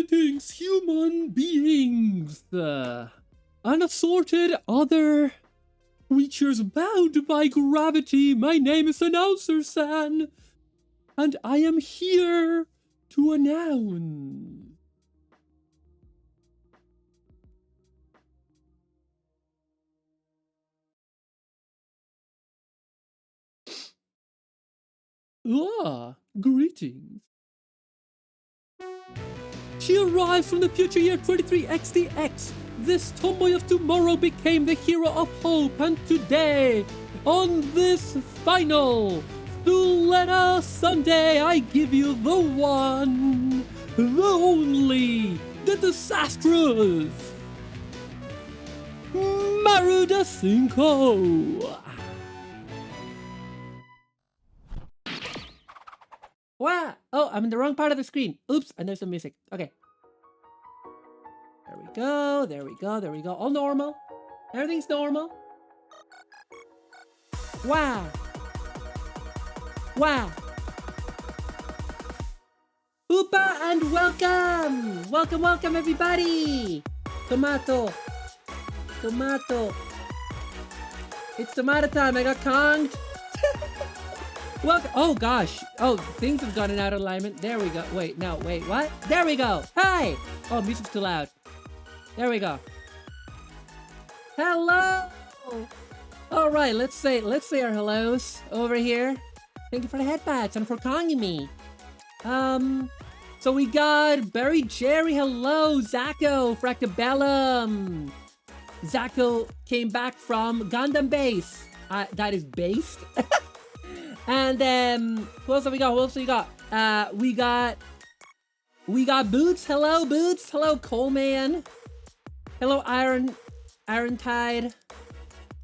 Greetings, human beings, and assorted other creatures bound by gravity. My name is Announcer San, and I am here to announce. Greetings. She arrived from the future year 23XDX. This tomboy of tomorrow became the hero of hope, and today, on this final SULETTA Sunday, I give you the one, the only, the disastrous Maruda Cinco. Wow! Oh, I'm in the wrong part of the screen. Oops, and there's some music. Okay. There we go, there we go, there we go. All normal. Everything's normal. Wow! Wow! Hoopa and welcome! Welcome, welcome everybody! Tomato. Tomato. It's tomato time, I got conged. Welcome. Oh gosh. Oh, things have gotten out of alignment. There we go. Wait, no, wait, what? There we go. Hi! Oh, music's too loud. There we go. Hello! Alright, let's say our hellos over here. Thank you for the headbats and for calling me. So we got Barry Jerry, hello, Zacko, Fractabellum. Zacko came back from Gundam Base. That is based. And who else have we got? Who else have we got? We got Boots. Hello, Boots. Hello, Coleman. Hello, Iron Tide.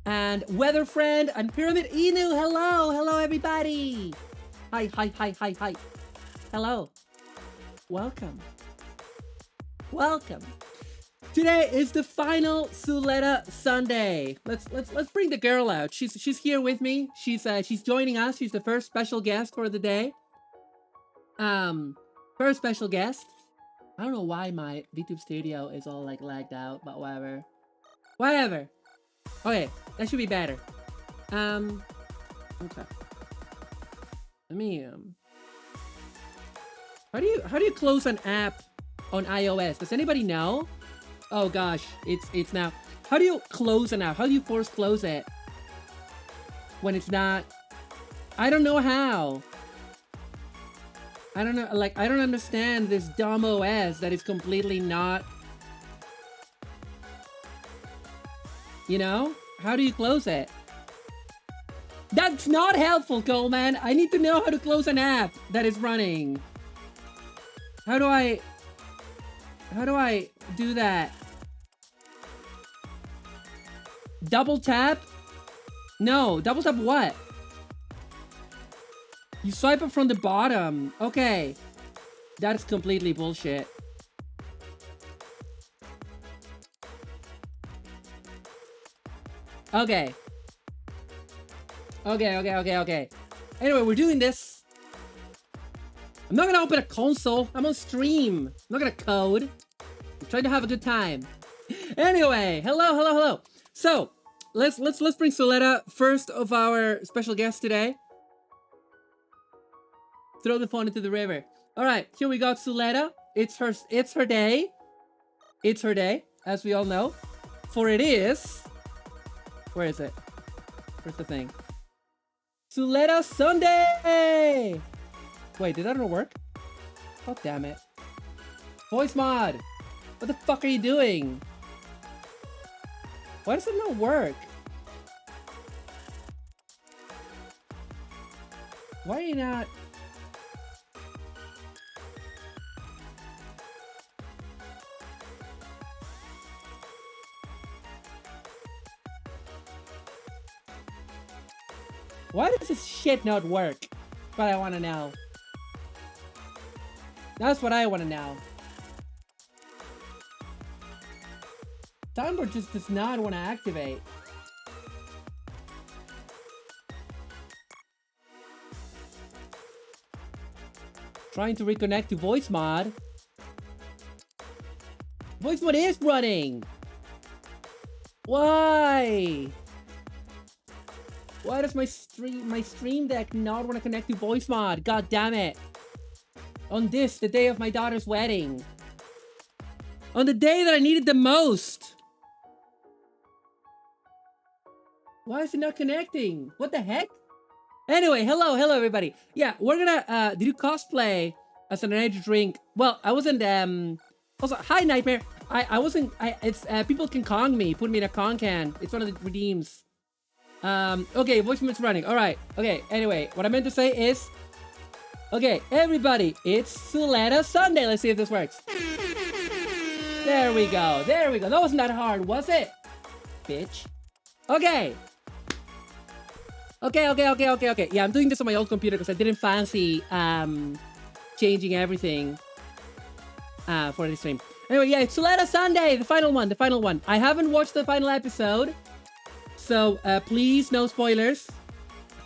And Weather Friend and Pyramid Inu. Hello, hello everybody. Hi. Hello. Welcome. Welcome. Today is the final SULETTA Sunday. Let's bring the girl out. She's here with me. She's joining us. She's the first special guest for the day. First special guest. I don't know why my VTube studio is all like lagged out, but whatever. Whatever. Okay, that should be better. Okay. Let me How do you close an app on iOS? Does anybody know? Oh gosh, it's now. How do you close an app? How do you force close it when it's not? I don't know how. I don't know, like, I don't understand this dumb OS that is completely not. You know? How do you close it? That's not helpful, Coleman. I need to know how to close an app that is running. How do I do that? Double tap? No, double tap what? You swipe up from the bottom. Okay. That's completely bullshit. Okay. Okay. Anyway, we're doing this. I'm not gonna open a console. I'm on stream. I'm not gonna code. I'm trying to have a good time. Anyway, hello. So, let's bring SULETTA, first of our special guests today. Throw the phone into the river. All right, here we got SULETTA. It's her day. It's her day, as we all know. For it is. Where is it? Where's the thing? SULETTA Sunday! Wait, did that not work? Oh, damn it. Voice mod! What the fuck are you doing? Why does it not work? Why are you not... Why does this shit not work? But I want to know. That's what I want to know. Soundboard just does not want to activate. Trying to reconnect to voice mod. Voice mode is running. Why? Why does my stream deck not want to connect to voice mod? God damn it. On this, the day of my daughter's wedding. On the day that I needed the most. Why is it not connecting? What the heck? Anyway, hello everybody. Yeah, we're gonna do cosplay as an energy drink. Well, I wasn't also hi Nightmare. It's people can Kong me, put me in a Kong can. It's one of the redeems. Okay, voice mode's running. Alright. Okay, anyway, what I meant to say is okay, everybody, it's SULETTA Sunday. Let's see if this works. There we go. There we go. That wasn't that hard, was it? Bitch. Okay. Okay. Yeah, I'm doing this on my old computer because I didn't fancy changing everything for this stream. Anyway, yeah, it's SULETTA Sunday, the final one. I haven't watched the final episode, so please, no spoilers.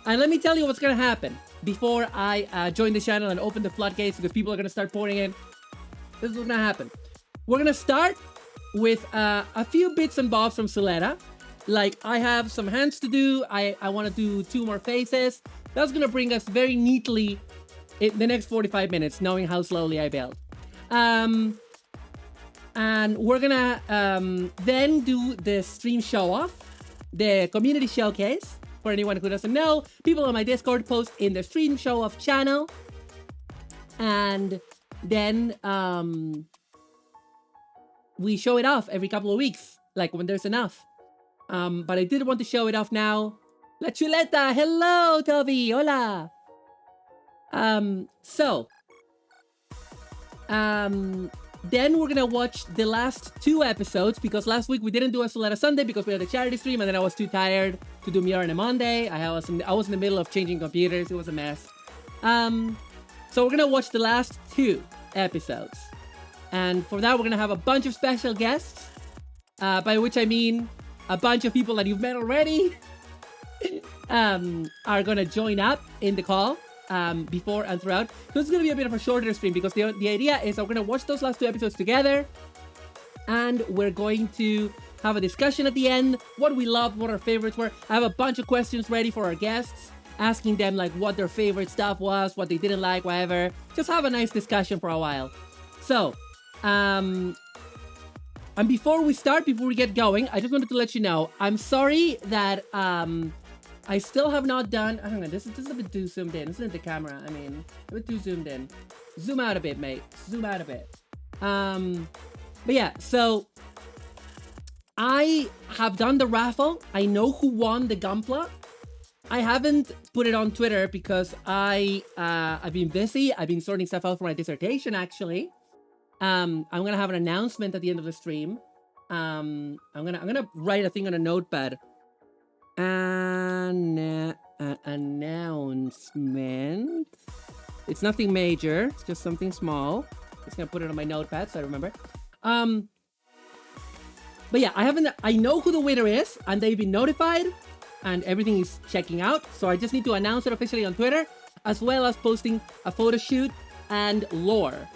And let me tell you what's gonna happen before I join the channel and open the floodgates because people are gonna start pouring in. This is what's gonna happen. We're gonna start with a few bits and bobs from SULETTA. Like, I have some hands to do. I want to do 2 more faces. That's going to bring us very neatly in the next 45 minutes, knowing how slowly I build. And we're going to then do the stream show-off, the community showcase. For anyone who doesn't know, people on my Discord post in the stream show-off channel. And then we show it off every couple of weeks, like when there's enough. But I did want to show it off now. La Chuleta! Hello, Toby! Hola! Then we're gonna watch the last 2 episodes because last week we didn't do a SULETTA Sunday because we had a charity stream and then I was too tired to do Miara on a Monday. I was in the middle of changing computers. It was a mess. So we're gonna watch the last 2 episodes. And for that, we're gonna have a bunch of special guests. By which I mean a bunch of people that you've met already are gonna join up in the call before and throughout. So it's gonna be a bit of a shorter stream because the idea is that we're gonna watch those last 2 episodes together and we're going to have a discussion at the end, what we loved, what our favorites were. I have a bunch of questions ready for our guests, asking them like what their favorite stuff was, what they didn't like, whatever. Just have a nice discussion for a while. So, and before we get going, I just wanted to let you know, I'm sorry that I still have not done... Hang on, this is a bit too zoomed in. This isn't the camera, I mean, a bit too zoomed in. Zoom out a bit, mate. Zoom out a bit. But yeah, so I have done the raffle. I know who won the Gunpla. I haven't put it on Twitter because I've been busy. I've been sorting stuff out for my dissertation, actually. I'm gonna have an announcement at the end of the stream. I'm gonna write a thing on a notepad. Announcement. It's nothing major. It's just something small. Just gonna put it on my notepad so I remember. But yeah, I know who the winner is, and they've been notified, and everything is checking out. So I just need to announce it officially on Twitter, as well as posting a photo shoot and lore.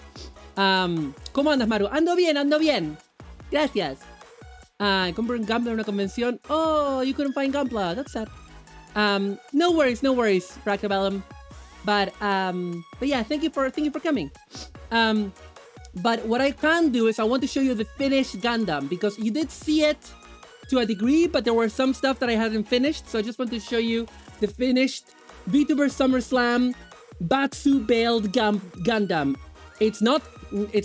¿Cómo andas, Maru? Ando bien. Gracias. Compré un Gunpla en una convención. Oh, you couldn't find Gunpla. That's sad. No worries, Fractabellum. But yeah, thank you for coming. But what I can do is I want to show you the finished Gundam because you did see it to a degree, but there were some stuff that I hadn't finished. So I just want to show you the finished VTuber SummerSlam Batsu Build Gundam. It's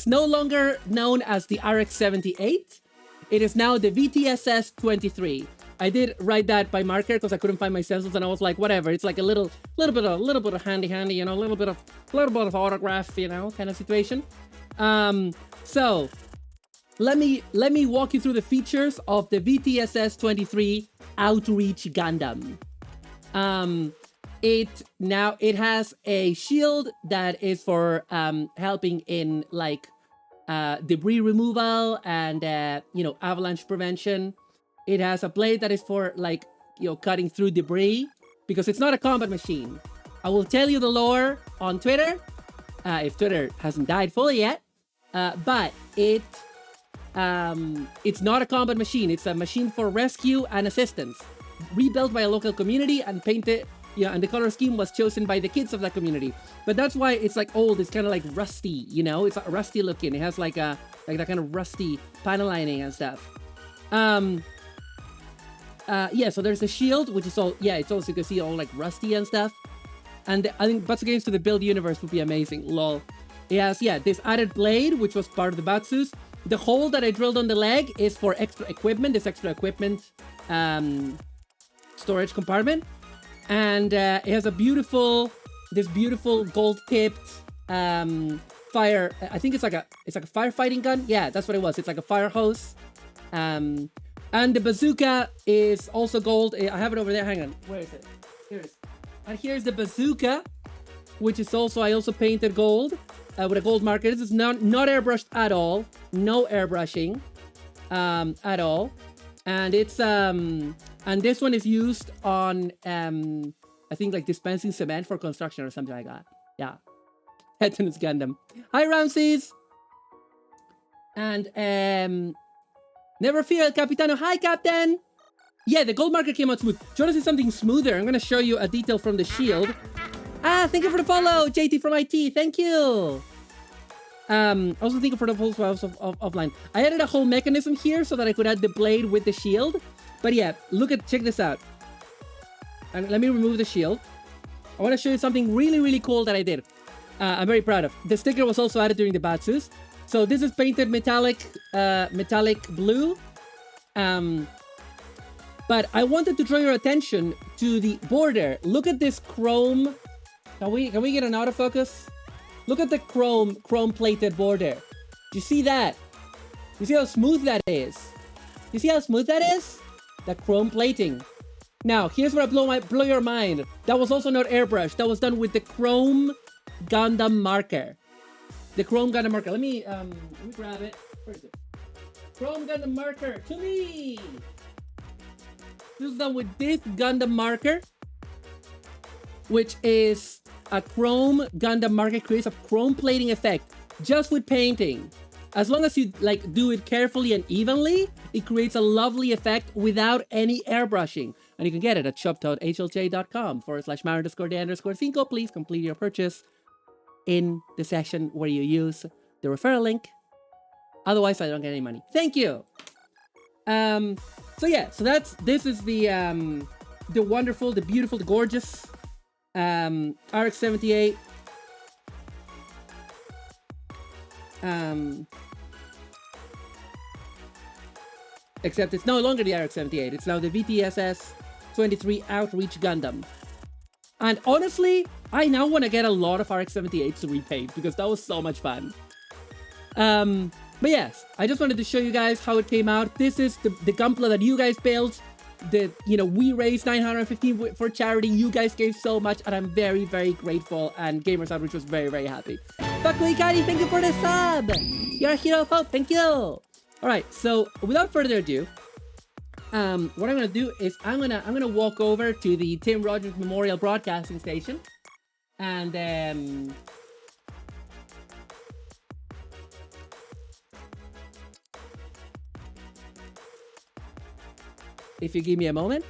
no longer known as the RX-78. It is now the VTSS-23. I did write that by marker because I couldn't find my stencils, and I was like, whatever. It's like a little bit of handy, you know, a little bit of autograph, you know, kind of situation. So let me walk you through the features of the VTSS-23 Outreach Gundam. It has a shield that is for helping in like debris removal and you know, avalanche prevention. It has a blade that is for like, you know, cutting through debris because it's not a combat machine. I will tell you the lore on Twitter if Twitter hasn't died fully yet. But it It's not a combat machine. It's a machine for rescue and assistance. Rebuilt by a local community and painted, yeah, and the color scheme was chosen by the kids of that community. But that's why it's like old. It's kind of like rusty, you know? It's rusty looking. It has like that kind of rusty panel lining and stuff. Yeah, so there's the shield, which is all, yeah, it's also, you can see all like rusty and stuff. And I think Batsu Games to the build universe would be amazing. Lol. It has, yeah, this added blade, which was part of the Batsus. The hole that I drilled on the leg is for extra equipment, this extra equipment storage compartment. And it has a beautiful, this beautiful gold-tipped fire. I think it's like a firefighting gun. Yeah, that's what it was. It's like a fire hose. And the bazooka is also gold. I have it over there. Hang on. Where is it? Here it is. And here's the bazooka, which is also, I also painted gold with a gold marker. This is not airbrushed at all. No airbrushing at all. And it's and this one is used on I think like dispensing cement for construction or something like that. Yeah. Headton's Gundam. Hi Ramses. And never fear El Capitano. Hi Captain. Yeah, the gold marker came out smooth. Do you want to see something smoother? I'm gonna show you a detail from the shield. Ah, thank you for the follow, JT from IT. Thank you. Also thank you for the follow offline. I added a whole mechanism here so that I could add the blade with the shield. But yeah, check this out. And let me remove the shield. I want to show you something really, really cool that I did. I'm very proud of. The sticker was also added during the Batsus. So this is painted metallic blue. But I wanted to draw your attention to the border. Look at this chrome. Can we get an autofocus? Look at the chrome plated border. Do you see that? You see how smooth that is? You see how smooth that is? The chrome plating. Now, here's where I blow your mind. That was also not airbrushed. That was done with the chrome Gundam marker. The chrome Gundam marker. Let me grab it. Where is it? Chrome Gundam marker to me. This is done with this Gundam marker, which is a chrome Gundam marker. Creates a chrome plating effect just with painting. As long as you like do it carefully and evenly, it creates a lovely effect without any airbrushing. And you can get it at shop.hlj.com/Mar_de_5. Please complete your purchase in the section where you use the referral link. Otherwise, I don't get any money. Thank you. So yeah, so this is the wonderful, the beautiful, the gorgeous RX-78. Except it's no longer the RX-78. It's now the VTSS-23 Outreach Gundam. And honestly, I now want to get a lot of RX-78s to repaint because that was so much fun. But yes, I just wanted to show you guys how it came out. This is the Gunpla that you guys built. We raised 915 for charity. You guys gave so much, and I'm very, very grateful. And Gamers Outreach was very, very happy. Bakuikari, thank you for the sub. You're a hero of hope. Thank you. All right. So without further ado, what I'm gonna do is I'm gonna walk over to the Tim Rogers Memorial Broadcasting Station, and if you give me a moment.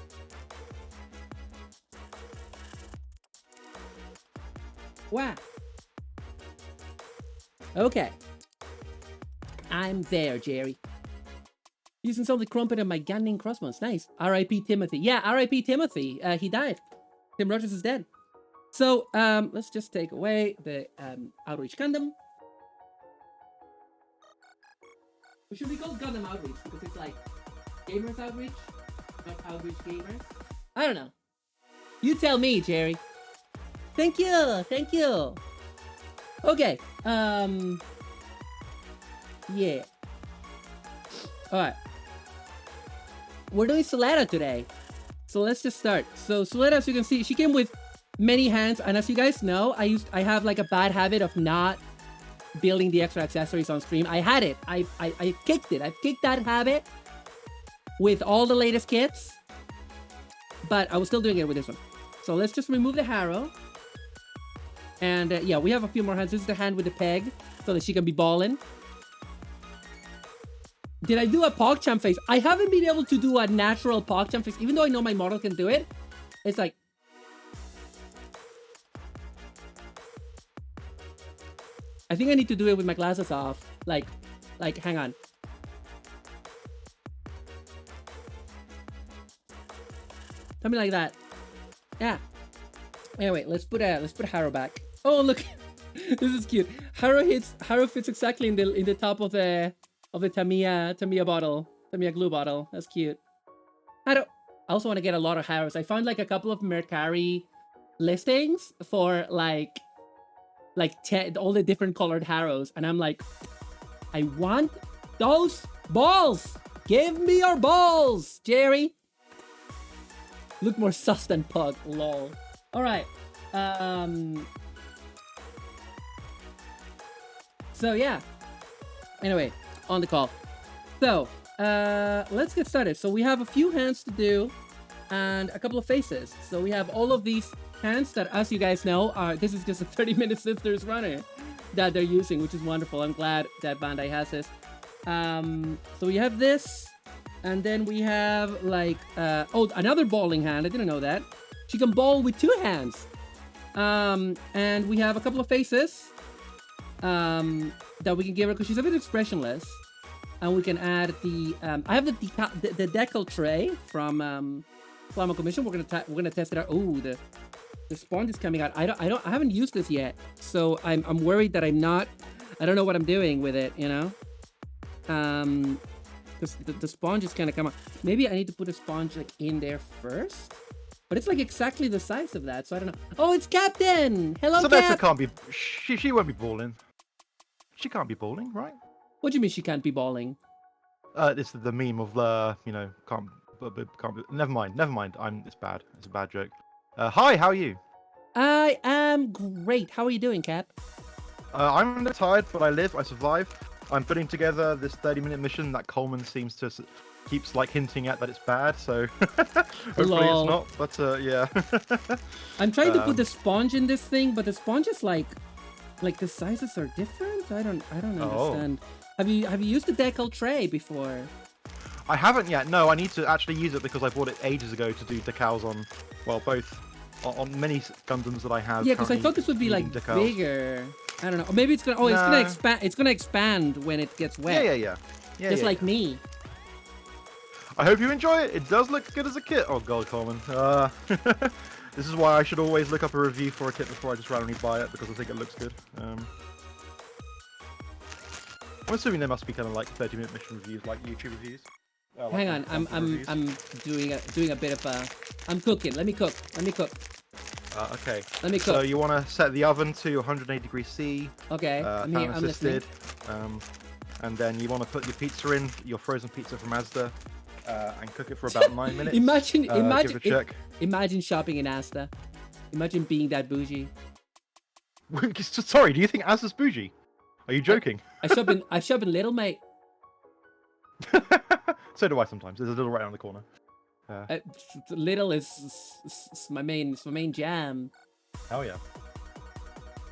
Wow. Okay. I'm there, Jerry. Using some of the crumpet on my Gundam crossbones. Nice. R.I.P. Timothy. Yeah, R.I.P. Timothy. He died. Tim Rogers is dead. So, let's just take away the Outreach Gundam. It should be called Gundam Outreach because it's like Gamers Outreach. Outreach Gamers? I don't know. You tell me, Jerry. Thank you. Thank you. Okay. Yeah. Alright. We're doing SULETTA today. So let's just start. So SULETTA, as you can see, she came with many hands. And as you guys know, I have like a bad habit of not building the extra accessories on stream. I had it. I kicked it. I've kicked that habit with all the latest kits, but I was still doing it with this one. So let's just remove the harrow. And yeah, we have a few more hands. This is the hand with the peg so that she can be balling. Did I do a PogChamp face? I haven't been able to do a natural PogChamp face, even though I know my model can do it. It's like... I think I need to do it with my glasses off. Like, hang on. Something like that. Yeah. Anyway, let's put Haro back. Oh, look. This is cute. Haro fits exactly in the top of the Tamiya bottle. Tamiya glue bottle. That's cute. I also want to get a lot of Haros. I found like a couple of Mercari listings for like 10, all the different colored Haros, and I'm like, I want those balls. Give me your balls, Jerry. Look more sus than Pug. Lol. All right. So yeah. Anyway, on the call. So let's get started. So we have a few hands to do and a couple of faces. So we have all of these hands that, as you guys know, this is just a 30-minute Sisters runner that they're using, which is wonderful. I'm glad that Bandai has this. So we have this, and then we have like another bowling hand. I didn't know that. She can bowl with 2 hands. And we have a couple of faces that we can give her because she's a bit expressionless. And we can add the I have the decal tray from Flammable Commission. We're gonna test it out. Oh, the sponge is coming out. I haven't used this yet, so I'm worried that I don't know what I'm doing with it, you know. Because the sponge is kind of come out. Maybe I need to put a sponge like in there first. But it's like exactly the size of that, so I don't know. Oh, it's Captain! Hello, so Cap! can't be. She won't be balling. She can't be balling, right? What do you mean she can't be balling? It's the meme of can't be. Never mind. It's bad. It's a bad joke. Hi, how are you? I am great. How are you doing, Cap? I'm a little tired, but I survive. I'm putting together this 30-minute mission that Coleman keeps like hinting at that it's bad, so hopefully it's not. But yeah. I'm trying to put the sponge in this thing, but the sponge is like the sizes are different. I don't understand. Have you used the decal tray before? I haven't yet. No, I need to actually use it because I bought it ages ago to do decals on, well, both on many Gundams that I have. Yeah, because I thought this would be like decals. Bigger. I don't know. Or maybe it's gonna. Oh, it's gonna expand. It's gonna expand when it gets wet. Yeah. Just like me. I hope you enjoy it. It does look good as a kit. Oh God, Coleman. This is why I should always look up a review for a kit before I just randomly buy it, because I think it looks good. I'm assuming there must be kind of like 30-minute mission reviews, like YouTube reviews. Hang on, I'm doing a bit of a. I'm cooking. Let me cook. Okay. Let me cook. So you want to set the oven to 180 degrees C. Okay. I'm assisted. And then you want to put your pizza in, your frozen pizza from Asda, and cook it for about 9 minutes. Imagine shopping in Asda. Imagine being that bougie. Sorry, do you think Asda's bougie? Are you joking? I shop in Little, mate. So do I sometimes. There's a little right around the corner. Little is my main jam. Oh yeah.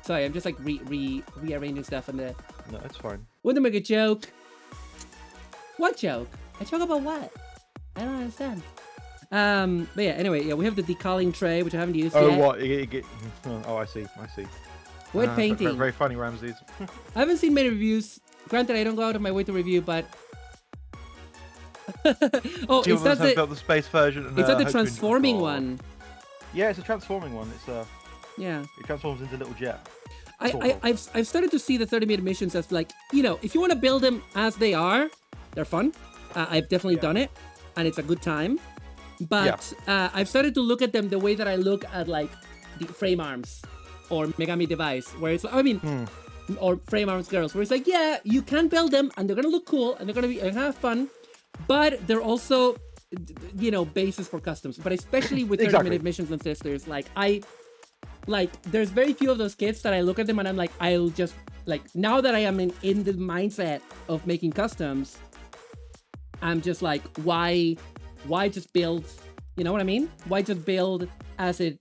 Sorry, I'm just like rearranging stuff in there. No, it's fine. Want to make a joke? What joke? A joke about what? I don't understand. But yeah. Anyway, yeah, we have the decaling tray, which I haven't used yet. Oh, what? Oh, I see. Wet painting. Very funny, Ramses. I haven't seen many reviews. Granted, I don't go out of my way to review, but. Oh, is that the space version? Is that the transforming one? Yeah, it's a transforming one. It's yeah. It transforms into a little jet. I've started to see the 30-minute missions as like, you know, if you want to build them as they are, they're fun. I've definitely done it, and it's a good time. But I've started to look at them the way that I look at like the frame arms or Megami Device, where it's or frame arms girls, where it's like, yeah, you can build them and they're gonna look cool and they're gonna have fun, but they're also, you know, bases for customs. But especially with 30-minute missions and Sisters, there's very few of those kits that I look at them and I'm like, I'll just like, now that I am in the mindset of making customs, I'm just like, why just build? You know what I mean? Why just build as it?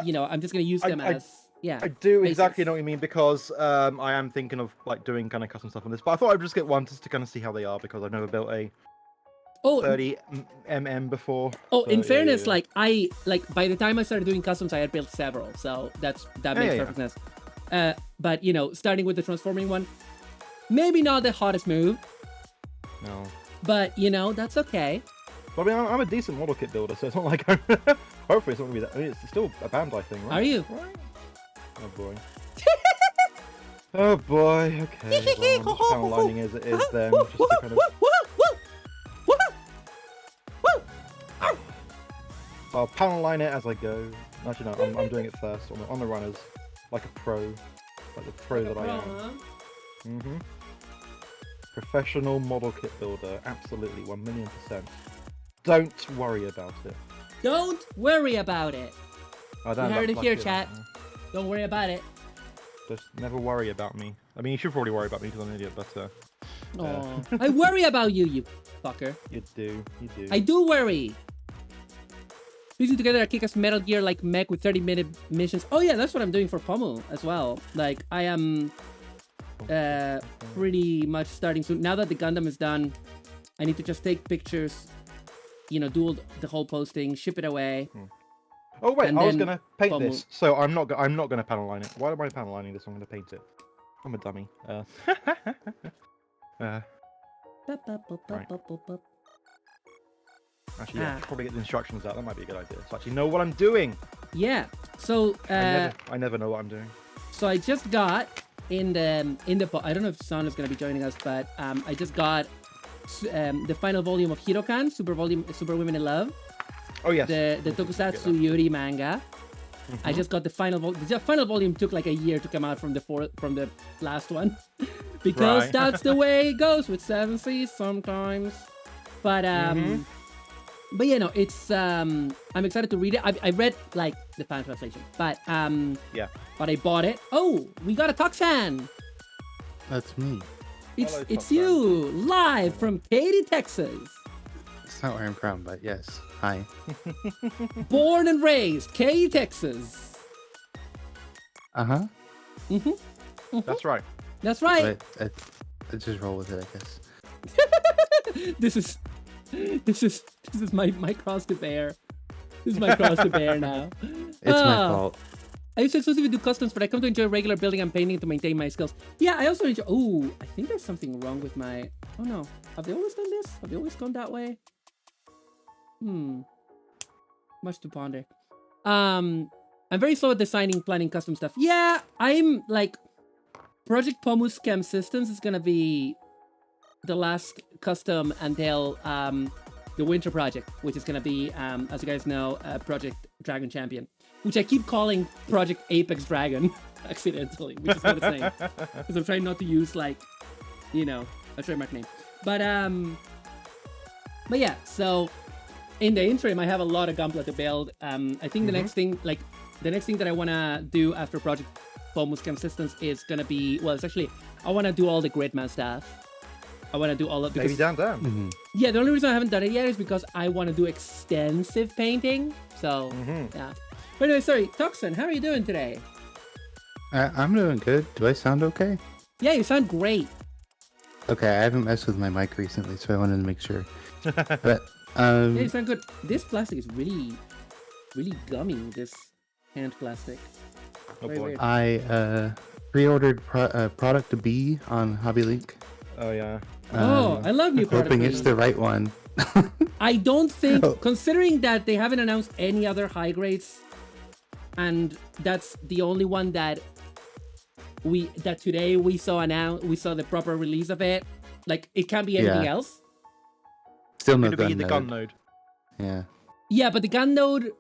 You know, I'm just gonna use them as. Yeah. I do Basics. exactly know what you mean because I am thinking of like doing kind of custom stuff on this, but I thought I'd just get one just to kind of see how they are because I've never built a 30 mm before. Oh, so, in yeah, fairness, yeah. like by the time I started doing customs, I had built several, so that makes perfect sense. But you know, starting with the transforming one, maybe not the hottest move. No. But you know, that's okay. But I mean, I'm a decent model kit builder, so it's not like I'm. Hopefully, it's not gonna be that. I mean, it's still a Bandai thing, right? Are you? Right? Oh boy. Oh boy. Okay. Well, I'm just kind of lining as it is then, just to kind of. I'll panel line it as I go. Actually, no, I'm doing it first on the runners, like a pro, like the pro that I am. Mhm. Professional model kit builder, absolutely, 1,000,000%. Don't worry about it. Don't worry about it. I don't You heard it here, chat. that. Don't worry about it. Just never worry about me. I mean, you should probably worry about me because I'm an idiot, but I worry about you, you fucker. You do. I do worry. Piecing together a kick-ass Metal Gear like mech with 30-minute missions. Oh yeah, that's what I'm doing for Pommel as well. Like I am pretty much starting soon. Now that the Gundam is done, I need to just take pictures, you know, do the whole posting, ship it away. Oh wait, and I was then gonna paint Pommel. this, so I'm not gonna panel line it. Why am I panel lining this? I'm gonna paint it. I'm a dummy. Actually, yeah, probably get the instructions out. That might be a good idea. So actually know what I'm doing. Yeah. So I never know what I'm doing. So I just got in the I don't know if Son is gonna be joining us, but I just got the final volume of Hirokan, Super Women in Love. Oh yes. The Tokusatsu Yuri manga. I just got the final volume. The final volume took like a year to come out from the last one, because that's the way it goes with 7 Seas sometimes. But but you know, it's I'm excited to read it. I read like the fan translation, but yeah. But I bought it. Oh, we got a Toxan. That's me. It's you live from Katy, Texas. It's not where I'm from, but yes. Hi. Born and raised, Katy, Texas. Uh-huh. That's right. That's right. But I just roll with it, I guess. This is my cross to bear. This is my cross to bear now. It's my fault. I used to exclusively do customs, but I come to enjoy regular building and painting to maintain my skills. Yeah, I also enjoy. Oh, I think there's something wrong with my. Oh no, have they always done this? Have they always gone that way? Much to ponder. I'm very slow at designing, planning custom stuff. Yeah, I'm like Project Pomu's Chem Systems is gonna be the last custom until the Winter Project, which is gonna be, as you guys know, Project Dragon Champion, which I keep calling Project Apex Dragon accidentally, which is what it's named, because I'm trying not to use like, you know, a trademark name. But yeah, so in the interim, I have a lot of Gunpla to build. I think the next thing that I wanna do after Project Pomu's Chem Systems is gonna be, well, it's actually, I wanna do all the Gridman stuff. I want to do all of this. Maybe down. Yeah, the only reason I haven't done it yet is because I want to do extensive painting. So, yeah. But anyway, sorry, Toxin, how are you doing today? I'm doing good. Do I sound okay? Yeah, you sound great. Okay, I haven't messed with my mic recently, so I wanted to make sure. But yeah, you sound good. This plastic is really, really gummy. This hand plastic. Oh Very boy. weird. I pre-ordered product to B on Hobby Link. Oh yeah. I love new product. Hoping it's the right one. I don't think, considering that they haven't announced any other high grades, and that's the only one that today we saw the proper release of it. Like, it can't be anything else. Still no It'll be gun the node. gun node. Yeah. Yeah, but the gun node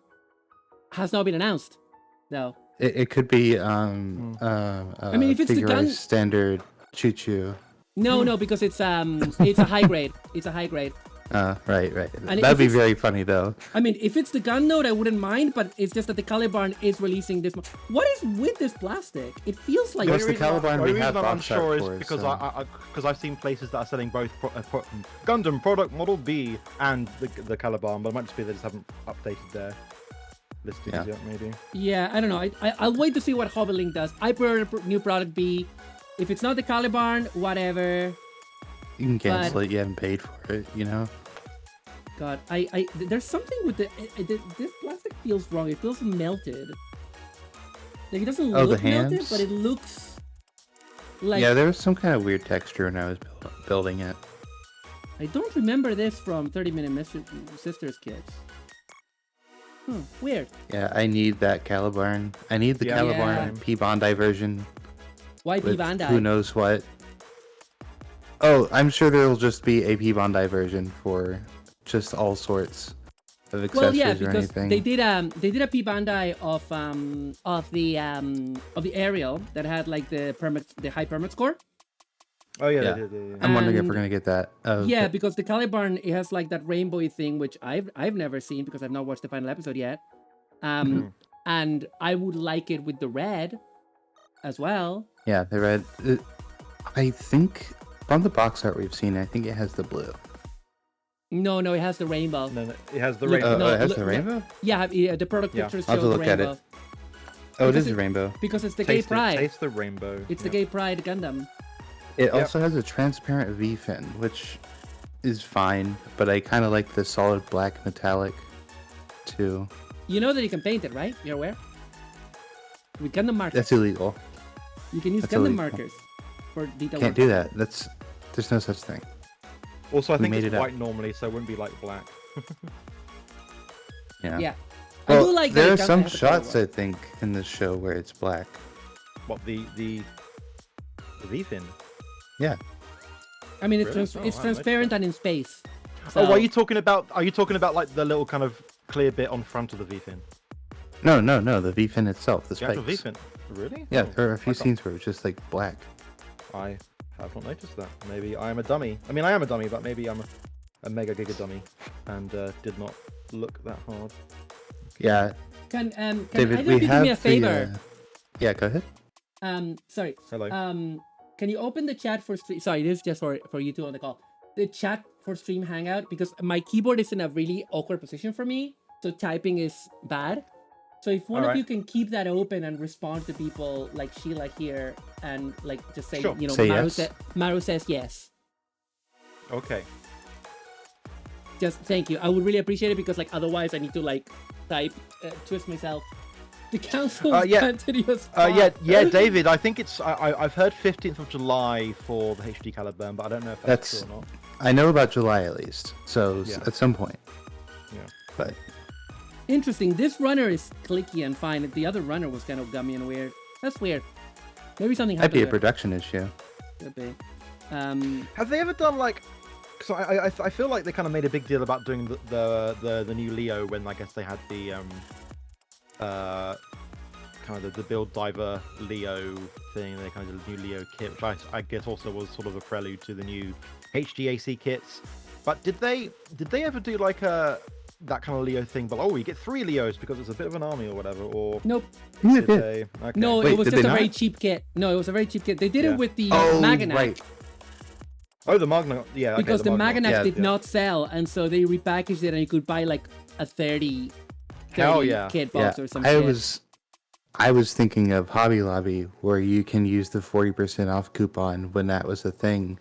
has not been announced, though. It could be I mean, if it's the gun standard choo-choo. No, because it's a high grade. It's a high grade. Right. And That'd be very funny though. I mean, if it's the gun node, I wouldn't mind, but it's just that the Caliban is releasing this. What is with this plastic? It feels like. That's the Caliban we have I'm box art unsure for, is because so. because I've seen places that are selling both Gundam product model B and the Caliban, but it might just be they just haven't updated there. listings yet, maybe. Yeah, I don't know. I'll wait to see what Hobby Link does. I prefer a new product be. If it's not the Caliban, whatever. You can cancel it. You haven't paid for it, you know? God, there's something with this plastic feels wrong. It feels melted. Like, it doesn't look melted, but it looks like... Yeah, there was some kind of weird texture when I was building it. I don't remember this from 30-Minute Sisters kits. Weird. Yeah, I need that Caliban. I need the Caliban P Bondi version. Why P Bondi? Who knows what? Oh, I'm sure there will just be a P Bondi version for just all sorts of accessories or anything. they did a P Bondi of the aerial that had like the high permit score. Oh yeah. I'm wondering if we're gonna get that. Yeah, because the Caliban, it has like that rainbowy thing, which I've never seen because I've not watched the final episode yet. And I would like it with the red as well. Yeah, the red. I think from the box art we've seen, I think it has the blue. No, it has the rainbow. No, it has the rainbow. It has the rainbow? Yeah, the product pictures show I'll have to the look rainbow. at it. Oh, it is a rainbow. Because it's the Gay Pride. Taste the rainbow. It's the Gay Pride Gundam. It also has a transparent V-fin, which is fine, but I kind of like the solid black metallic, too. You know that you can paint it, right? You're aware? With Gundam markers. That's illegal. You can use Gundam markers for detail. Can't do that. There's no such thing. Also, I think it's white normally, so it wouldn't be like black. Yeah. Well, I do like there are some shots, I think, in this show where it's black. What, the V-fin? Yeah. I mean, it's transparent and in space. So... Oh, are you talking about like the little kind of clear bit on front of the V-fin? No, the V-fin itself, the The actual spikes. V-fin? Really? Yeah, there are a few scenes where it's just like black. I have not noticed that. Maybe I am a dummy. I mean, I am a dummy, but maybe I'm a mega giga dummy and did not look that hard. Yeah. Can David, either of you do me a favor? Yeah, go ahead. Sorry. Hello. Can you open the chat for stream? Sorry, this is just for you two on the call. The chat for stream hangout, because my keyboard is in a really awkward position for me, so typing is bad. So if one of you can keep that open and respond to people like Sheila here, and like just say, you know, say Maru says yes. Okay. Just thank you. I would really appreciate it, because like otherwise I need to like type, twist myself. The council's continuous. David. I think it's. I've heard 15th of July for the HD Caliban, but I don't know if that's true or not. I know about July at least, so at some point. Yeah. But interesting. This runner is clicky and fine. The other runner was kind of gummy and weird. That's weird. Maybe something happened. Might be a production issue. Could be. Have they ever done like? Because I feel like they kind of made a big deal about doing the new Leo when I guess they had the kind of the Build Diver Leo thing. They kind of did a new Leo kit, which I guess also was sort of a prelude to the new HDAC kits. But did they ever do like that kind of Leo thing? But you get 3 Leos because it's a bit of an army or whatever. Or nope. Did they? Okay. No, it was just a very cheap kit. No, it was a very cheap kit. They did it with the Maganac. Right. Oh, the Magna, yeah. Okay, because the Maganac did not sell, and so they repackaged it, and you could buy like a 30 kit box or something. I was thinking of Hobby Lobby, where you can use the 40% off coupon when that was a thing,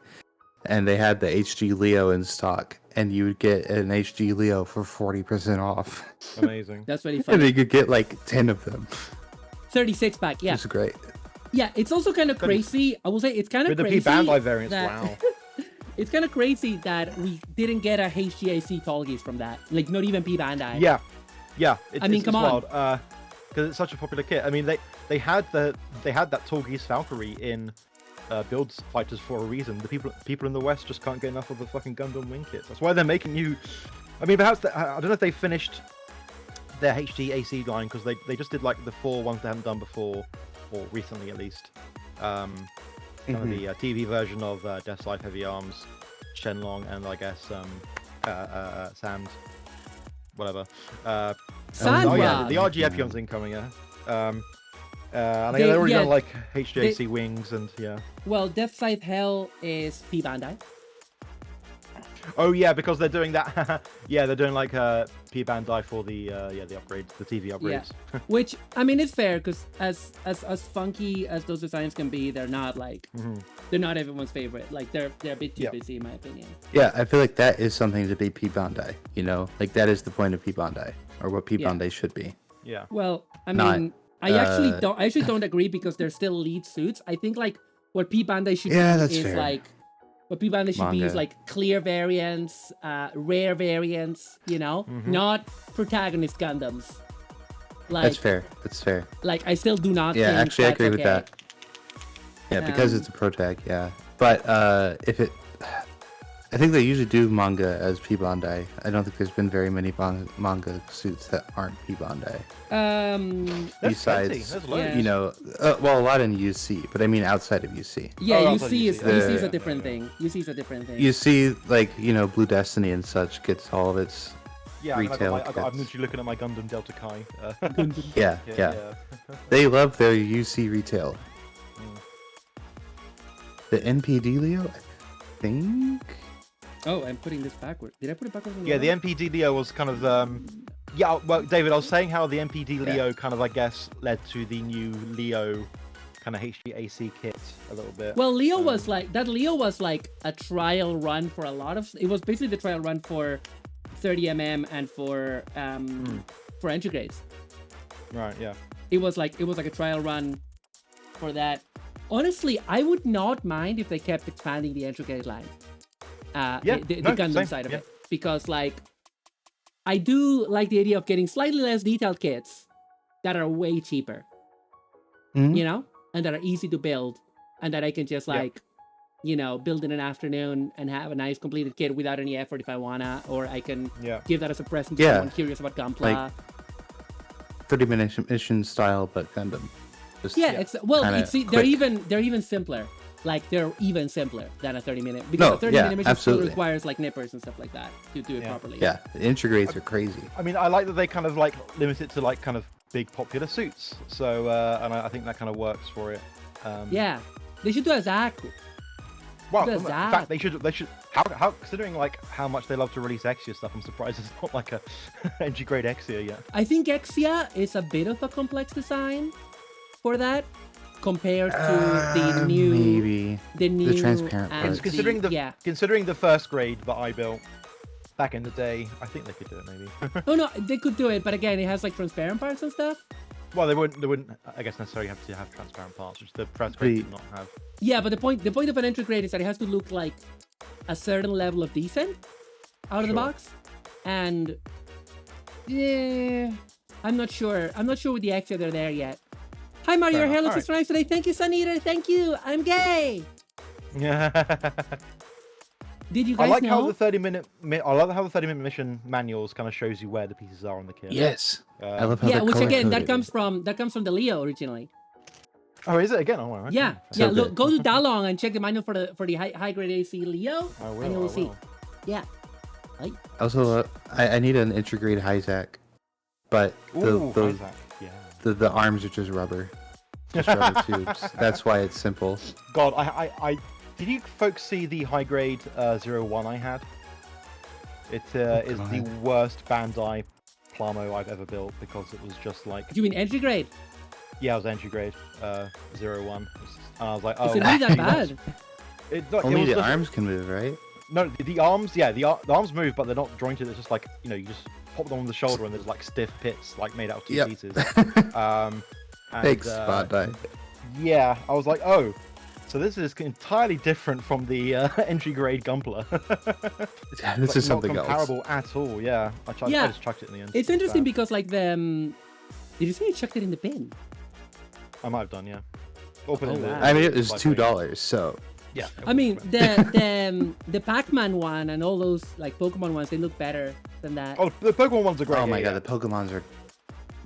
and they had the HD Leo in stock, and you would get an HD Leo for 40% off. Amazing. That's really funny. And you could get like 10 of them. 36 pack, yeah. Which is great. Yeah, it's also kind of crazy. I will say it's kind of crazy. With the P-Bandai variants, wow. It's kind of crazy that we didn't get a HGAC Tallgeese from that. Like, not even P-Bandai. Yeah. Come on. Because it's such a popular kit. I mean, they had that Tallgeese Valkyrie in Build Fighters for a reason. The people in the West just can't get enough of the fucking Gundam wing kits. That's why they're making new. I mean, perhaps I don't know if they finished their HDAC line, because they just did like the 4 ones they hadn't done before, or recently at least. Kind of the TV version of Death's Life Heavy Arms, Shenlong, and I guess Sand, whatever. Sandra. The RG Epion's incoming, yeah. And they're already done like HJC wings and Well, Death Scythe Hell is P-Bandai. Oh yeah, because they're doing that. Yeah, they're doing like P Bandai for the the upgrade, the TV upgrades. Yeah. Which I mean, it's fair because as funky as those designs can be, they're not like they're not everyone's favorite. Like they're a bit too busy in my opinion. Yeah, I feel like that is something to be P Bandai. You know, like that is the point of P Bandai, or what P Bandai should be. Yeah. Well, I Not, mean, I actually don't agree because they're still lead suits. I think like what P Bandai should be is fair. like what P Bandai should be is Manga. like clear variants, rare variants, you know, not protagonist Gundams. Like That's fair. That's fair. like I still do not Yeah, think actually, I that's agree with okay. that. Yeah, because it's a pro tag. Yeah, but if it, I think they usually do manga as P Bandai. I don't think there's been very many manga suits that aren't P Bandai. There's plenty. Besides, There's loads. you know, well, a lot in UC, but I mean outside of UC. Yeah, Oh, you outside see, UC. is Yeah, you see yeah, is a yeah, different yeah. thing. You see is a different thing. You see, like, you know, Blue Destiny and such gets all of its Yeah, I mean, retail I'm kits. literally looking at my Gundam Delta Kai. Yeah. They love their UC retail. The NPD Leo, I think. Oh, I'm putting this backward. Did I put it backwards? Yeah, the MPD Leo was kind of yeah. Well, David, I was saying how the MPD Leo kind of, I guess, led to the new Leo kind of HGAC kit a little bit. Well, Leo was like that. Leo was like a trial run for a lot of. It was basically the trial run for 30mm and for entry grades. Right. Yeah. It was like a trial run for that. Honestly, I would not mind if they kept expanding the entry grade line. The Gundam same, side of yeah. it, because like I do like the idea of getting slightly less detailed kits that are way cheaper, you know, and that are easy to build, and that I can just like, you know, build in an afternoon and have a nice completed kit without any effort if I wanna, or I can give that as a present to someone curious about Gunpla. Like 30-minute mission style, but Gundam. Just, It's well, kinda it's they're quick. even simpler. Like they're even simpler than a 30-minute, because a 30-minute mission still absolutely. requires like nippers and stuff like that to do it properly. Yeah, the integrades are crazy. I mean, I like that they kind of like limit it to like kind of big popular suits. So, and I think that kind of works for it. Yeah, they should do a Zaku. Well, Does in that- fact, they should. How considering like how much they love to release Exia stuff, I'm surprised it's not like a entry grade Exia yet. I think Exia is a bit of a complex design for that compared to the new, maybe the new transparent and parts. Considering the first grade that I built back in the day, I think they could do it maybe. Oh no, they could do it, but again, it has like transparent parts and stuff. Well, they wouldn't. I guess necessarily have to have transparent parts, which the first grade did not have. Yeah, but the point of an entry grade is that it has to look like a certain level of decent out of the box, and yeah, I'm not sure with the Exia they're there yet. Hi Mario, your hair looks extra nice today. Thank you, Sun Eater. Thank you. I'm gay. Yeah. Did you I guys like know? how the 30-minute. I love how the 30-minute mission manuals kind of shows you where the pieces are on the kit. Yes, I love how Yeah, they're which again, that color-coded. comes from the Leo originally. Oh, is it again? Oh, wow. Okay. Yeah, So look, good. go to Dalong and check the manual for the high grade AC Leo, I will, and you'll I see. will. Yeah. Also, I need an integrate Hyzak, but Ooh, the Isaac. Yeah. the arms are just rubber. Just rubber tubes. That's why it's simple. God, I did you folks see the high grade 01 I had? It is the God. worst Bandai Plamo I've ever built because it was just like, Do you mean entry grade? yeah, it was entry grade 01. And I was like, oh, Is it really that bad? Only was the just- arms can move, right? No, the arms, yeah, the arms move, but they're not jointed. It's just like, you know, you just pop them on the shoulder and there's like stiff pits, like made out of two Yep. pieces. And, Thanks, Bandai. yeah, I was like, oh, so this is entirely different from the entry grade Gunpla. This is something not else. comparable at all. Yeah, I just chucked it in the end. It's interesting bad. because like the did you say you chucked it in the bin? I might have done, yeah. Or put it in the- wow. I mean, it was like, $2, so Yeah. I mean, the Pac-Man one and all those like Pokemon ones, they look better than that. Oh, the Pokemon ones are great. oh my yeah, god, the Pokemons are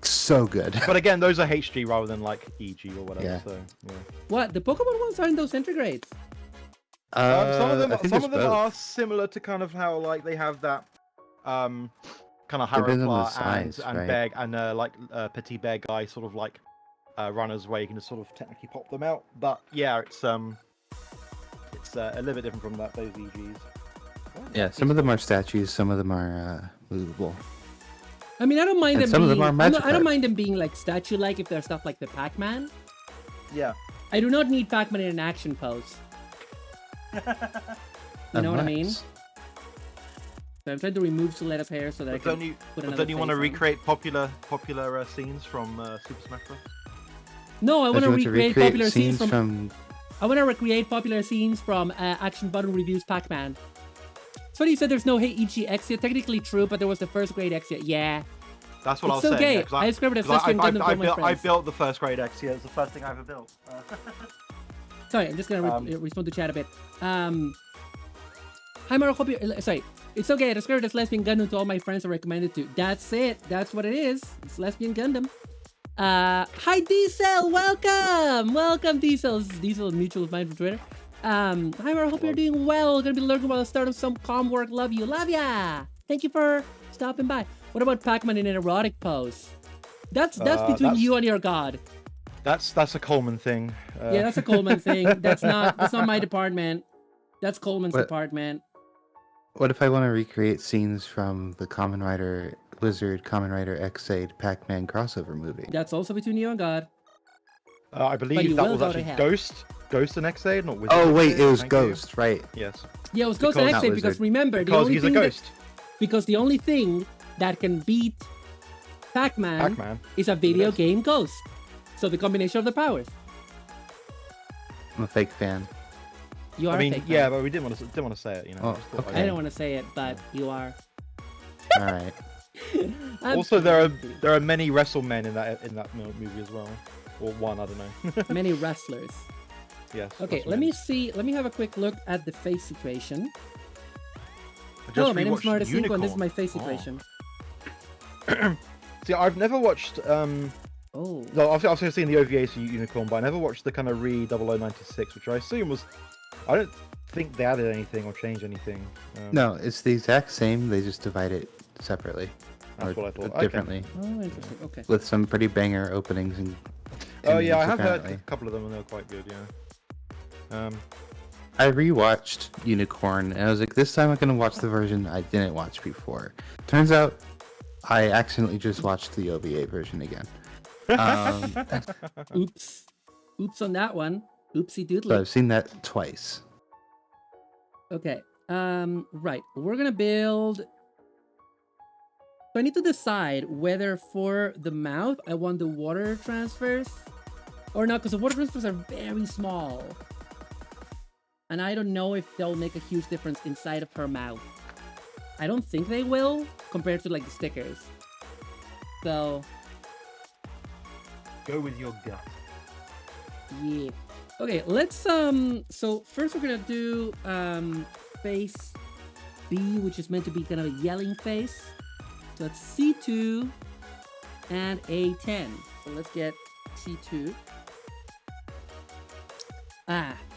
so good. But again, those are HG rather than like EG or whatever. Yeah. So yeah. What? The Pokemon ones aren't those entry grades? Some of them, I think some of it's them both. are similar to kind of how like they have that kind of Depends on the Harapla size, and right? Bear and like Petit Bear guy sort of like runners where you can just sort of technically pop them out. But yeah, it's a little bit different from those EGs. Yeah, some of them are statues, some of them are movable. I mean, I don't mind And them some of being. them are I don't Magikarp. mind them being like statue-like if they're stuff like the Pac-Man. Yeah. I do not need Pac-Man in an action pose. You know what I mean? Unless- So I'm trying to remove Suletta's hair so that I But can don't you, put but another don't you want to face on. recreate popular scenes from Super Smash Bros? No, I Don't want to you want to recreate recreate popular scenes from. from I want to recreate popular scenes from Action Button Reviews Pac-Man. It's funny you said there's no Heiichi Exia. Technically true, but there was the first grade Exia. Yeah. That's what It's I was okay. saying. Yeah, 'cause I described it as 'cause lesbian Gundam to all my I friends. built the first grade X. Yeah, it's the first thing I ever built. Sorry, I'm just gonna respond to chat a bit. Hi Maro, hope you. Sorry, it's okay. I described it as lesbian Gundam to all my friends. I recommend it to. That's it. That's what it is. It's lesbian Gundam. Hi Diesel, welcome Diesel. Diesel mutual of mine from Twitter. Hi Maro, hope you're doing well. Gonna be lurking while I start of some calm work. Love ya. Thank you for stopping by. What about Pac-Man in an erotic pose? That's between you and your god. That's a Coleman thing. Yeah, that's a Coleman thing. That's not my department. That's Coleman's department. What if I want to recreate scenes from the Kamen Rider Wizard Kamen Rider X-Aid Pac-Man crossover movie? That's also between you and God. I But believe you that will was go to actually hell. Ghost and X-Aid, not Wizard. Oh wait, X-Aid, it was thank you. Ghost, right? Yes. Yeah, it was Ghost Because- and Not X-Aid because Wizard. remember the Because only he's a thing ghost. because the only thing that can beat Pac-Man Pac-Man. is a video Yes. game ghost. So the combination of the powers. I'm a fake fan. You are I mean, a fake yeah, fan. but we didn't want to say it, you know. Oh, I just thought okay. I I'd- don't want to say it, but you are. All right. Also, there are many WrestleMen in that movie as well, or one, I don't know. many wrestlers. Yes. Okay, WrestleMen. let me see. Let me have a quick look at the face situation. I just Hello, my name is rewatched Marta and this is my Unicorn. face Oh. situation. See, I've never watched. Oh. No, I've seen the OVAs for Unicorn, but I never watched the kind of re-0096, which I assume was. I don't think they added anything or changed anything. No, it's the exact same. They just divide it separately That's or what I thought. Okay. differently, Oh, interesting. Okay. with some pretty banger openings and. Oh yeah, I endings, have heard apparently. a couple of them and they're quite good. Yeah. I rewatched Unicorn and I was like, this time I'm gonna watch the version I didn't watch before. Turns out, I accidentally just watched the OVA version again. Oops. Oops on that one. Oopsie So doodly. I've seen that twice. Okay. Right. We're gonna build. So I need to decide whether for the mouth I want the water transfers or not, because the water transfers are very small. And I don't know if they'll make a huge difference inside of her mouth. I don't think they will compared to like the stickers. So Go with your gut. yeah. Okay, let's so first we're gonna do face B, which is meant to be kind of a yelling face. So that's C2 and A10. So let's get C2.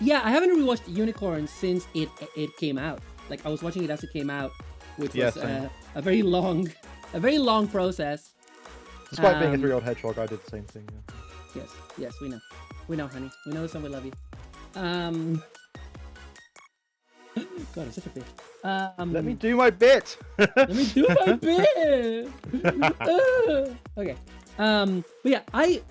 Yeah, I haven't rewatched Unicorn since it came out. Like I was watching it as it came out, which Yeah, was same. a very long process. Despite being a Um, 3-year-old hedgehog, I did the same thing. Yeah. Yes, we know, honey. We know this and we love you. God, I'm such a bitch. Let me do my bit. Let me do my bit. Okay. But yeah, I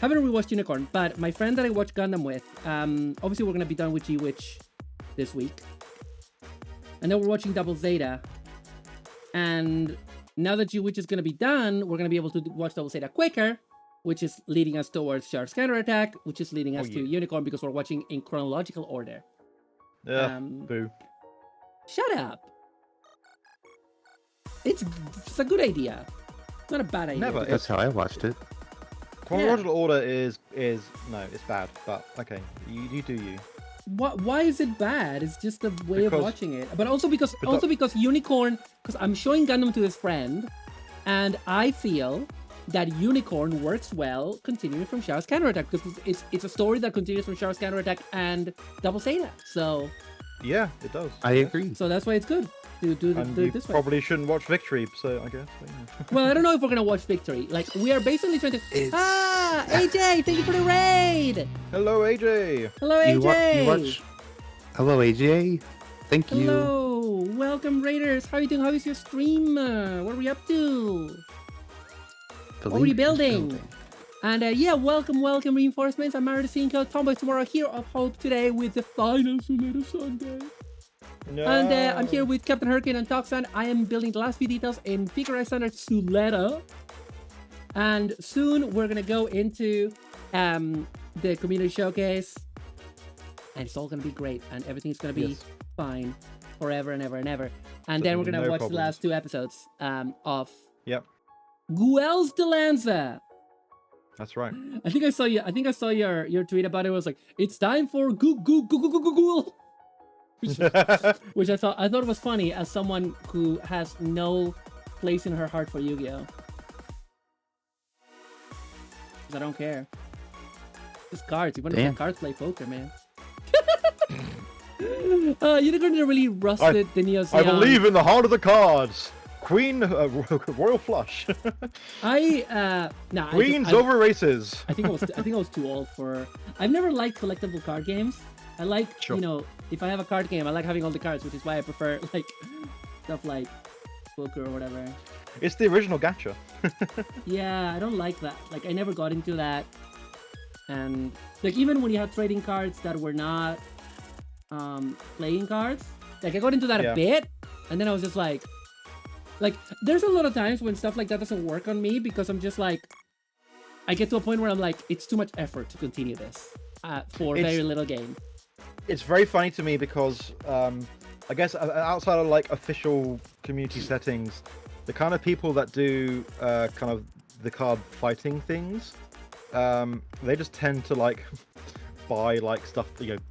haven't rewatched Unicorn, but my friend that I watch Gundam with, obviously we're gonna be done with G-Witch this week, and then we're watching Double Zeta, and now that G-Witch is gonna be done, we're gonna be able to watch Double Zeta quicker, which is leading us towards Char's counterattack, which is leading us to yeah. Unicorn because we're watching in chronological order. Yeah. Boo. Shut up. It's a good idea. It's not a bad idea. Never. That's how I watched it. Chronological order is no, it's bad. But okay, you do you. Why is it bad? It's just a way of Because- watching it. But also because But because Unicorn, because I'm showing Gundam to this friend, and I feel that Unicorn works well continuing from Char's counterattack because it's a story that continues from Char's counterattack and Double Zeta. So Yeah, it does. I agree. so that's why it's good to do And it you this way. probably shouldn't watch Victory, so I guess. But, yeah. Well, I don't know if we're gonna watch Victory. Like we are basically trying to. It's- AJ, thank you for the raid. Hello, AJ. Hello, You, AJ. you watch Hello, AJ. Thank you. Hello, welcome Raiders. How are you doing? How is your stream? What are we up to? What were you building? And yeah, welcome reinforcements. I'm Mario Cinco, Tomboy tomorrow, Hero of Hope today with the final SULETTA Sunday. No. And I'm here with Captain Hurricane and Toxan. I am building the last few details in Figure Standard SULETTA. And soon we're gonna go into the community showcase. And it's all gonna be great, and everything's gonna be fine forever and ever and ever. And then we're gonna watch the last 2 episodes of Guel's de Lanza. That's right. I think I saw your tweet about it. It was like, it's time for Google. Which I thought it was funny as someone who has no place in her heart for Yu-Gi-Oh. Because I don't care. Just cards. You want to play cards, play poker, man. Unicorn really rusted the Neo Zeon. I believe in the heart of the cards. Queen, royal flush. Queens over races. I think I was too old for. I've never liked collectible card games. I like, if I have a card game, I like having all the cards, which is why I prefer like stuff like poker or whatever. It's the original gacha. Yeah, I don't like that. Like, I never got into that. And like, even when you have trading cards that were not playing cards, like I got into that a bit, and then I was just like, there's a lot of times when stuff like that doesn't work on me because I'm just like, I get to a point where I'm like, it's too much effort to continue this for very little gain. It's very funny to me because I guess outside of like official community settings, the kind of people that do kind of the card fighting things, they just tend to like buy like stuff,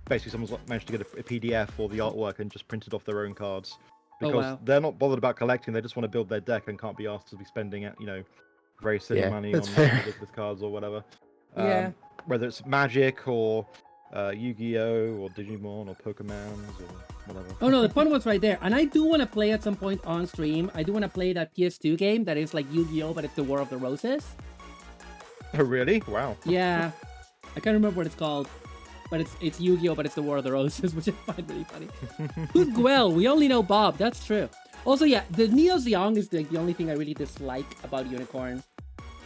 basically someone's managed to get a PDF or the artwork and just printed off their own cards. Because they're not bothered about collecting, they just want to build their deck and can't be asked to be spending very silly money on ridiculous cards or whatever. Whether it's Magic or Yu-Gi-Oh! Or Digimon or Pokemons or whatever. Oh no, the point was right there. And I do want to play at some point on stream. I do want to play that PS2 game that is like Yu-Gi-Oh! But it's the War of the Roses. Oh really? Wow. Yeah. I can't remember what it's called. But it's Yu-Gi-Oh! But it's the War of the Roses, which I find really funny. Who's Guel? We only know Bob. That's true. Also, yeah, the Neo Zeon is the only thing I really dislike about Unicorn.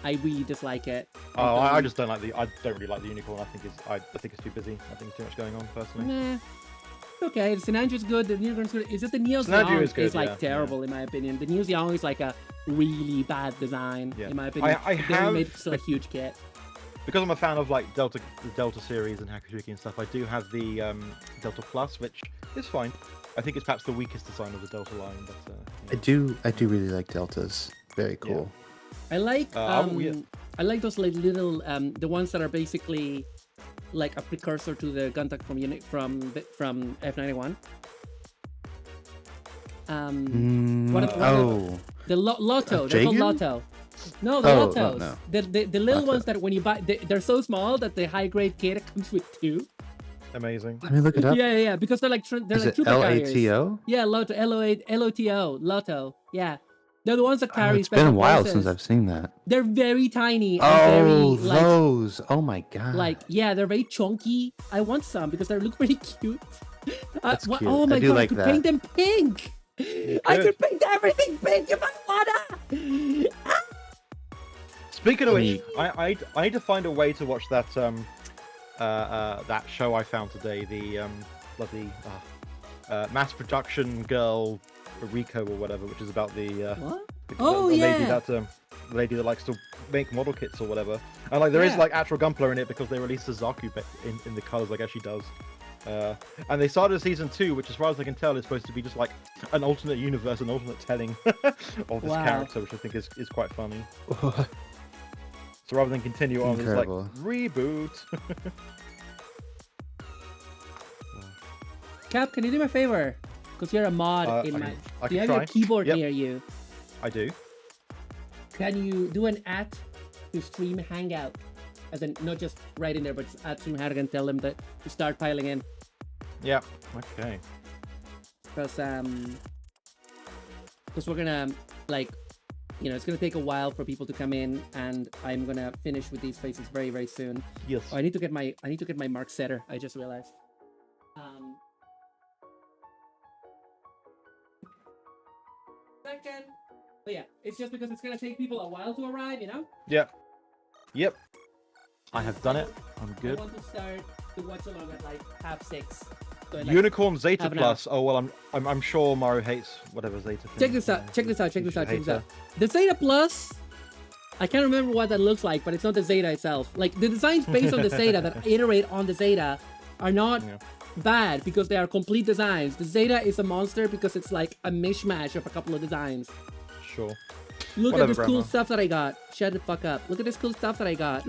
I really dislike it. I just don't like I don't really like the Unicorn. I think it's too busy. I think there's too much going on personally. Nah. Okay, the Sinanju's good, the Unicorn's good. Is it the Neo Zeon is like terrible in my opinion. The Neo Zeon is like a really bad design in my opinion. I have made still a huge kit. Because I'm a fan of like the Delta series and Hakushuki and stuff, I do have the Delta Plus, which is fine. I think it's perhaps the weakest design of the Delta line, but I do really like Deltas. Very cool. I like I like those like little the ones that are basically like a precursor to the Guntak from F91. The Lotto. They're called Lotto. No, the Lottos. No. The little ones that when you buy, they're so small that the high grade kit comes with 2. Amazing. Let me look it up. Yeah. Because they're like trooper carriers. LATO? Yeah, Lotto. LOTO. Lotto. Yeah. They're the ones that carry. It's been a while since I've seen that. They're very tiny. And those. Oh my god. Like, yeah, they're very chunky. I want some because they look pretty cute. That's cute. Oh my god, I could paint them pink. I could paint everything pink if I wanna. Speaking of which, I need to find a way to watch that that show I found today, the bloody mass production girl Rico or whatever, which is about the lady that likes to make model kits or whatever. And like there is like actual Gunpla in it because they released the Zaku in the colors like as she does. And they started season 2, which as far as I can tell is supposed to be just like an alternate universe, an alternate telling of this character, which I think is quite funny. So rather than continue on, it's like reboot. Cap, can you do me a favor? Because you're a mod in my. Do you have your keyboard near you? I do. Can you do an to stream hangout? As in, not just right in there, but just at stream hangout and tell them that to start piling in. Yeah. Okay. Because we're gonna like. It's gonna take a while for people to come in, and I'm gonna finish with these faces very, very soon. Yes. Oh, I need to get my mark setter. I just realized. second. But yeah, it's just because it's gonna take people a while to arrive, you know? Yep. Yep. I have done it. I'm good. I want to start the watch along at like 6:30. So like, Unicorn Zeta half an Plus. Oh well, I'm sure Mario hates whatever Zeta thing. check this out. Check this out. Check He's this out. a Check this hater. out. The Zeta Plus. I can't remember what that looks like, but it's not the Zeta itself. Like the designs based on the Zeta that iterate on the Zeta are not bad because they are complete designs. The Zeta is a monster because it's like a mishmash of a couple of designs. Sure. Look Whatever, at this cool Grandma. stuff that I got. Shut the fuck up. Look at this cool stuff that I got.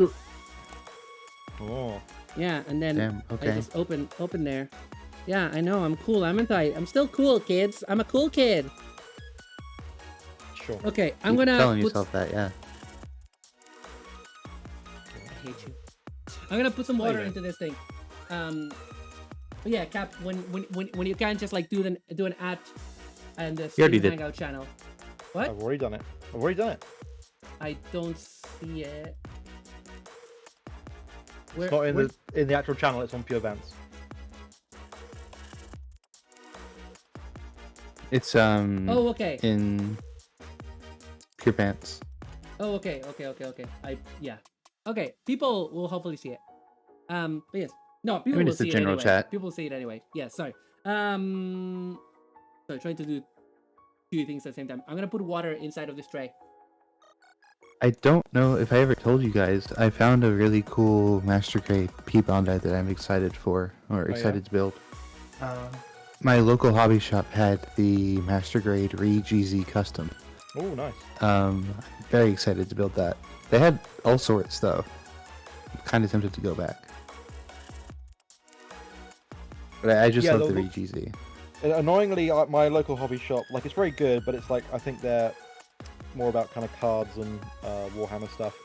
Oh. Yeah, and then Damn, okay. I just open there. Yeah, I know. I'm cool. I'm still cool, kids. I'm a cool kid. Sure. Okay, I'm Keep gonna telling put... yourself that, yeah. I hate you. I'm gonna put some water into this thing. But yeah, Cap. When you can't just like do an ad and the You already Steam did. Hangout channel. What? I've already done it. I've already done it. I don't see it. It's not in the actual channel. It's on Pure Events. It's Oh, okay. in Pure Pants. Oh, okay. Yeah. Okay, people will hopefully see it. But yes. No, people mean, will it's the see it general anyway. chat. People will see it anyway. Yeah, sorry. Sorry, trying to do two things at the same time. I'm gonna put water inside of this tray. I don't know if I ever told you guys, I found a really cool Master Grade P-Bondi that I'm excited for, or excited to build. My local hobby shop had the Master Grade Re-GZ Custom. Oh, nice. I'm very excited to build that. They had all sorts, though. I'm kind of tempted to go back. But I just love the Re-GZ. Annoyingly, like my local hobby shop, like it's very good, but it's like I think they're more about kind of cards and Warhammer stuff.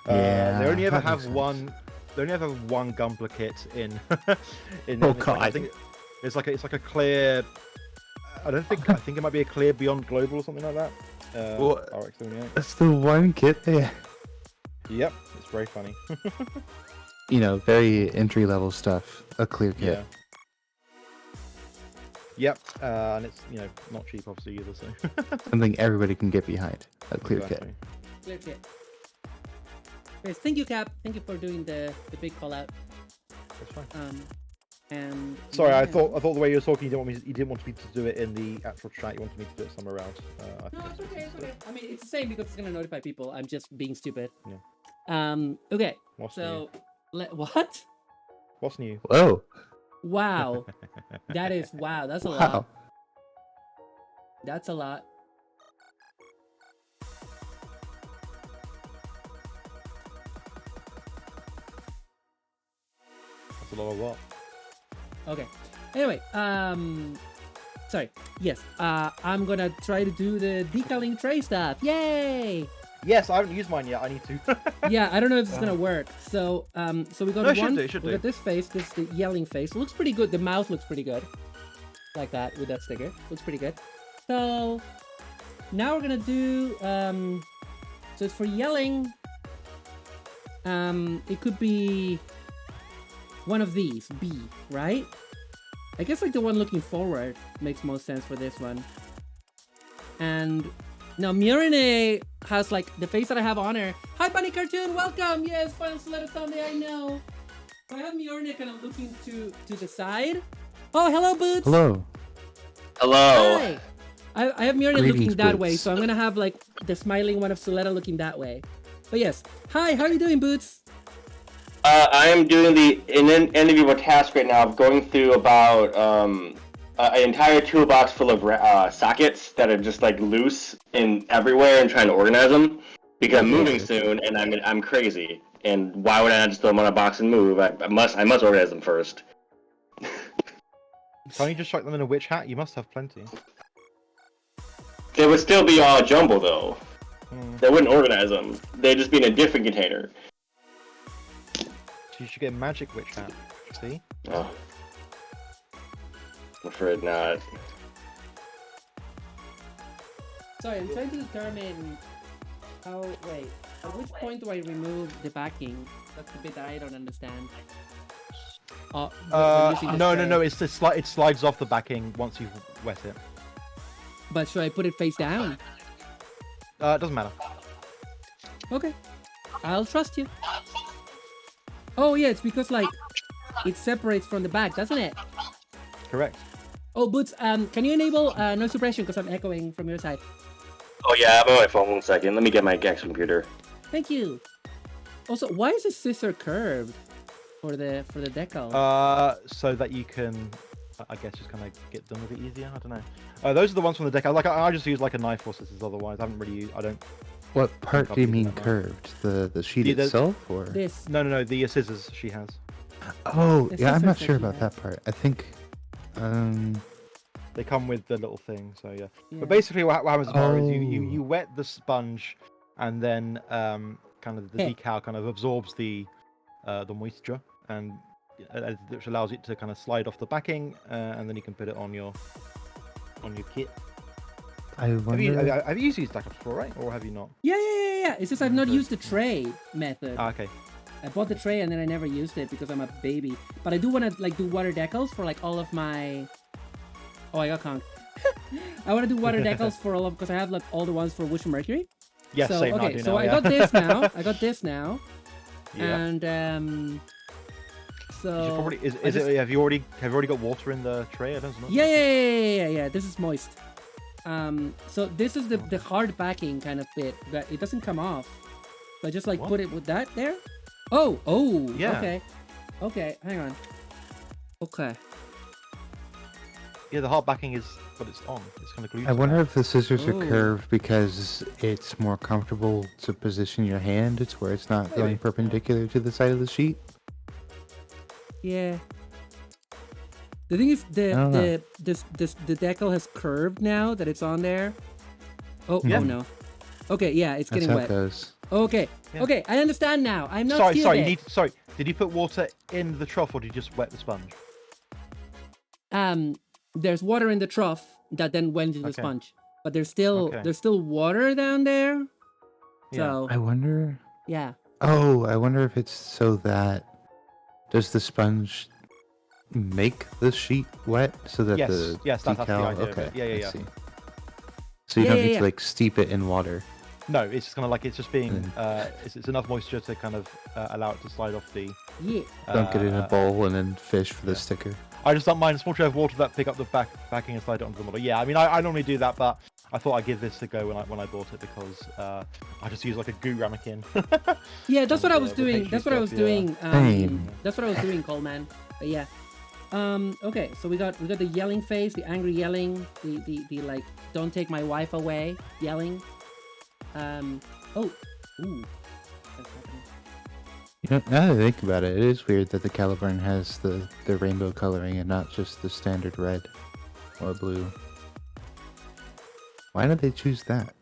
Yeah, they only ever that have makes sense. one. They only ever have one Gunpla kit in. Oh, it's like, I God. think it's like a clear. I think it might be a clear Beyond Global or something like that. Well, RX-78. that's the one kit there. Yep, it's very funny. You know, very entry-level stuff. A clear kit. Yeah. Yep, and it's not cheap obviously either. So Something everybody can get behind. A clear kit. Exactly. Clear kit. Yes, thank you, Cap. Thank you for doing the big call out. That's fine. And Sorry, yeah. I thought the way you were talking, you didn't want me to do it in the actual chat. You wanted me to do it somewhere else. I No, think it's okay. It's misunderstood. okay. I mean, it's the same because it's gonna notify people. I'm just being stupid. Yeah. Okay. What's So, new? what? What's new? Whoa. Wow. That's a Wow. lot. That's a lot. That's a lot of what? Okay. Anyway, sorry. Yes. I'm gonna try to do the decaling tray stuff. Yay! Yes, I haven't used mine yet. I need to. Yeah, I don't know if it's gonna work. So we got No, it should one. do, it should We do. got this face. This is the yelling face. Looks pretty good. The mouth looks pretty good. Like that with that sticker. Looks pretty good. So now we're gonna do so it's for yelling. It could be one of these, B, right? I guess like the one looking forward makes most sense for this one. And now Murine has like the face that I have on her. Hi Bunny Cartoon, welcome! Yes, final SULETTA Sunday, I know. So I have Murine kind of looking to the side. Oh, hello Boots! Hello. Hello. Hi! I have Murine Greetings, looking that way, Boots. so I'm gonna have like the smiling one of SULETTA looking that way. But yes, hi, how are you doing Boots? I am doing the individual task right now of going through about an entire toolbox full of sockets that are just like loose and everywhere and trying to organize them because I'm moving soon and I'm crazy. And why would I not just throw them on a box and move? I must organize them first. Can't you just chuck them in a witch hat? You must have plenty. They would still be all jumble though. Hmm. They wouldn't organize them. They'd just be in a different container. So you should get a magic witch hat. See? Oh. I'm afraid not. Sorry, I'm trying to determine how. Wait, at which point do I remove the backing? That's the bit that I don't understand. When using the No. spray. It slides off the backing once you've wet it. But should I put it face down? It doesn't matter. Okay. I'll trust you. Oh yeah, it's because like it separates from the back, doesn't it? Correct. Oh, Boots, can you enable noise suppression because I'm echoing from your side? Oh yeah, I'm on my phone. 1 second. Let me get my Gex computer. Thank you. Also, why is the scissor curved for the decal? So that you can, I guess, just kind of get done with it easier. I don't know. Those are the ones from the decal. Like I just use like a knife or scissors. Otherwise, I haven't really used. I don't. What part do you mean that much. curved? The sheet The- itself, or? This. No. The scissors she has. Oh, The yeah, I'm not scissors sure that you about that part. I think, They come with the little thing. So yeah. Yeah. But basically, what happens tomorrow is you Oh. you wet the sponge, and then kind of the Heh. decal kind of absorbs the moisture, and which allows it to kind of slide off the backing, and then you can put it on your kit. I Have wonder. you used these backups before, right? Or have you not? Yeah. It's just I've not used the tray method. Ah, okay. I bought the tray and then I never used it because I'm a baby. But I do want to like do water decals for like all of my. Oh, I got conked. I want to do water decals for all of because I have like all the ones for Wish Mercury. Yes, So same. I okay, do so now, I yeah. got this now. I got this now. Yeah. And so You should probably, I is just- it? Have you already got water in the tray? I don't know. Yeah. This is moist. So this is the hard backing kind of bit, but it doesn't come off. So I just like What? put it with that there. Oh, Yeah. Okay, hang on. Okay. Yeah, the hard backing is what it's on. It's kind of glued. I wonder if the scissors are Ooh. curved because it's more comfortable to position your hand. It's where it's not going Maybe. perpendicular to the side of the sheet. Yeah. The thing is, I don't know. the decal has curved now that it's on there. Oh, Yeah. oh no. Okay, yeah, it's That's getting how wet. it goes. Okay, Yeah. okay, I understand now. I'm not Sorry. stupid. Sorry. Did you put water in the trough, or did you just wet the sponge? There's water in the trough that then went into the Okay. sponge, but there's still Okay. water down there. Yeah. So I wonder. yeah. Oh, I wonder if it's so that does the sponge make the sheet wet so that Yes, the yes, that's the decal. idea of Okay, it. Yeah, I yeah. see. So you Yeah, don't yeah, need yeah. to like steep it in water. No, it's just kind of like it's just being. Mm. It's enough moisture to kind of allow it to slide off the. Yeah. Dunk it in a uh, bowl and then fish for the yeah. sticker. I just don't mind a small tray of water that pick up the backing and slide it onto the model. Yeah, I mean, I normally do that, but I thought I'd give this a go when I bought it because I just use like a goo ramekin. Yeah, that's what I And, was the doing. pastry That's what I was stuff, yeah. doing. Same. That's what I was doing, Coleman. But yeah. Okay, so we got the yelling face, the angry yelling, the like don't take my wife away yelling. Oh, ooh. That's happening. You know, now that I think about it, it is weird that the Caliburn has the rainbow coloring and not just the standard red or blue. Why did they choose that?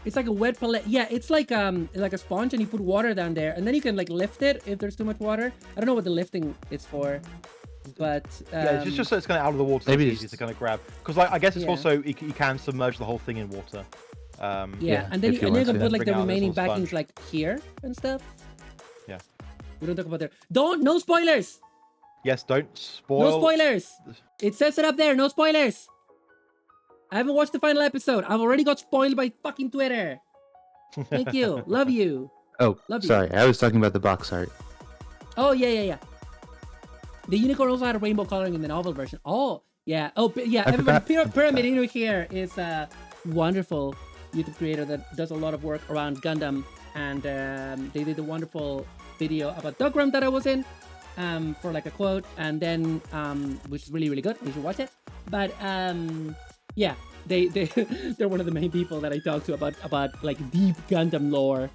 It's like a wet palette. Yeah, it's like a sponge, and you put water down there, and then you can like lift it if there's too much water. I don't know what the lifting is for, but Yeah, it's just so it's kind of out of the water. So Maybe it's easy it's- to kind of grab. Because like I guess it's Yeah. also you can submerge the whole thing in water. yeah, and then if you you want can to. put like the Bring out this remaining little backings sponge. like here and stuff. Yeah. We don't talk about there. No spoilers. Yes, don't spoil. No spoilers. It says it up there. No spoilers. I haven't watched the final episode. I've already got spoiled by fucking Twitter. Thank you. Love you. Oh, Love you. sorry, I was talking about the box art. Oh, yeah. The unicorn also had a rainbow coloring in the novel version. Oh, yeah. Oh, yeah. I Everybody, forgot. Pyramid Inu here is a wonderful YouTube creator that does a lot of work around Gundam. And they did a wonderful video about Dogram that I was in for like a quote. And then, which is really, really good. You should watch it. But yeah, they're one of the main people that I talk to about like deep Gundam lore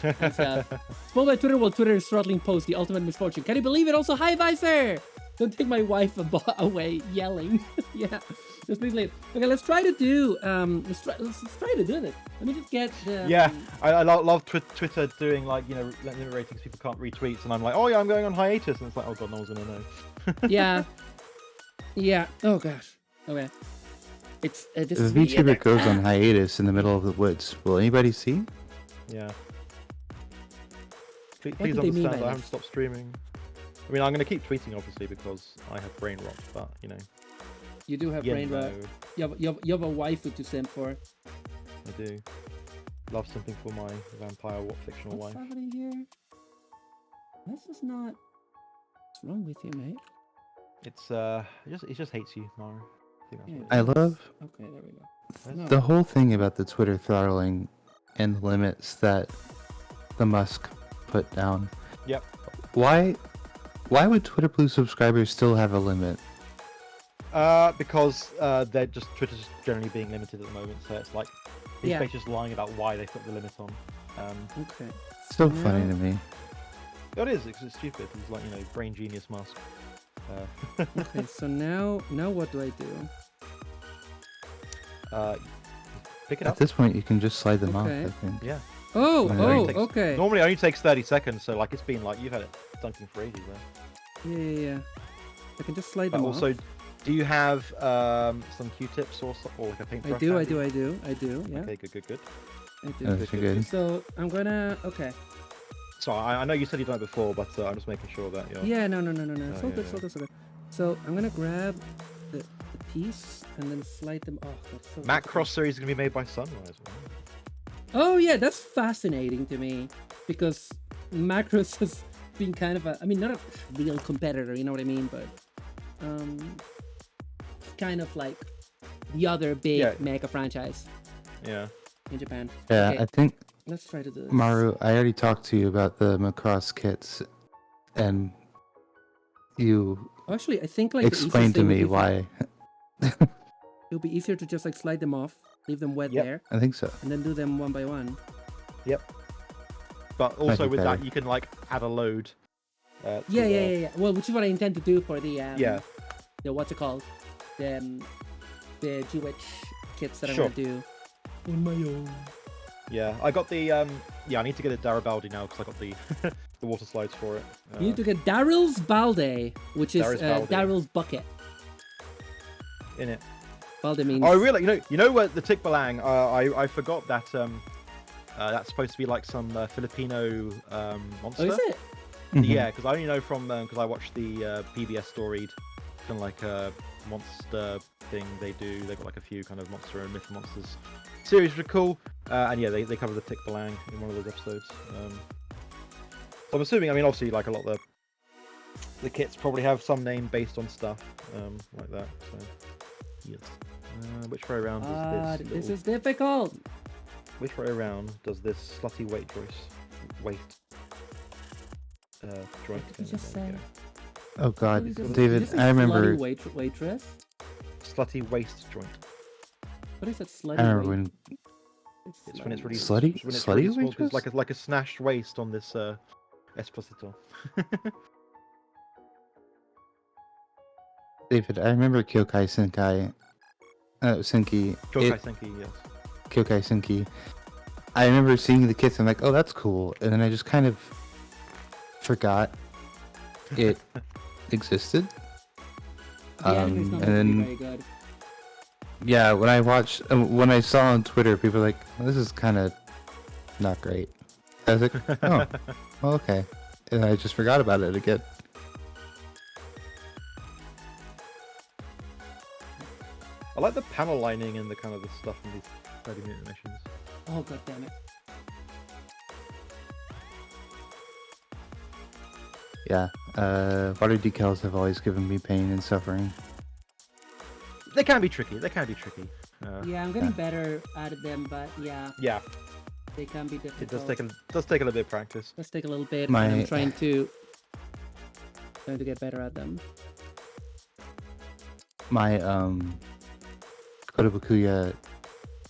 and stuff. Spoiled by Twitter while Twitter is throttling posts, the ultimate misfortune. Can you believe it? Also, hi Visor! Don't take my wife away yelling. Yeah, just please leave. Okay, let's try to do let's try to do this. Let me just get the Yeah, I love Twitter doing like limit ratings. People can't retweets, and I'm like, oh yeah, I'm going on hiatus, and it's like, oh god, no one's gonna know. yeah. Oh gosh. Okay. It's this If is a really VTuber epic. goes on hiatus in the middle of the woods, will anybody see? Yeah. Please What do they mean understand, by I haven't this? stopped streaming. I mean, I'm gonna keep tweeting obviously because I have brain rot, but You do have You brain rot. know, You have a waifu to simp for. I do. Love something for my vampire fictional What's wife. happening here? This is not. What's wrong with you, mate? It's it just hates you, Maru. I think that's Yeah, what it I is. love Okay, there we go. the No. whole thing about the Twitter throttling and limits that the Musk put down. Yep. Why would Twitter Blue subscribers still have a limit? Because they're just Twitter's just generally being limited at the moment, so it's like he's Yeah. basically just lying about why they put the limit on. Okay. So funny to me. It is. It's stupid. He's like brain genius Musk. Okay. So now what do I do? Pick it At up. this point, you can just slide them off, Okay. I think. Yeah. Oh, Normally oh, it takes- okay. Normally it only takes 30 seconds, so like it's been like you've had it dunking for ages there. Yeah. I can just slide But them also, off. do you have some Q-tips or like a paintbrush? I do. handy? Yeah. Okay, good. I do. Oh, that's good. So I'm gonna. Okay. So I know you said you've done it before, but I'm just making sure that you're... Yeah. No. It's Oh, all yeah, good. yeah. So good. So I'm gonna grab the piece and then slide them off. That's so Macross difficult. series is gonna be made by Sunrise. Oh yeah, that's fascinating to me because Macross has been kind of I mean, not a real competitor, you know what I mean, but kind of like the other big Yeah. mega franchise Yeah. in Japan. Yeah, Okay, I think, let's try to do this. Maru, I already talked to you about the Macross kits, and you Actually, I think like the explained easiest to thing would me be why. it would be easier to just like slide them off, leave them wet Yep. there, I think so. and then do them one by one. But also be with better. that, you can like add a load. To, Yeah. Well, which is what I intend to do for the Yeah. the what's it called, the G-Witch kits that Sure. I'm gonna do on my own. Yeah. I got the yeah. I need to get a Darabaldi now because I got the the water slides for it. You need to get Daryl's Balde, which is Daryl's Balde. Daryl's bucket. In it. Balde means. Oh, really? You know what the Tikbalang? I forgot that that's supposed to be like some Filipino monster. Oh, is it? Mhm. Yeah, because I only know from because I watched the PBS storied kind of like monster thing they do. They've got like a few kind of monster and myth monsters series, which are cool. And yeah, they cover the Tikbalang in one of those episodes. So I'm assuming, I mean, obviously, like a lot of the kits probably have some name based on stuff like that. So yes. Which way around does this? This is difficult. Which way around does this slutty waist joint? What did you just There we say? Oh God, Did you just David, say I remember. slutty waitress. go. Slutty waist joint. What is it? Slutty. I remember wait- when. It's when it's really Slutty? when it's Slutty really small, 'cause waitress? it's like a snatched waist on this Esposito. David, I remember Kyokai Senkai. Senki. Kokai Senki, yes. Kyokai Senki. I remember seeing the kits and I'm like, oh, that's cool. And then I just kind of forgot it existed. The anime's not and then, very good. yeah, when I saw on Twitter, people were like, well, this is kind of not great. I was like, oh, well, okay. And I just forgot about it again. I like the panel lining and the kind of the stuff in these 30-minute missions. Oh god damn it! Yeah, water decals have always given me pain and suffering. They can be tricky. Yeah, I'm getting better at them, but yeah, Yeah, they can be difficult. it does take a little bit of practice. Let's take a little bit. My- And I'm trying to get better at them. My Kotobukuya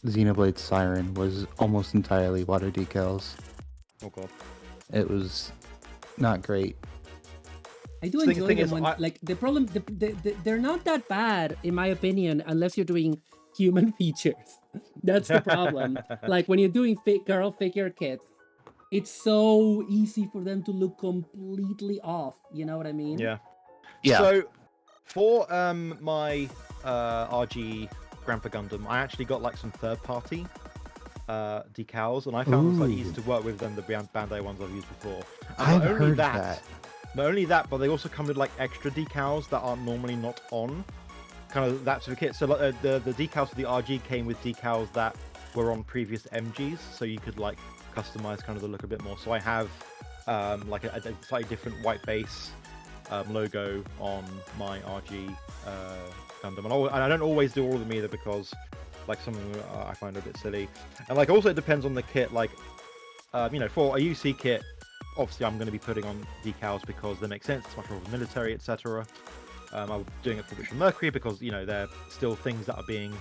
Xenoblade Siren was almost entirely water decals. Oh god. It was not great. I do Thing- enjoy thing them is, when, I- like, the problem, they're not that bad, in my opinion, unless you're doing human features. That's the problem. Like, when you're doing girl figure kits, it's so easy for them to look completely off. You know what I mean? Yeah. Yeah. So, for my RG Grandpa Gundam, I actually got like some third-party decals, and I found them slightly Ooh. easier to work with than the Bandai ones I've used before. And I've not only heard that. Not only that, but they also come with like extra decals that are normally not on kind of that sort of kit. So like, the decals for the RG came with decals that were on previous MGs, so you could like customize kind of the look a bit more. So I have like a slightly different white base logo on my RG Gundam, and I don't always do all of them either because like some of them I find a bit silly, and like also it depends on the kit. Like you know, for a UC kit, obviously I'm going to be putting on decals because they make sense. It's much more of a military, etc. I'm doing it for Witch and Mercury because you know they're still things that are being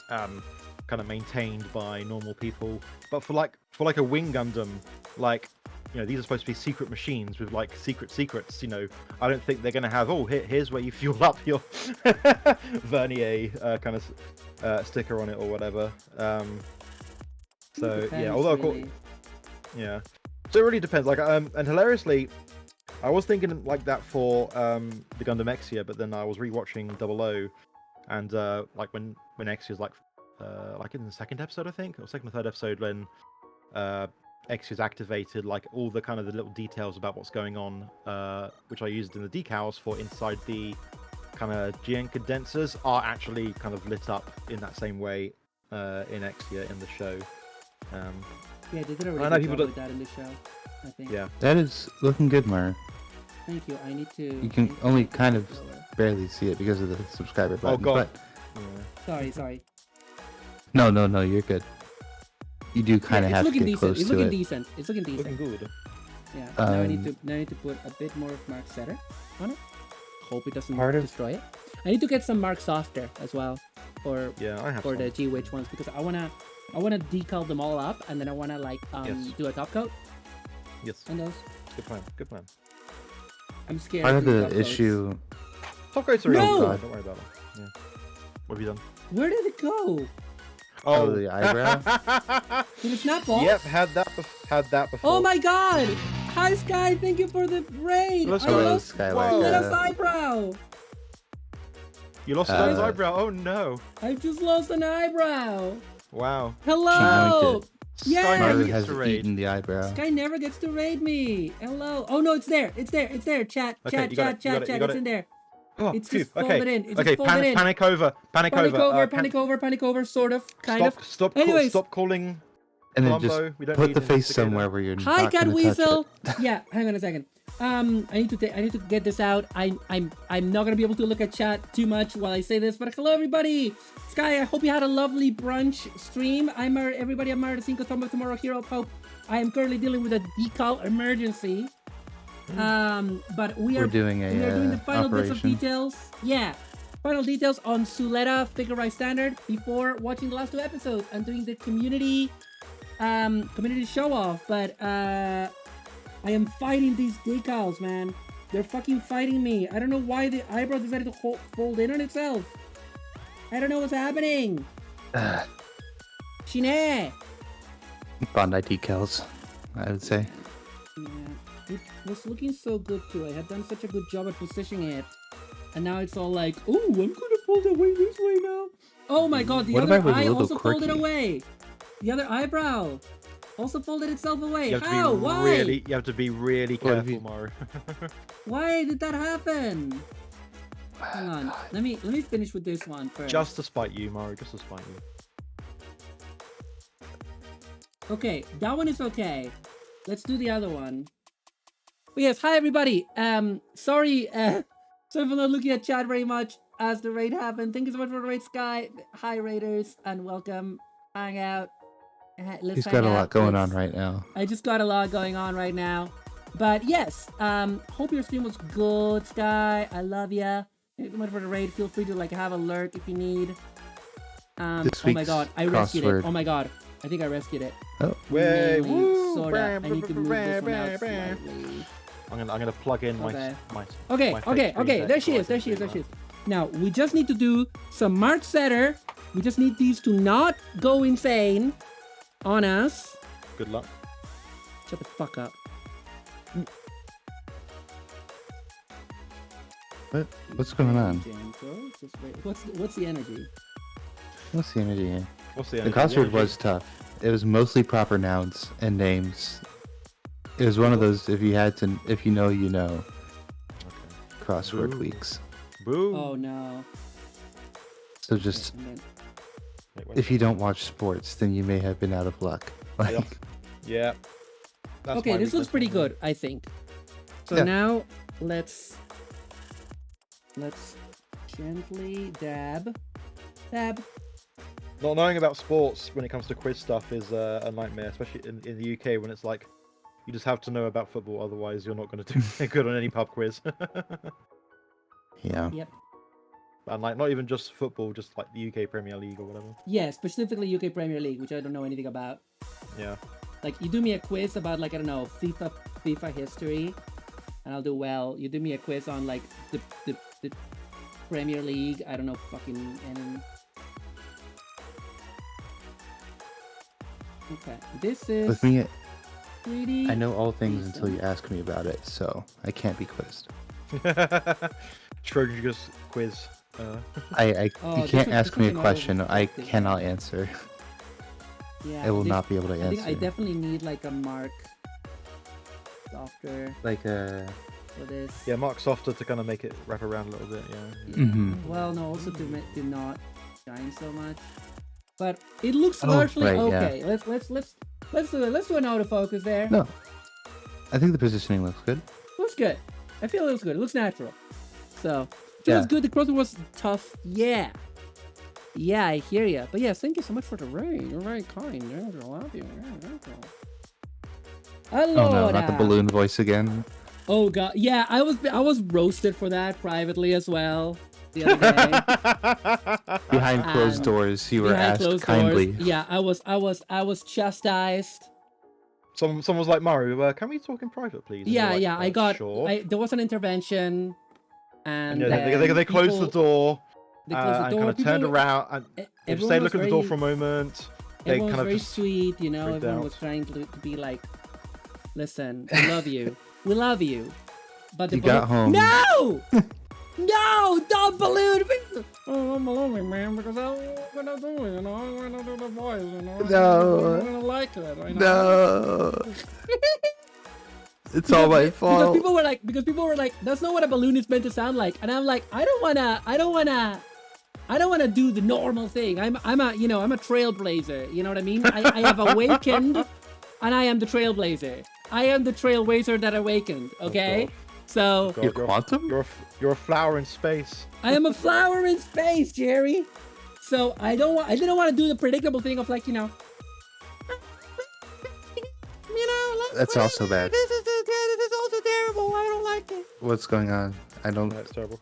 kind of maintained by normal people. But for like a Wing Gundam, like you know these are supposed to be secret machines with like secrets. You know, I don't think they're going to have here's where you fuel up your Vernier kind of sticker on it or whatever. So yeah, although of course, yeah. So it really depends. Like and hilariously, I was thinking like that for the Gundam Exia, but then I was rewatching 00, and like when Exia's like in the second episode, I think, or second or third episode, when Exia's activated, like all the kind of the little details about what's going on, which I used in the decals for inside the kind of GN condensers, are actually kind of lit up in that same way in Exia in the show. Yeah, they did a really good job with that in the show, I think. Yeah. That is looking good, Mar. Thank you. I need to... You can only kind of barely see it because of the subscriber button. Oh, God. But... Yeah. Sorry. No, you're good. You do kind of have to get close to it. It's looking decent. It's looking decent. Looking good. Yeah. Now I need to put a bit more of Mark Setter on it. Hope it doesn't destroy it. I need to get some Mark Softer as well, for the G-Witch ones, because I wanna decal them all up, and then I wanna like do a top coat. Yes. On those. Good plan. I'm scared. Part of the issue. Top coats are no! really don't worry about them. Yeah. What have you done? Where did it go? Oh, the eyebrow. Did it snap off? Yep, had that before. Oh my God! Hi Sky, thank you for the raid. Let's I go. lost Suletta's eyebrow. You lost Suletta's eyebrow. Oh no! I just lost an eyebrow. Wow. Hello. Sky has eaten the eyebrow. Sky never gets to raid me. Hello. Oh no, it's there. Chat. It's in there. Oh, it's just folded in. It's just folded in. Panic over. Panic over. Sort of. Kind of. Stop calling. And then Columbo. just put the face somewhere where you're not Cat gonna Weasel. touch it. Yeah, hang on a second. I need to get this out. I'm not gonna be able to look at chat too much while I say this, but hello everybody. Sky, I hope you had a lovely brunch stream. I'm Mara Cinco Tomorrow Hero. Hope I am currently dealing with a decal emergency. But we are doing the final bits of details. Yeah. Final details on Suletta Figure Rise Standard before watching the last two episodes and doing the community show off. But I am fighting these decals, man. They're fucking fighting me. I don't know why the eyebrow decided to fold in on itself. I don't know what's happening. Shine. Bandai decals, I would say. Yeah. It was looking so good too. I had done such a good job at positioning it. And now it's all like, oh, I'm gonna fold away this way now. Oh my God, the other eye also folded away. The other eyebrow also folded itself away. How? Why? You have to be really careful, Mario. Why did that happen? Hang on. Let me finish with this one first. Just to spite you, Mario. Just to spite you. Okay, that one is okay. Let's do the other one. But yes, hi everybody. Sorry for not looking at chat very much as the raid happened. Thank you so much for the raid, Sky. Hi raiders, and welcome. Hang out. He's got a lot going on right now. I just got a lot going on right now. But yes, hope your stream was good, Sky. I love ya. Thank you so much for the raid. Feel free to like have a lurk if you need. Oh my God, I rescued it. Oh my God, I think I rescued it. Oh, way, I need to move this one out slightly. I'm gonna plug in my Okay. There she is. Now we just need to do some Mark Setter. We just need these to not go insane on us. Good luck. Shut the fuck up. What's going on? What's the energy? What's the energy here? The The crossword was tough. It was mostly proper nouns and names. It was one of those if you know, you know. Okay. Crossword weeks. Boo. Oh no. So just And then, if you don't watch sports, then you may have been out of luck. Like, Yep. Yeah. That's okay, my this looks weakness pretty normally. good, I think. So Yeah. now let's gently dab. Not knowing about sports when it comes to quiz stuff is a nightmare, especially in the UK when it's like you just have to know about football, otherwise you're not going to do good on any pub quiz. yeah. Yep. And like not even just football, just like the UK Premier League or whatever. Yeah, specifically UK Premier League, which I don't know anything about. Yeah. Like you do me a quiz about like I don't know FIFA history, and I'll do well. You do me a quiz on like the Premier League. I don't know fucking any. Okay, this is With me, 3D. I know all things decent. until you ask me about it, so I can't be quizzed. Schrodinger's quiz. I Oh, you this can't one- ask this me a one's question. I perspective, cannot answer. Yeah, I will this- not be able to I think answer. I definitely need like a mark software Like for this. Yeah, Mark Softer to kind of make it wrap around a little bit. Yeah. Mhm. Well, no, also to not shine so much. But it looks Oh, largely right, yeah. okay. Let's do it. Let's do an autofocus there. No, I think the positioning looks good. Looks good. I feel it looks good. It looks natural. So it Yeah. was good. The crossing was tough. Yeah. Yeah, I hear you. But yes, thank you so much for the rain. You're very kind. I love you. Hello. Oh no, not the balloon voice again. Oh god. Yeah, I was roasted for that privately as well the other day. Behind closed And doors, you were Behind asked closed kindly. doors. Yeah, I was chastised. Someone was like, Mario, can we talk in private, please? And Yeah, you're like, yeah. I got. Sure. There was an intervention, and And yeah, then they closed the people- door. They closed the And door. kind of People turned were- around and they everyone stayed was looking at the door very- for a moment. They Everyone kind was of very just sweet, you know. freaked Everyone out. was trying to be like, "Listen, we love you. We love you." But the You got balloon- home. No, no, don't balloon. Oh, I'm lonely, man, because I'm gonna do it. You know, I'm gonna do the voice. You know, No. I'm gonna like it. You know? No, it's all my Because fault. people were like, "That's not what a balloon is meant to sound like," and I'm like, I don't wanna do the normal thing. I'm a trailblazer. You know what I mean? I have awakened, and I am the trailblazer. I am the trailblazer that awakened. Okay, God. so God, You're quantum? You're a flower in space. I am a flower in space, Jerry. So I didn't want to do the predictable thing of like That's also bad. This is also terrible. I don't like it. What's going on? I don't. That's terrible.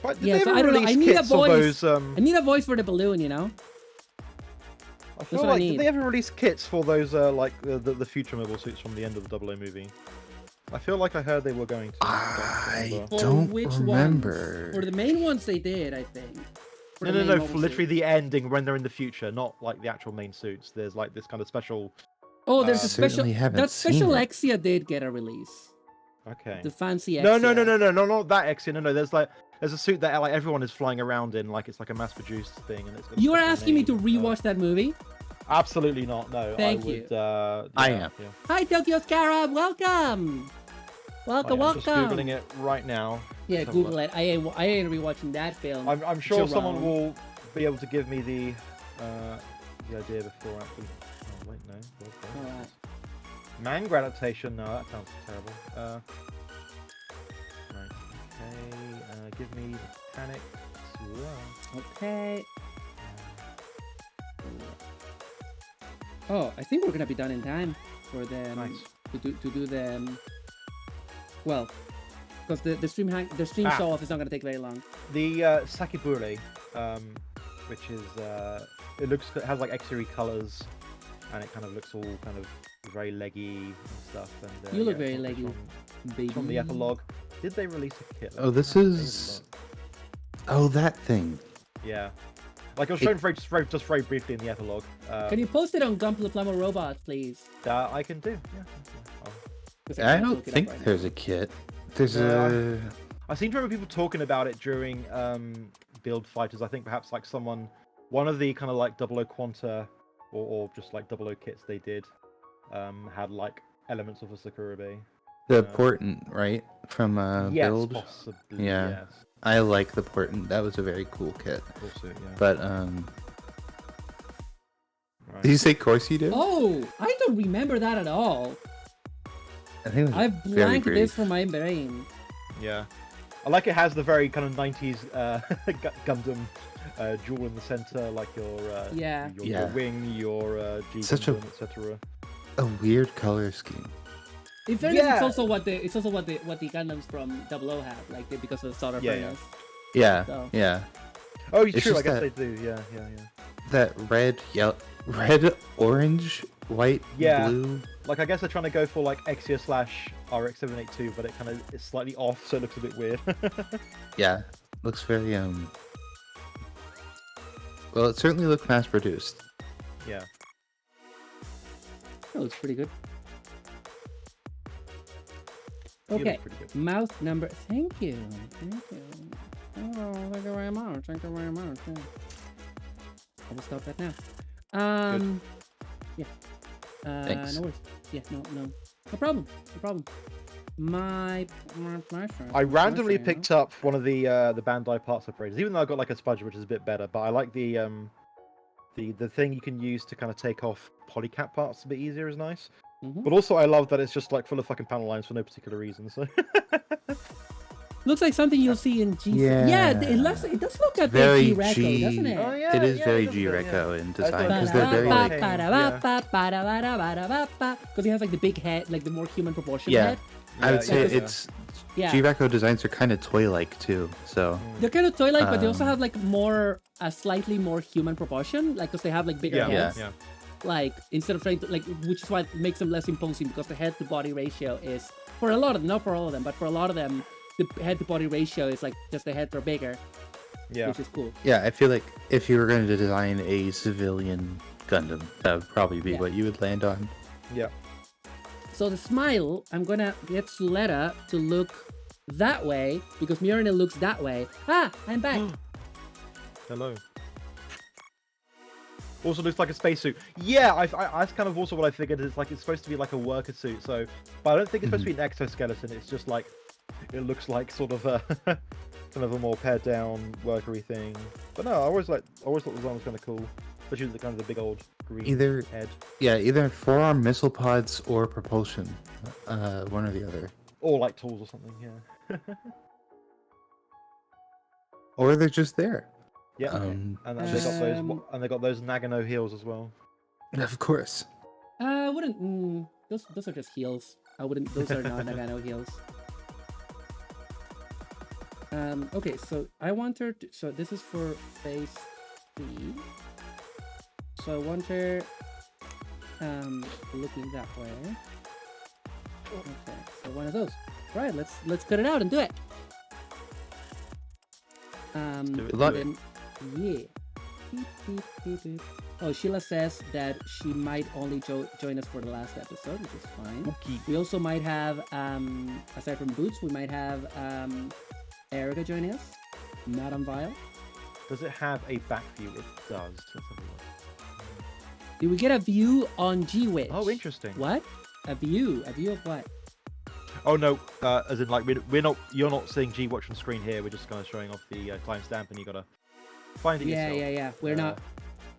But did Yeah, they so ever I don't know. release I need a kits of voice. those? I need a voice for the balloon. You know. I feel what I like need. did they ever release kits for those like the future mobile suits from the end of the 00 movie? I feel like I heard they were going to. I For don't which remember. Ones? For the main ones, they did, I think. For No, the no, main no. mobile For literally suit. the ending when they're in the future, not like the actual main suits. There's like this kind of special. Oh, there's a Certainly special. haven't That seen special it. Exia did get a release. Okay. The fancy Exia. No, not that Exia. No. There's a suit that like everyone is flying around in, like it's like a mass-produced thing, and it's. got a You are special asking me to name. rewatch that movie? Absolutely not. No. Thank I you. would, I yeah, am. Yeah. Hi, Tokyo Scarab. Welcome. Welcome, I'm just welcome. googling it right now. Yeah, Let's have a Google look. it. I ain't rewatching that film. I'm sure someone Jerome. will be able to give me the idea before actually. Oh wait, no. Okay. Alright. Manga adaptation. No, that sounds terrible. Right. Okay. Give me mechanics. Okay. Oh, I think we're gonna be done in time for the Nice. to do the well, because the stream show off is not gonna take very long. The Sakibure, which is it has like X-ray colors, and it kind of looks all kind of very leggy and stuff. And You look yeah, very it's leggy, From, baby. from the epilogue. Did they release a kit? Oh, this is. Oh, that thing. Yeah. Like it was shown just very briefly in the epilogue. Can you post it on Gunpla Plumber Robot, please? That I can do. Yeah. Oh. 'Cause I can't don't look it up think right now. there's a kit. There's No, a. I seem to remember people talking about it during Build Fighters. I think perhaps like one of the kind of like 00 Quanta or just like 00 kits they did had like elements of a Sakuraba. The portent, right? From Yes, Build. possibly. Yeah. Yes. I like the Portent. That was a very cool kit. Cool suit, yeah. But Right. did you say Corsi did? Oh, I don't remember that at all. I think it was I've very blanked this brief. from my brain. Yeah. I like it has the very kind of 90s Gundam jewel in the center, like your Yeah. your wing, your G Such a- Gundam, etc. A weird color scheme. In fairness, Yeah. it's also what the Gundams from 00 have, like because of the solder Yeah, yeah. furnace. Yeah, So- yeah. Oh, it's It's true. I just guess that- they do. Yeah. That red, orange, white, Yeah. blue. Like I guess they're trying to go for like Exia/RX-782, but it kind of is slightly off, so it looks a bit weird. Yeah, looks very Well, it certainly looked mass produced. Yeah. That looks pretty good. He looks Okay, pretty good. mouse number. Thank you. Thank you. Oh, thank you very much. Thank you very much. Yeah. I will stop that now. Yeah. Thanks. No worries. Yeah, no problem. No problem. My I randomly picked up one of the Bandai part separators, even though I got like a Spudger, which is a bit better. But I like the thing you can use to kind of take off polycap parts a bit easier is nice. Mhm. But also I love that it's just like full of fucking panel lines for no particular reason. So Looks like something you'll see in G. Yeah. It does look a bit Very G-Reco, G. doesn't it? Oh, yeah, It is yeah, very it is a bit, G-Reco yeah. in I design thought because that they're very was- like. Because he has like the big head, like the more human proportion Yeah. head. I would say yeah. it's Yeah. G-Reco designs are kind of toy-like too. So They're kind of toy-like, but they also Um, have like a slightly more human proportion, like because they have like bigger Yeah, heads. yeah. Like instead of trying to like, which is what makes them less imposing because the head-to-body ratio is for a lot of them, not for all of them, but for a lot of them, the head-to-body ratio is like just the heads are bigger, Yeah. which is cool. yeah, I feel like if you were going to design a civilian Gundam, that would probably be Yeah. what you would land on. Yeah. So the smile, I'm gonna get Suletta to look that way because Mjolnir looks that way. Ah, I'm back. Hello. Also looks like a spacesuit. Yeah, that's kind of also what I figured. It's like it's supposed to be like a worker suit. So, but I don't think it's supposed to be an exoskeleton. It's just like it looks like sort of a kind of a more pared down workery thing. But no, I always thought the design was kind of cool, especially with the kind of the big old green Either head, either forearm missile pods or propulsion, one or the other, or like tools or something. Yeah. or they're just there. Yeah. And they got those Nagano heels as well. Of course. I wouldn't. Those are just heels. I wouldn't. Those are not Nagano heels. Okay, so I want her to. So this is for phase 3. So I want her looking that way. Okay, so one of those. All right, let's cut it out and do it. Do it, Good luck. then- yeah. Beep, beep, beep, beep. Oh, Sheila says that she might only join us for the last episode, which is fine. Okay. We also might have, aside from Boots, we might have Erica joining us. Madame Vile. Does it have a back view? It does. Let's have a look. Did we get a view on G-Witch? Oh, interesting. What? A view? A view of what? Oh no, as in like you're not seeing G-Watch on screen here. We're just kind of showing off the timestamp, and you gotta find it Yeah, yourself. yeah. We're not.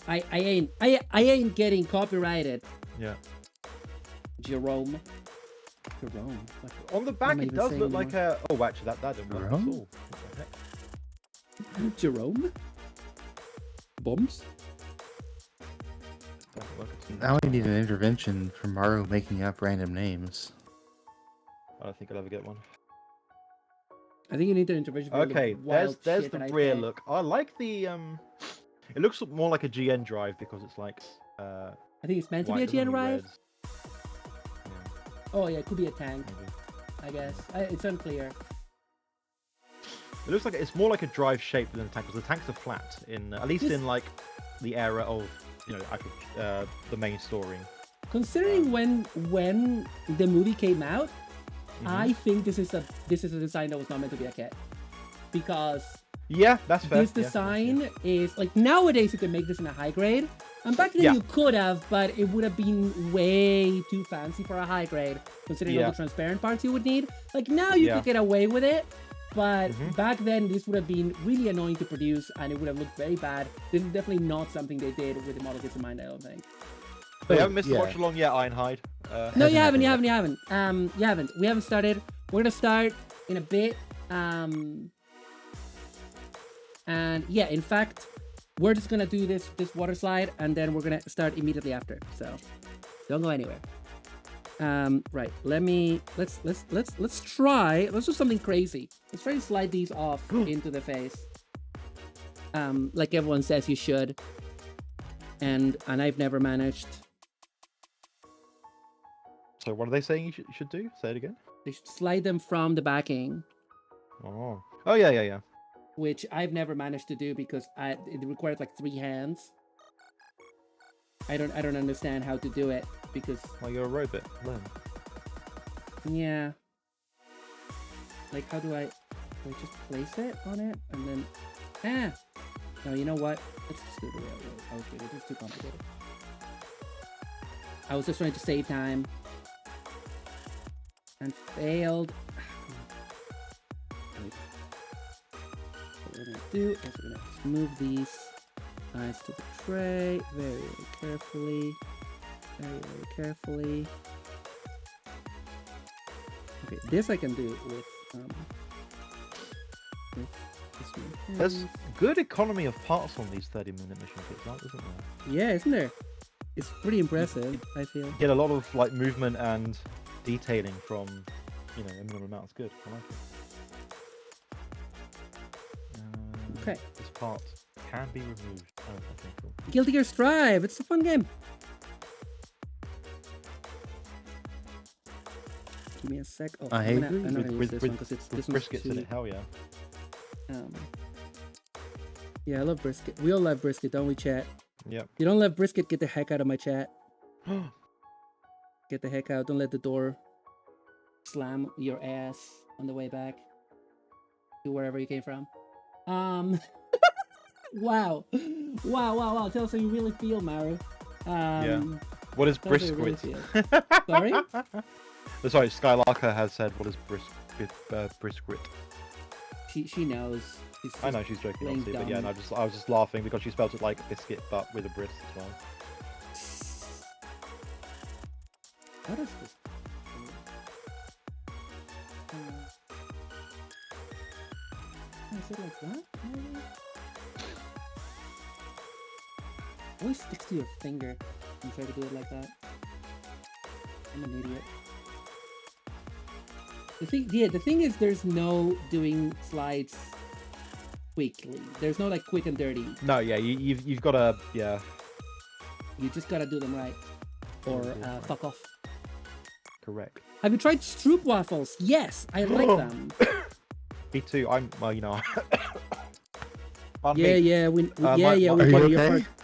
I ain't getting copyrighted. Yeah. Jerome. What? On the back, am I it even does saying look like anymore? a. Oh, actually, that didn't work at Jerome? all. What the heck? Jerome? Bombs? Doesn't work at all. Now we need an intervention from Maru making up random names. I don't think I'll ever get one. I think you need an intervention. For Okay, the wild there's shit the that I rear picked. look. I like the It looks more like a GN drive because it's like I think it's meant to be a white with GN only Rive. reds. Oh yeah, it could be a tank, Maybe. I guess. It's unclear. It looks like it's more like a drive shape than a tank because the tanks are flat in at least This- in like the era of actual the main story. Considering when the movie came out, Mhm. I think this is a design that was not meant to be a kit, because Yeah, that's fair. this design is like nowadays you can make this in a high grade, and back then Yeah. you could have, but it would have been way too fancy for a high grade, considering all Yeah. the transparent parts you would need. Like now you Yeah. could get away with it, But back then, this would have been really annoying to produce, and it would have looked very bad. This is definitely not something they did with the model kits in mind, I don't think. But you haven't missed the watch along yet, Ironhide. No, you haven't. You haven't. We haven't started. We're gonna start in a bit. And yeah, in fact, we're just gonna do this water slide, and then we're gonna start immediately after. So don't go anywhere. Right. Let's try. Let's do something crazy. Let's try to slide these off into the face. Like everyone says you should. And I've never managed. So what are they saying you should do? Say it again. They should slide them from the backing. Oh. Oh yeah. Which I've never managed to do because it requires like 3 hands. I don't understand how to do it because. Well, you're a robot. Learn. Yeah. Like how do I just place it on it and then no, you know what? Let's just do it the way I was doing it. It's too complicated. I was just trying to save time. And failed. What we're gonna do is we're gonna just move these guys to the tray very carefully. Very carefully. Okay, this I can do with this one. There's good economy of parts on these 30-minute mission kits, isn't there? Yeah, isn't there? It's pretty impressive, I feel. You get a lot of like movement and detailing from, a minimum amount. It's good. I like it. Okay. This part can be removed. Oh, okay, cool. Guilty Gear Strive. It's a fun game. Give me a sec. Oh, I I'm agree. gonna use this one because it's this one's briskets too... in it. Hell yeah. Yeah, I love brisket. We all love brisket, don't we, chat? Yep. You don't love brisket, get the heck out of my chat. Get the heck out. Don't let the door slam your ass on the way back to wherever you came from. Wow. Tell us how you really feel, Maru. Yeah. What is brisket? Really Sorry? Sorry, Skylarker has said what is brisket. She knows. I know she's joking, obviously, but dumb. yeah, no, I was just laughing because she spelled it like biscuit, but with a bris as well. What is this? Is it like that? Always sticks to your finger and try to do it like that. I'm an idiot. The thing is, there's no doing slides quickly. There's no like quick and dirty. No, yeah, you've got to, yeah. You just gotta do them right, or fuck off. Correct. Have you tried Stroop waffles? Yes, I like them. Me too.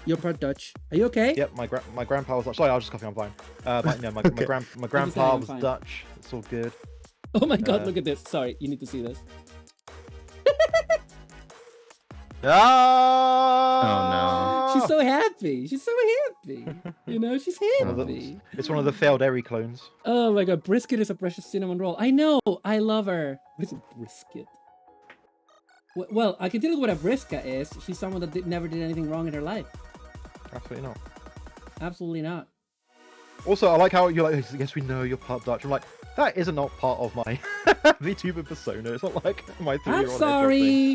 You're part Dutch. Are you okay? Yep, my grandpa was Dutch. Sorry, I was just coughing. I'm fine. My grandpa was Dutch. It's all good. Oh my god, look at this. Sorry, you need to see this. Oh She's so happy. She's so happy. She's happy. It's one of the failed Eri clones. Oh my god, brisket is a precious cinnamon roll. I know. I love her. What's a brisket? Well, I can tell you what a brisket is. She's someone that never did anything wrong in her life. Absolutely not. Absolutely not. Also, I like how you're like, yes, we know you're part Dutch. I'm like, that is not part of my VTuber persona. It's not like my 3-year-old.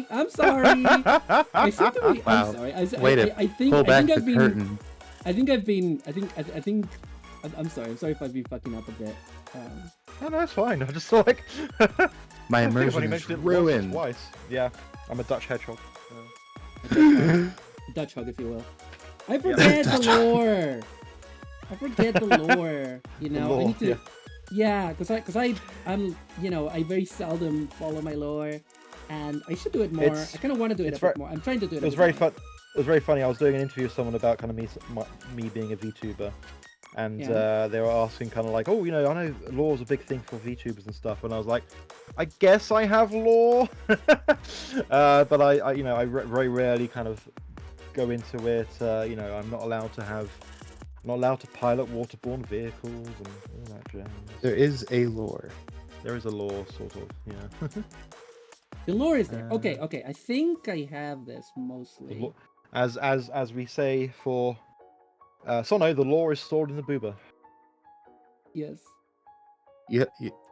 I'm sorry. I seem to be. Wow. I'm sorry. I think I've been. I'm sorry. I'm sorry if I've been fucking up a bit. No, it's fine. I just feel like My immersion is ruined. Twice. Yeah, I'm a Dutch hedgehog. Dutch hug, if you will. I forget the lore. I forget the lore. I need to. Yeah, because I'm I very seldom follow my lore, and I should do it more. I kind of want to do it a bit more. I'm trying to do it. It was very fun. It was very funny. I was doing an interview with someone about kind of me being a VTuber, and they were asking kind of like, oh, I know lore is a big thing for VTubers and stuff, and I was like, I guess I have lore, but I very rarely kind of go into it. I'm not allowed to pilot waterborne vehicles and all that jazz. There is a lore. There is a lore, sort of, yeah. The lore is there. Okay, okay. I think I have this mostly. As we say for Sono, the lore is stored in the booba. Yes. Yeah.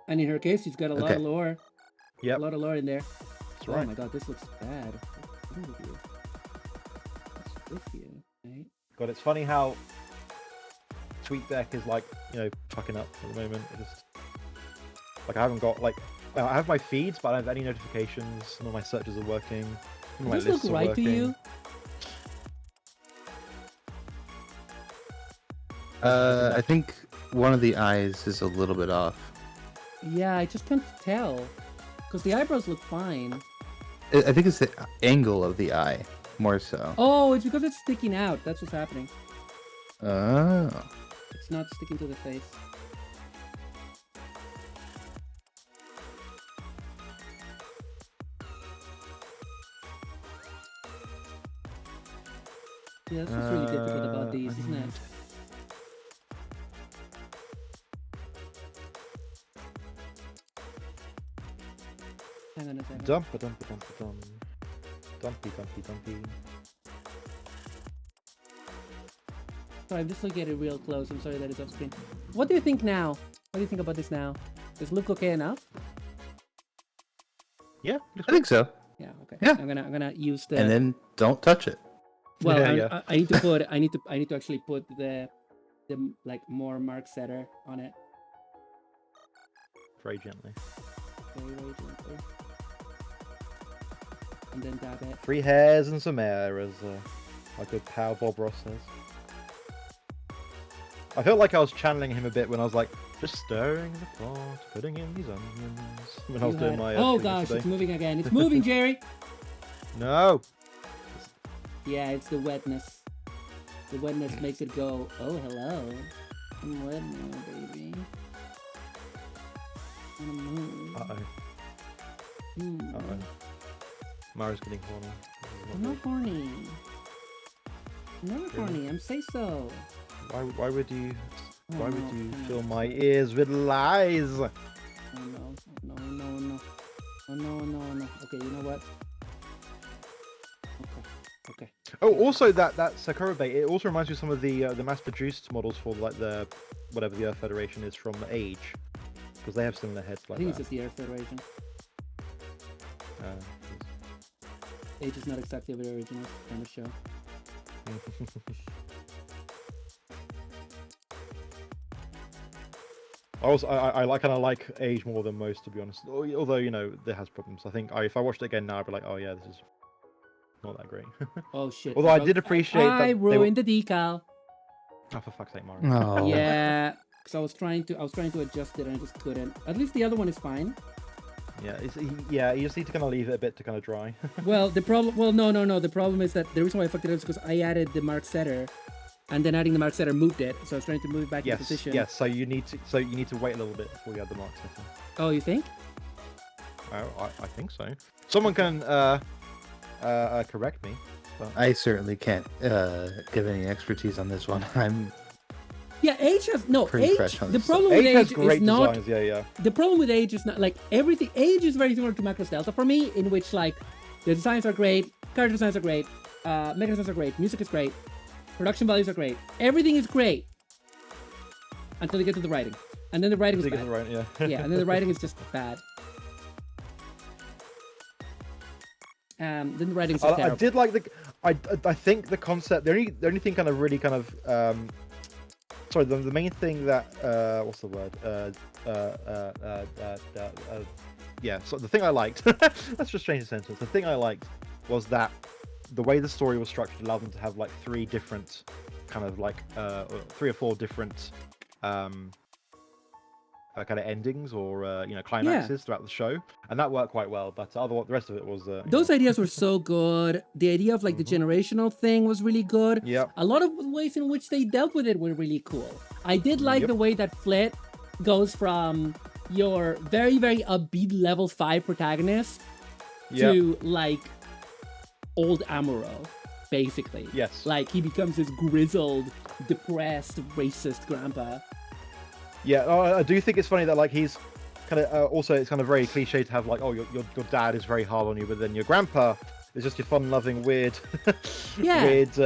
And in her case, she's got a lot of lore. Yep. A lot of lore in there. That's Oh right. my god, this looks bad. What's wrong with you? What's with you? Right? God, it's funny how TweetDeck is like, fucking up at the moment. It just like I haven't got like I have my feeds, but I don't have any notifications. None of my searches are working. None of my Does this lists look are right to working. you? I think one of the eyes is a little bit off. Yeah, I just can't tell. Because the eyebrows look fine. I think it's the angle of the eye, more so. Oh, it's because it's sticking out. That's what's happening. Oh. It's not sticking to the face. Yeah, this is really difficult about these, isn't it? Hang on a second. Dumpy. Sorry, I'm just looking at it real close. I'm sorry that it's off screen. What do you think now? What do you think about this now? Does it look okay enough? Yeah, I think so. Yeah, okay. Yeah. I'm gonna use the And then don't touch it. well, Yeah. I need to put I need to actually put the like more mark setter on it. very gently. Very, very gently. And then dab it. 3 hairs and some air, as my good pal Bob Ross says. I felt like I was channeling him a bit when I was like, just stirring the pot, putting in these onions. When I was doing my. Oh thing gosh, yesterday. it's moving again. It's moving, Jerry. No. Yeah, it's the wetness. The wetness makes it go. Oh, hello. I'm wet now, baby. I'm gonna move. Uh oh. Hmm. Uh oh. Mara's getting horny. I'm not horny. I'm never horny. I'm say so. Why would you? Oh, Why would no, you no. fill my ears with lies? Oh no. Oh no. Oh no. Okay, you know what? Okay. Oh, also that Sakura bait. It also reminds me of some of the mass-produced models for like the whatever the Earth Federation is from Age, because they have similar heads I like think it's that. just the Air Federation. Age is not exactly a very original kind of show. I like kind of like Age more than most, to be honest. Although there has problems. I think if I watched it again now, I'd be like, oh yeah, this is not that great. Oh shit. Although I did appreciate that I they were- ruined the decal. Oh, for fuck's sake, Mario. Oh. Yeah. Because I was trying to adjust it and I just couldn't. At least the other one is fine. Yeah, you just need to kind of leave it a bit to kind of dry. Well, the problem. Well, no. The problem is that the reason why I fucked it up is because I added the mark setter, and then adding the mark setter moved it. So I was trying to move it back into position. Yes. So you need to wait a little bit before you add the mark setter. Oh, you think? I think so. Someone can correct me. But... I certainly can't give any expertise on this one. I'm Yeah, Age has no Pretty Age. fresh on The this stuff. problem with Age has Age great is not. designs. Yeah. The problem with Age is not like everything. Age is very similar to Macross Delta for me, in which like the designs are great, character designs are great, mechanisms are great, music is great, production values are great, everything is great until you get to the writing, and then the writing is Dig bad. it right, yeah. Yeah, and then the writing is just bad. Then the writing is just I terrible. did like the. I think the concept. The only thing kind of really kind of. Sorry, the main thing that what's the word? Yeah. So the thing I liked. Let's just change the sentence. The thing I liked was that the way the story was structured allowed them to have like 3 different kind of like 3 or 4 different kind of endings or climaxes throughout the show, and that worked quite well. But otherwise, the rest of it was Those ideas were so good. The idea of like the generational thing was really good. Yep. A lot of ways in which they dealt with it were really cool. I did like Yep. the way that Flit goes from your very, very upbeat level 5 protagonist to like old Amuro, basically. Yes. Like he becomes this grizzled, depressed, racist grandpa. Yeah, I do think it's funny that like he's kind of also it's kind of very cliche to have like, oh, your dad is very hard on you, but then your grandpa is just your fun-loving weird Yeah. weird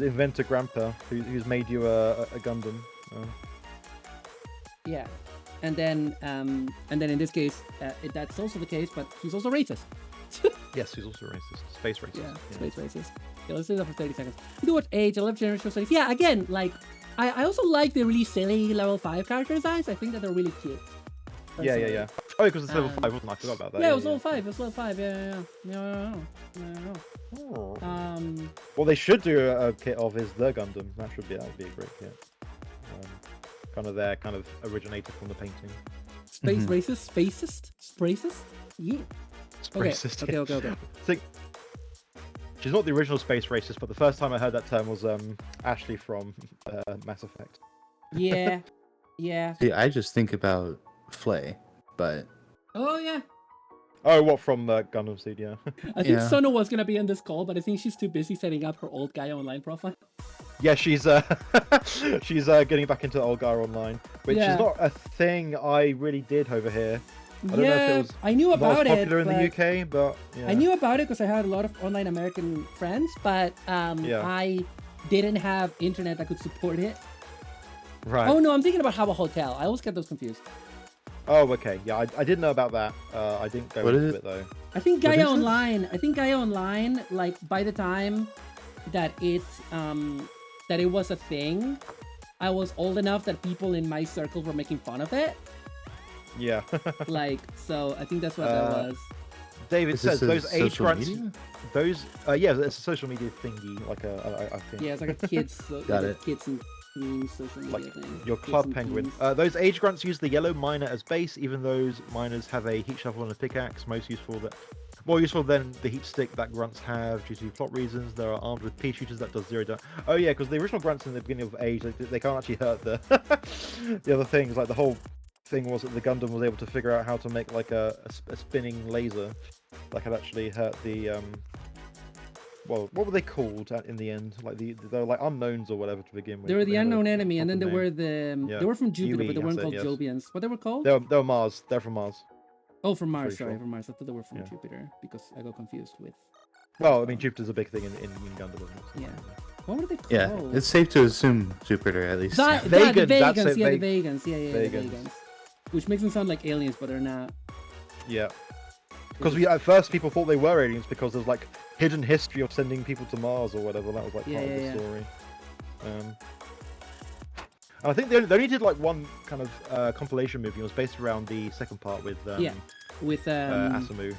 inventor grandpa who's made you a Gundam. Yeah, and then in this case, that's also the case, but he's also racist. Yes, he's also racist. Space racist. Yeah, space racist. Yeah, let's do that for 30 seconds. Do what age? I love generational studies. Yeah, again, like I also like the really silly level 5 character designs. I think that they're really cute. Yeah. Oh, because it's level 5, wasn't it? I forgot about that. Yeah, it was level 5. It was level 5. Yeah. Oh. What they should do a kit of is the Gundam. That would be a great kit. Kind of their kind of originator from the painting. Space racist, racist. Yeah. Racist. Okay. I think she's not the original space racist, but the first time I heard that term was Ashley from Mass Effect. Yeah. See, I just think about Flay, but Oh yeah. Oh, what from Gundam Seed? Yeah. I think Sono was gonna be on this call, but I think she's too busy setting up her old guy online profile. Yeah, she's she's getting back into Old Guy Online, which is not a thing I really did over here. I don't know if it was I knew about not as popular it in the UK, but yeah. I knew about it because I had a lot of online American friends, but I didn't have internet that could support it. Right. Oh no, I'm thinking about How a Hotel. I always get those confused. Oh, okay. Yeah, I didn't know about that. I didn't go into it though. I think Gaia Online. Like by the time that it was a thing, I was old enough that people in my circle were making fun of it. Yeah. Like, so I think that's what that was. David says those age grants. Media? Those yeah, it's a social media thingy. Like I think. Yeah, it's like a kids. Got it. Kids and teens social media Like thing. your Club Penguin. Those age grants use the yellow miner as base, even those miners have a heat shovel and a pickaxe. More useful than the heat stick that grunts have due to plot reasons. They are armed with pea shooters that does 0 damage. Oh yeah, because the original grunts in the beginning of Age, they can't actually hurt the the other things. Like the whole thing was that the Gundam was able to figure out how to make like a spinning laser that could actually hurt the well, what were they called in the end? Like they're like unknowns or whatever to begin with. They were the unknown enemy, and then they were they were from Jupiter, Yui, but they weren't called yes. Jovians. What they were called? They were Mars. They're from Mars. Oh, from Mars. Pretty Sorry, sure. from Mars. I thought they were from Jupiter because I got confused with. Well, I mean, Jupiter's a big thing in Gundam, isn't it? So, Yeah. What were they called? yeah, it's safe to assume Jupiter at least. The Vegans, Vegans, that's it, the Vegans. Yeah, the Vegans. Vegans. Which makes them sound like aliens, but they're not. Yeah. Because at first people thought they were aliens because there's like hidden history of sending people to Mars or whatever. That was like part of the story. I think they only did like one kind of compilation movie. It was based around the second part with Asamu.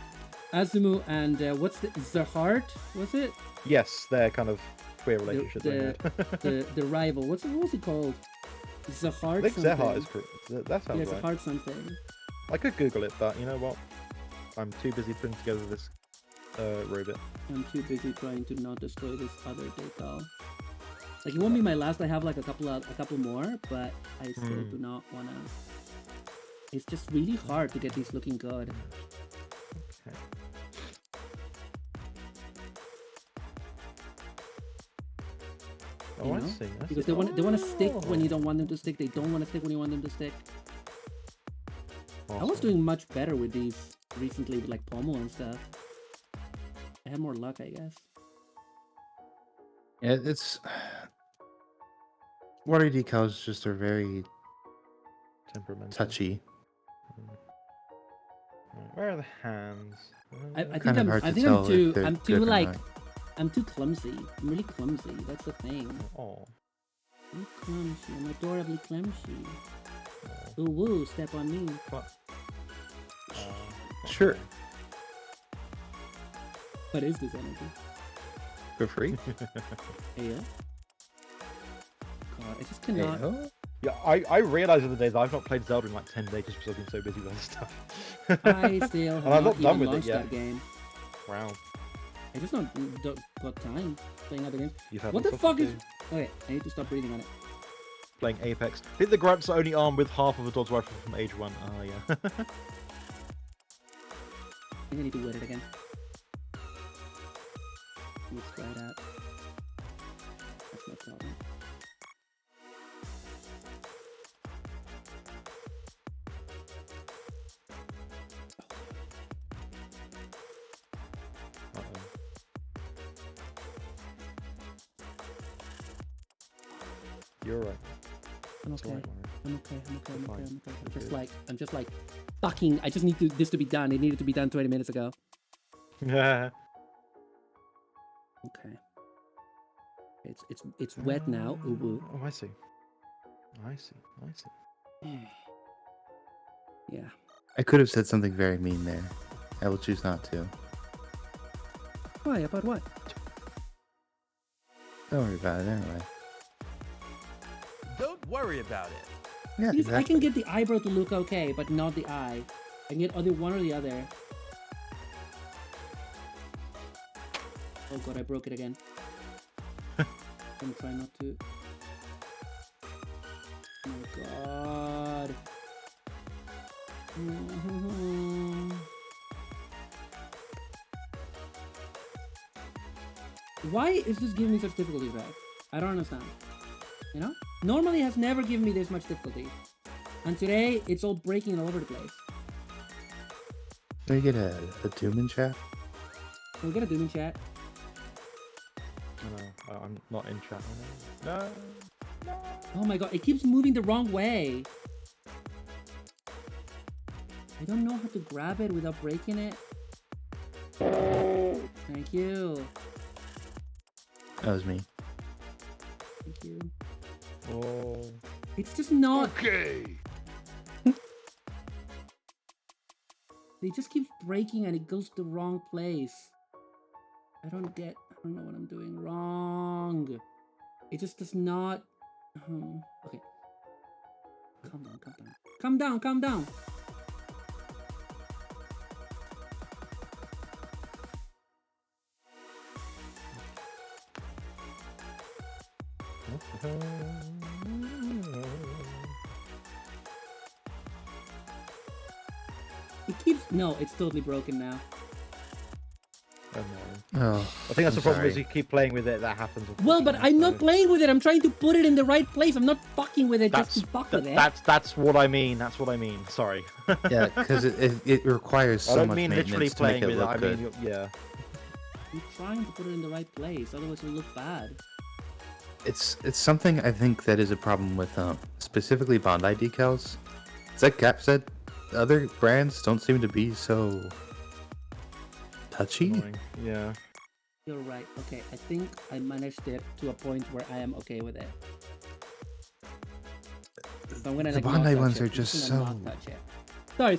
Azumu and what's the heart? Was it? Yes, their kind of queer relationship. The rival. What was it called? Zahart. I think Zahart is correct. That sounds right. Zahart something. I could Google it, but you know what? I'm too busy putting together this robot. I'm too busy trying to not destroy this other data. Like it won't be my last. I have like a couple more, but I still do not wanna. It's just really hard to get these looking good. Okay. Oh, I see. Because they want to stick when you don't want them to stick. They don't want to stick when you want them to stick. Awesome. I was doing much better with these recently with like pommel and stuff. I had more luck, I guess. Yeah, it's water decals just are very temperamental, touchy. Where are the hands? I think I'm too clumsy. I'm really clumsy. That's the thing. Oh. I'm clumsy. I'm adorably clumsy. Ooh, woo, step on me. Sure. What is this energy? For free. Yeah. God, I just cannot. Ayo? Yeah, I realized the other day that I've not played Zelda in like 10 days just because I've been so busy with other stuff. I still have and I'm not even done with it launched yet. that game. Wow. I just not got time playing other games. What the fuck is? Okay, I need to stop breathing on it. Playing Apex. I think the grunts are only armed with half of a dodge rifle from Age 1. Ah, yeah. I think I need to wet it again. Let's try that. That's no problem. You're right. I'm It's okay. alright, I'm okay. I'm okay. I'm Fine. okay. I'm okay. I'm You're just good. like fucking. I just need this to be done. It needed to be done 20 minutes ago. Yeah. Okay. It's wet now. Ubu. Oh, I see. I see. Yeah. I could have said something very mean there. I will choose not to. Why? About what? Don't worry about it anyway. Don't worry about it. Yeah, Because I can exactly. get the eyebrow to look okay, but not the eye. I can get either one or the other. Oh god, I broke it again. I'm trying not to. Oh my god. Why is this giving me such difficulty, Brad? I don't understand. You know? Normally it has never given me this much difficulty. And today, it's all breaking all over the place. Can we get a Doom in chat? Can we get a Doom in chat? No, I'm not in chat. No. Oh my god, it keeps moving the wrong way. I don't know how to grab it without breaking it. Thank you. That was me. Thank you. Oh. It's just not. Okay. It just keeps breaking and it goes to the wrong place. I don't know what I'm doing wrong. It just does not. Okay. Calm down. Calm down. It keeps. No, it's totally broken now. Oh, I think that's I'm the problem. sorry. Is you keep playing with it, that happens. Well, but I'm not playing with it. I'm trying to put it in the right place. I'm not fucking with it just to fuck with it. That's what I mean. That's what I mean. Sorry. Yeah, because it requires I so don't much mean literally maintenance to make playing it with it. look I good. mean, yeah. I'm trying to put it in the right place. Otherwise, it'll look bad. It's something I think that is a problem with specifically Bondi decals. It's like Cap said, other brands don't seem to be so touchy. Annoying. Yeah. You're right. Okay, I think I managed it to a point where I am okay with it. So I'm gonna The like not Bondi touch ones it. are I'm just gonna so. not touch it.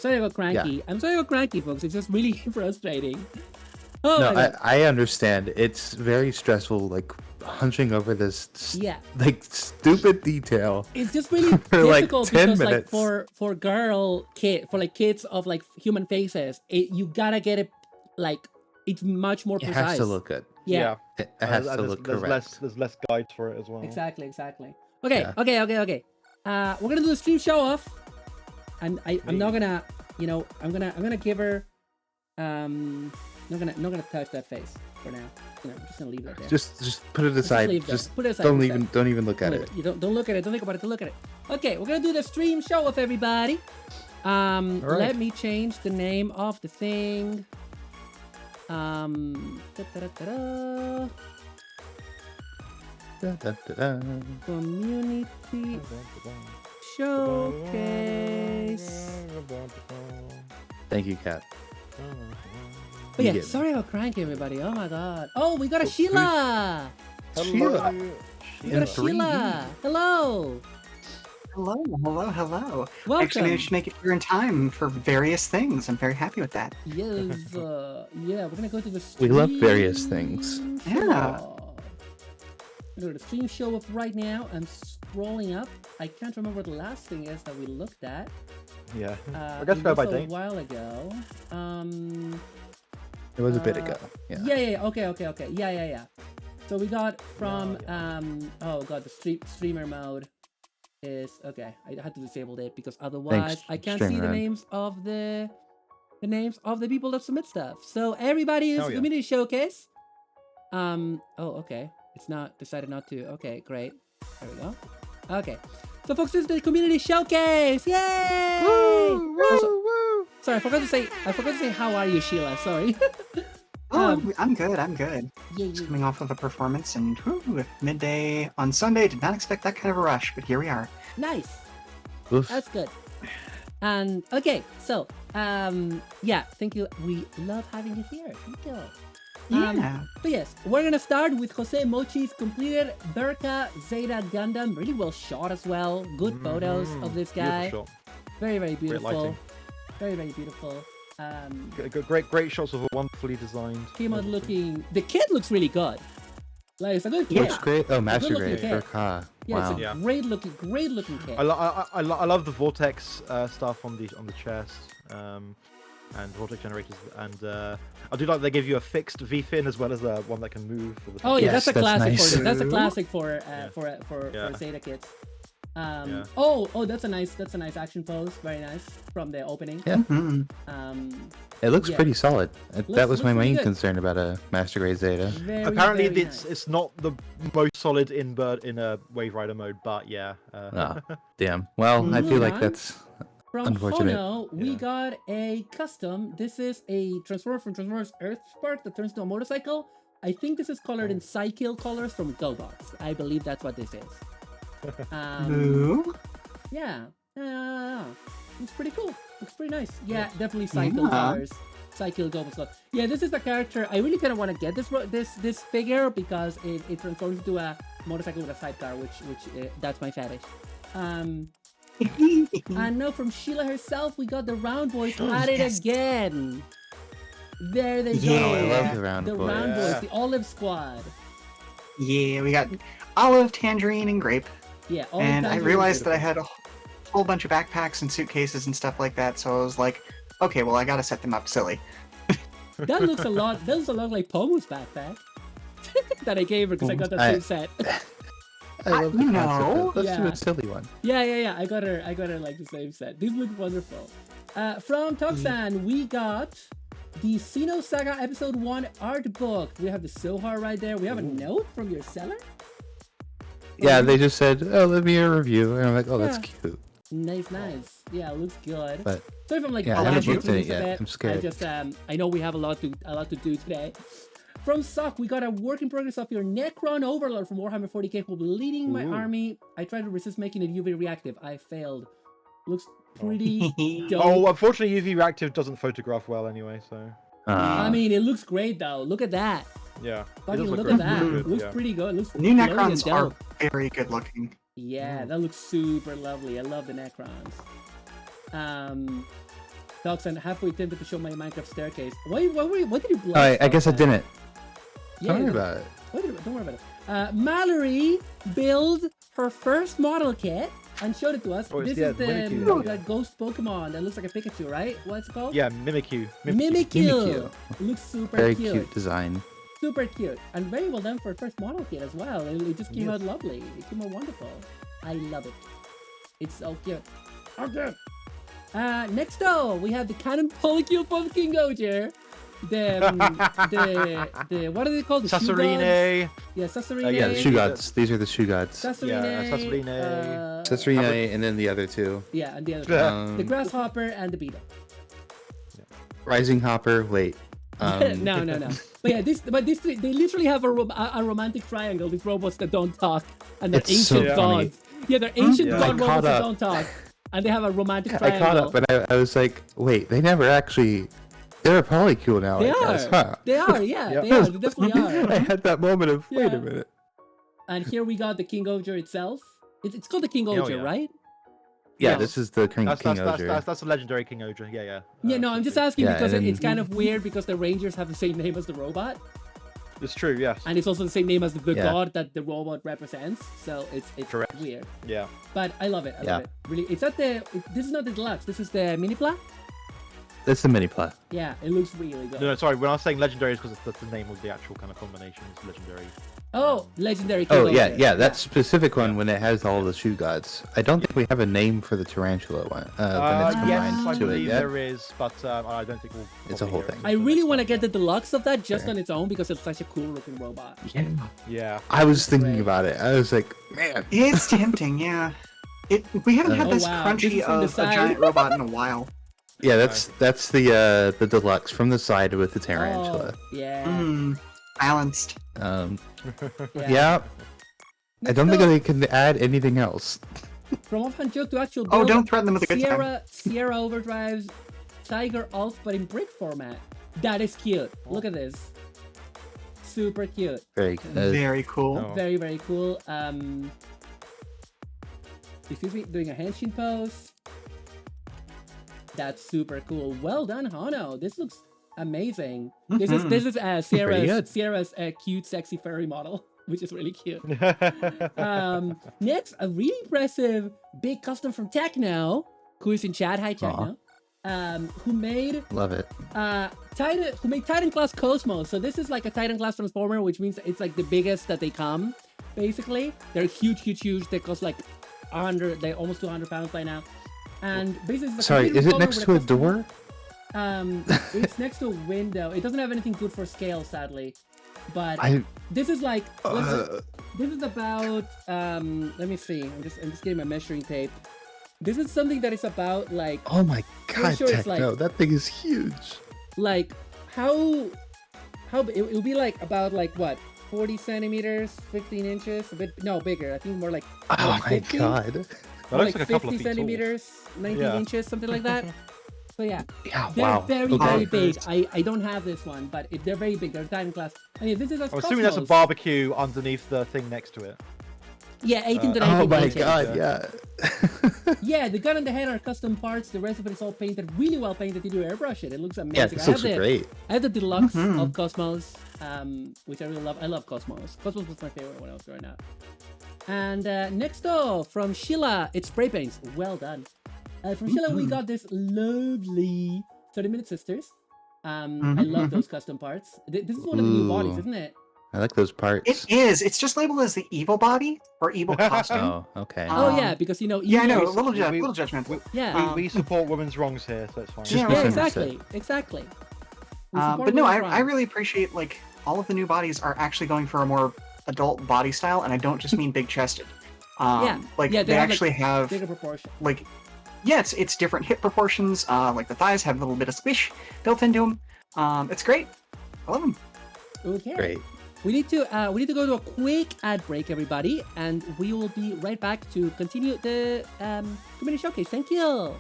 Sorry I got cranky. I'm sorry I got cranky, folks. It's just really frustrating. Oh No, my God. I understand. It's very stressful, like hunching over this, Yeah. like stupid detail. It's just really For, like, difficult 10 because minutes. like for kids of like human faces, you gotta get it like it's much more It precise. has to look good. Yeah. It has to there's, look there's correct. There's less guides for it as well. Exactly. Okay, Yeah. okay. We're gonna do the stream show off. I'm not gonna, I'm gonna give her, not gonna touch that face for now. I'm just gonna leave that there. Just put it aside. leave that. Just Put it aside, don't put it even look at it. You don't look at it. Don't think about it. Don't look at it. Okay, we're gonna do the stream show off, everybody. right. Let me change the name of the thing. Da-da-da-da-da. Da-da-da-da. Community showcase. Thank you, Kat. But yeah, get me. sorry about cranky, everybody. Oh my god. Oh, we got a Sheila. Sheila. We got a In 3D. Sheila. Hello. Hello. Welcome. Actually managed to make it here in time for various things. I'm very happy with that. Yes. Yeah, we're gonna go to the We love various stream things. Yeah. show. We're gonna go to the stream show off right now. I'm scrolling up. I can't remember what the last thing is that we looked at. Yeah. I It guess go by was a date. while ago. It was a bit ago. Yeah. Yeah. Okay. Yeah. So we got from oh god, the streamer mode is okay. I had to disable it because otherwise I can't see the streamer. names of the people that submit stuff. So everybody is Oh, yeah. community showcase. Oh okay. It's not decided not to. Okay, great. There we go. Okay. So folks, this is the community showcase. Yay! Also- Sorry, I forgot to say how are you, Sheila? Sorry. I'm good. I'm good. Yeah, Just coming off of a performance, and midday on Sunday. Did not expect that kind of a rush, but here we are. Nice. Oof. That's good. And okay, so yeah, thank you. We love having you here. Thank you. Yeah. But yes, we're gonna start with Jose Mochi's completed Berka Zeta Gundam. Really well shot as well. Good photos of this guy. Beautiful shot. Very, very Great beautiful. lighting. Very, very beautiful. Great shots of a wonderfully designed. Came out looking. The kid looks really good. Like it's a good kid. Looks great. Oh, Master Good-looking Grade. kid. Berka. Yeah, Wow. it's a great looking kid. I love the vortex stuff on the chest, and vortex generators, and I do like they give you a fixed V-fin as well as one that can move. For the Oh yeah, Yes, that's a that's classic nice. for this. That's a classic for Yeah. Zeta kids. Yeah. Oh, that's a nice action pose. Very nice from the opening. Yeah. Mhm. It looks Yeah. pretty solid. That was my looks really main good. concern about a Master Grade Zeta. Very, Apparently, very it's nice. it's not the most solid in a Wave Rider mode, but yeah. Ah, damn. Well, I feel like Mhm. that's From unfortunate. Hono, we Yeah. got a custom. This is a Transformer from Transformers Earthspark that turns into a motorcycle. I think this is colored in Psykill colors from GoBox. I believe that's what this is. Boo. Yeah. It's pretty cool. Looks pretty nice. Yeah, definitely Psykill colors. Psykill GoBox colors. Yeah, this is the character. I really kind of want to get this figure because it transforms into a motorcycle with a sidecar, which that's my fetish. And now from Sheila herself, we got the Round Boys at it yes. again. There they Yeah. go. Oh, I love the Round The Boys. Round Boys, Yeah. the Olive Squad. Yeah, we got olive, tangerine, and grape. Yeah, Olive And I Tangerine realized is that I had a whole bunch of backpacks and suitcases and stuff like that, so I was like, okay, well, I gotta set them up silly. beautiful. That looks a lot like Pomu's backpack that I gave her because I got that I- same set. I love the No. concept of it. Let's do Yeah. a silly one. Yeah. I got her like the same set. These look wonderful. From Toxan, we got the Xeno Saga Episode 1 art book. We have the Sohar right there. We have a note from your seller. Yeah, they just said, "Oh, let me a review," and I'm like, "Oh, that's Yeah. cute." Nice. Yeah, it looks good. But So if I'm like yeah, I haven't blabbing looked through at this it a yet. bit, I'm scared. I just I know we have a lot to do today. From Sock, we got a work in progress of your Necron Overlord from Warhammer 40k who will be leading my Ooh. army. I tried to resist making it UV reactive. I failed. Looks pretty dope. Oh, unfortunately, UV reactive doesn't photograph well anyway. So I mean, it looks great though. Look at that. yeah, it Fucking does look great. at that. Good, Looks yeah. pretty good. Looks New floaty and Necrons are dope. very good looking. Yeah, that looks super lovely. I love the Necrons. Toxan, halfway tempted to show my Minecraft staircase. What did you block? I guess I Toxan? didn't. Yeah, Don't worry you- about it. Don't worry about it. Mallory built her first model kit and showed it to us. Oh, it's This the is the Mimikyu, that ghost Pokemon that looks like a Pikachu, right? What's it called? Yeah, Mimikyu. Mimikyu. Mimikyu. It looks super Very cute. cute design. Super cute. And very well done for a first model kit as well. It just came Yes. out lovely. It came out wonderful. I love it. It's so cute. Okay. Next though, we have the Cannon Polycule from King Oger. The what are they called? The Shoe Gods? Sassorine. Yeah, Sassorine. Yeah, the shoe gods. These are the shoe gods. Sassorine. Yeah, Sassorine. Sasrine, and then the other two. Yeah, and the other the Um, Grasshopper and the Beetle. Rising Hopper. Wait. No. But yeah, these three, they literally have a romantic triangle. These robots that don't talk, and they're It's so ancient funny. gods. Yeah, they're ancient Yeah. god I robots caught that up. don't talk, and they have a romantic I triangle. caught up, but I was like, wait, they never actually. They're a polycule now. They I guess, are. huh? They are. Yeah, Yeah. they are. They definitely are. I had that moment of, wait Yeah. a minute. And here we got the King Oger itself. It's called the King Oger, yeah. right? Yeah, Yeah. this is the King That's Oger. a legendary King Oger. Yeah. Yeah, no, I'm just asking Yeah, because and it's then- kind of weird because the Rangers have the same name as the robot, It's true. Yes. and it's also the same name as the Yeah. god that the robot represents. So it's Correct. weird. Yeah. But I love it. I Yeah. love it. Really, it's at this is not the deluxe. This is the mini pla. That's the mini plot. Yeah, it looks really good. No, sorry. When I was saying legendary, it's because that's the name of the actual kind of combination. It's legendary. Oh, legendary King Oh yeah, Oger. yeah, that specific one when it has all the shoe gods. I don't think we have a name for the tarantula one. When it's Yes, combined I to it believe yet. there is, but I don't think we'll. It's a whole probably thing. I hear it really until want to next get the time. deluxe of that just Fair. on its own because it's such a cool looking robot. Yeah. I was thinking Great. about it. I was like, man. It's tempting, yeah. We haven't had Oh, this wow. This crunchy is from the of a side. giant robot in a while. Yeah, that's the deluxe from the side with the tarantula. Oh, yeah. Balanced. Yeah. I don't think they can add anything else. From offhand joke to actual Oh, build, don't threaten them with a good time. Sierra Overdrive's Tiger Alt, but in brick format. That is cute. Look at this. Super cute. Very good. Very cool. Oh. Very, very cool. Excuse me, doing a henshin pose. That's super cool. Well done, Hano. This looks amazing. This is Sierra's cute, sexy furry model, which is really cute. Next, a really impressive big custom from Techno, who is in chat. Hi, Techno. Who made Love it. Titan class Cosmos. So this is like a Titan class transformer, which means it's like the biggest that they come. Basically, they're huge. They cost like 100. They're almost 200 pounds by now. And basically, Sorry, is it next to a door? It's next to a window. It doesn't have anything good for scale, sadly. But this is like this is about let me see. I'm just getting my measuring tape. This is something that is about like, oh my god, sure it's Techno, like, that thing is huge. Like how it'll be like about like what, 40 centimeters, 15 inches, a bit bigger. I think more like Oh my 50, god. That more looks like like a couple 50 of feet tall. centimeters, 19 Yeah. inches, something like that. So yeah, Yeah, they're wow. very Okay. big. I don't have this one, but they're very big. They're Titan class. I mean, this is a I'm assuming that's a Cosmos. barbecue underneath the thing next to it. Yeah, 18 to 19 Oh my inches. god, yeah. Yeah, the gun and the head are custom parts. The rest of it is all painted, really well painted. You do airbrush it. It looks amazing. Yeah, this looks great. I have the deluxe of Cosmos, which I really love. I love Cosmos. Cosmos was my favorite when I was growing up. And next up, from Sheila, it's spray paints. Well done. From Sheila, we got this lovely 30-minute sisters. I love those custom parts. This is one of the new bodies, isn't it? I like those parts. It is. It's just labeled as the evil body or evil costume. Oh, okay. Oh yeah, because you know. Yeah, I know. A evil- little judgmental. Yeah. We support women's wrongs here, so it's fine. Just Yeah, misunderstood. exactly. But no, I really appreciate like all of the new bodies are actually going for a more adult body style, and I don't just mean big chested. Like they they have, actually have bigger proportion. like, yeah, it's different hip proportions. Like the thighs have a little bit of squish built into them. It's great. I love them. Okay. Great. We need to go to a quick ad break, everybody, and we will be right back to continue the community showcase. Thank you.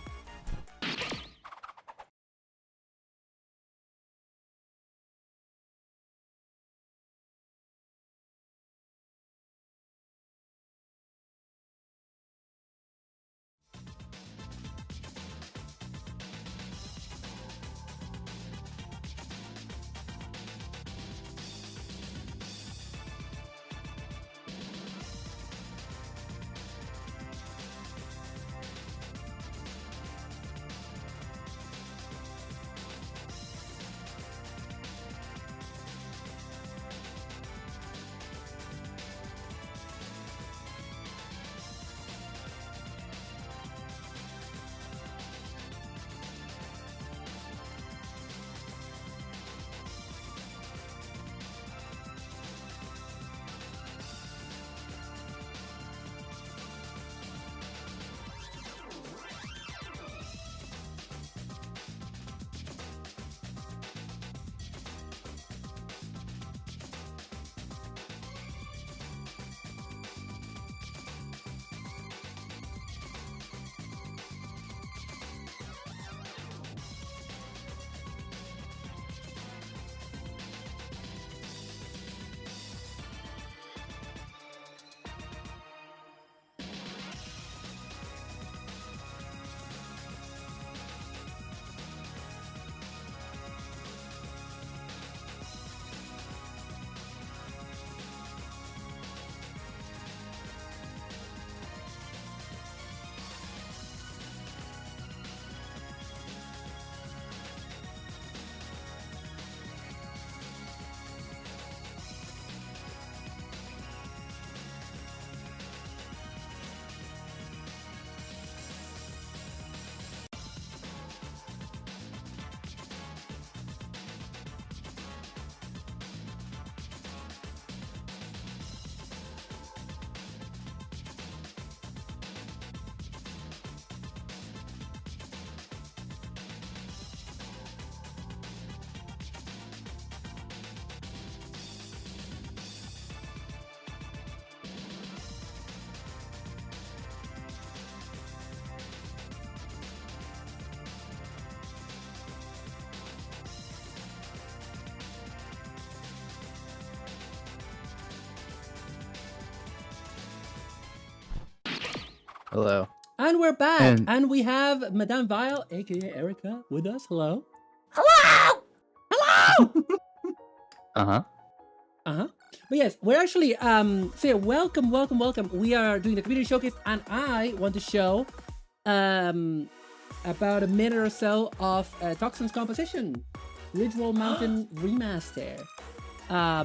Hello. And we're back, And- and we have Madame Vile, aka Erica, with us. Hello. Uh-huh. But yes, we're actually so yeah, welcome. We are doing the community showcase, and I want to show about a minute or so of Toxin's composition, Ridgewall Mountain Remaster. I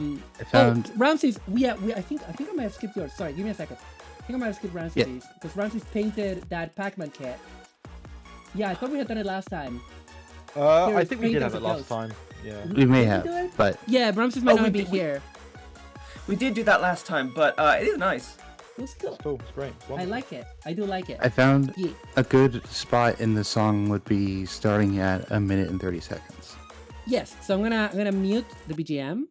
found Ramses. I think I might have skipped yours. Sorry, give me a second. I think I might have skipped Ramses because Ramses painted that Pac-Man kit. Yeah, I thought we had done it last time. I think we did have paintings it of last ghosts. time. Yeah. we may Did we have, do it? but Yeah, Ramses might we not be did- here. We did do that last time, but it is nice. It was cool. It's cool. It's great. It's I wonderful. like it. I do like it. I found Yeah. a good spot in the song would be starting at 1 minute and 30 seconds. Yes, so I'm gonna mute the BGM,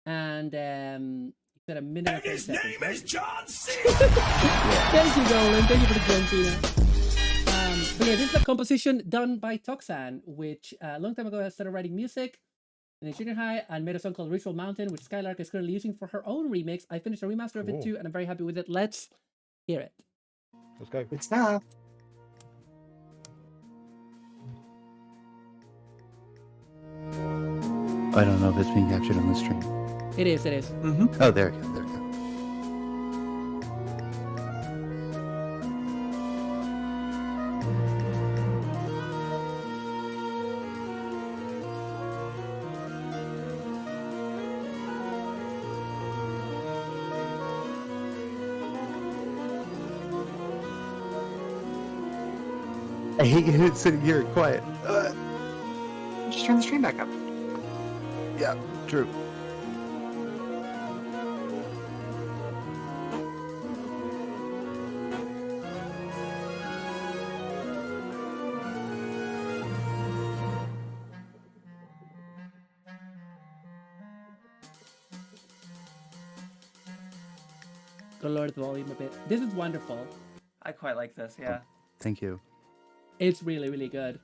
and you said a minute and 30 seconds. Right? John C. Thank you, Roland. Thank you for the John Cena. But yeah, this is a composition done by Toxan, which a long time ago started writing music in the junior high and made a song called Ritual Mountain, which Skylark is currently using for her own remix. I finished a remaster of it Cool. too, and I'm very happy with it. Let's hear it. Let's go. Good stuff. I don't know if it's being captured on the stream. It is. Mm-hmm. Oh, there we go. There we go. I hate you sitting here quiet. Just turn the stream back up. Yeah, true. Go lower the volume a bit. This is wonderful. I quite like this, yeah. Thank you. It's really, really good.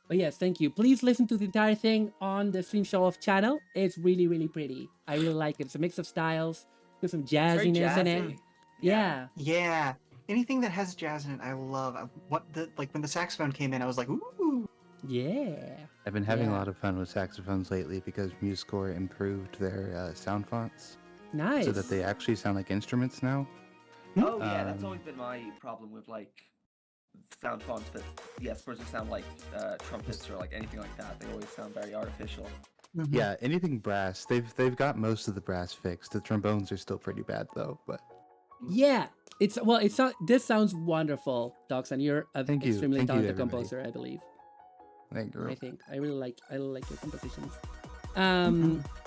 But yes, thank you. Please listen to the entire thing on the Stream Show Off channel. It's really, really pretty. I really like it. It's a mix of styles. There's some It's very jazziness in it. jazzy. Yeah. Yeah. Anything that has jazz in it, I love. When the saxophone came in, I was like, ooh. Yeah. I've been having Yeah. a lot of fun with saxophones lately because MuseScore improved their sound fonts Nice. so that they actually sound like instruments now. Oh yeah, that's Um, always been my problem with like sound fonts that supposed to sound like trumpets or like anything like that. They always sound very artificial. Mhm. Yeah, anything brass. They've got most of the brass fixed. The trombones are still pretty bad though, but Yeah. This sounds wonderful, Docs, and you're an Thank you. extremely Thank you, talented everybody. composer, I believe. thank you. I think. I really like your compositions.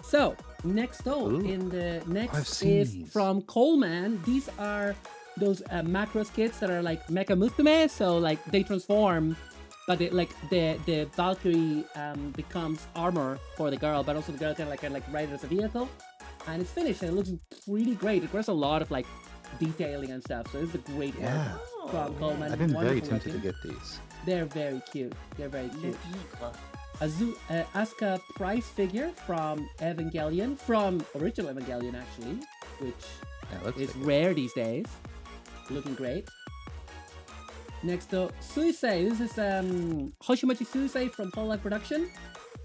So next up Ooh. in the I've next seen is these. from Coleman. These are those macros kits that are like Mecha Musume, so like they transform, but the Valkyrie becomes armor for the girl, but also the girl can ride it as a vehicle, and it's finished and it looks pretty great. It requires a lot of like detailing and stuff, so it's a great Yeah. work from Coleman. I've been very Wonderful tempted to looking. get these. They're very cute. Asuka Price figure from Evangelion, from original Evangelion actually, which Yeah, let's is take it. rare these days. Looking great. Next up, Suisei. This is Hoshimachi Suisei from Whole Life Production.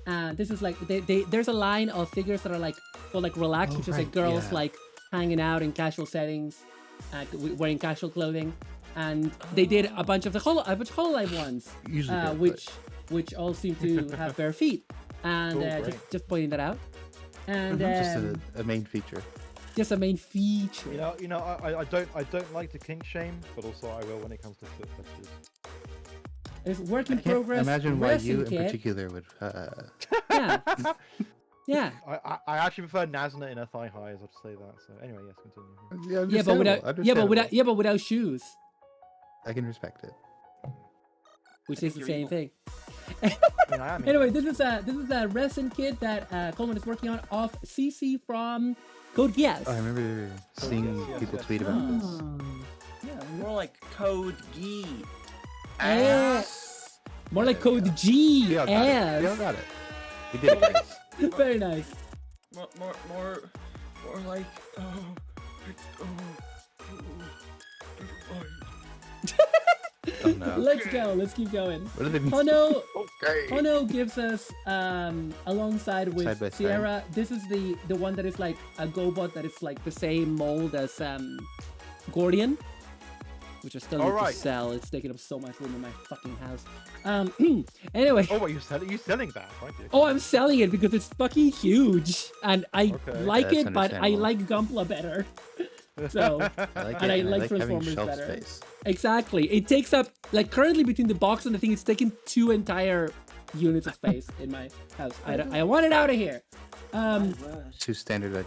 And this is like there's a line of figures that are like called like relaxed, Oh, which is like right, girls yeah. like hanging out in casual settings, wearing casual clothing. And they did a bunch of Whole Life ones, Usually barefoot. which all seem to have bare feet. And Cool, great. just pointing that out. And Just a main feature. just a main feature. I don't like to kink shame, but also I will when it comes to foot fetishes. It's work in I can't progress. imagine why you resin in kit. particular would. Yeah. Yeah. I actually prefer Nazna in her thigh highs. I'll just say that. So anyway, yes, continue. Yeah, but without shoes, I can respect it. which I is think the you're same evil. thing. I mean, I am. Anyway, this is a resin kit that Coleman is working on off CC from Code Geass. Oh, I remember seeing yes, people yes. tweet about this. Yeah, more like Code G. Eh. Ass. More like Code G. We all got it. Ass. We all got it. We did it, guys. Very nice. More like it's Oh no. Let's go. Let's keep going. What are they? Hono, Okay. Hono gives us alongside with Side by side. Sierra. This is the one that is like a GoBot that is like the same mold as Gordian, which I still need to sell. It's taking up so much room in my fucking house. Anyway. Oh, what you selling that? Right? Oh, I'm selling it because it's fucking huge, and I like That's it, but I understandable. like Gunpla better. So, and I like having Transformers shelf better. space. Exactly. It takes up, like, currently between the box and the thing, it's taking 2 entire units of space in my house. I want it out of here. 2 standard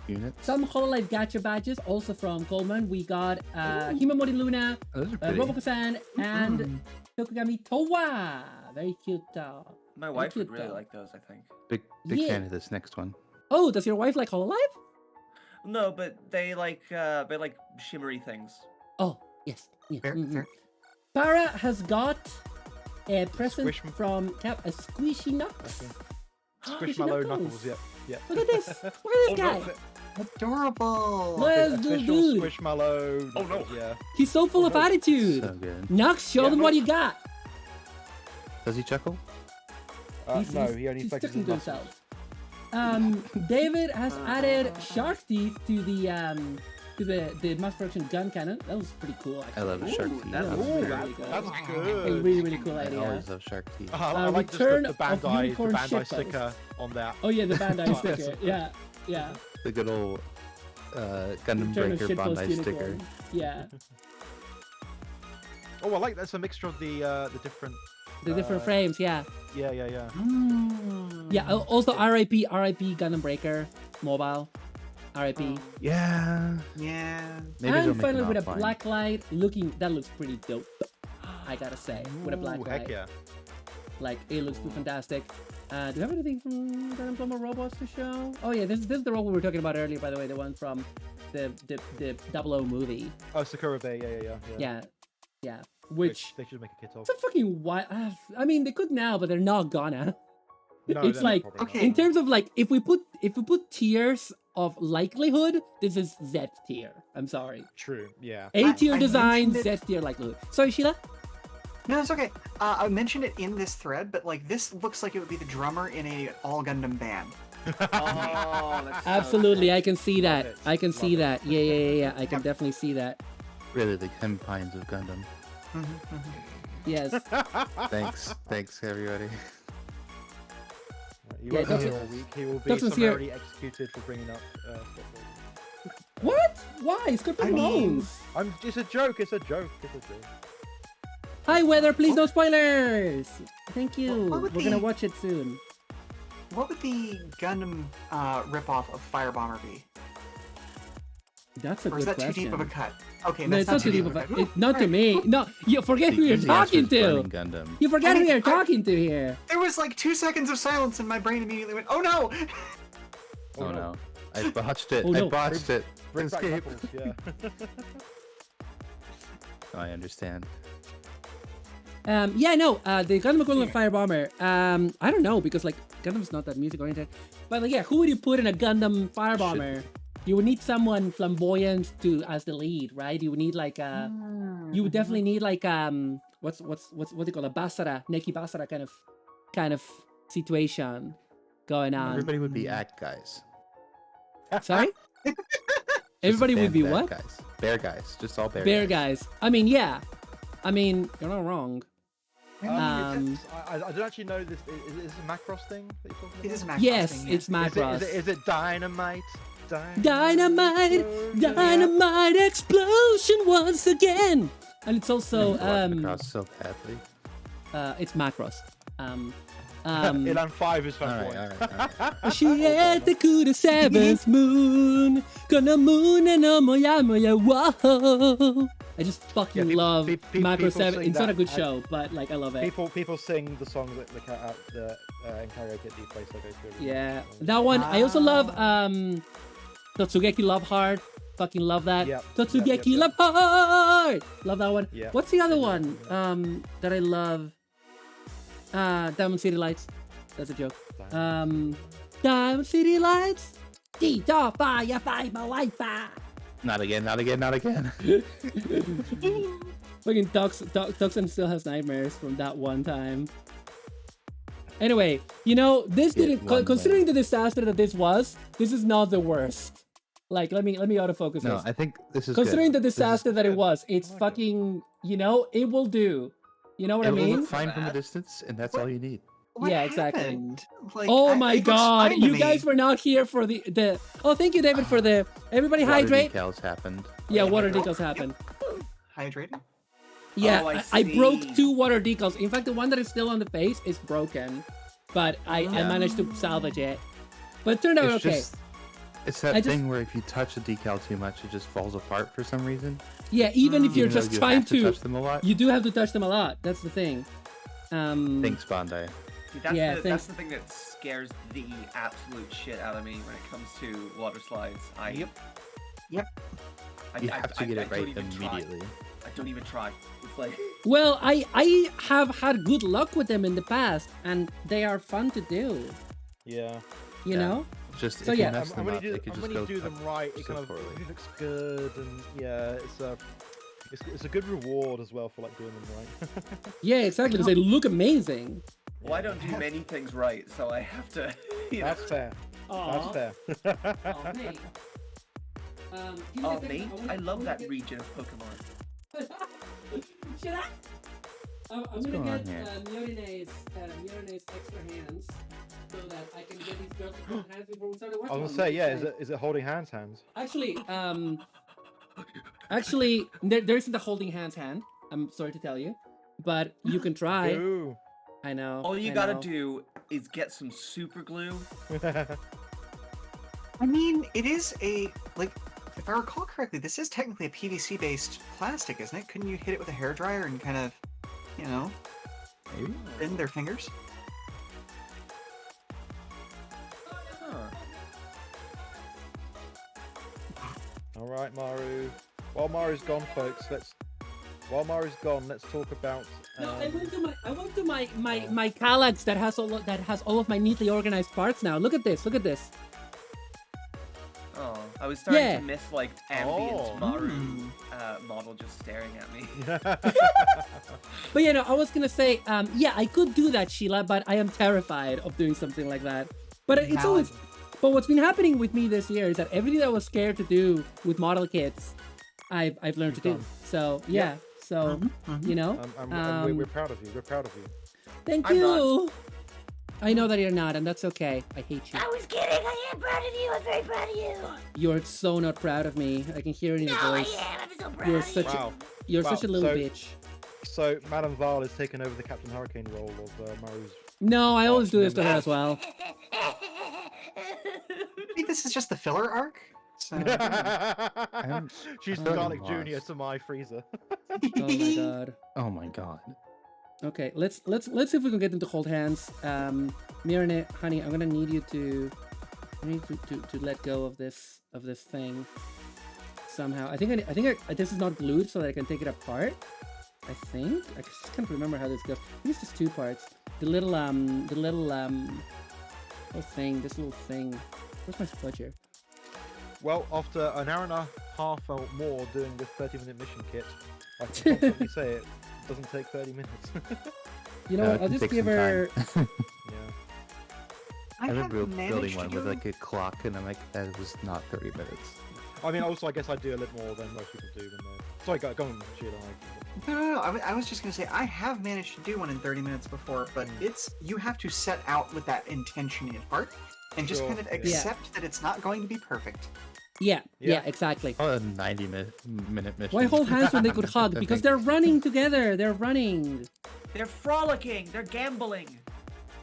units. Some HoloLive gacha badges, also from Coleman. We got Himamori Luna, Those are pretty. Roboco-san, and Tokugami Towa. Very cute. My wife would really like those, I think. Big Yeah. fan of this next one. Oh, does your wife like HoloLive? No, but they like shimmery things. Oh, yes. Yeah. Fair, mhm. fair. Para has got a present Squish- from Cap, a squishy nut. Squishmallow Knuckles. Yeah. Look at this. Look at this guy. Adorable. Let's do Official dude. Squishmallow. Oh, no. Knuckles, Yeah. He's so full of attitude. So good. Nux, show Yeah, them no. what you got. Does he chuckle? No, he only he's flexes sticking his to muscles. himself. David has added shark teeth to the mass production gun cannon. That was pretty cool. Actually. I love a shark teeth. that I was Ooh, very really good. That's A good. really, really cool idea. always love shark teeth. I like just Return the of Bandai Unicorn Bandai shitpost. sticker on that. Oh yeah, the Bandai Yes. sticker. Yeah, yeah. The good old Gundam Return of Breaker shitpost Bandai sticker. unicorn. Yeah, Oh, I like that's a mixture of the different. the different frames. Yeah, Yeah. yeah. Also, RIP Gundam Breaker Mobile. RIP. Yeah. Yeah. Maybe they'll And make finally an with a offline. black light, that looks pretty dope. I gotta say, with a black Ooh, light, heck yeah. like it looks fantastic. Do we have anything from Gundam Plumber Robots to show? Oh yeah, this is the robot we were talking about earlier, by the way, the one from the 00 movie. Oh, Sakura Bay. Yeah. Yeah. Which they should make a kit of. it's a fucking wild. I mean, they could now, but they're not gonna. No, It's they're like probably not. okay. in terms of like if we put tiers of likelihood, this is Z tier. I'm sorry. True. Yeah. A tier I design, mentioned it- Z tier likelihood. Sorry, Sheila. No, it's okay. I mentioned it in this thread, but like this looks like it would be the drummer in a all Gundam band. Oh, that's so Absolutely, I can see that. it. I can see Love that. Yeah. I can Yep. definitely see that. Really, the 10 pines of Gundam. Yes. Thanks everybody. He Yeah, won't be Dr. here all week. He will be Dr. Sear- summarily executed for bringing up. What? Why? It's good for I mean- bones. It's a joke. It's a joke. Hi, weather. Please no spoilers. Thank you. What would We're gonna the- watch it soon. What would the Gundam ripoff of Firebomber be? That's a Or is good that too question. deep of a cut? Okay, No, that's it's not too deep of a. cut. Not to me. No, you forget who you're The talking answer's to. Burning Gundam. You forget I who mean, you're talking to here. There was like 2 seconds of silence and my brain immediately went, oh no! Oh no. I botched it. Oh, no. I botched it. Bring back Escape. Knuckles. Yeah. I understand. Yeah, no, the Gundam equivalent of Firebomber. I don't know because like Gundam's not that music oriented. But like, yeah, who would you put in a Gundam Firebomber? You would need someone flamboyant to as the lead, right? You would need like you would definitely need like what's what they call a Basara, Neki Basara kind of situation going on. Everybody would be act guys. Sorry? Just Everybody a would fan be of what? act guys. Bear guys. Just all bear, Bear guys. I mean, yeah. I mean, you're not wrong. I don't actually know this. Is this a Macross thing that you're talking about? It is a Macross Yes, thing, it's Macross. Is it Dynamite? Dynamite explosion once again. And it's also across so badly. it's Macross. Ilan 5 is Alright, alright. She had the cool 7th moon, gonna moon and oh moya moya whoa. I just fucking Yeah, love people Macross 7. sing It's not a that good at- show, but like I love it. People sing the songs in karaoke at the place I go to. Yeah, that one. I also love Totsugeki Love Hard. Fucking love that. Yep, Totsugeki yep. Love Hard. Love that one. Yeah. What's the other one? That I love. Diamond City Lights. That's a joke. Diamond City Lights. Dita fire fire wiper. Not again, not again, not again. Fucking Tuxen still has nightmares from that one time. Anyway, you know, this didn't. Considering the disaster that this is not the worst. Like, let me autofocus No, this. I think this is Considering good. the disaster that it good. was, it's like it. fucking. You know, it will do. You know what I It will mean? look fine from a distance, and that's all you need. What Yeah, exactly. happened? Like, Oh it my looks god, fine to you me. guys were not here for the. Oh, thank you, David, for the. Everybody Water hydrate. decals happened. Yeah, water Yep. decals happened. Hydrated? Yeah, Oh, I I broke see. 2 water decals. In fact, the one that is still on the face is broken, but I managed to salvage it. But it turned out It's okay. just, it's that I just- thing where if you touch a decal too much, it just falls apart for some reason. Yeah, even if you're Even though just you trying have to touch them a lot. you do have to touch them a lot. That's the thing. Thanks, Bondi. See, that's, Yeah, that's thanks. the thing that scares the absolute shit out of me when it comes to water slides. Yep. You have to get it don't right even try. immediately. I don't even try. It's like, Well, I have had good luck with them in the past, and they are fun to do. Yeah. You Yeah. know. Just So if yeah. you mess And them when up, you they do, could and just when you go do them right, it so kind of poorly. it looks good, and yeah, it's a good reward as well for like doing them right. Yeah, exactly. Because they look amazing. well, I don't do many things right, so I have to. You know. That's fair. Aw. That's fair. Oh, mate. Give me Oh, a second. mate, wanna- I love wanna that get- region of Pokemon. Should I? I'm What's gonna going on get here? Murine's extra hands so that I can get these girls to hold hands before we start the watch. I was gonna say, yeah, is it holding hands? Actually, there isn't a holding hands hand. I'm sorry to tell you, but you can try. Ooh. I know. All you I gotta know. do is get some super glue. I mean, it is a, like, if I recall correctly, this is technically a PVC-based plastic, isn't it? Couldn't you hit it with a hairdryer and kind of, you know, Maybe? bend their fingers? Huh. All right, Maru. While Maru's gone, folks, let's talk about. No, I went to my Kallax that has all of my neatly organized parts now. Look at this. Look at this. Oh, I was starting Yeah. to miss like ambient Oh. Maru model just staring at me. But you know, I was gonna say, yeah, I could do that, Sheila, but I am terrified of doing something like that. But it's Valid. always. But what's been happening with me this year is that everything that I was scared to do with model kits, I've learned to do. done. So yeah, so you know, We're proud of you. We're proud of you. thank I'm you. I know that you're not, and that's okay. I hate you. I was kidding. I am proud of you. I'm very proud of you. You're so not proud of me. I can hear it in your No, I voice. am. I'm so proud You're of such you. Wow. You're Wow, such a little so- bitch. So Madame Val has taken over the Captain Hurricane role of Maru's. No, I always do this to her as well. Maybe this is just the filler arc? So, She's I'm Garlic lost. Jr. to my Freezer. Oh my god. Oh my god. Okay, let's see if we can get them to hold hands. Mirane, honey, I'm gonna need you to let go of this thing somehow. I think this is not glued, so that I can take it apart. I think I just can't remember how this goes. I think it's just 2 parts. The little thing. This little thing. Where's my spudger? Well, after an hour and a half or more doing this 30-minute mission kit, I can confidently say it doesn't take 30 minutes. You know Yeah, what? it I'll can just take give some her. time. Yeah. I have remember managed building to one do... with like a clock, and I'm like, that was not 30 minutes. I mean, also, I guess I do a little more than most people do. When they're... Sorry, go on, Sheila. No. I was just gonna say I have managed to do one in 30 minutes before, but it's you have to set out with that intention in heart and just Sure, kind of yeah. accept that it's not going to be perfect. Yeah, Yeah. exactly. Oh, a 90-minute mission. Why hold hands when they could hug? I Because think- they're running together. They're running. They're frolicking. They're gambling.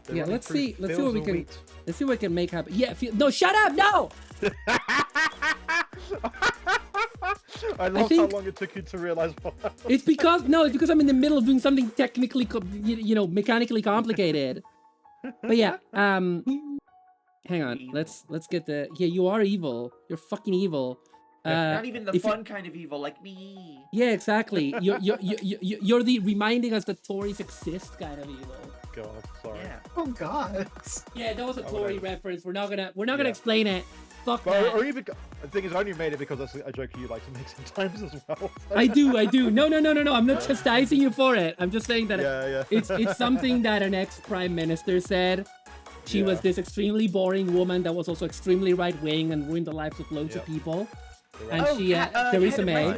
They're Yeah, running let's through see what fields we of can. wheat. Let's see what we can make happen. Yeah, no, shut up, no. I love think- how long it took you to realize what It's because I'm in the middle of doing something technically, mechanically complicated. But yeah, hang on. Let's get the. Yeah, you are evil. You're fucking evil. Not even the if you- fun kind of evil, like me. Yeah, exactly. You're the reminding us that Tories exist kind of evil. God, sorry. Yeah. Oh God. Yeah, that was a Oh, Tory whatever. reference. We're not gonna Yeah. explain it. Fuck But that. or even the thing is, I only made it because that's a joke you like to make sometimes as well. I do. No. I'm not chastising you for it. I'm just saying that Yeah. it's something that an ex-prime minister said. She was this extremely boring woman that was also extremely right-wing and ruined the lives of loads of people. And she, Theresa May.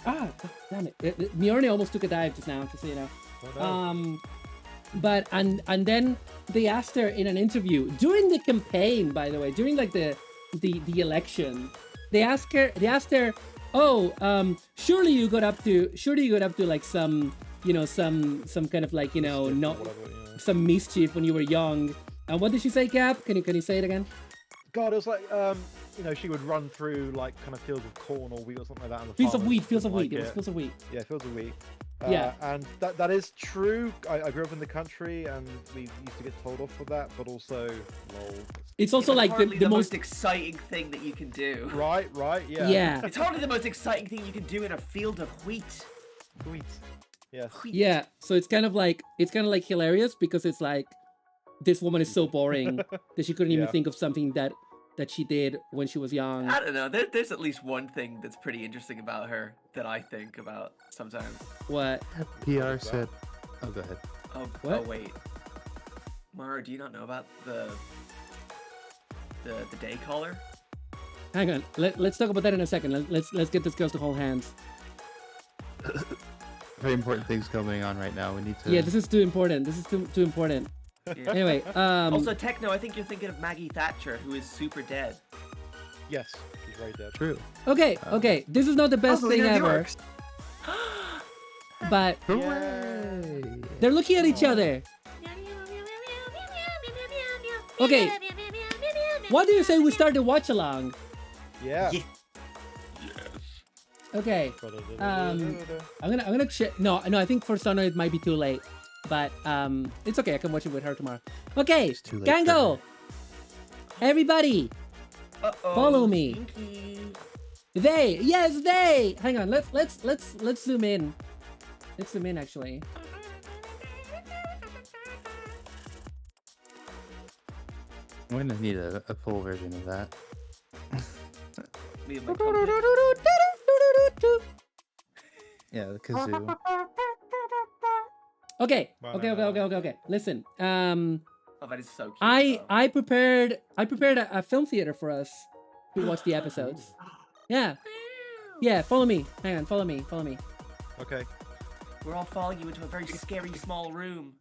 Ah, damn it. Mjorny almost took a dive just now, just so you know. Oh, no. But and then they asked her in an interview during the campaign, by the way, during like the election, they asked her, oh, surely you got up to like some kind of like, some mischief when you were young. And what did she say, Cap? Can you say it again? God, it was like she would run through like kind of fields of corn or wheat or something like that. And the Fields of farmers wheat. It was didn't fields of wheat. Yeah, fields of wheat. Yeah. And that is true. I grew up in the country and we used to get told off for that, but also, lol. It's also like the most exciting thing that you can do. Right, yeah. Yeah. It's hardly the most exciting thing you can do in a field of wheat. Wheat. Yes. Yeah. So it's kind of like hilarious because it's like this woman is so boring that she couldn't even think of something that she did when she was young. I don't know. There's at least one thing that's pretty interesting about her that I think about sometimes. What? PR said. Oh, go ahead. What? Oh wait. Mara, do you not know about the day caller? Hang on. Let's talk about that in a second. Let's get this girl to hold hands. Very important things going on right now. We need to. Yeah, this is too important. This is too important. Yeah. Anyway, Also, Techno, I think you're thinking of Maggie Thatcher, who is super dead. Yes, she's very dead. True. Okay. This is not the best thing ever. But Hooray! they're looking at each other. Okay. What do you say we start the watch along? Yeah. Okay. I'm gonna check. No, I think for Sono it might be too late, but it's okay. I can watch it with her tomorrow. Okay, It's too late Gango. Everybody, follow me. Stinky. They. Hang on. Let's zoom in. Let's zoom in actually. I'm gonna need a full version of that. Me and my trumpet. Yeah, the kazoo. Okay. Listen. Oh, that is so cute. I prepared a film theater for us to watch the episodes. Yeah. Follow me. Hang on. Follow me. Okay. We're all following you into a very scary small room.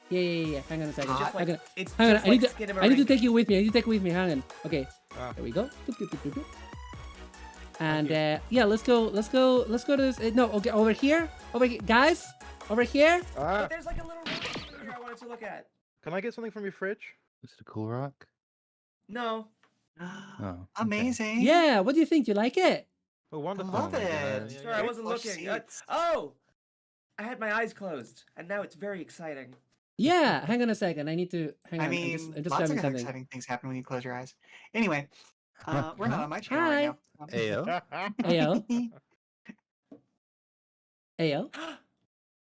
Yeah. Hang on a second. Just like, it's Hang on. just I need like to take you with me. Hang on. Okay. Ah. There we go. Doop. And let's go to this. No, okay, over here, guys, over here. But there's like a little room here I wanted to look at. Can I get something from your fridge? Is it a cool rock? No. Oh. Okay. Amazing. Yeah, what do you think? You like it? Oh, wonderful. Love my it. God. Sorry, I wasn't Plush looking. seats. I had my eyes closed, and now it's very exciting. Yeah. Hang on a second. I need to hang on. I mean, I'm just lots grabbing of something. exciting things happen when you close your eyes. Anyway, we're not on my channel right now. Ayo. Ayo.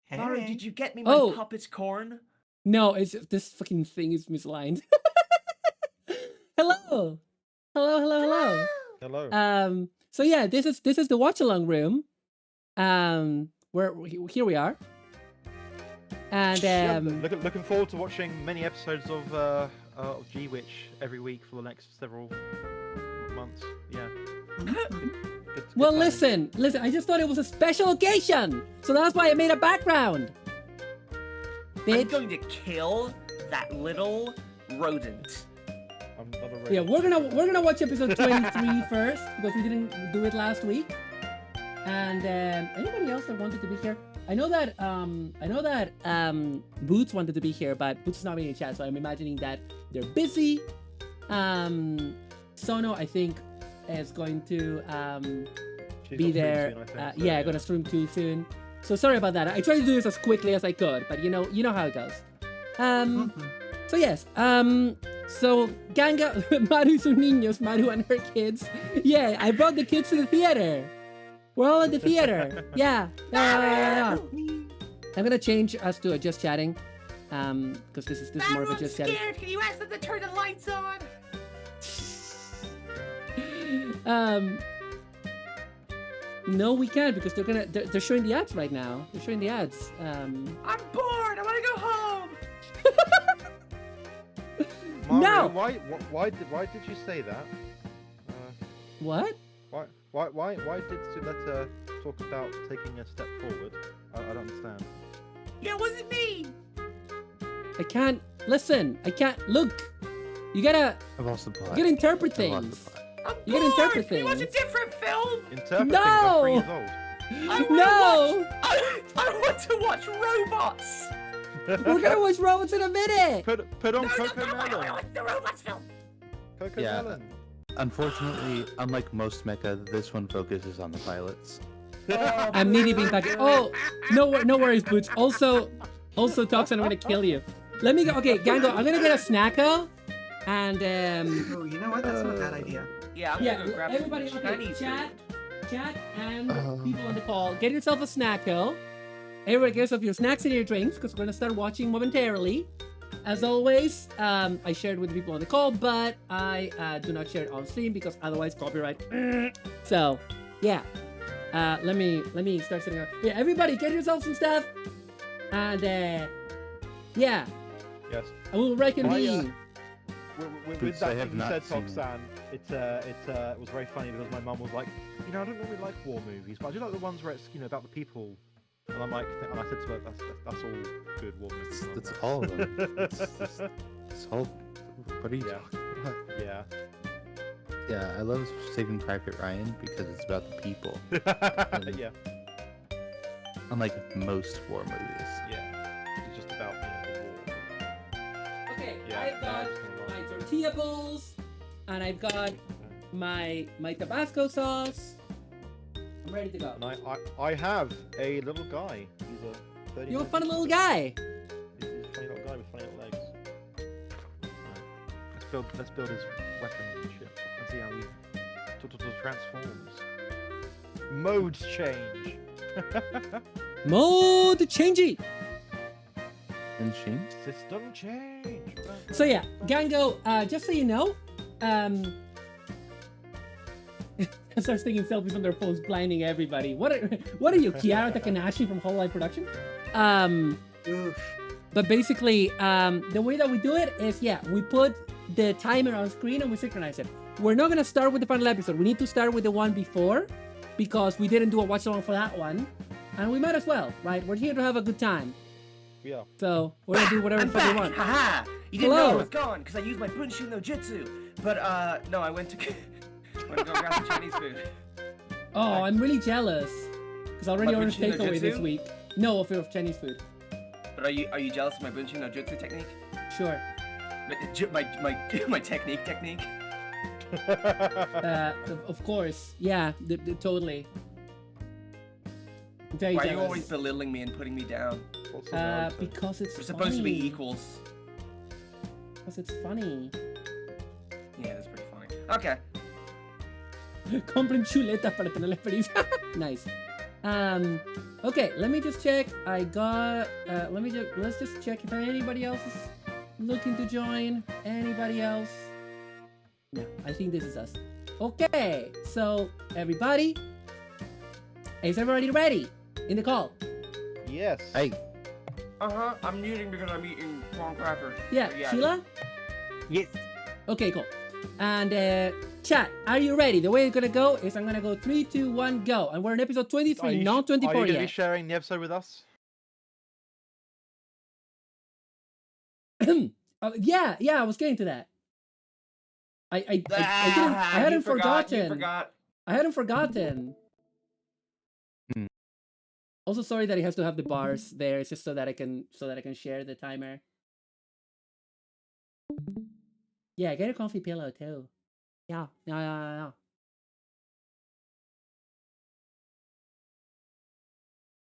Hey. Mara, did you get me my Oh. puppet's corn? No, it's just, this fucking thing is misaligned. Hello. Hello. So yeah, this is the watch along room. Where here we are. And Looking forward to watching many episodes of G-Witch every week for the next several months. Yeah. Good well, timing. listen. I just thought it was a special occasion, so that's why I made a background. I'm Bitch. going to kill that little rodent. I'm not a Yeah, we're gonna watch episode 23 first because we didn't do it last week. And anybody else that wanted to be here? I know that Boots wanted to be here, but Boots is not in chat, so I'm imagining that they're busy. Sono, I think, is going to She's be got there. soon, I think, so, Yeah, gonna stream too soon. So sorry about that. I tried to do this as quickly as I could, but you know how it goes. So yes. So Ganga, Maru y sus niños, Maru and her kids. Yeah, I brought the kids to the theater. We're all at the theater. Yeah. I'm gonna change us to a just chatting, because this is more of a just chatting. Scared. Can you ask them to turn the lights on? No, we can't because they're showing the ads right now. They're showing the ads. I'm bored. I want to go home. Mario, No! why did you say that? What? Why did Suletta talk about taking a step forward? I don't understand. Yeah, it wasn't me. I can't listen. I can't look. You gotta I've lost the plot. interpret I've lost things. the plot. I'm You gotta bored. interpret Can you watch a things. different film? Interpret No! things. I'm 3 years old. No! I want to watch robots. We're gonna watch robots in a minute. Put on Coco I Melon. want the robots film. Coco Yeah. Melon. Unfortunately, unlike most mecha, this one focuses on the pilots. I'm needy being packaged. Oh, no worries, Boots. Also, Toxin, I'm gonna kill you. Let me go. Okay, Gango, I'm gonna get a snacko, and Oh, you know what? That's not a bad idea. Yeah, I'm yeah, gonna go grab everybody, some okay, Chinese chat, food. chat, and people on the call, get yourself a snacko. Everybody, get yourself your snacks and your drinks because we're gonna start watching momentarily. As always, I shared with the people on the call, but I do not share it on stream because otherwise copyright. So, yeah. Let me start setting up. Yeah, everybody, get yourself some stuff, and yeah, Yes. I will reconvene. With Boots, I that have thing you not said, seen Toxan, it was very funny because my mum was like, I don't really like war movies, but I do like the ones where it's about the people. And I'm like, and I said to her, that's all good war movies. Mum. That's all of them. It's all. What are you Yeah. talking about? Yeah. Yeah, I love Saving Private Ryan because it's about the people. Yeah. Unlike most war movies. Yeah. It's just about the war. Okay, Yeah, I've got no, it's my tortilla bowls, and I've got my Tabasco sauce. I'm ready to go. And I have a little guy. He's a 30. You're a funny little guy. He's a funny little guy with funny little legs. Right. Let's build his weapon and shit. Let's see how he transforms. Modes change. Mode changey. And Sheen? System change. So yeah, Gango, just so you know, starts taking selfies on their phones, blinding everybody. What are you, Kiara Takanashi from Whole Life Production? Oof. But basically, the way that we do it is, yeah, we put the timer on screen and we synchronize it. We're not gonna start with the final episode. We need to start with the one before because we didn't do a watch along for that one, and we might as well, right? We're here to have a good time, Yeah. so we're gonna do whatever I'm the fuck we back! want. Haha! You didn't know Hello. I was gone because I used my Bunshin no Jutsu. But no, I went to go grab some Chinese food. Oh, I'm really jealous because I already My ordered Bunshin no takeaway this Jutsu? week. No, of Chinese food. But are you jealous of my Bunshin no Jutsu technique? Sure. My technique. Of course. Yeah, totally. I'm very Why are you jealous. always belittling me and putting me down? What's the matter? Because it's We're supposed to be funny. equals. Because it's funny. Yeah, that's pretty funny. Okay. Compren chuleta para tener la experiencia. Nice. Okay, let me just check. I got. Let's just check if anybody else is looking to join. Anybody else? No, I think this is us. Okay, so everybody, is everybody ready in the call? Yes. Hey, Uh-huh. I'm muting because I'm eating corn crackers. Yeah, But Sheila. Yes. Okay, cool. And chat, are you ready? The way it's gonna go is I'm gonna go 3, 2, 1, go, and we're in episode 23, not Are 24 you going to be yet. sharing the episode with us? Yeah, I was getting to that. I hadn't You forgotten. forgot. I hadn't forgotten. Hmm. Also, sorry that it has to have the bars there. It's just so that I can share the timer. Yeah, get a comfy pillow too. Yeah.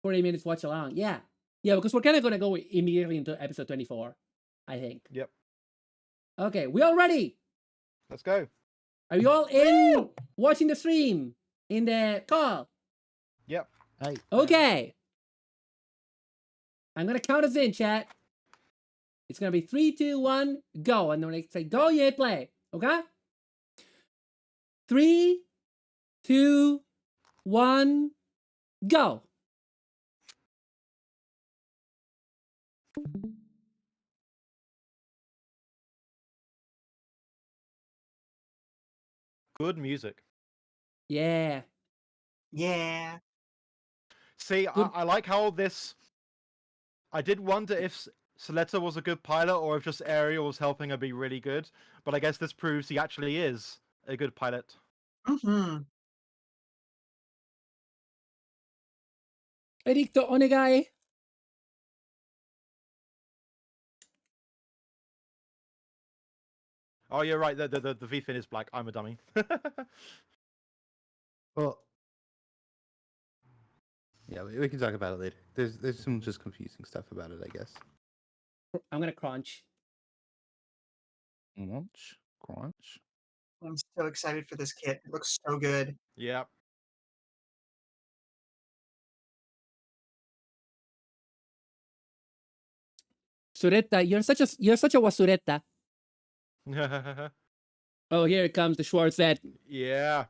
40 minutes watch along. Yeah, because we're kind of gonna go immediately into episode 24, I think. Yep. Okay, we all ready? Let's go. Are you all in watching the stream in the call? Yep. hey. Okay. I'm gonna count us in, chat. It's gonna be 3, 2, 1, go. And then when I say go, you hit play. Okay? 3, 2, 1, go. Good music. Yeah. Yeah. See, Good. I like how this. I did wonder if SULETTA was a good pilot or if just Ariel was helping her be really good. But I guess this proves he actually is a good pilot. Mm-hmm. Edicto onegai. Oh, you're right. The V-fin is black. I'm a dummy. Well, yeah, we can talk about it later. There's some just confusing stuff about it, I guess. I'm gonna crunch. Crunch. I'm so excited for this kit. It looks so good. Yeah. Suretta, you're such a wasuretta. Oh, here it comes the Schwarzette. Yeah.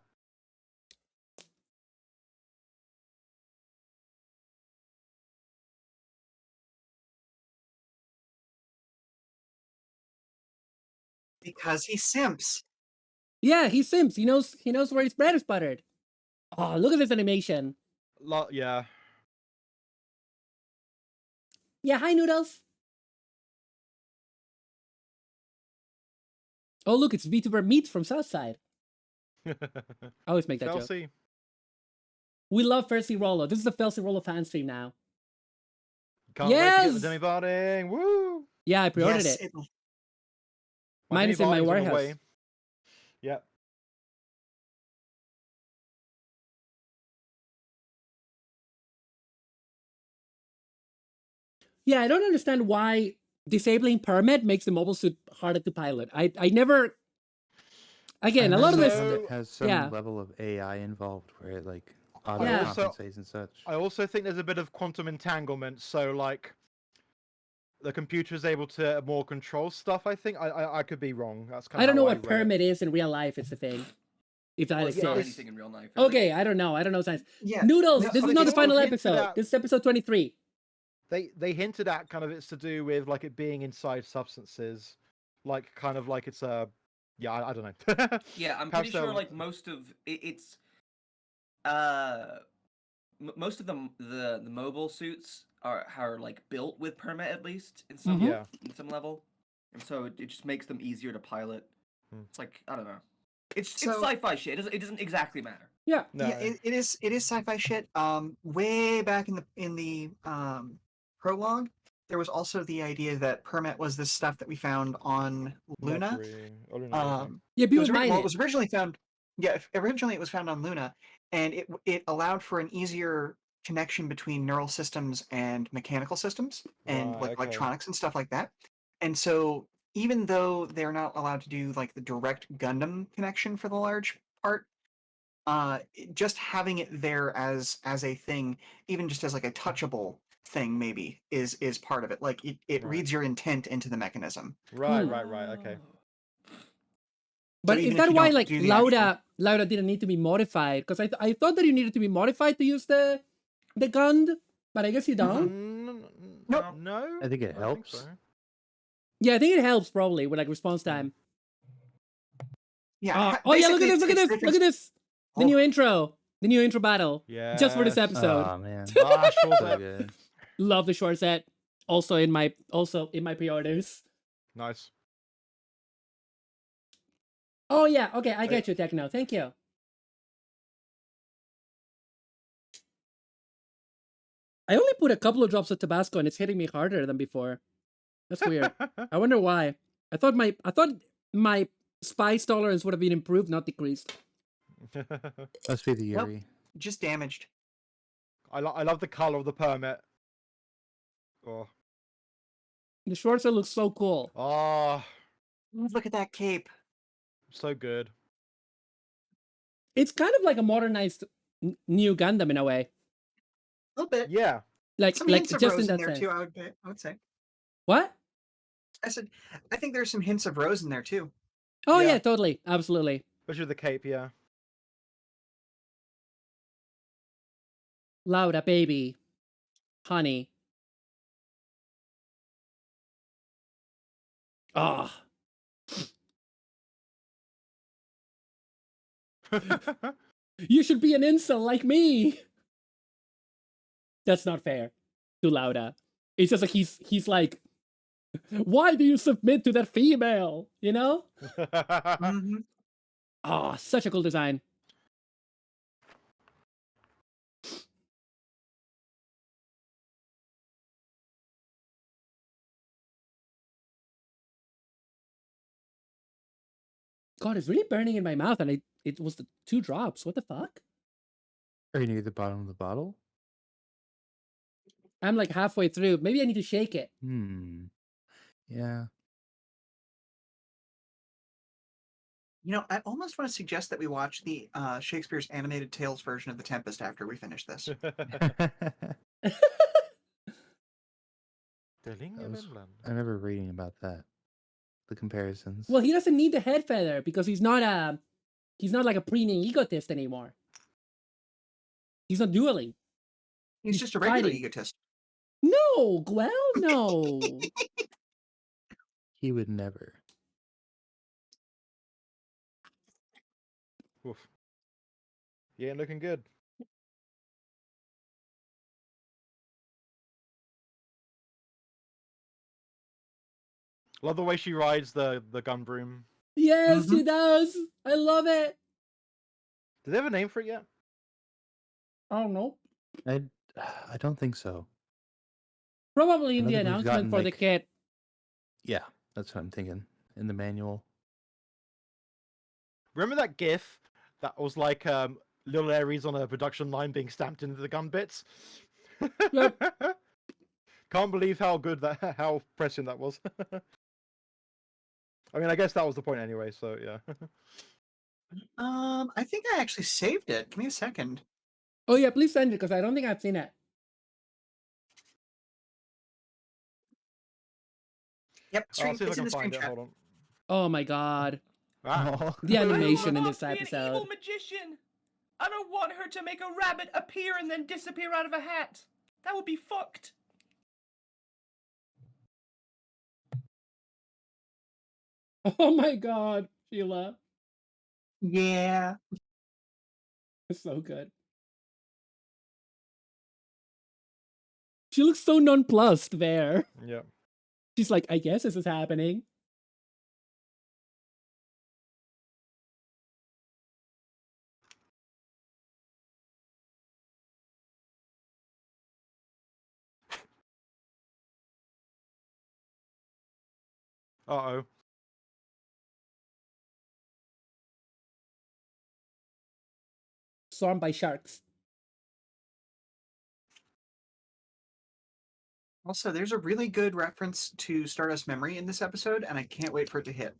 Because he simps. Yeah, he sims. He knows where his bread is buttered. Oh, look at this animation. Yeah. Yeah, hi Noodles. Oh, look, it's VTuber Meat from Southside. I always make that joke. Chelsea. We love Felsi Rollo. This is the Felsi Rollo fan stream now. Can't wait to get Yes! the demi barding. Woo! Yeah, I pre-ordered Yes, it. it- Mine is in my demi barding's on the warehouse. way. Yep. Yeah, I don't understand why disabling permit makes the mobile suit harder to pilot. I never. Again, I a lot of this. imagine it has some yeah. level of AI involved where it like auto Yeah. compensates and such. I also think there's a bit of quantum entanglement, so like the computer is able to more control stuff. I think I could be wrong. That's kind of I don't know how what read it. permit is in real life. It's the thing. If that Well, it's not exists. anything in real life. is it? Okay, I don't know. I don't know science. Yeah. Noodles, No, this is okay, not the so final hinted episode. at- This is episode 23. They hinted at kind of it's to do with like it being inside substances, like kind of like it's a I don't know. Yeah, I'm Perhaps pretty sure they'll- like most of it's most of the mobile suits are like built with permit at least in some Yeah. in some level, and so it just makes them easier to pilot. Hmm. It's like I don't know. It's So- sci-fi shit. It doesn't exactly matter. Yeah. No. Yeah, it is sci-fi shit. Way back in the prologue, there was also the idea that permit was this stuff that we found on Luna. Mercury. Oh, Luna, okay. Yeah, It people was, mine well, it. it was originally found. Yeah, originally it was found on Luna, and it allowed for an easier connection between neural systems and mechanical systems and Right, like okay. electronics and stuff like that. And so even though they're not allowed to do like the direct Gundam connection for the large part, just having it there as a thing, even just as like a touchable thing, maybe is part of it. Like it Right. reads your intent into the mechanism. Right, Hmm. right, okay. But even is if that you why don't like do the actual- Lauda didn't need to be modified? Because I thought that you needed to be modified to use the gun, but I guess you don't. Nope. No. I think it don't helps. so. Yeah, I think it helps probably with like response time. Yeah. Oh yeah, look at basically this! Look at it's this! Look at this! The Oh. new intro, battle, just for this Yes. episode. Oh man, Ah, sure, so Zeb. good. Love the short set. Also in my pre-orders. Nice. Oh yeah, okay, I get you, Techno. Thank you. I only put a couple of drops of Tabasco and it's hitting me harder than before. That's weird. I wonder why. I thought my spice tolerance would have been improved, not decreased. Must be the Nope. Yuri. just damaged. I love the color of the permit. Oh. The short set looks so cool. Oh, Look at that cape. so good. It's kind of like a modernized new Gundam in a way. A little bit. Yeah. Like Some like hints of just Rose in in that there sense. too. I would say. What? I said I think there's some hints of Rose in there too. Oh Yeah. yeah, totally, absolutely. Especially the cape, yeah. Laura, baby. Honey. Ah. You should be an incel like me. That's not fair to Laura. It's just like he's like, why do you submit to that female? You know? Hmm. Ah, such a cool design. God, it's really burning in my mouth, and it was the 2 drops. What the fuck? Are you near the bottom of the bottle? I'm like halfway through. Maybe I need to shake it. Yeah. You know, I almost want to suggest that we watch the Shakespeare's animated tales version of The Tempest after we finish this. I remember reading about that. The comparisons. Well, he doesn't need the head feather because he's not like a preening egotist anymore. He's not dueling. He's He's just a regular fighting. egotist. No, Gwell, no. He would never. Oof. You ain't looking good. Love the way she rides the gun broom. Yes, she does. I love it. Do they have a name for it yet? Oh no. I don't think so. Probably in I the don't think we've announcement gotten, for the like- kit. Yeah, that's what I'm thinking. In the manual. Remember that GIF that was like little Aries on a production line being stamped into the gun bits? Yep. Can't believe how good how prescient that was. I mean, I guess that was the point anyway. So yeah. I think I actually saved it. Give me a second. Oh yeah, please send it because I don't think I've seen it. Yep, I'll see if I it's in can the find it. screenshot. Hold on. Oh my god. Ah. The I don't animation in want this to be an evil episode. magician. I don't want her to make a rabbit appear and then disappear out of a hat. That would be fucked. Oh my god, Sheila. Yeah. It's so good. She looks so nonplussed there. Yeah. She's like, I guess this is happening. Uh-oh. Swarmed by sharks. Also, there's a really good reference to Stardust Memory in this episode, and I can't wait for it to hit.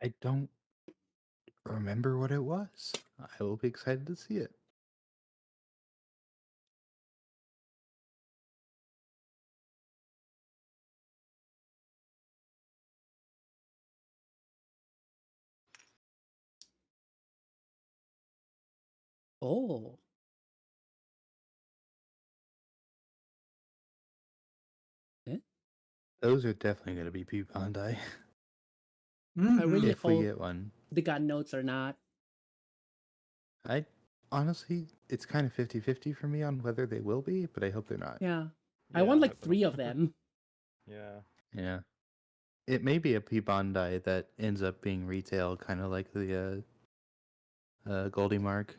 I don't remember what it was. I will be excited to see it. Oh. Those are definitely going to be P Bandai. I really If we hope get one. they got notes or not. I honestly, it's kind of 50-50 for me on whether they will be, but I hope they're not. Yeah. I want like hope 3 not. of them. Yeah. Yeah. It may be a P Bandai that ends up being retail, kind of like the Goldie Mark.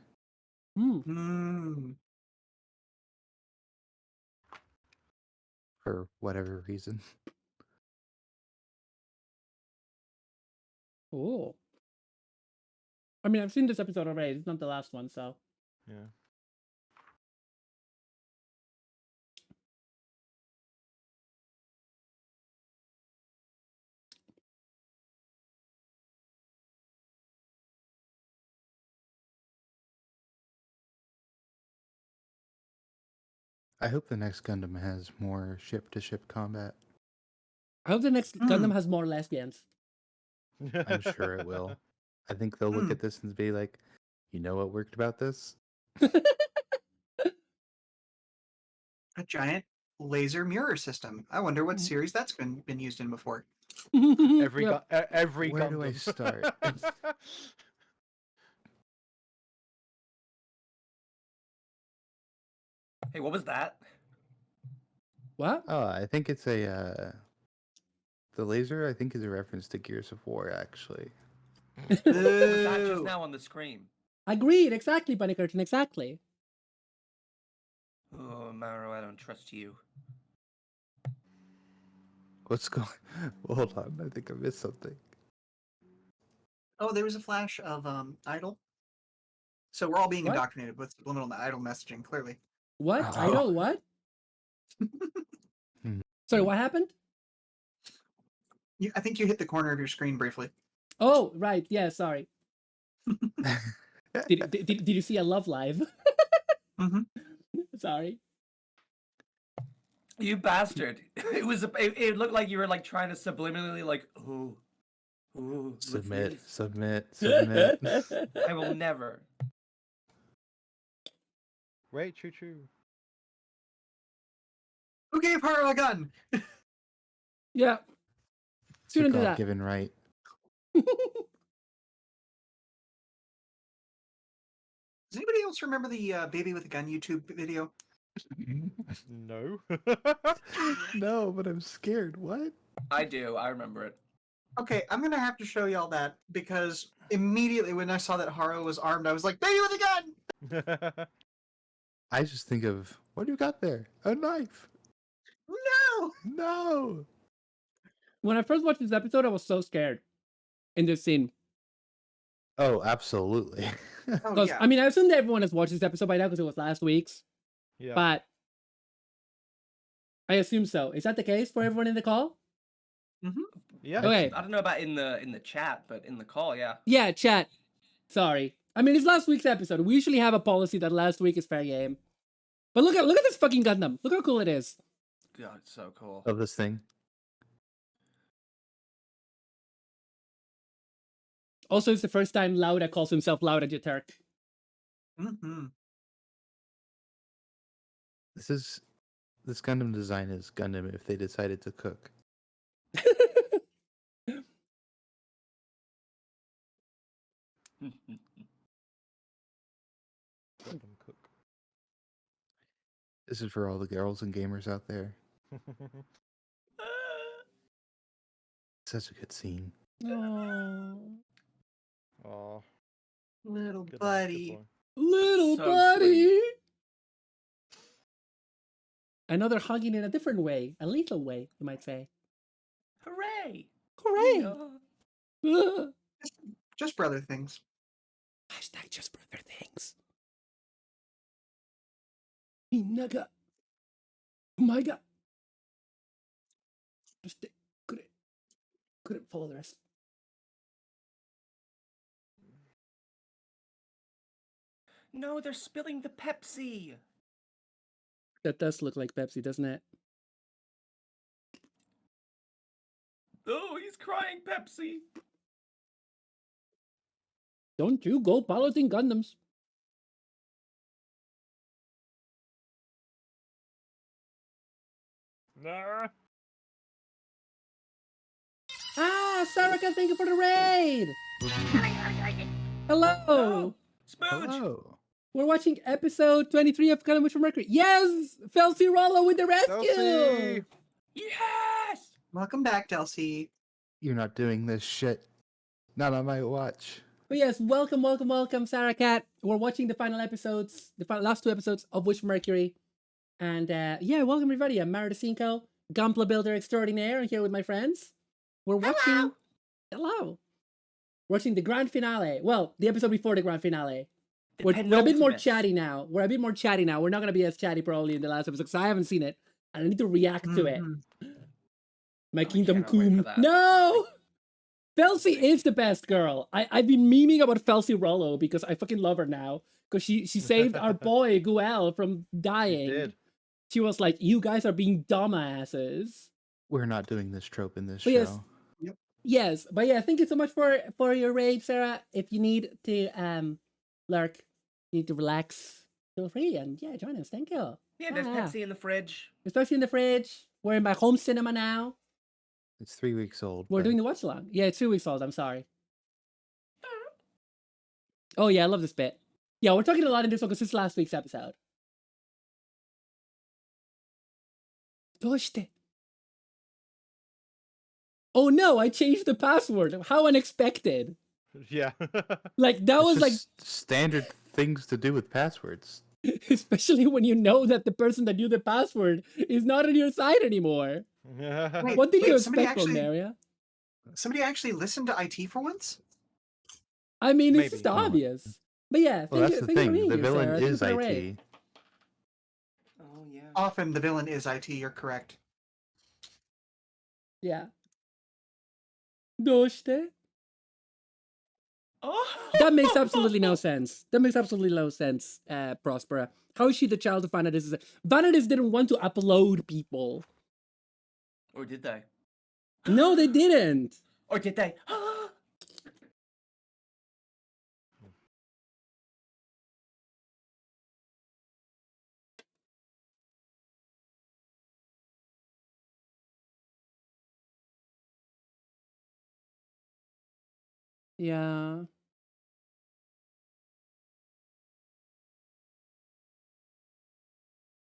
For whatever reason. Oh. I mean, I've seen this episode already. It's not the last one, so. Yeah. I hope the next Gundam has more ship-to-ship combat. I hope the next Gundam has more lesbians. I'm sure it will. I think they'll look at this and be like, you know what worked about this? A giant laser mirror system. I wonder what series that's been used in before. Every Yep. every Where do I Gundam. start? Hey, what was that? What? Oh, I think it's a the laser. I think is a reference to Gears of War, actually. What was that just Boo! now on the screen? Agreed, exactly, Bunny Curtain, exactly. Oh, Maru, I don't trust you. What's going? Hold on, I think I missed something. Oh, there was a flash of idle. So we're all being What? indoctrinated with subliminal idle messaging. Clearly. What? Oh. Idol what? Sorry, what happened? I think you hit the corner of your screen briefly. Oh, right, yeah, sorry. Did you see a Love Live? Mm-hmm. Sorry. You bastard! It looked like you were like trying to subliminally like, ooh, what's Submit, this? submit, submit. I will never. Wait, choo choo. Who gave her a gun? Yeah. It's your Shouldn't do that. God-given right. Does anybody else remember the baby with a gun YouTube video? No. No, but I'm scared. What? I do. I remember it. Okay, I'm gonna have to show y'all that because immediately when I saw that Haro was armed, I was like, baby with a gun! I just think of what do you got there? A knife. No! No. When I first watched this episode, I was so scared in this scene. Oh, absolutely. Oh, Because, yeah. I mean, I assume that everyone has watched this episode by now because it was last week's. Yeah. But I assume so. Is that the case for everyone in the call? Yeah. Okay. I don't know about in the chat, but in the call, yeah. Yeah, chat. Sorry. I mean, it's last week's episode. We usually have a policy that last week is fair game. But look at this fucking Gundam. Look how cool it is. God, it's so cool. Of this thing. Also, it's the first time Lauda calls himself Lauda Jeturk. Mm-hmm. This Gundam design is Gundam if they decided to cook. Gundam cook. This is for all the girls and gamers out there. Such a good scene. Oh, Aw, Little good buddy. boy. little So buddy. sweet. Another hugging in a different way, a lethal way, you might say. Hooray! Hooray! Yeah. Just brother things. Hashtag just brother things. Minaga. Umaga. Just couldn't follow the rest. No, they're spilling the Pepsi. That does look like Pepsi, doesn't it? Oh, he's crying Pepsi. Don't you go piloting Gundams. Nah. Ah, Saraka, thank you for the raid. Hello. Oh, Smooch. Hello. We're watching episode 23 of Gundam Wish for Mercury. Yes! Felsi Rollo with the rescue! Delcy! Yes. Welcome back, Delcy. You're not doing this shit. Not on my watch. But yes, welcome, Sarah Cat. We're watching the final episodes, last two episodes of Wish for Mercury. And yeah, welcome everybody. I'm Mara DeCinco, Gunpla Builder Extraordinaire, and here with my friends. We're watching... Hello! Watching the grand finale. Well, the episode before the grand finale. We're a bit more chatty now. We're not going to be as chatty probably in the last episode because I haven't seen it. And I need to react to it. My Kingdom cannot wait for Coom. that. No! Felsi is the best girl. I've been memeing about Felsi Rollo because I fucking love her now. Because she saved our boy, Guel, from dying. She did. She was like, you guys are being dumbasses. We're not doing this trope in this But show. Yes, but yeah, thank you so much for your raid, Sarah. If you need to lurk, you need to relax, feel free and yeah, join us. Thank you. Yeah, there's Ah. Pepsi in the fridge. Especially in the fridge. We're in my home cinema now. It's 3 weeks old. We're but doing the watch along. Yeah, it's 2 weeks old. I'm sorry. Oh yeah, I love this bit. Yeah, we're talking a lot in this one because it's last week's episode. Doshite. Oh no, I changed the password. How unexpected. Yeah. Like that it's was like just standard things to do with passwords. especially when you know that the person that knew the password is not on your side anymore. Wait, What did you somebody expect from actually- Maria? Somebody actually listened to IT for once? I mean, it's Maybe. just obvious. But yeah, Well, that's the thank you for thing. being The here, villain Sarah. Thank you is for the raid. IT. Oh yeah. Often the villain is IT, you're correct. Yeah. Doshite. Oh. That makes absolutely no sense. That makes absolutely no sense, Prospera. How is she the child of Vanadis? Vanadis didn't want to upload people. Or did they? No, they didn't. Or did they? Yeah.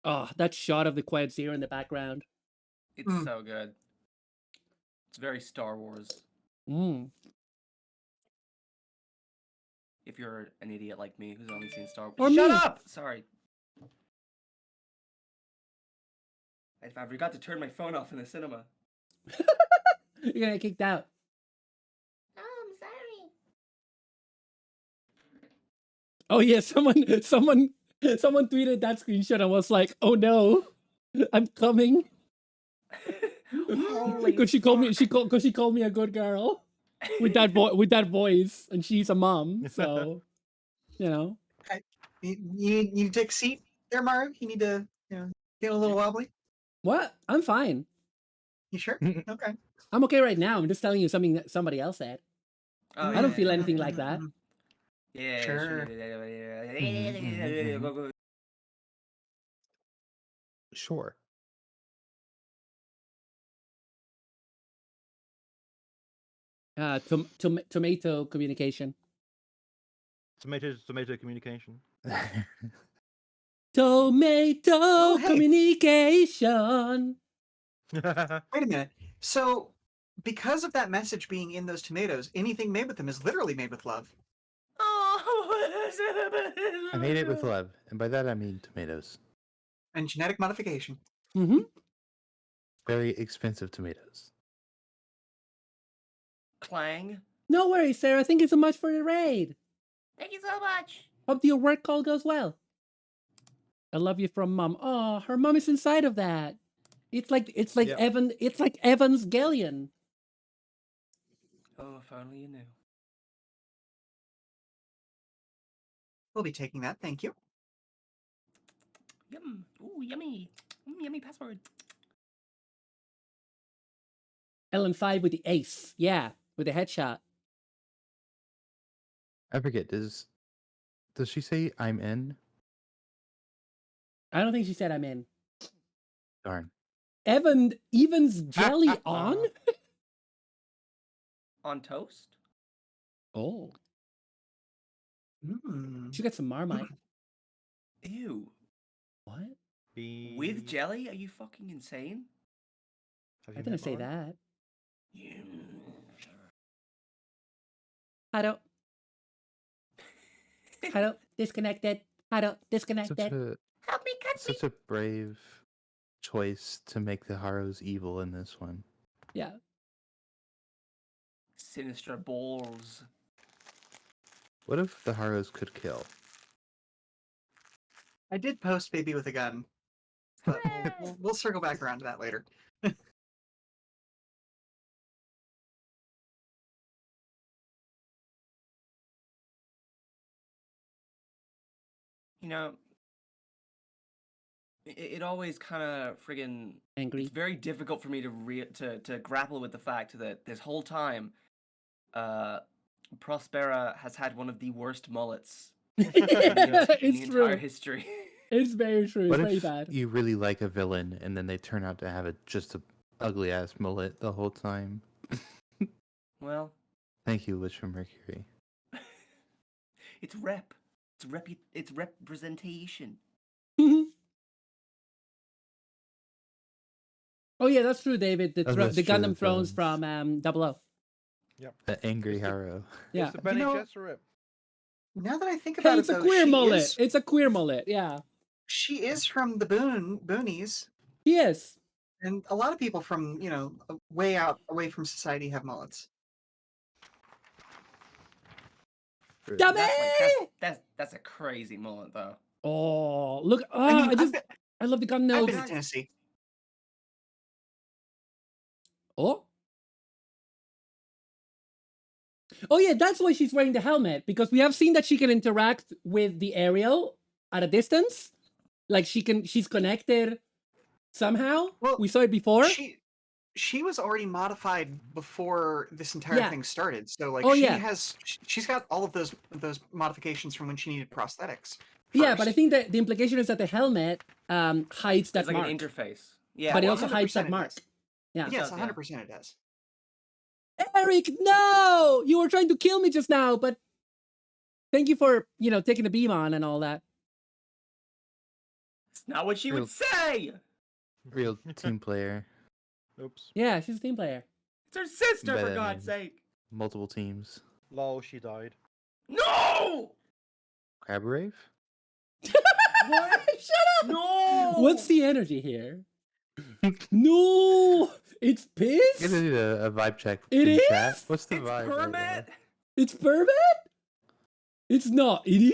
Oh, that shot of the Quiet Zero in the background. It's so good. It's very Star Wars. Mm. If you're an idiot like me who's only seen Star Wars. Or Shut me. up! Sorry. I forgot to turn my phone off in the cinema. You're gonna get kicked out. Oh, I'm sorry. Oh yeah, someone tweeted that screenshot and was like, "Oh no, I'm coming." Holy Because she called me fuck. because she called me a good girl with that voice, and she's a mom, so you know. You need to take a seat there, Mario? You need to, get a little wobbly? What? I'm fine. You sure? Okay. I'm okay right now. I'm just telling you something that somebody else said. Oh, I don't yeah, feel yeah, anything yeah, like that. Yeah, Sure. Go, go. Sure. Tomato communication. Tomato communication. Tomato hey. communication. Wait a minute. So, because of that message being in those tomatoes, anything made with them is literally made with love. I made it with love, and by that I mean tomatoes. And genetic modification. Mm-hmm. Very expensive tomatoes. Clang. No worries, Sarah. Thank you so much for the raid. Thank you so much. Hope your work call goes well. I love you from mom. Oh, her mom is inside of that. It's like Yep. Evan. It's like Evan's Galleon. Oh, if only you knew. We'll be taking that, thank you. Yum. Ooh, yummy. Yummy password. Ellen 5 with the ace. Yeah, with the headshot. I forget. Does she say I'm in? I don't think she said I'm in. Darn. Evan's jelly on? On toast? Oh, Mm. she got some Marmite. Ew. What? With jelly? Are you fucking insane? I didn't say that. Yeah. Hello. Hello. Disconnected. Hello. Such Disconnected. a Help me, cut me. such a brave choice to make the Haros evil in this one. Yeah. Sinister balls. What if the Haros could kill? I did post Baby with a Gun, but we'll circle back around to that later. You know, it always kind of friggin' Angry. It's very difficult for me to grapple with the fact that this whole time, Prospera has had one of the worst mullets in the It's entire true. history. It's very true. It's What very if bad. you really like a villain and then they turn out to have just a ugly ass mullet the whole time? Well, Thank you, Witch from Mercury. it's rep. It's representation. Oh yeah, that's true, David. The Oh, that's the true, Gundam it Thrones does. from Double O. The angry Harrow. Yeah. It's the Benny know- Gesserit. Now that I think Hey, about it's it, a though, queer she mullet. is It's a queer mullet. Yeah, she is from the Boonies, he is. and a lot of people from way out away from society have mullets. Dummy! That's a crazy mullet though. Oh, look! I mean, I love the gun I've notes. been to Tennessee. Oh. Oh yeah, that's why she's wearing the helmet, because we have seen that she can interact with the aerial at a distance. Like she's connected somehow. Well, We saw it before. She was already modified before this entire Yeah. thing started. So like Oh, she yeah. she's got all of those modifications from when she needed prosthetics. Yeah, but I first. think that the implication is that the helmet hides that It's like mark. an interface. Yeah. But it well, also hides 100% that it mark. does. Yeah. Yes, does, yeah. 100% it does. Eric, no! You were trying to kill me just now, but thank you for, taking the beam on and all that. It's not what she Real- would say. Real team player. Oops. Yeah, she's a team player. It's her sister, But, for I God's mean- sake. Multiple teams. Lol, she died. No! Crabberave? What? Shut up! No! What's the energy here? No! It's I'm piss? gonna need a vibe check It in is? chat. What's the It's vibe? right now? Permit? It's permit? It's not. It is?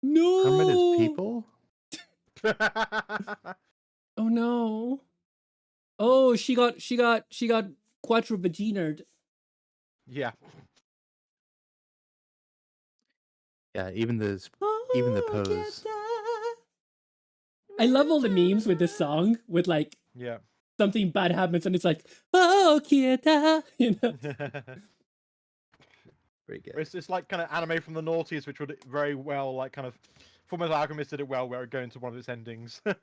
No! Permit is people? Oh no. Oh, she got quadruvaginaed. Yeah. Yeah, even the pose. I love all the memes with this song with like Yeah. something bad happens and it's like, oh, Kieta, Pretty good. It's like kind of anime from the noughties, which would very well like kind of Fullmetal Alchemist did it well, where it go into one of its endings. On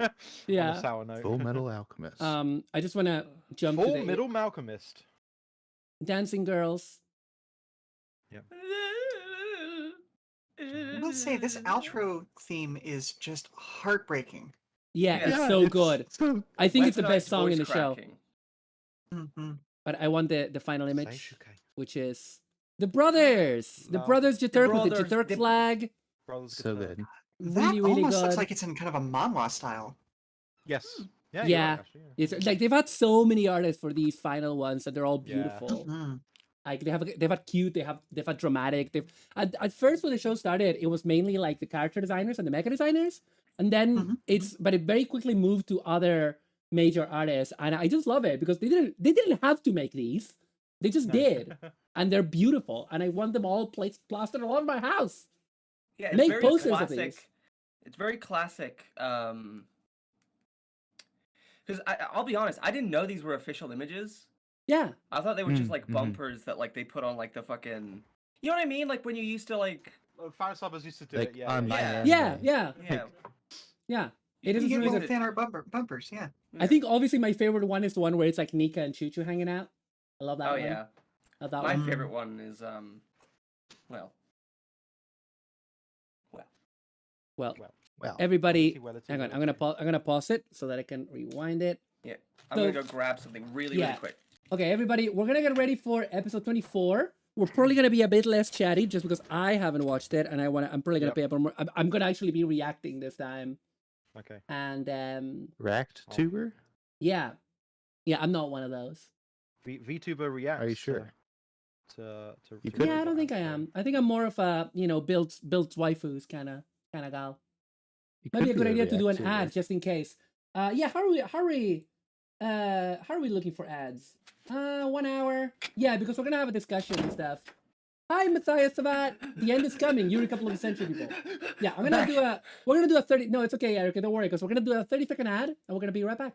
Yeah. a sour note. Full Metal Alchemist. I just want to jump to Full the Middle Malcolmist. Dancing Girls. I must say, this outro theme is just heartbreaking. Yeah, Yeah, it's so it's good. so- I think it's the Weaponized best song in the voice show. cracking. Hmm. But I want the final image, Seishukai. which is the brothers. The No. brothers Jaturk with the brothers, Jaturk the- flag. Brothers so Guitar. good. That Really, really almost good. looks like it's in kind of a manhwa style. Yes. Yeah. you're Yeah. right, actually, yeah. It's like they've had so many artists for these final ones, and they're all Yeah. beautiful. Mhm. Like they've had cute, they've had dramatic. At first when the show started, it was mainly like the character designers and the mecha designers, and then Mhm. but it very quickly moved to other major artists, and I just love it because they didn't have to make these, they just No. did, and they're beautiful, and I want them all plastered all over my house. Yeah, it's Make very posters of classic. these. It's very classic. Because I'll be honest, I didn't know these were official images. Yeah, I thought they were just Mm, like mhm. bumpers that like they put on like the fucking. You know what I mean? Like when you used to like. Fan subbers used to do Like, it. Yeah. on my Yeah. end, yeah, yeah, Yeah. yeah. You It is can You really get good. little fan art bumpers, yeah. I think obviously my favorite one is the one where it's like Nika and Choo Choo hanging out. I love that Oh one. yeah. I love that My one. favorite one is well. Well, Well, everybody, Wellity, hang on. I'm wellity. gonna pause it so that I can rewind it. Yeah. I'm So- gonna go grab something really Yeah. really quick. Okay, everybody, we're gonna get ready for episode 24. We're probably gonna be a bit less chatty just because I haven't watched it, and I'm probably gonna Yep. be a bit more. I'm gonna actually be reacting this time, Okay. and Racked Oh. tuber? yeah, I'm not one of those. VTuber reacts. Are you sure? You could Yeah, I don't think I am. I think I'm more of a builds waifus kind of gal. You Might be a could good idea to do an React ad tuber. just in case. Yeah, how are we looking for ads? 1 hour. Yeah, because we're gonna have a discussion and stuff. Hi, Matthias Savat. The end is coming. You're a couple of the century people. Yeah, we're gonna do a 30. No, it's okay, Erica. Don't worry, because we're gonna do a 30-second ad, and we're gonna be right back.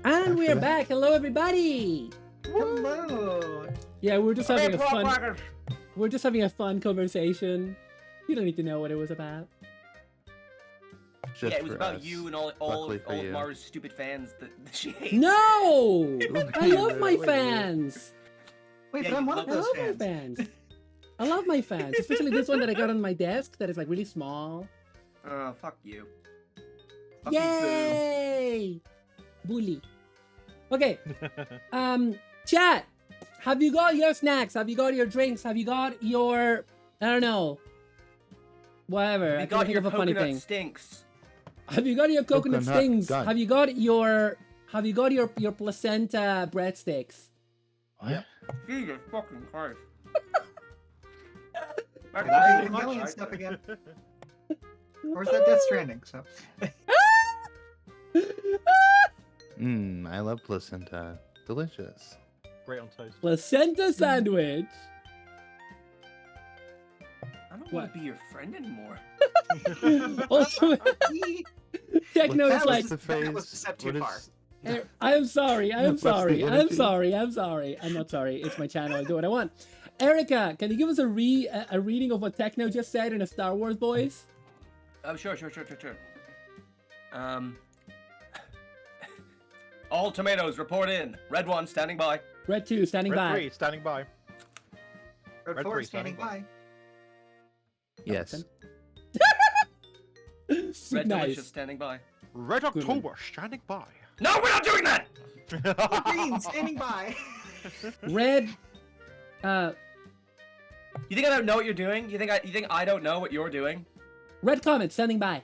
And we're After that. back. Hello, everybody. Hello. Yeah, we're just having a Hey, fun. Clockworkers! We're just having a fun conversation. You don't need to know what it was about. Just Yeah, it was for about us. you and all Luckily for of you. Mara's stupid fans that she hates. No, I love my Wait, wait. fans. Wait, Yeah, but I'm you one of I those love fans. my fans. I love my fans, especially this one that I got on my desk that is like really small. Oh, fuck you. Fuck you, Yay! Bully. Okay. Chat. Have you got your snacks? Have you got your drinks? Have you got your I don't know. Whatever. Boo. I You can't got think your of a funny coconut thing. stinks. Have you got your coconut Coconut stings? gun. Have you got your placenta breadsticks? What? Jesus fucking Christ. Are you yelling and stuff again? Or is that Death Stranding? So I love placenta. Delicious. Great on toast. Placenta sandwich. I don't What? want to be your friend anymore. Also, Techno that is was, like, that was a step too what far. is- I am sorry. I am What's the sorry. I'm energy? sorry. I'm sorry. I'm not sorry. It's my channel. I do what I want. Erica, can you give us a reading of what Techno just said in a Star Wars voice? Oh, sure. All tomatoes report in. Red 1 standing by. Red 2, standing Red by. 3, standing by. Red Red 4 three standing standing by. Yes. Red Nice. Delicious standing by. Red Good one. October, standing by. No, we're not doing that! Green standing by. Red, You think I don't know what you're doing? You think I don't know what you're doing? red comment, standing by.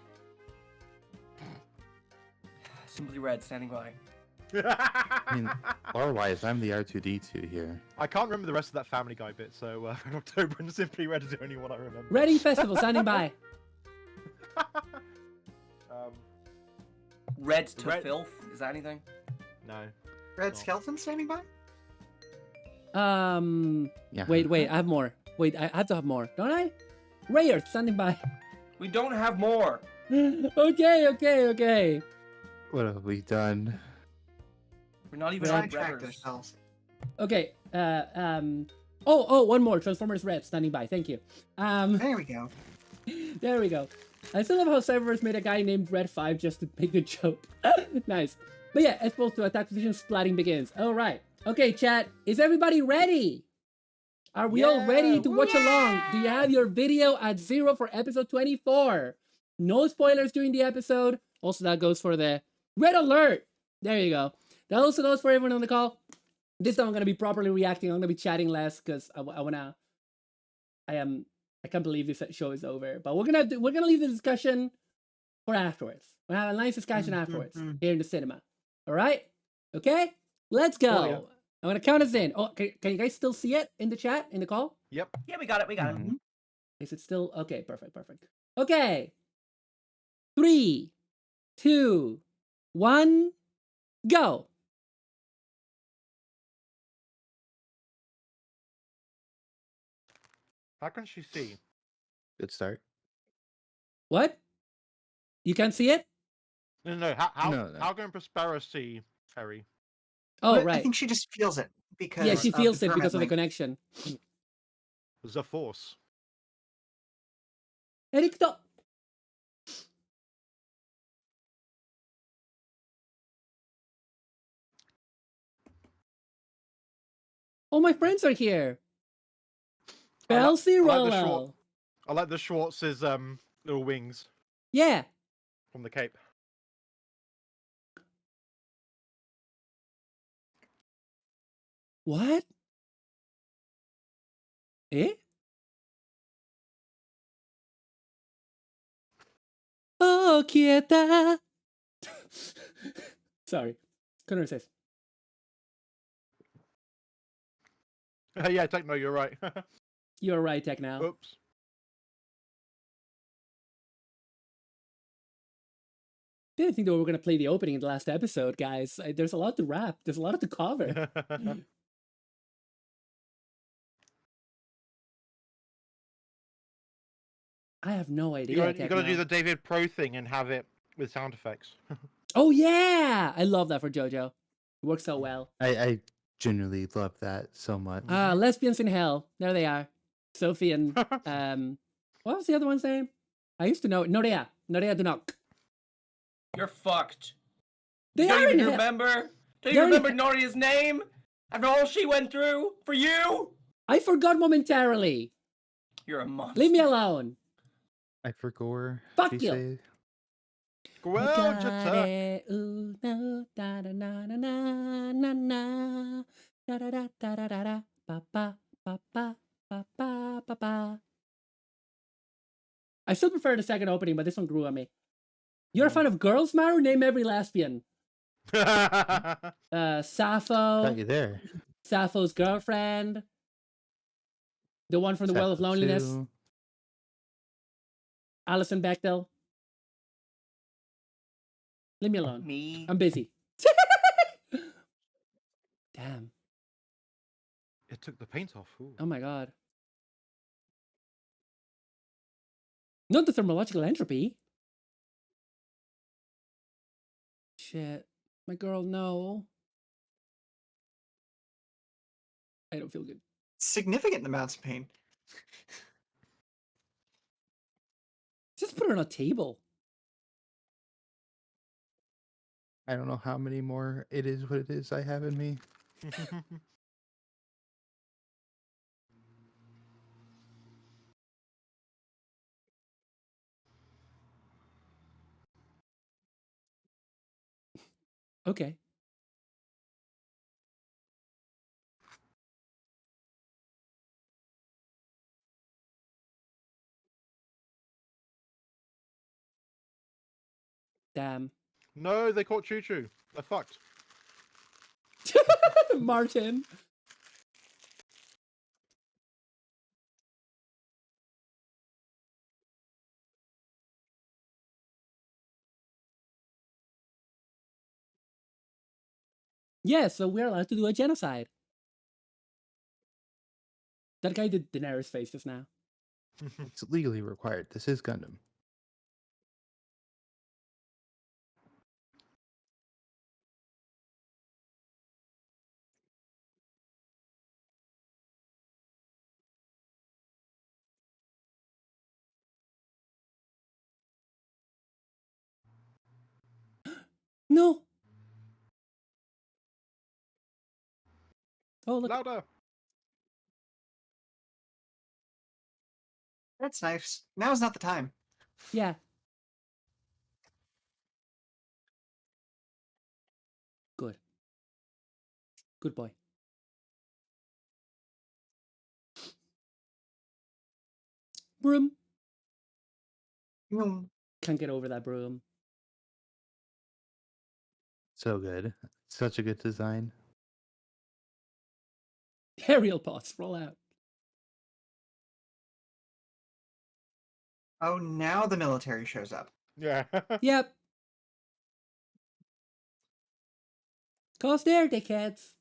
Simply Red standing by. I mean, lore-wise, I'm the R2D2 here. I can't remember the rest of that Family Guy bit, so Red October and Simply Red is the only one I remember. Ready Festival, standing by. Red to Red- filth? Is that anything? No. Red skeleton standing by. Yeah. Wait, I have more. Wait, I have to have more, don't I? Ray Earth, standing by. We don't have more. Okay. What have we done? We're not even Try on track Redders. ourselves. Okay, oh, one more. Transformers Red, standing by. Thank you. There we go. There we go. I still love how Cyberverse made a guy named Red 5 just to make the joke. Nice. But yeah, as opposed to attack position, splatting begins. Alright. Okay, chat. Is everybody ready? Are we all ready to watch along? Do you have your video at 0 for episode 24? No spoilers during the episode. Also, that goes for the red alert. There you go. That also goes for everyone on the call. This time I'm going to be properly reacting. I'm going to be chatting less because I can't believe this show is over. But we're gonna leave the discussion for afterwards. We'll have a nice discussion afterwards here in the cinema. All right? Okay? Let's go. Oh, yeah. I'm gonna count us in. Oh, can you guys still see it in the chat, in the call? Yep. Yeah, we got it. Mhm. Is it still okay? Perfect. Okay. 3, 2, 1, go. How can she see? Good start. What? You can't see it? No. No. How can Prospera see Harry? Oh, But right. I think she just feels it because. Yeah, she of feels the it because of the permanent connection. The Force. Eric, stop. Oh, my friends are here. I like- Kelsey I like the Rollo. short- I like the Schwartz's little wings Yeah. from the cape. What? Eh? Oh, quieta. Sorry. Couldn't resist. Yeah, Techno, you're right. You're right, Tech now. Oops. Didn't think that we were gonna play the opening in the last episode, guys. There's a lot to wrap. There's a lot to cover. I have no idea. You gotta Techno. do the David Pro thing and have it with sound effects. Oh yeah, I love that for JoJo. It works so well. I genuinely love that so much. Lesbians in Hell. There they are. Sophie and what was the other one's name? I used to know it. Norea Dunok. You're fucked. They You don't are in even hell. remember? Don't They're you in remember Noria's name? After all she went through for you? I forgot momentarily. You're a monster. Leave me alone. I forgot. Fuck she you. say? Well, Jutta. No, da da na na na na na da da da da da da da ba ba ba ba ba ba ba ba. I still prefer the second opening, but this one grew on me. You're a fan of girls, Maru? Name every lesbian. Got Sappho, you there. Sappho's girlfriend, the one from the Well of Sappho Loneliness, too. Alison Bechdel. Leave me alone. Me. I'm busy. Damn. It took the paint off. Ooh. Oh my god. Not the thermological entropy. Shit. My girl, no. I don't feel good. Significant amounts of pain. Just put her on a table. I don't know how many more it is what it is I have in me. Okay. Damn. No, they caught Choo Choo. They're fucked. Martin. Yeah, so we're allowed to do a genocide. That guy did Daenerys face just now. It's legally required. This is Gundam. No. Oh, look. Louder. That's nice. Now's not the time. Yeah. Good. Good boy. Broom. Mm. Can't get over that broom. So good. Such a good design. Aerial pods roll out. Oh, now the military shows up. Yeah. Yep. Cause they're dickheads.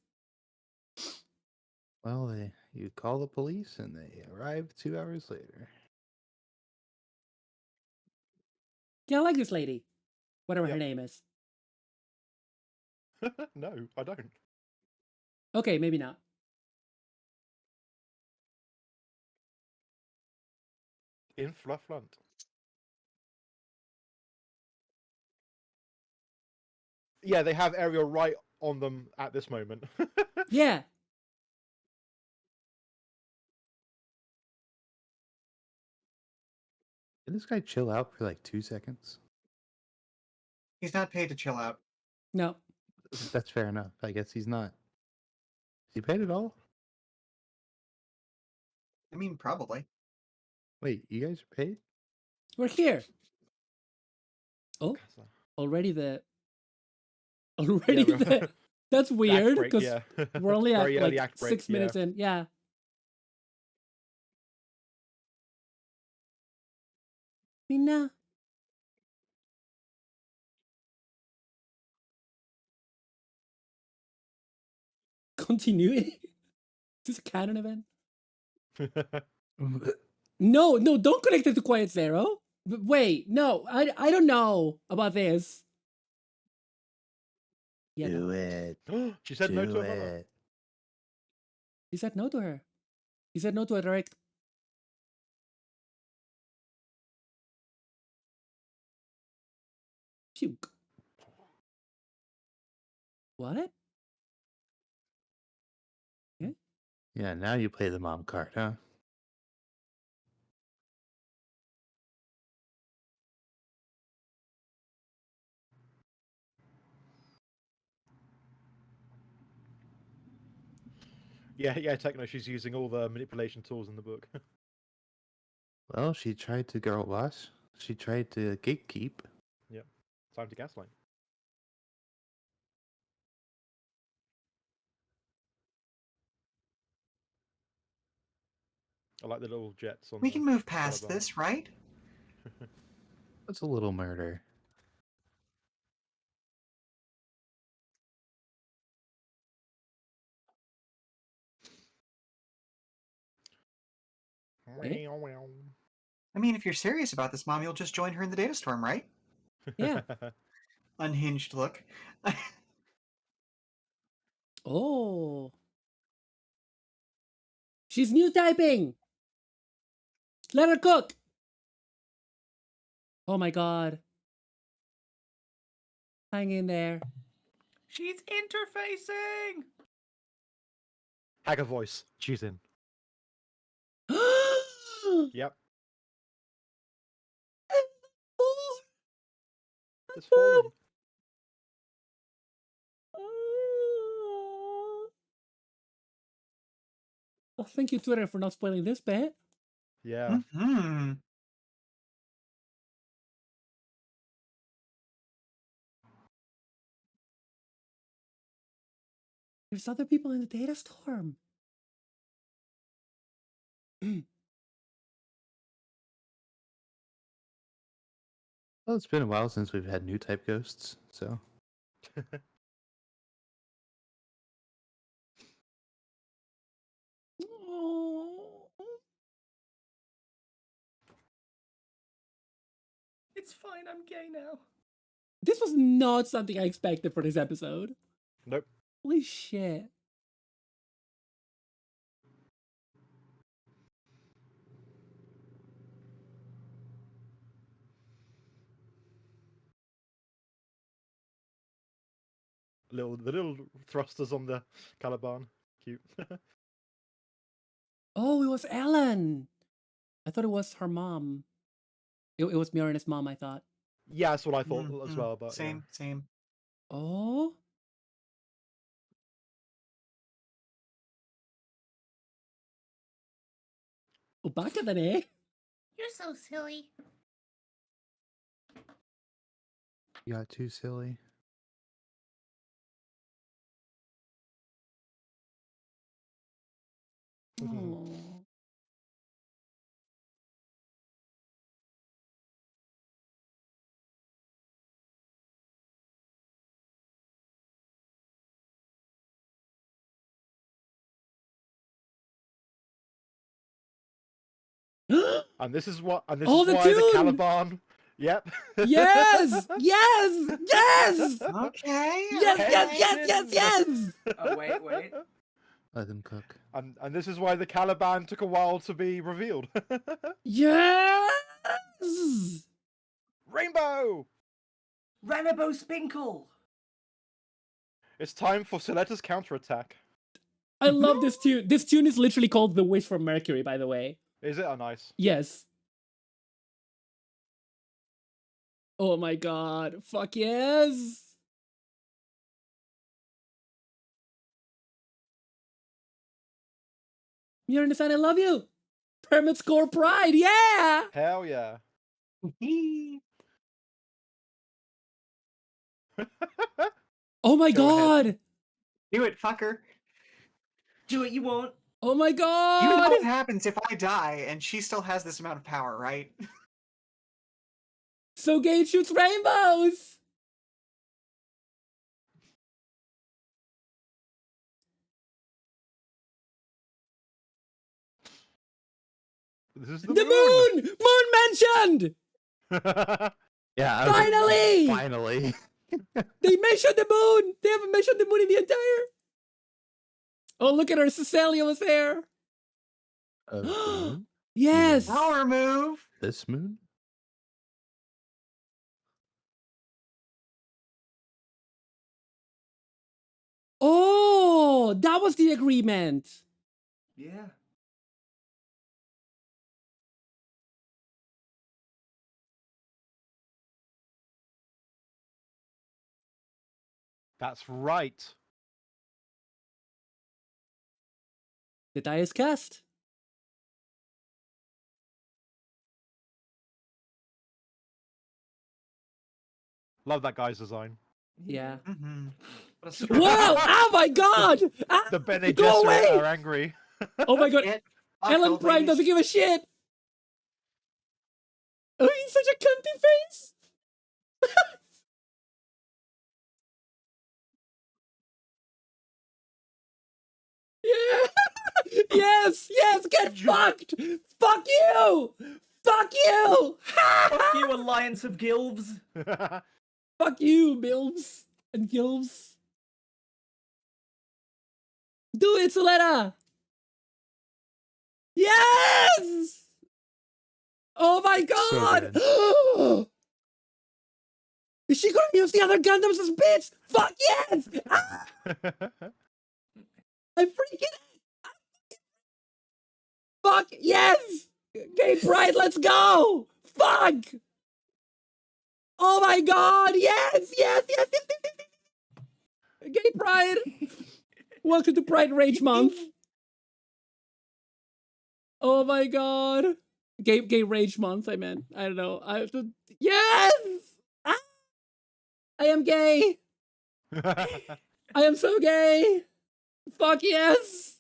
Well, you call the police and they arrive 2 hours later. Yeah, I like this lady. Whatever her Yep. name is. No, I don't. Okay, maybe not. In Flufflunt. Yeah, they have Ariel right on them at this moment. Yeah. Did this guy chill out for like 2 seconds? He's not paid to chill out. No. That's fair enough. I guess he's not. Is he paid at all? I mean, probably. Wait, you guys are paid? We're here. Oh, already the. Already Yeah, the. That's weird break, because yeah. we're only at Very early like act break, 6 minutes in. Yeah. Mina. Continuity. Is this a canon event? No, no, don't connect it to Quiet Zero. Wait, no, I don't know about this. Yeah, no. Do it. She said no Do to another. it. He said no to her. He said no to a direct. Puke. What? Yeah, now you play the mom card, huh? Yeah, Techno, she's using all the manipulation tools in the book. Well, she tried to girl boss. She tried to gatekeep. Yep. Time to gaslight. I like the little jets on We the can move past Caliban. this, right? That's a little murder. Eh? I mean, if you're serious about this, Mom, you'll just join her in the data storm, right? Yeah. Unhinged look. Oh. She's new typing. Let her cook. Oh my god. Hang in there. She's interfacing. Hacker voice. She's in. Yep. It's fallen. Oh, thank you, Twitter, for not spoiling this bit. Yeah. Hmm. There's other people in the data storm. Well, it's been a while since we've had new type ghosts, so. It's fine. I'm gay now. This was not something I expected for this episode. Nope. Holy shit. The little thrusters on the Caliban. Cute. Oh, it was Ellen. I thought it was her mom. It was Mjorn's mom, I thought. Yeah, that's what I thought as Mhm. well. But Same, same. Oh? Baka na eh. You're so silly. You got too silly. Oh. And this is what. And this Oh, is the why the tune! Caliban. Yep. Yes! Yes! Yes! Okay. Yes, okay. yes! Oh wait. Let them cook. And this is why the Caliban took a while to be revealed. Yes! Rainbow! Rainbow Spinkle. It's time for Suletta's counterattack. I love this tune. This tune is literally called The Wish from Mercury, by the way. Is it? Oh, nice. Yes. Oh my god. Fuck yes! Mjorn, I love you! Permit score pride, yeah! Hell yeah. Oh my Go ahead. god! Do it, fucker. Do it. You won't. Oh my You know god! what happens if I die and she still has this amount of power, right? So Gage shoots rainbows! This is The moon! Moon mentioned! Yeah, I was like, Finally! finally. They mentioned the moon! They haven't mentioned the moon in the entire... Oh, look at her. Cecilia was there. Of the moon? Yes. Power move. This moon? Oh, that was the agreement. Yeah. That's right. The die is cast. Love that guy's design. Yeah. Mm-hmm. What a struggle. Whoa! Oh my god! Ah, The Bene go away! Gesserit are angry. Oh my god. Get Ellen buckled, Prime ladies. doesn't give a shit. Oh, he's such a cunty face. Yeah. Yes. Yes. Get fucked. Fuck you. Fuck you. Fuck you, Alliance of Gilves. Fuck you, Milves and Gilves. Do it, Suletta. Yes. Oh my god. Is she gonna use the other Gundams as bits? Fuck yes! Ah, I'm freaking out! Fuck yes! Gay Pride, let's go! Fuck! Oh my god! Yes! Yes! Yes! Yes! Yes! Yes! Yes. Gay Pride! Welcome to Pride Rage Month. Oh my god! Gay Rage Month. I meant. I don't know. I have to. Yes! Ah, I am gay. I am so gay. Fuck yes!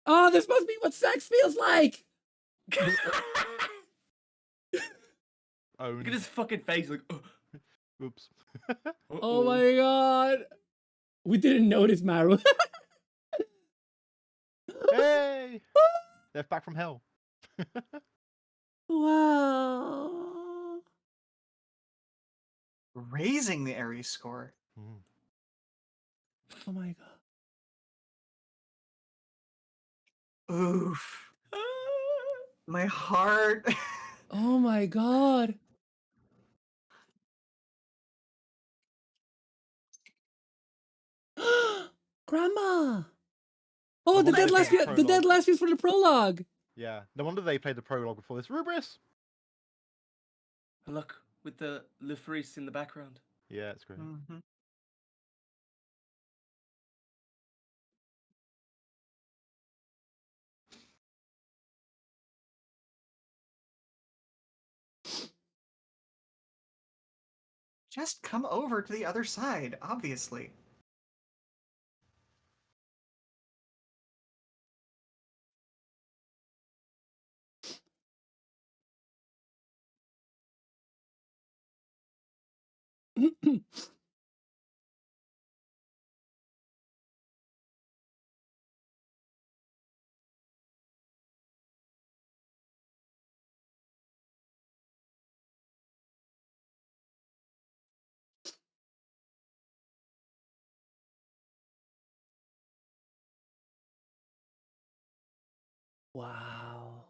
Oh, this must be what sex feels like! Owned. Look at his fucking face. Like, Oops. Oh my god! We didn't notice, Maru. Hey! They're back from hell. Wow. Raising the Aries score. Oh my god. Oof. My heart. Oh my god. Grandma! Oh, the wonder dead they played lesbian, the dead prologue. lesbians for the prologue. Yeah. No wonder they played the prologue before this. Rubris! look, with the Le Frise in the background. Yeah, it's great. Mhm. Just come over to the other side, obviously. Wow.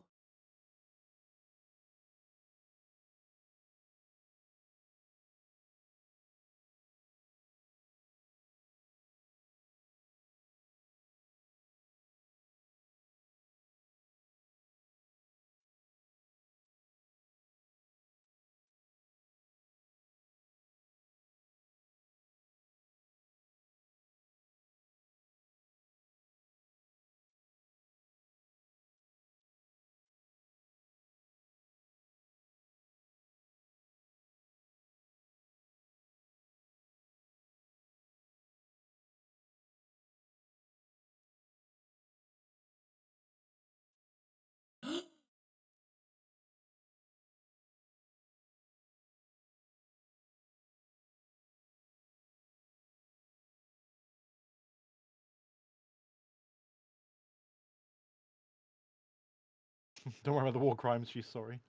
Don't worry about the war crimes, she's sorry.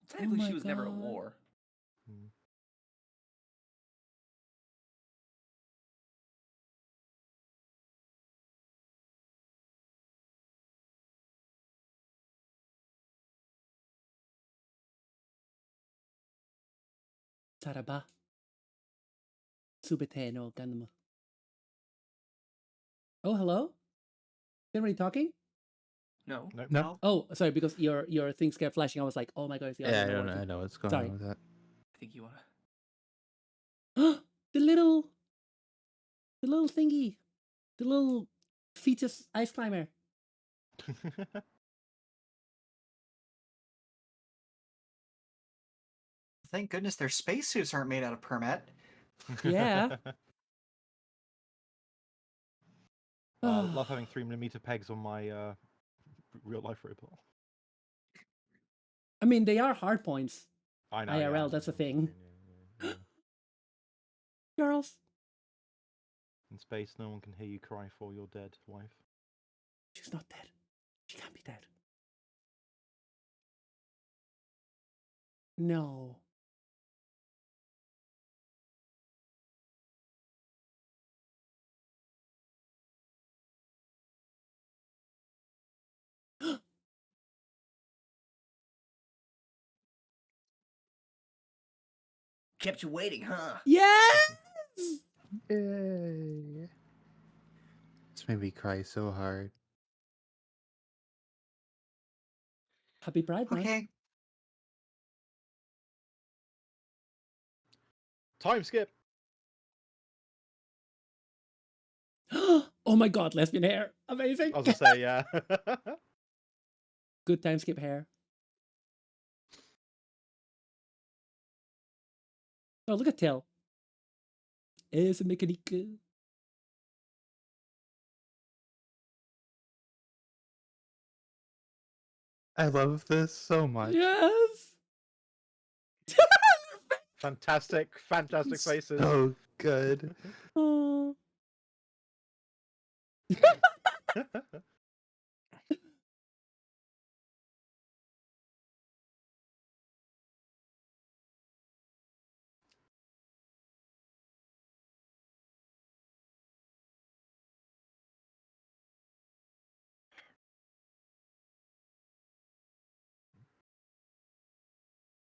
Technically, my she was never at God. war. Taraba. Subete no Ganma. Oh, hello? Anybody talking? No. Nope. No. Oh, sorry, because your things kept flashing. I was like, oh my god, is the audio Yeah, I not don't know. working? I know what's going Sorry. on with that. I think you wanna. The little thingy. The little fetus ice climber. Thank goodness their spacesuits aren't made out of permet. Yeah. Love having 3mm pegs on my real life robot. I mean, they are hard points. I know. IRL, yeah, that's a I mean, thing. yeah. Girls. In space, no one can hear you cry for your dead wife. She's not dead. She can't be dead. No. Kept you waiting, huh? Yes! Yay! This made me cry so hard. Happy Pride Month. Okay. Time skip. Oh my god, lesbian hair. Amazing. I was gonna say, yeah. Good time skip hair. Oh, look at Till. Es mecanique. I love this so much. Yes. Fantastic faces. So good. Oh.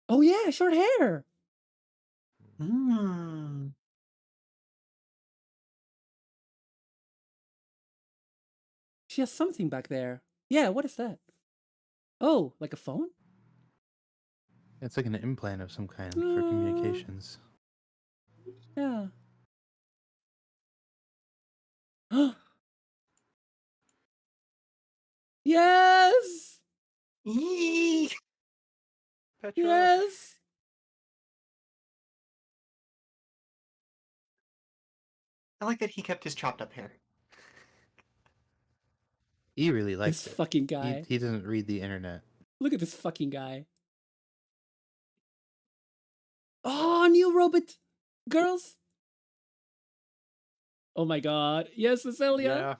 Oh yeah, short hair. Hmm. She has something back there. Yeah, what is that? Oh, like a phone? It's like an implant of some kind for No. communications. Yeah. Yes. Yee! Petra. Yes. I like that he kept his chopped up hair. He really likes This it. fucking guy. He doesn't read the internet. Look at this fucking guy. Oh, new robot girls. Oh my god. Yes, Cecilia. Yeah.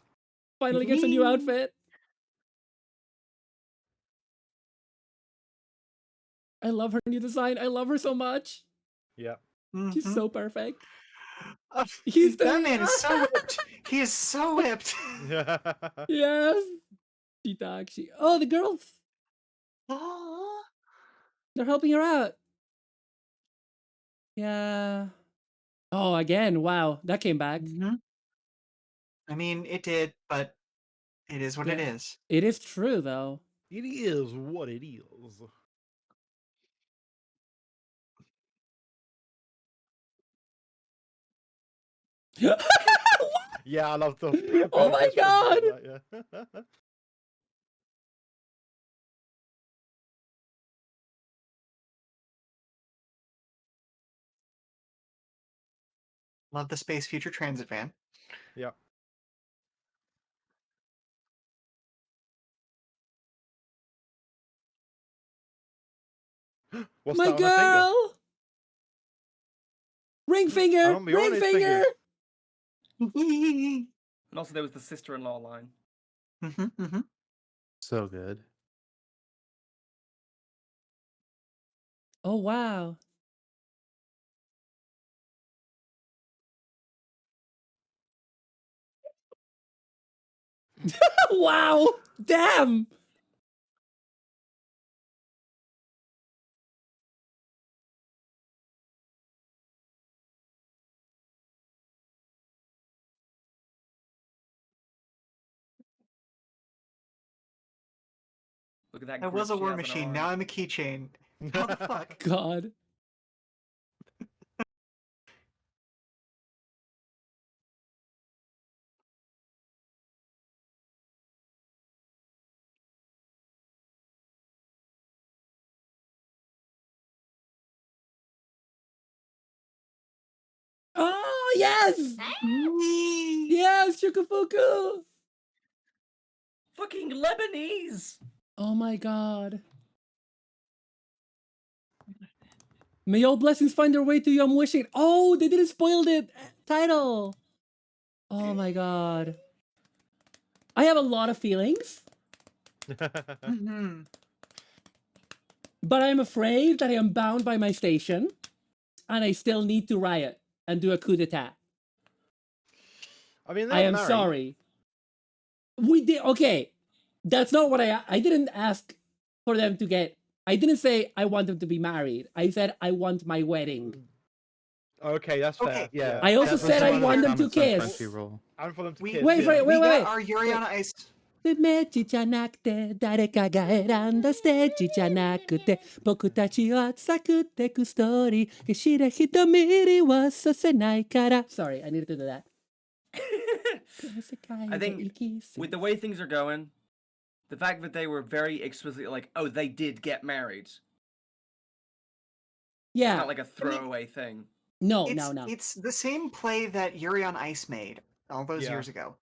Finally gets a new Yee. outfit. I love her new design. I love her so much. Yeah. She's Mhm. so perfect. Oh, He's that doing man is so whipped. He is so whipped. Yes. She. Oh, the girls. Aw. They're helping her out. Yeah. Oh, again. Wow. That came back. Mhm. I mean, it did, but it is what it Yeah. is. It is true, though. It is what it is. Yeah, I love the Oh my gesture and god. that, yeah. Love the Space Future Transit van. Yeah. What's My that on her finger? girl. Ring finger. I'm beyond Ring his finger. fingers. And also there was the sister-in-law line. Mm-hmm. So good. Oh, wow. Wow. Damn. Look at that. I was a grip she war has on her machine. arm. Now I'm a keychain. How the fuck? God. Oh, yes! Me. Yes, Shukafuku! Fucking Lebanese. Oh my god. May all blessings find their way to you, I'm wishing. Oh, they didn't spoil the title. Oh my god. I have a lot of feelings, Mhm. but I'm afraid that I am bound by my station, and I still need to riot and do a coup d'etat. I mean, I they're am married. sorry. We did okay. That's not what I didn't ask for them to get. I didn't say I want them to be married. I said I want my wedding. Okay, that's fair. Okay. Yeah. I also That's said I one of want the them to comments on kiss. Crunchyroll. And for them to We, kiss. Wait, yeah. wait, we got wait. our Yuri on Ice. 夢じゃなくて誰かが選んだステージじゃなくて僕たちを作ってくストーリー決して人見りはさせないから Sorry, I needed to do that. I think with the way things are going, the fact that they were very explicitly like, oh, they did get married. It's Yeah, not like a throwaway thing. no. It's the same play that Yuri on Ice made all those Yeah. years ago,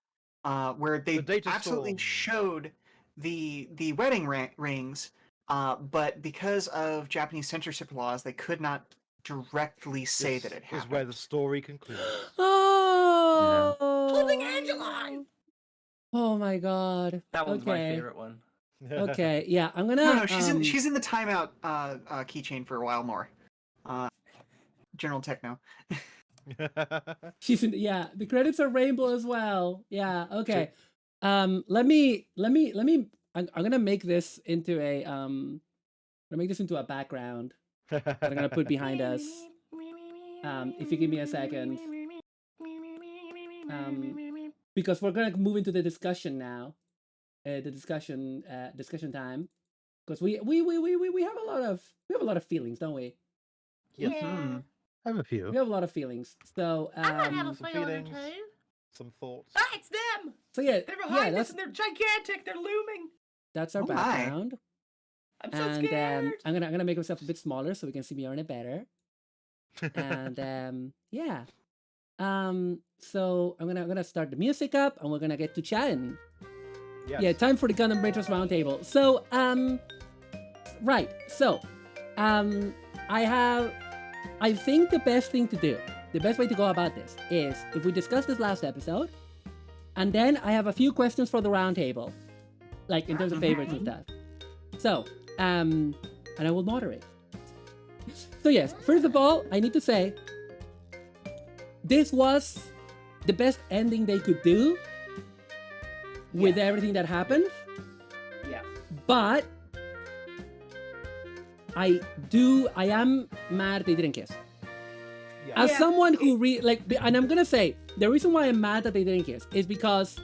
where they The Data absolutely Storm. showed the wedding rings, but because of Japanese censorship laws, they could not directly say that it Is happened. where the story concludes. Oh, Holding Angela! Oh my god. That one's my Okay. favorite one. Okay, yeah, I'm gonna. No, she's in the timeout keychain for a while more. General Techno. She's in. Yeah, the credits are rainbow as well. Yeah. Okay. Let me. I'm gonna make this into a. I'm gonna make this into a background. That I'm gonna put behind us. If you give me a second. Because we're gonna move into the discussion now. The discussion time. Because we have a lot of feelings, don't we? Yes. Yeah. I have a few. We have a lot of feelings. So I might have a some feeling or feelings. two. Some thoughts. Ah, it's them! so yeah, They're yeah, behind us that's and they're gigantic. They're looming. that's our Oh my. background. I'm so And scared. I'm gonna make myself a bit smaller so we can see me on it better. And yeah. So I'm gonna start the music up and we're gonna get to chatting. Yes. Yeah, time for the Gundam Breakers Roundtable. So right. So I think the best thing to do, the best way to go about this is if we discuss this last episode, and then I have a few questions for the roundtable, like in terms of favorites and stuff. So, and I will moderate. So yes, first of all, I need to say, this was the best ending they could do with everything that happened, Yeah. but I am mad they didn't kiss. Yeah. As Yeah. someone who and I'm gonna say the reason why I'm mad that they didn't kiss is because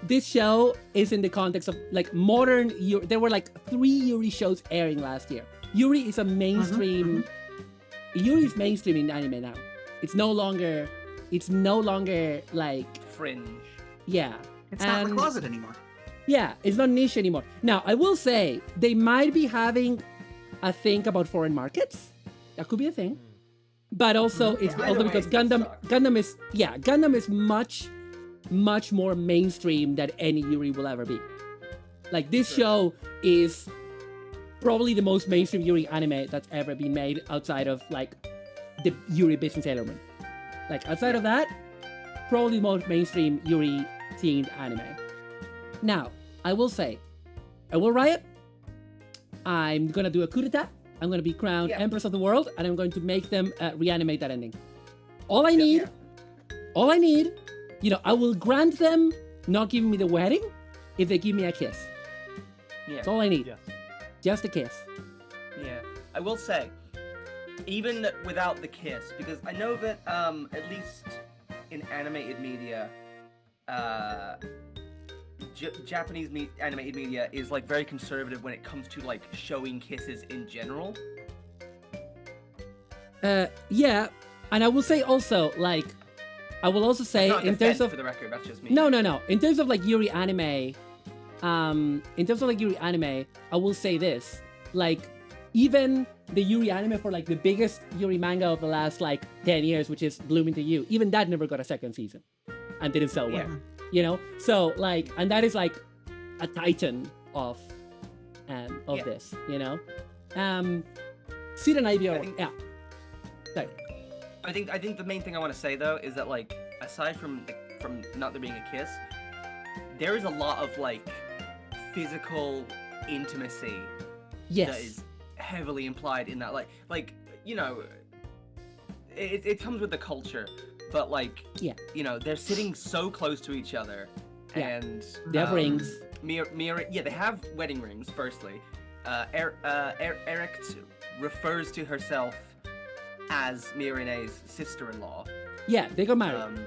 this show is in the context of like modern Yuri. There were like 3 Yuri shows airing last year. Yuri is a mainstream. Yuri is mainstream in anime now. It's no longer like Fringe. yeah. It's not in the And- closet anymore. Yeah, it's not niche anymore. Now, I will say they might be having a think about foreign markets. That could be a thing. But also, it's Either also way, because it sucks. Gundam is much more mainstream than any Yuri will ever be. Like this show is probably the most mainstream Yuri anime that's ever been made outside of like the Yuri Business Sailor Moon. Like outside of that, probably the most mainstream Yuri themed anime. Now, I will say, I will riot. I'm gonna do a coup d'etat. I'm gonna be crowned Yeah. Empress of the World, and I'm going to make them reanimate that ending. All I need, I will grant them not giving me the wedding if they give me a kiss. Yeah. That's all I need. Yes. Just a kiss. Yeah, I will say, even without the kiss, because I know that at least in animated media, Japanese animated media is like very conservative when it comes to like showing kisses in general. Yeah, and I will say also, like, I will also say Not in terms of for the record, that's just me. no, in terms of like Yuri anime, I will say this, like, even the Yuri anime for like the biggest Yuri manga of the last like 10 years, which is Blooming to You, even that never got a second season and didn't sell well. Yeah. You know, so like, and that is like a titan of this, you know. Seed and Ivy are, yeah. Sorry. I think the main thing I want to say though is that like aside from not there being a kiss, there is a lot of like physical intimacy Yes. that is heavily implied in that. Like you know, it comes with the culture, but like Yeah. you know they're sitting so close to each other, Yeah. and They have rings. Yeah, they have wedding rings. Firstly, Eric refers to herself as Mirene's sister-in-law. Yeah, they got married.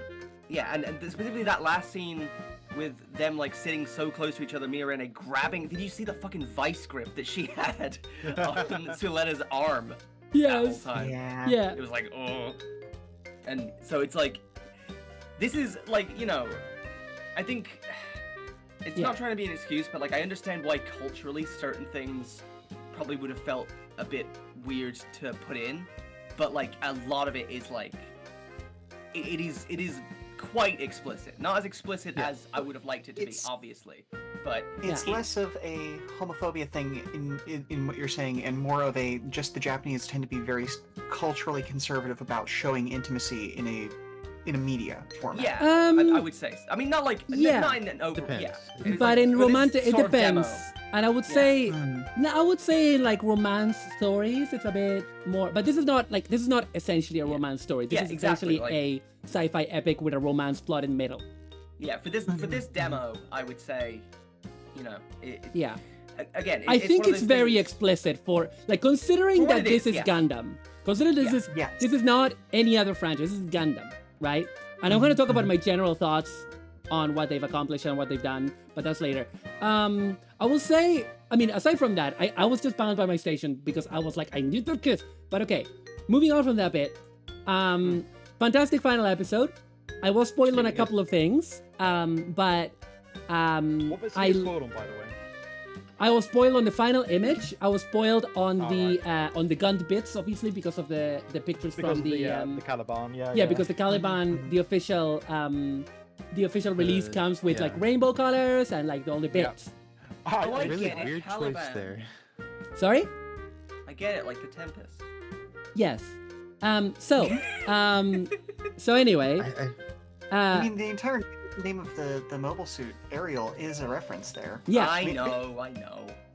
Yeah, and specifically that last scene with them like sitting so close to each other, Mirene grabbing. Did you see the fucking vice grip that she had on Suletta's arm? That whole Yes. time. Yeah. It was like, oh. And so it's like, this is like, you know, I think it's Yeah. not trying to be an excuse, but like I understand why culturally certain things probably would have felt a bit weird to put in, but like a lot of it is like, it is quite explicit. Not as explicit as I would have liked it to be, obviously, but It's Yeah. less of a homophobia thing in what you're saying, and more of a just the Japanese tend to be very culturally conservative about showing intimacy in a media format. yeah, Um, I would say. I mean, not like yeah. not in an over. Depends. Yeah, But It's But like, in for this romantic, it sort of depends. demo, And I would say, Mm. no, I would say like romance stories. It's a bit more, but this is not essentially a romance story. This Yeah, is exactly, essentially a sci-fi epic with a romance plot in the middle. Yeah, for this demo, I would say, you know, Yeah, again, I it's think one of it's those very things- explicit for like considering For what that it this is, is yeah. Gundam. Consider this Yeah. is Yes. this is not any other franchise. This is Gundam, right? And I'm going to talk about my general thoughts on what they've accomplished and what they've done, but that's later. I will say, I mean, aside from that, I was just bound by my station because I was like, I need to kiss. But okay, moving on from that bit. Fantastic final episode. I was spoiled on a couple of things, but What bits are you spoiled on, by the way? I was spoiled on the final image. I was spoiled on Oh, on the Gund bits, obviously, because of the pictures Because from of the Caliban, yeah. yeah, because the Caliban, the official release comes with like rainbow colors and like all the Yeah. bits. I, Oh, I Really get it, weird choice Caliban. there. Sorry? I get it, like the Tempest. Yes. So anyway, I mean, the entire name of the mobile suit, Ariel, is a reference there. yeah, I know.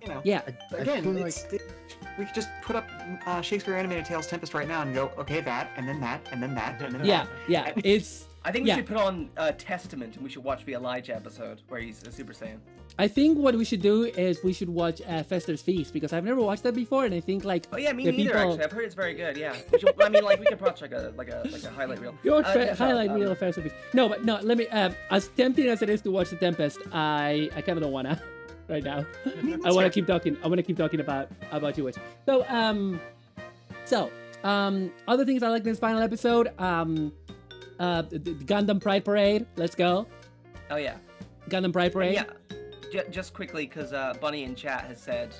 You know, yeah, again, feel we could just put up Shakespeare Animated Tales Tempest right now and go, okay, that, and then that, and then that, and then yeah, that. yeah. It's. I think we Yeah. should put on Testament and we should watch the Elijah episode where he's a Super Saiyan. I think what we should do is we should watch Fester's Feast because I've never watched that before, and I think like Oh yeah, me the neither. people. Actually, I've heard it's very good. Yeah, we should, I mean, like we could watch like a highlight reel. Your Yeah, highlight reel of Fester's Feast. No, but no. Let me. As tempting as it is to watch The Tempest, I kind of don't wanna right now. mean, I that's want fair. to keep talking. I want to keep talking about you. Which other things I like in this final episode. The Gundam Pride Parade. Let's go. Oh yeah. Gundam Pride Parade. Yeah, just quickly, because Bunny in chat has said,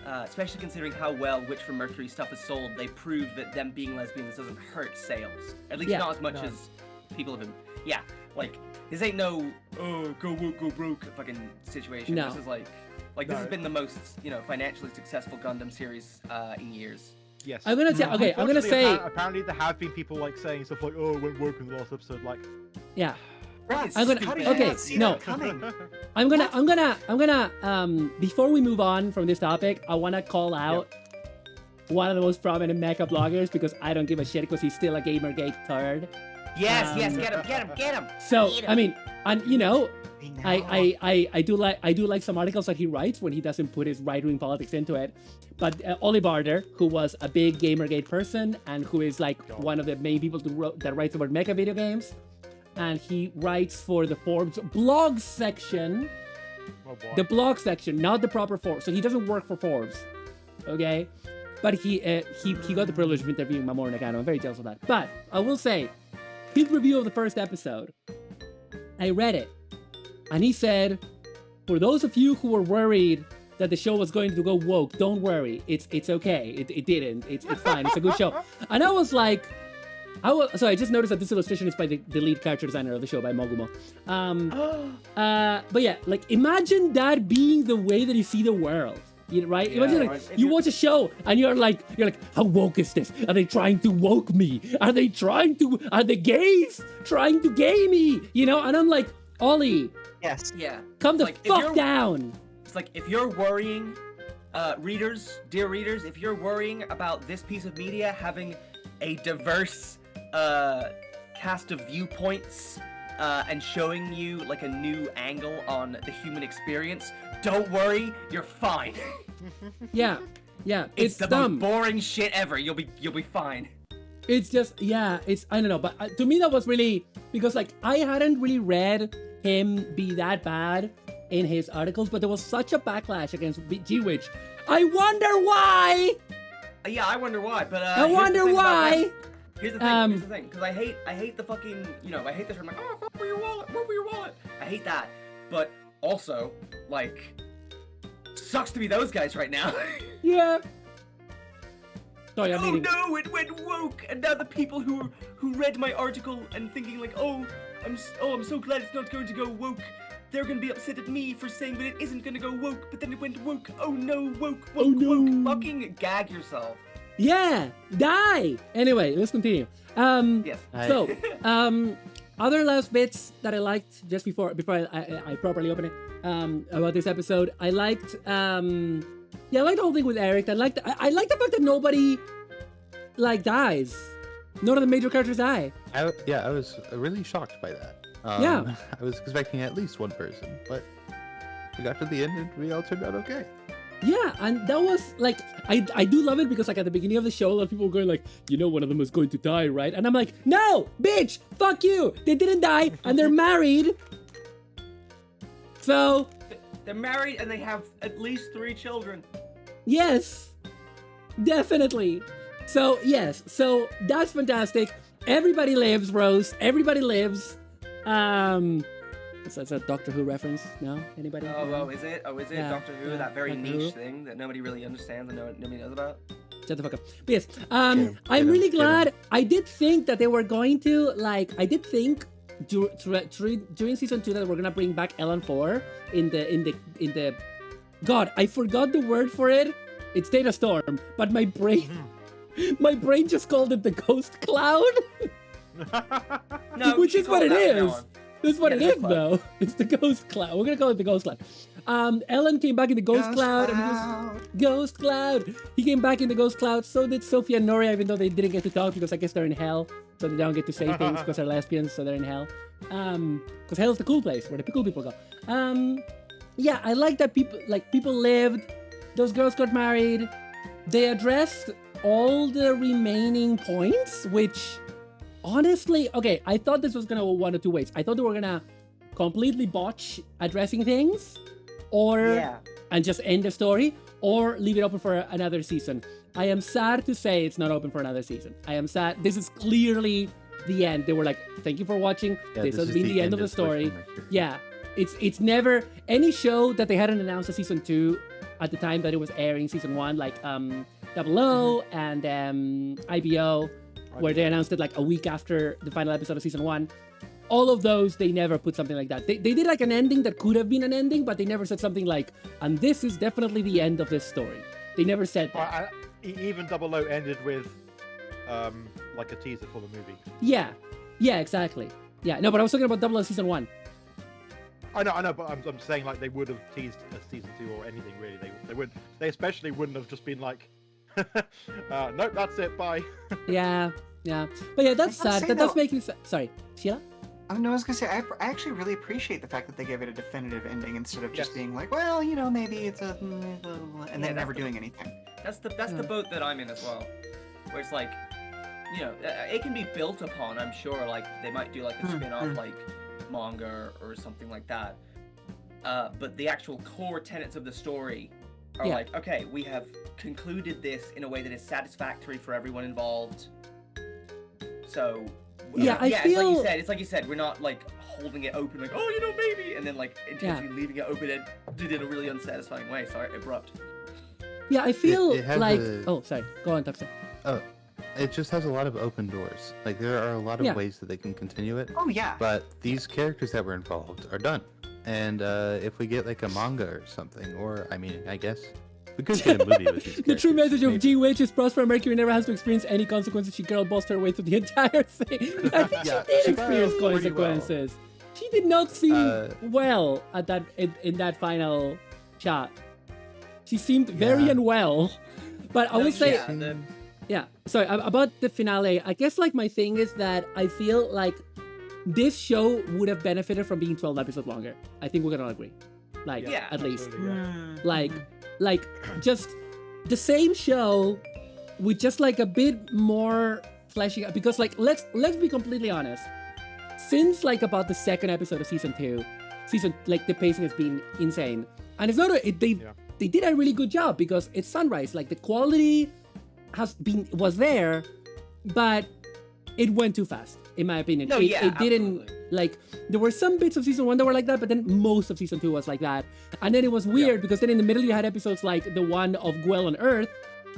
especially considering how well Witch from Mercury stuff is sold, they prove that them being lesbians doesn't hurt sales. At least Yeah. not as much as people have been. Yeah, like, this ain't no, go woke, go broke fucking situation. No. This is like this has been the most, financially successful Gundam series in years. Yes. I'm gonna say. Okay, I'm gonna Unfortunately, say. Apparently, there have been people like saying stuff like, "Oh, it went woke in the last episode." Like, Yeah. Rats, I'm gonna- how did okay, you not see no. that coming? I'm gonna before we move on from this topic, I wanna call out one of the most prominent mecha bloggers because I don't give a shit because he's still a Gamergate turd. Yes, get him! So I mean, and Being I do like some articles that he writes when he doesn't put his right-wing politics into it. But Ollie Barder, who was a big Gamergate person and who is like one of the main people that writes about mecha video games, and he writes for the forums blog section Oh boy. the blog section, not the proper Forbes. So he doesn't work for Forbes, okay? But he got the privilege of interviewing Mamoru Nagano. I'm very jealous of that. But I will say, his review of the first episode, I read it, and he said, for those of you who were worried that the show was going to go woke, don't worry. It's okay. It didn't. It's fine. It's a good show. And I was like, so I just noticed that this illustration is by the lead character designer of the show, by Mogumo. But yeah, like imagine that being the way that you see the world. Right? Yeah, Imagine like you watch a show and you're like, how woke is this? Are they trying to woke me? Are the gays trying to gay me? And I'm like, Ollie, Yes. Yeah. come the Like, if fuck you're- down. It's like if you're worrying, dear readers, if you're worrying about this piece of media having a diverse cast of viewpoints and showing you like a new angle on the human experience, don't worry, you're fine. Yeah. It's the dumb. most boring shit ever. You'll be fine. It's just, I don't know, but to me that was really, because like I hadn't really read him be that bad in his articles, but there was such a backlash against G-Witch. I wonder why! Yeah, I wonder why, but I wonder why! Here's the thing, because I hate the fucking, I hate the term like, oh, vote for your wallet. I hate that, but also, like, sucks to be those guys right now. Yeah. Sorry, I'm Oh eating. no, it went woke, and now the people who read my article and thinking like, I'm so glad it's not going to go woke. They're gonna be upset at me for saying that it isn't gonna go woke, but then it went woke. Oh no, woke. no. Fucking gag yourself. Yeah, die! Anyway, let's continue. Yes. So, other last bits that I liked just before I properly open it about this episode, I liked I liked the whole thing with Eric. I liked the fact that nobody dies. None of the major characters die. I was really shocked by that. Yeah. I was expecting at least one person, but we got to the end and we all turned out okay. Yeah, and that was like I do love it because like at the beginning of the show, a lot of people were going like, one of them is going to die, right? And I'm like, no, bitch, fuck you. They didn't die, and they're married. So They're married and they have at least 3 children. yes, definitely. So yes, so that's fantastic. Everybody lives, Rose. Everybody lives. That's a Doctor Who reference. No, anybody? Oh, is it? Yeah, Doctor Who, yeah, that very Doctor niche Who. thing that nobody really understands and nobody knows about. Shut the fuck up. But yes, him, I'm get really him, get glad. him. I did think that they were going to during season 2 that we're gonna bring back Ellen 4 in the. God, I forgot the word for it. It's Data Storm, but my brain just called it the Ghost Cloud. No, Which she is what called it that from now is. on. That's what Yeah, it the is, Ghost Cloud. though. It's the Ghost Cloud. We're gonna call it the Ghost Cloud. Ellen came back in the Ghost Cloud, and he was Ghost Cloud. He came back in the Ghost Cloud. So did Sophie and Noria, even though they didn't get to talk because I guess they're in hell, so they don't get to say things because they're lesbians, so they're in hell. Because hell is the cool place where the cool people go. Yeah, I like that people lived. Those girls got married. They addressed all the remaining points, which honestly, okay, I thought this was gonna go one of two ways. I thought they were gonna completely botch addressing things, and just end the story, or leave it open for another season. I am sad to say it's not open for another season. I am sad. This is clearly the end. They were like, thank you for watching. This has been the end of the story. Yeah, it's never any show that they hadn't announced a season 2 at the time that it was airing season 1, like Double O and IBO, where they announced it like a week after the final episode of season 1. All of those, they never put something like that. They did like an ending that could have been an ending, but they never said something like, and this is definitely the end of this story. They never said that. Even Double O ended with like a teaser for the movie. Yeah, exactly. Yeah, no, but I was talking about Double O season 1. I know, but I'm saying like they would have teased a season 2 or anything really. They especially wouldn't have just been like, nope, that's it, bye. Yeah. But yeah, that's I gotta sad. say, That does though- make me sad. Sorry, Sheila? I was gonna say I actually really appreciate the fact that they gave it a definitive ending instead of just Yes. being like, well, maybe it's a, and then that's never the- doing anything. That's the boat that I'm in as well, where it's like, it can be built upon. I'm sure, like they might do like a spin-off like manga or something like that. but the actual core tenets of the story are Yeah. like, okay, we have concluded this in a way that is satisfactory for everyone involved. So Yeah, I it's feel- it's like you said, we're not like holding it open like, oh, you know, maybe, and then like intentionally leaving it open and did it in a really unsatisfying way. Sorry, abrupt. Yeah, I feel it has like. a- Oh, sorry. Go on, Tuxer. Oh, it just has a lot of open doors. Like there are a lot of Yeah. ways that they can continue it. Oh yeah. But these characters that were involved are done. And if we get like a manga or something, or I mean, I guess we could get a movie with these characters. The true message of maybe. G Witch is Prospera Mercury never has to experience any consequences. She girl bossed her way through the entire thing. I think Yeah, she did she experience did pretty well. consequences. She did not seem well at that in that final shot. She seemed very Yeah. unwell. But I No, would say, yeah, yeah. Sorry about the finale. I guess like my thing is that I feel like this show would have benefited from being 12 episodes longer. I think we're gonna all agree. Like Yeah, at least. Absolutely, yeah. Like just the same show with just like a bit more fleshing out, because like let's be completely honest, since like about the second episode of season 2, like the pacing has been insane, and it's not they did a really good job because it's Sunrise, like the quality was there, but it went too fast in my opinion. No, it didn't absolutely. like, there were some bits of season 1 that were like that, but then most of season 2 was like that. And then it was weird because then in the middle you had episodes like the one of Gwell on Earth,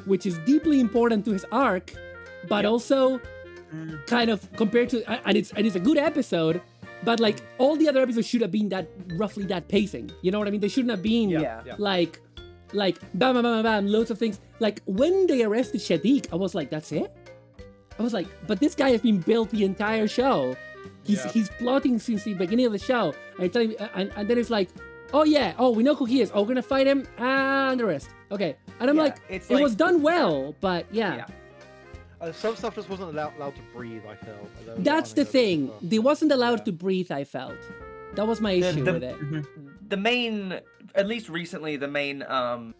which is deeply important to his arc, but also kind of compared to, and it's a good episode, but like all the other episodes should have been that roughly that pacing. You know what I mean? They shouldn't have been Yeah. like bam, bam, bam, bam, loads of things. Like when they arrested Shadiq, I was like, that's it? I was like, but this guy has been built the entire show. He's plotting since the beginning of the show. And, and then it's like, oh yeah, oh, we know who he is. Oh, we're gonna fight him and the rest. Okay. And I'm Yeah, like, it's it like- was done well, but yeah. Some stuff just wasn't allowed to breathe, I felt. That's the thing. They wasn't allowed to breathe, I felt. That was my issue with it. The main, at least recently, the main, the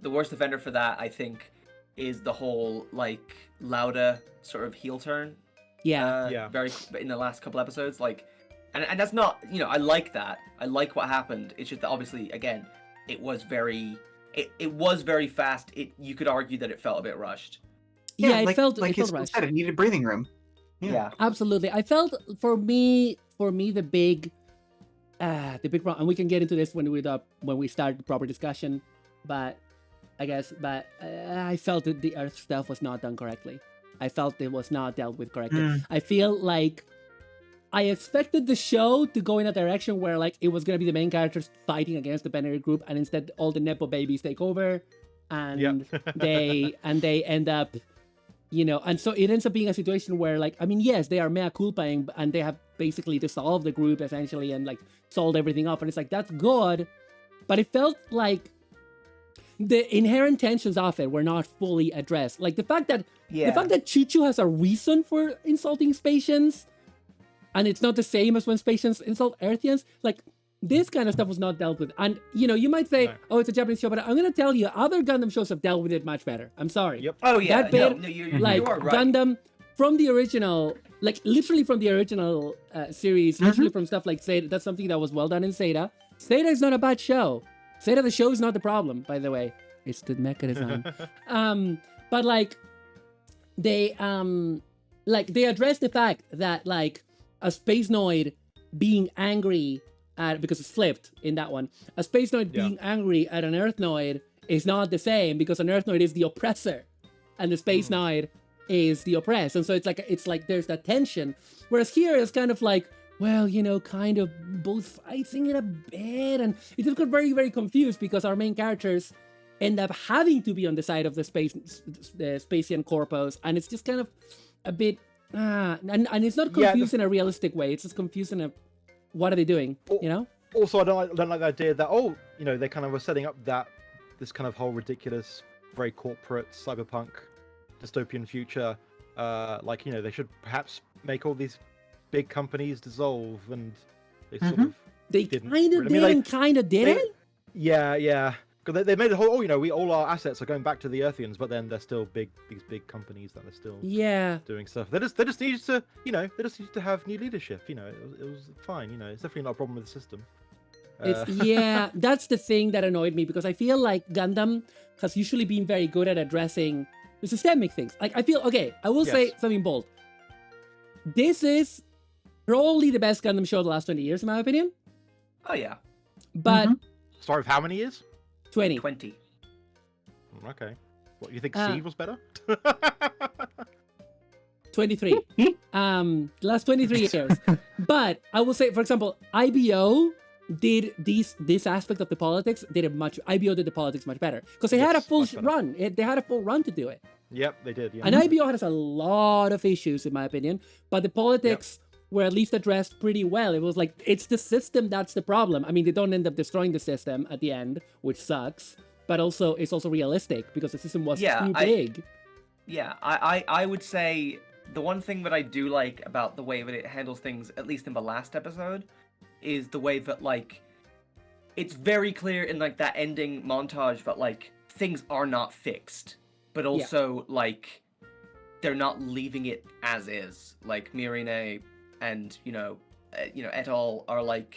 worst offender for that, I think, is the whole, like, Lauda sort of heel turn. Yeah. Very, in the last couple episodes, like, and that's not, you know, I like that. I like what happened. It's just that obviously, again, it was very fast. You could argue that it felt a bit rushed. Yeah, like, it felt like his rushed. said, it needed breathing room. Yeah. Absolutely. I felt for me the big problem, and we can get into this when we start the proper discussion, but I felt that the Earth stuff was not done correctly. I felt it was not dealt with correctly. I feel like I expected the show to go in a direction where like it was gonna be the main characters fighting against the binary group, and instead all the Nepo babies take over, and they end up, you know, and so it ends up being a situation where, like, I mean, yes, they are mea culpaing, and they have basically dissolved the group essentially and like sold everything up, and it's like that's good, but it felt like the inherent tensions of it were not fully addressed. Like the fact that Chuchu has a reason for insulting Spatians, and it's not the same as when Spatians insult Earthians. Like this kind of stuff was not dealt with. And you know, you might say, "Oh, it's a Japanese show," but I'm gonna tell you, other Gundam shows have dealt with it much better. I'm sorry. Yep. Oh yeah, That bit, you are right. Gundam from the original, like literally from the original series, literally from stuff like Zeta. That's something that was well done in Zeta. Zeta is not a bad show. Zeta, the show, is not the problem, by the way. It's the mecha design. But like they address the fact that like a Space Noid being angry at, because it's flipped in that one, a Space Noid being angry at an Earth Noid is not the same, because an Earth Noid is the oppressor and the Space Noid is the oppressed. And so it's like there's that tension. Whereas here it's kind of like, well, you know, kind of both fighting it a bit, and it just got very, very confused because our main characters end up having to be on the side of the Spacian corpus, and it's just kind of a bit, and it's not confused in a realistic way. It's just confused in a, what are they doing? You know. Also, I don't like the idea that you know, they kind of were setting up this kind of whole ridiculous, very corporate cyberpunk dystopian future. Like, you know, they should perhaps make all these big companies dissolve, and they sort of they didn't. kind of did and kind of didn't. Yeah. Because they made the whole, you know, all our assets are going back to the Earthians, but then they're still these big companies that are still doing stuff. They just needed to, you know, have new leadership. You know, it was fine. You know, it's definitely not a problem with the system. It's yeah, that's the thing that annoyed me because I feel like Gundam has usually been very good at addressing the systemic things. Like I feel okay, I will say something bold. This is probably the best Gundam show of the last 20 years, in my opinion. Oh yeah, But Sorry, of how many years? 20. 20. Okay. What, you think Uh, Seed was better? 23. The last 23 years. But I will say, for example, IBO did this aspect of the politics, IBO did the politics much better. Because they had a Yes, full much better. run. They had a full run to do it. Yep, they did. Yeah. And IBO has a lot of issues, in my opinion, but the politics were at least addressed pretty well. It was like, it's the system that's the problem. I mean, they don't end up destroying the system at the end, which sucks, but also it's also realistic because the system was too big. Yeah, I would say the one thing that I do like about the way that it handles things, at least in the last episode, is the way that, like, it's very clear in, like, that ending montage that, like, things are not fixed, but also, like, they're not leaving it as is. Like, Mirine and, et al. Are, like,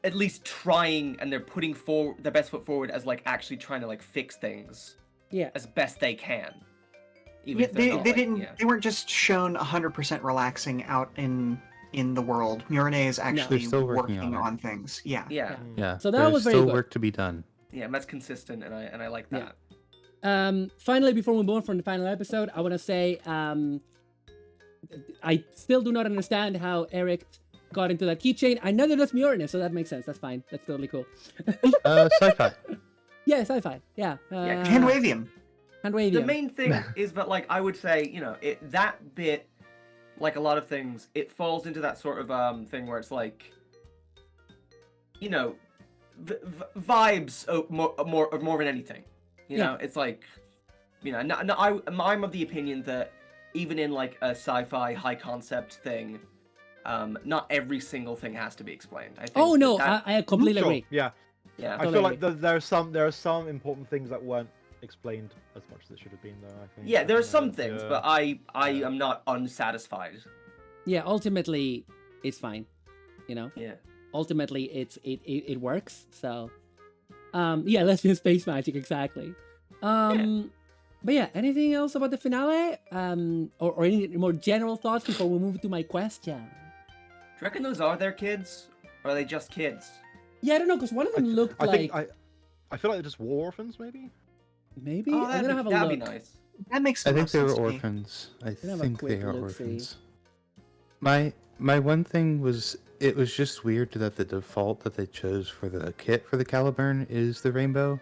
at least trying, and they're putting their best foot forward as, like, actually trying to, like, fix things as best they can. Even if they're not, they weren't just shown 100% relaxing out in the world. Murine is actually still working working on on things. Yeah. Yeah. So that there's was very still good. work to be done. Yeah, and that's consistent, and I like that. Finally, before we move on from the final episode, I want to say I still do not understand how Eric got into that keychain. I know that that's Mjolnir, so that makes sense. That's fine. That's totally cool. Sci-fi. Yeah, sci-fi. Yeah. Hand wavium. Hand wavium. The main thing is that, like, I would say, that bit, like a lot of things, it falls into that sort of thing where it's like, vibes more than anything. You know, it's like, I'm of the opinion that even in, like, a sci-fi high concept thing, not every single thing has to be explained. I think I completely agree. Yeah. Yeah. I feel like there are some important things that weren't explained as much as it should have been, though. I think. Yeah, there are some things, but I am not unsatisfied. Yeah, ultimately, it's fine. Yeah. Ultimately, it works. So, lesbian space magic, exactly. But yeah, anything else about the finale? Or any more general thoughts before we move to my question? Do you reckon those are their kids, or are they just kids? Yeah, I don't know, because one of them looked like... I feel like they're just war orphans, maybe? Maybe? Oh, I'm gonna have a that'd look. be nice. That makes I think they were sense to me. orphans. I have a think quick they are look-see. orphans. My one thing was, it was just weird that the default that they chose for the kit for the Caliburn is the rainbow.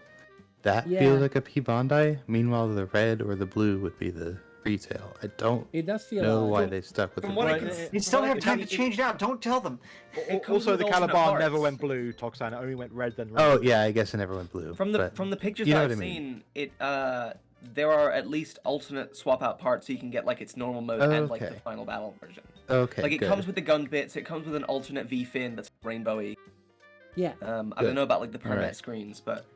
That feels like a P Bondi. Meanwhile, the red or the blue would be the retail. I don't It does feel know odd. why they stuck with the From what I blue. can You still have time to change it out. Don't tell them. It comes Also, with the alternate Caliban never parts. went blue, Toxan. It only went red, then red. Oh yeah, I guess it never went blue. From the pictures you know that I've what I mean. seen, there are at least alternate swap out parts, so you can get, like, its normal mode and, like, the Okay. final battle version. Okay, Like, it good. comes with the gun bits. It comes with an alternate V fin that's rainbowy. Yeah. I don't know about, like, the permanent Alright. screens, but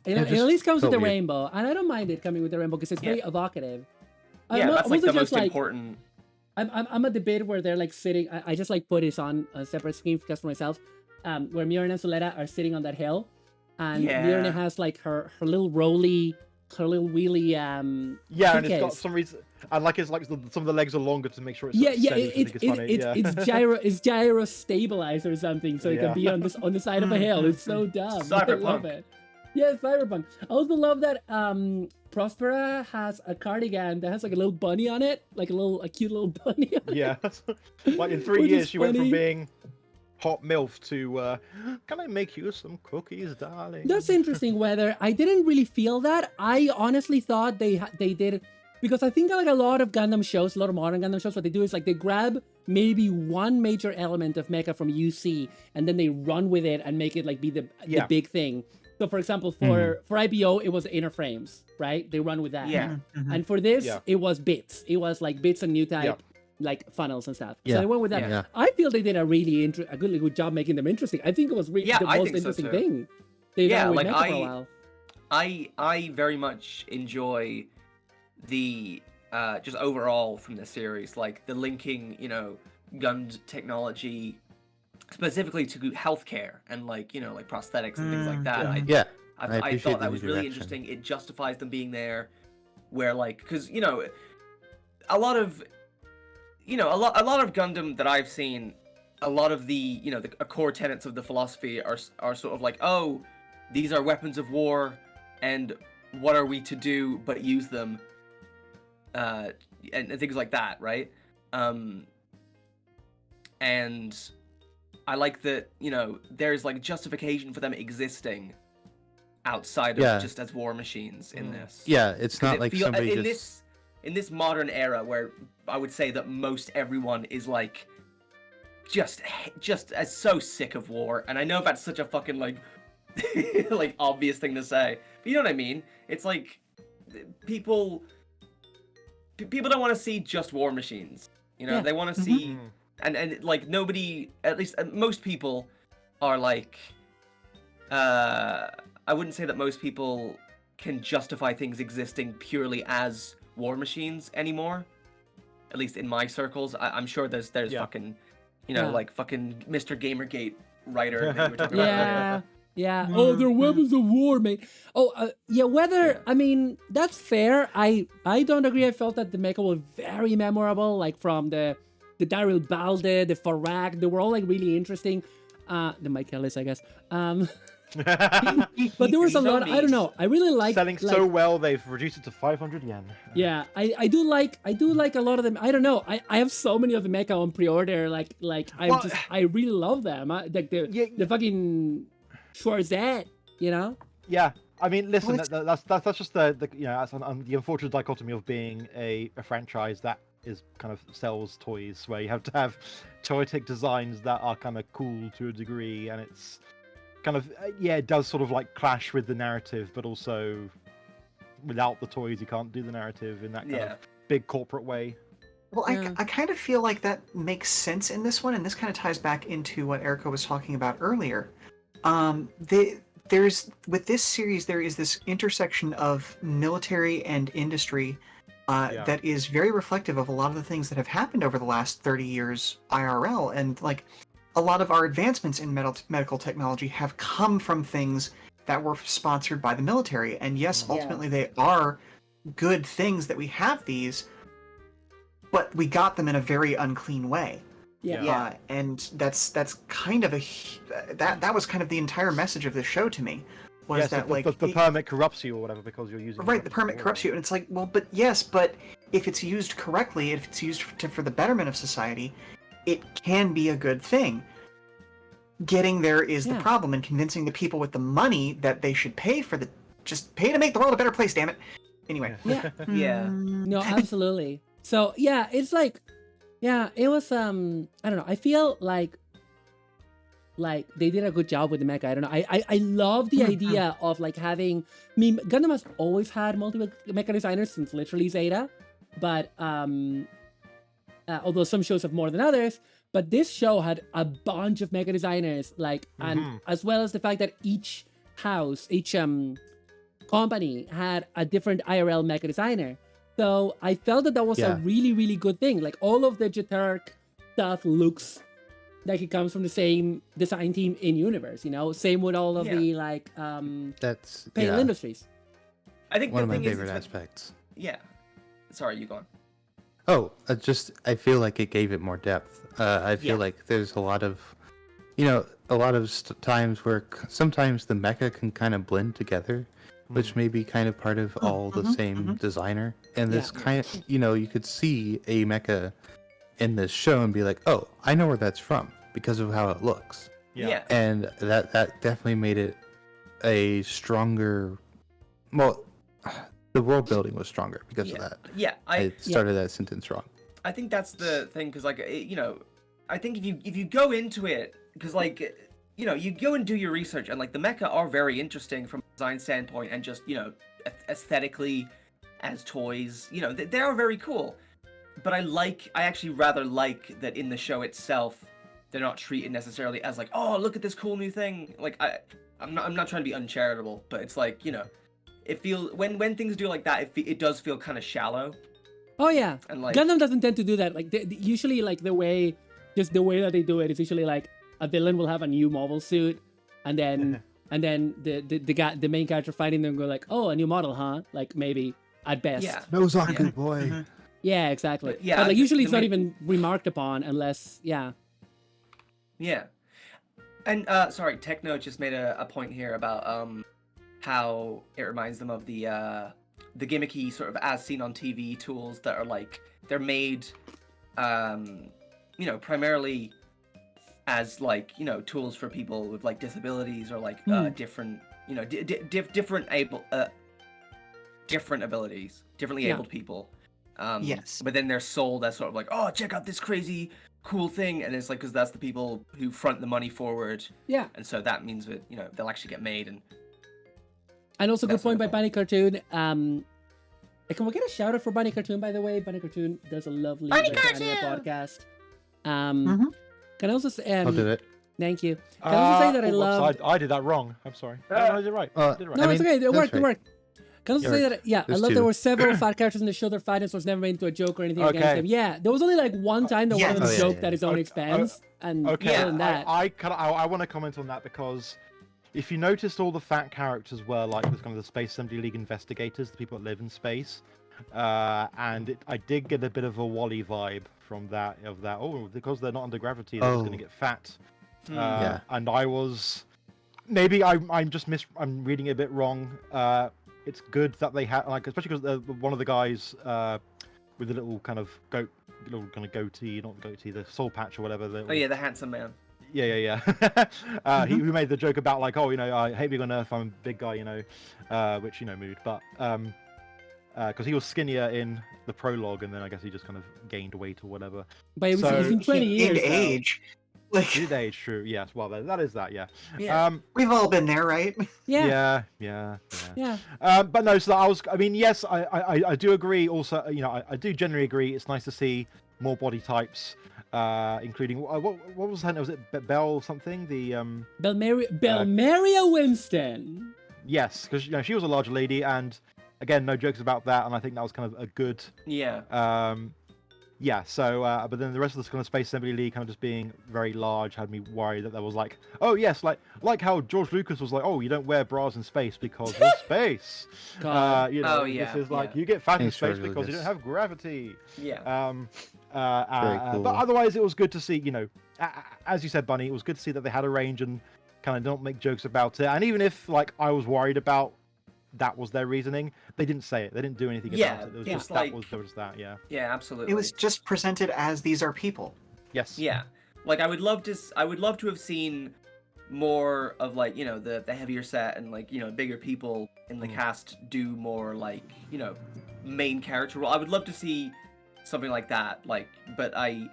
It Yeah, at just least comes with felt the weird. rainbow, and I don't mind it coming with the rainbow because it's very evocative. yeah, that's, like, the most like, important. I'm at the bit where they're like sitting. I just like put this on a separate screen just for myself. Where Mirren and Suletta are sitting on that hill, and Yeah. Mirren has like her little rolly, her little wheelie. Yeah, and it's got suitcase. some reason. And like it's like some of the legs are longer to make sure it's Yeah, sort of yeah, steady, which I think is funny. it's gyro stabilized or something, so it can be on the side of a hill. It's so dumb. I love Cyberpunk. it. Yeah, cyberpunk. I also love that Prospera has a cardigan that has like a little bunny on it, like a cute little bunny. On Yeah, like in 3 Which years is she went from funny. being hot milf to can I make you some cookies, darling? That's interesting. Whether I didn't really feel that. I honestly thought they did, because I think like a lot of Gundam shows, a lot of modern Gundam shows, what they do is like they grab maybe one major element of mecha from UC and then they run with it and make it like be the big thing. So for example, for IBO, it was the inner frames, right? They run with that. Yeah. And for this, Yeah. it was bits. It was like bits and new type, Yep. like funnels and stuff. Yeah. So they went with that. Yeah. Yeah. I feel they did a really good job making them interesting. I think it was really Yeah, the I most think so interesting too. thing. They've Yeah, done with like, mecha for a while. I very much enjoy the just overall from the series, like the linking, Gund technology specifically to healthcare and like like prosthetics and things like that. Yeah. I appreciate thought the that was really redirection. interesting. It justifies them being there, where like because a lot of a lot of Gundam that I've seen, a lot of the the core tenets of the philosophy are sort of like, oh, these are weapons of war, and what are we to do but use them, and things like that, right? And I like that there's like justification for them existing outside of just as war machines in this. Yeah, it's not like somebody in this modern era where I would say that most everyone is like just as so sick of war, and I know that's such a fucking like like obvious thing to say, but you know what I mean. It's like people don't want to see just war machines. They want to see and like nobody, at least most people are like I wouldn't say that most people can justify things existing purely as war machines anymore. At least in my circles, I'm sure there's fucking like fucking Mr. Gamergate writer that you were talking about. Yeah. Oh, they're weapons of war, mate. Oh, I mean, that's fair. I don't agree. I felt that the mecha was very memorable, like from the Daryl Balde, the Farak. They were all like really interesting. The Michaelis, I guess. But there was a lot. I don't know. I really like selling so well they've reduced it to 500 yen. Yeah, I do like a lot of them. I don't know. I have so many of the mecha on pre-order. I really love them. Like the fucking Schwarzette, Yeah, I mean, listen, that's just the that's the unfortunate dichotomy of being a franchise that is kind of sells toys, where you have to have toyetic designs that are kind of cool to a degree, and it's kind of it does sort of like clash with the narrative, but also without the toys you can't do the narrative in that kind of big corporate way. Well, I kind of feel like that makes sense in this one, and this kind of ties back into what Erica was talking about earlier. With this series, there is this intersection of military and industry that is very reflective of a lot of the things that have happened over the last 30 years IRL, and like a lot of our advancements in medical technology have come from things that were sponsored by the military. And yes, ultimately they are good things that we have these, but we got them in a very unclean way. And that's kind of that was kind of the entire message of this show to me, was that the permit corrupts you or whatever because you're using the permit corrupts you, and it's like, well, but if it's used correctly, if it's used for the betterment of society, it can be a good thing. Getting there is the problem, and convincing the people with the money that they should pay just pay to make the world a better place, damn it. Anyway. No, absolutely. So it's like it was I don't know. I feel like they did a good job with the mecha. I don't know. I love the idea of like having. I mean, Gundam has always had multiple mecha designers since literally Zeta, but although some shows have more than others, but this show had a bunch of mecha designers, and as well as the fact that each company had a different IRL mecha designer. So I felt that was a really, really good thing. Like all of the Jeturk stuff looks like it comes from the same design team in universe. Same with all of the that's Pale Industries. I think one of my favorite aspects. Yeah. Sorry, you go on. Oh, I feel like it gave it more depth. I feel like there's a lot of, times where sometimes the mecha can kind of blend together, which may be kind of part of all the same designer. And this kind of, you could see a mecha in this show and be like, oh, I know where that's from because of how it looks. Yeah. And that definitely made it a stronger, well, the world building was stronger because of that. Yeah, I started that sentence wrong. I think that's the thing, because like I think if you go into it, because like you go and do your research, and like the mecha are very interesting from a design standpoint, and just aesthetically as toys, they are very cool. But I actually rather like that in the show itself, they're not treated necessarily as like, oh, look at this cool new thing. Like I'm not trying to be uncharitable, but it's like it feels when things do like that, it does feel kind of shallow. Oh yeah, and like Gundam doesn't tend to do that. Like usually, like the way that they do it is usually like a villain will have a new mobile suit, and then the main character fighting them go like, oh, a new model, huh? Like maybe at best. Yeah. Nozaku boy. Mhm. Yeah, exactly. But, yeah, but like usually it's the not main- even remarked upon unless yeah. Yeah. And sorry, Techno just made a point here about how it reminds them of the gimmicky sort of as seen on TV tools that are like they're made primarily as like, tools for people with like disabilities or like different, different abilities, differently Yeah. abled people. Yes. But then they're sold as sort of like, oh, check out this crazy cool thing, and it's like because that's the people who front the money forward, Yeah. and so that means that they'll actually get made. And also, good That's point by wonderful. Bunny Cartoon. Can we get a shout out for Bunny Cartoon, by the way? Bunny Cartoon does a lovely Bunny retro anime Cartoon! podcast. Mhm. Can I also say, I'll do it. thank you. Can I also say that I whoops, loved. I did that wrong. I'm sorry. No, I did it right. I did it right. No, I it's mean, okay. It that's worked. It right. worked. Can I also say Yeah, that? Yeah, I there's love there two. were several fat characters in the show. Their fighting was never made into a joke or anything against Okay. them. Yeah, there was only like one time that one of them Yes. Oh, yeah, joked yeah, at his yeah. own Okay, expense, and Okay, other than that, I want to comment on that because if you noticed, all the fat characters were like this kind of the Space Assembly League investigators, the people that live in space, and I did get a bit of a Wally vibe from that. Oh, because they're not under gravity, they're just going to Oh. get fat. Yeah. And I was maybe I'm reading it a bit wrong. It's good that they had like, especially because one of the guys with the little kind of goatee, not goatee, the soul patch or whatever. Oh yeah, the handsome man. Yeah. He made the joke about like, oh, I hate being on Earth, I'm a big guy, which mood, but because he was skinnier in the prologue, and then I guess he just kind of gained weight or whatever. but it was, So- it's been 20 In years. now. age. Like He did age, true. Yes, well, that is that. Yeah. Yeah. we've all been there, right? Yeah. Yeah. Yeah. But no, yes, I do agree. Also, I do generally agree. It's nice to see more body types, including what was her name? Was it Belle something? The Belmeria Winston. yes, because she was a larger lady, and again, no jokes about that. And I think that was kind of a good. Yeah. Yeah. So, but then the rest of this kind of Space Assembly League kind of just being very large had me worried that there was like, oh yes, like how George Lucas was like, oh, you don't wear bras in space because of space. God. Oh, yeah, this is like yeah. you get fat in Thanks, space George because you don't Lucas. have gravity. Yeah. Very But cool. otherwise, it was good to see. As you said, Bunny, it was good to see that they had a range and kind of don't make jokes about it. And even if like I was worried about that was their reasoning, they didn't say it. They didn't do anything Yeah, about it. It was yeah. just Like- there was that. Yeah. Yeah. Absolutely. It was just presented as these are people. Yes. Yeah. Like I would love to have seen more of like the heavier set and like bigger people in the cast do more like main character role. I would love to see something like that. Like, but I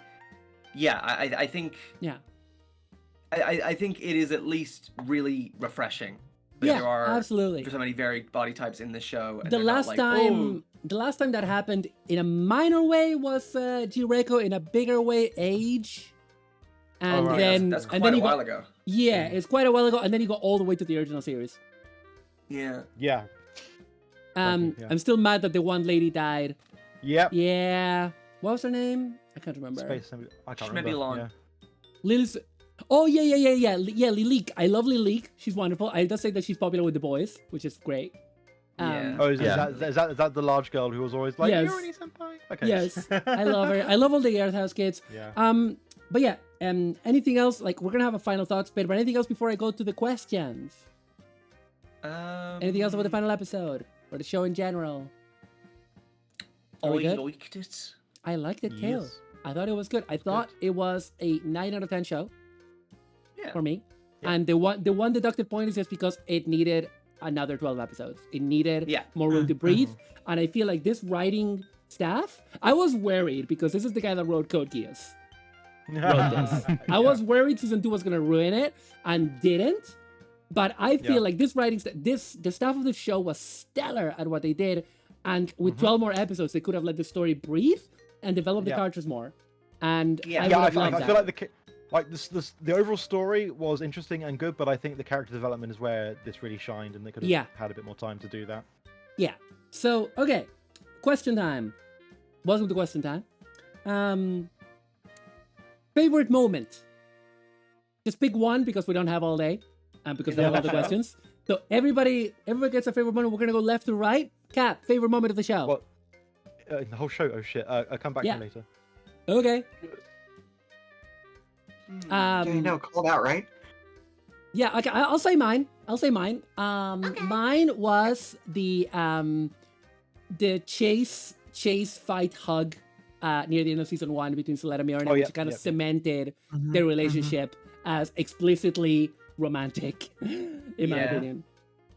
think Yeah. I think it is at least really refreshing that Yeah, there are absolutely. there's so many varied body types in this show. And The they're not last like, time, "Oh, the last time that happened in a minor way was G-Reiko, in a bigger way, Age, and right. then that's and quite then a he while got, ago. yeah, it's quite a while ago, and then he got all the way to the original series. Yeah. Yeah. you, yeah. I'm still mad that the one lady died. Yep. Yeah, what was her name? I can't remember. Space Assembly. I can't Shmebby remember. Long. Yeah. Lily's. Oh yeah, Lilik. I love Lilik. She's wonderful. I does say that she's popular with the boys, which is great. Yeah. Oh, is Yeah. that the large girl who was always like, Yes. "You're an senpai"? Okay. Yes, I love her. I love all the Earth House kids. Yeah. But yeah, anything else? Like, we're gonna have a final thoughts bit, but anything else before I go to the questions? Anything else about the final episode or the show in general? Are we I good? liked it. I liked it too. Yes. I thought it was good. I thought it was a 9 out of 10 show Yeah. for me. Yeah. And the one deducted point is just because it needed another 12 episodes. It needed Yeah. more room to breathe. And I feel like this writing staff, I was worried because this is the guy that wrote Code Geass. Wrote this. I was worried season 2 was gonna ruin it and didn't. But I feel Yeah. like this writing, the staff of the show was stellar at what they did. And with 12 more episodes, they could have let the story breathe and develop the Yeah. characters more. And Yeah. I Yeah, would I, have feel- loved I that. feel like the overall story was interesting and good, but I think the character development is where this really shined, and they could have Yeah. had a bit more time to do that. Yeah. So, okay. Question time. Welcome to question time. Favorite moment Just pick one because we don't have all day, and because we have a lot of questions. So everybody gets a favorite moment. We're gonna go left to right. Cap, favorite moment of the show. What? The whole show? Oh shit! I'll come back to you later. Okay. Okay, no, called out, right? Yeah. Okay. I'll say mine. Mine was the chase fight hug near the end of season 1 between Suletta and Miorne, which kind of cemented their relationship as explicitly romantic, in my opinion.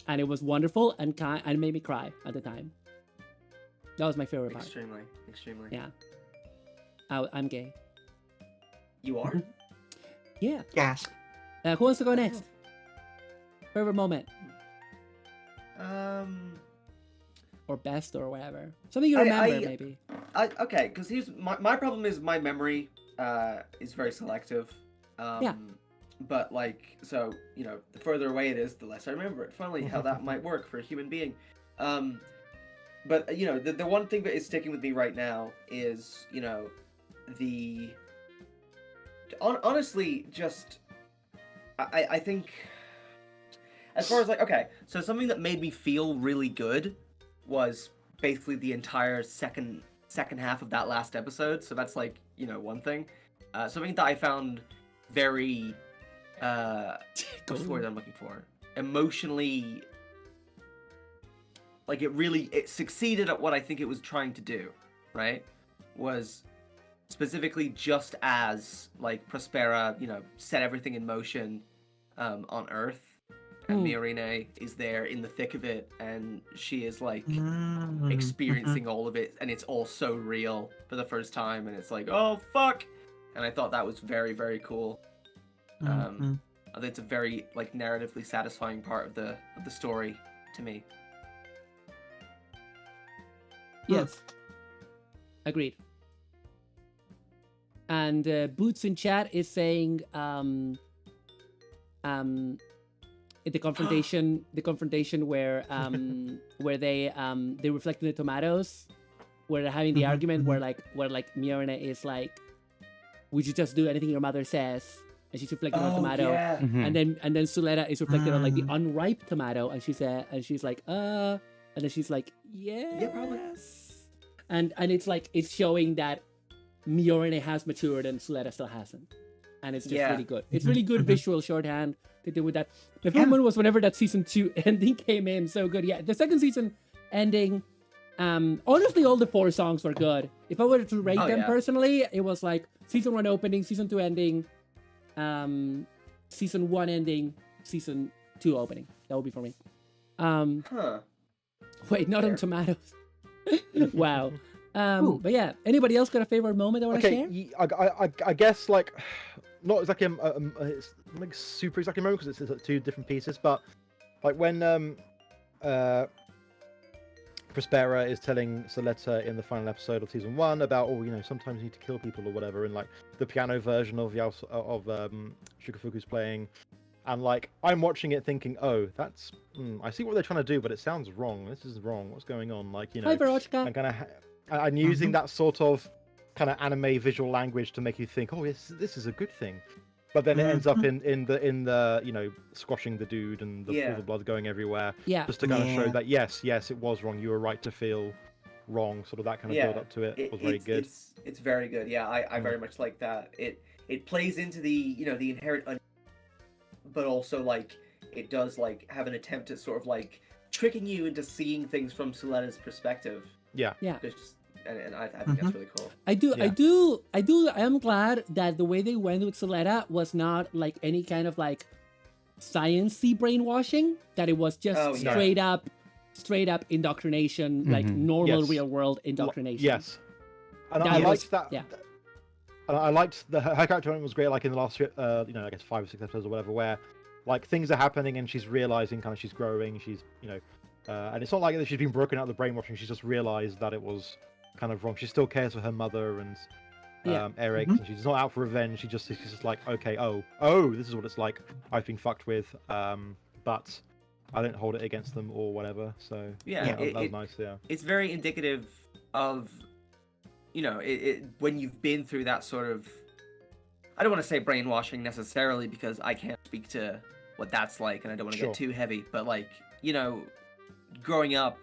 And it was wonderful and made me cry at the time. That was my favorite part. Extremely. Yeah. I'm gay. You are? Yeah. Gasp. Who wants to go next? Favorite moment? Or best or whatever. Something you remember, maybe. Okay, because here's my problem is my memory is very selective. But like, so, you know, the further away it is, the less I remember it. Funny how that might work for a human being. But, you know, the one thing that is sticking with me right now is, you know, honestly, just, I think, as far as like, okay, so something that made me feel really good was basically the entire second half of that last episode. So that's like, you know, one thing. Something that I found very, what's the word I'm looking for? Emotionally, like it succeeded at what I think it was trying to do, right? Was specifically just as like Prospera, you know, set everything in motion on Earth, and Miorine is there in the thick of it, and she is like experiencing all of it, and it's all so real for the first time, and it's like, oh fuck! And I thought that was very, very cool. I think it's a very like narratively satisfying part of the story to me. Yes. Agreed. And Boots in chat is saying the confrontation where where they reflect in the tomatoes, where they're having the argument where Miorine is like, would you just do anything your mother says? And she's reflecting on a tomato. Yeah. And then Suletta is reflected on like the unripe tomato, and she's like, and then she's like, yeah, probably. And it's like, it's showing that Miorine has matured and Suletta still hasn't. And it's just really good. It's really good visual shorthand to do with that. My favorite one was whenever that season 2 ending came in. So good. Yeah, the second season ending, honestly, all the 4 songs were good. If I were to rate them personally, it was like season 1 opening, season 2 ending, season 1 ending, season 2 opening. That would be for me. Wait, not on tomatoes. Wow. But yeah, anybody else got a favorite moment they want to share? I guess like not exactly it's like super exactly moment because it's 2 different pieces, but like when Prospera is telling Suletta in the final episode of season 1 about, oh, you know, sometimes you need to kill people or whatever, and like the piano version of Shukafuku's playing, and like I'm watching it thinking, oh, that's I see what they're trying to do, but it sounds wrong. This is wrong. What's going on? Like, you know, I'm using that sort of kind of anime visual language to make you think, oh, this is a good thing. But then it ends up in the you know, squashing the dude and all the blood going everywhere. Yeah. Just to kind of show that yes, it was wrong. You were right to feel wrong. Sort of that kind of build up to it was very good. It's very good. Yeah, I very much like that. It plays into the, you know, the inherent but also like it does like have an attempt at sort of like tricking you into seeing things from Suletta's perspective. Yeah. And I think that's really cool. I am glad that the way they went with Suletta was not like any kind of like science-y brainwashing, that it was just straight up indoctrination, like normal real world indoctrination. Yes. And I liked that. Yeah. And I liked her character development was great, like in the last you know, I guess 5 or 6 episodes or whatever, where like things are happening and she's realizing kind of she's growing, she's, you know, and it's not like that she's been broken out of the brainwashing, she's just realized that it was kind of wrong. She still cares for her mother and Eric, and she's not out for revenge. She's just like, okay, oh, this is what it's like. I've been fucked with, but I don't hold it against them or whatever. So that was nice. Yeah, it's very indicative of, you know, it when you've been through that sort of I don't want to say brainwashing necessarily because I can't speak to what that's like, and I don't want to Sure. get too heavy. But like, you know, growing up,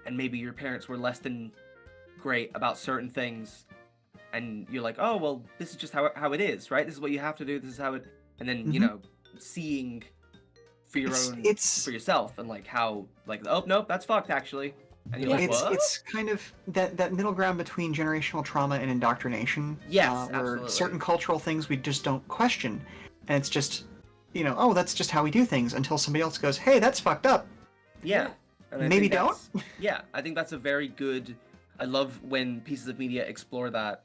and maybe your parents were less than great about certain things, and you're like, oh well, this is just how it is, right? This is what you have to do. This is how it. And then you know, seeing for your own for yourself, and like how like, oh nope, that's fucked actually. And you're like, what? It's kind of that middle ground between generational trauma and indoctrination. Yes, where absolutely. certain cultural things we just don't question, and it's just, you know, oh, that's just how we do things until somebody else goes, hey, that's fucked up. Yeah. And I Maybe think that's- Yeah, I think that's a very good. I love when pieces of media explore that,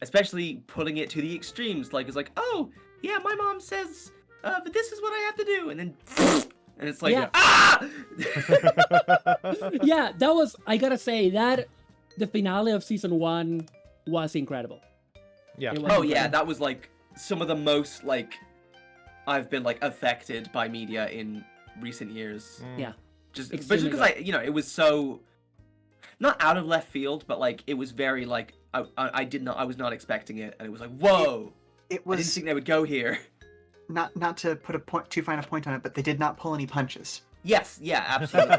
especially putting it to the extremes. Like it's like, oh yeah, my mom says, but this is what I have to do, and then. And it's like, Yeah. ah! Yeah, that was, I gotta say, that the finale of season 1 was incredible. Yeah. It was Oh yeah, incredible. that was like some of the most like I've been like affected by media in recent years. Yeah. Just Extremely because it was so not out of left field, but like it was very like I was not expecting it, and it was like, whoa, It I didn't was think they would go here. not to put a point too fine a point on it, but they did not pull any punches. Yes, yeah, absolutely.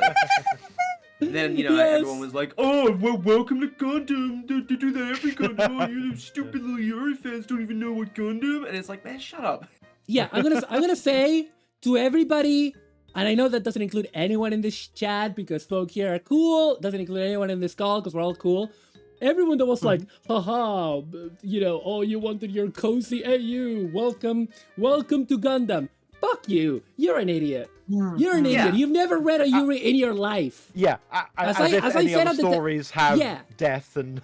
Then, you know, Yes. everyone was like, oh, well, welcome to Gundam. They do that every Gundam. Oh, you stupid little Yuri fans don't even know what Gundam. And it's like, man, shut up. Yeah, I'm gonna say to everybody, and I know that doesn't include anyone in this chat because folk here are cool. Doesn't include anyone in this call because we're all cool. Everyone that was like, haha, you know, oh, you wanted your cozy AU. Welcome to Gundam. Fuck you. You're an idiot. You're an idiot. Yeah. You've never read a Yuri in your life. Yeah, as if I any said other at the stories have Yeah. death and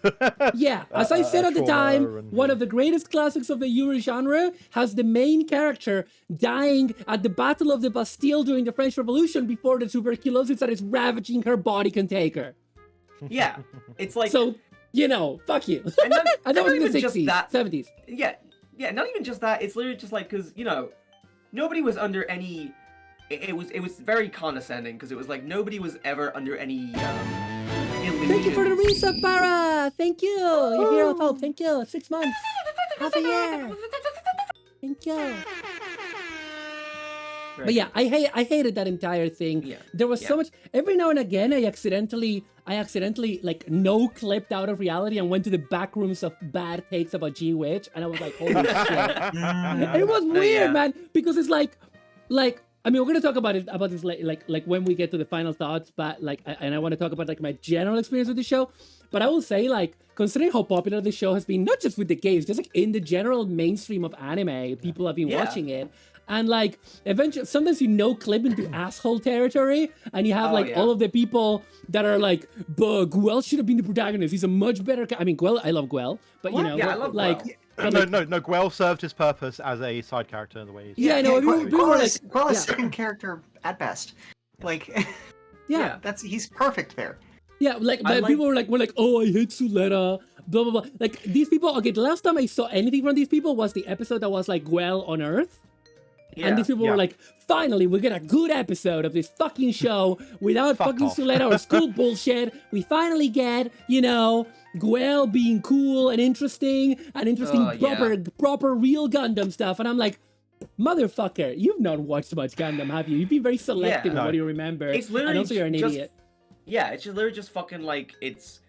Yeah, as I said at the trauma time, and- one of the greatest classics of the Yuri genre has the main character dying at the Battle of the Bastille during the French Revolution before the tuberculosis that is ravaging her body can take her. Yeah. It's like, So, you know, fuck you. and, not, And that not was in the even just 60s, that. 70s. Yeah, not even just that. It's literally just like, because, you know, nobody was under any. It was very condescending because it was like nobody was ever under any illusion. Thank you for the resub, Para! Thank you! Your hero of hope, thank you! 6 months! Half a year! Thank you! But yeah, I hated that entire thing. Yeah, There was so yeah. much. Every now and again, I accidentally like no clipped out of reality and went to the back rooms of bad takes about G Witch, and I was like, holy shit! It was weird, yeah. man, because it's like I mean, we're gonna talk about this like when we get to the final thoughts, but like, and I want to talk about like my general experience with the show. But I will say, like, considering how popular the show has been, not just with the games, just like in the general mainstream of anime, people have been Yeah. watching it. And like, eventually, sometimes you clip into asshole territory, and you have Oh, like yeah. all of the people that are like, "But Guel should have been the protagonist. He's a much better." I mean, Guel, I love Guel, but you know, Yeah, I love like, Guel. but, no, like, no, Guel served his purpose as a side character in the way. yeah, no, people were like, Quell is yeah. second character at best. Like, yeah. he's perfect there. Yeah, like, I but like- people were like, oh, I hate Suletta, blah, blah, blah. Like, these people, okay, the last time I saw anything from these people was the episode that was like, Guel on Earth. Yeah. And these people Yeah. were like, finally, we get a good episode of this fucking show without Fuck fucking off. Suletta or school bullshit. We finally get, you know, Guel being cool and interesting Oh, yeah. proper real Gundam stuff. And I'm like, motherfucker, you've not watched much Gundam, have you? You've been very selective Yeah. in No. what you remember. It's literally and also you're an just- idiot. Yeah, it's just literally just fucking like it's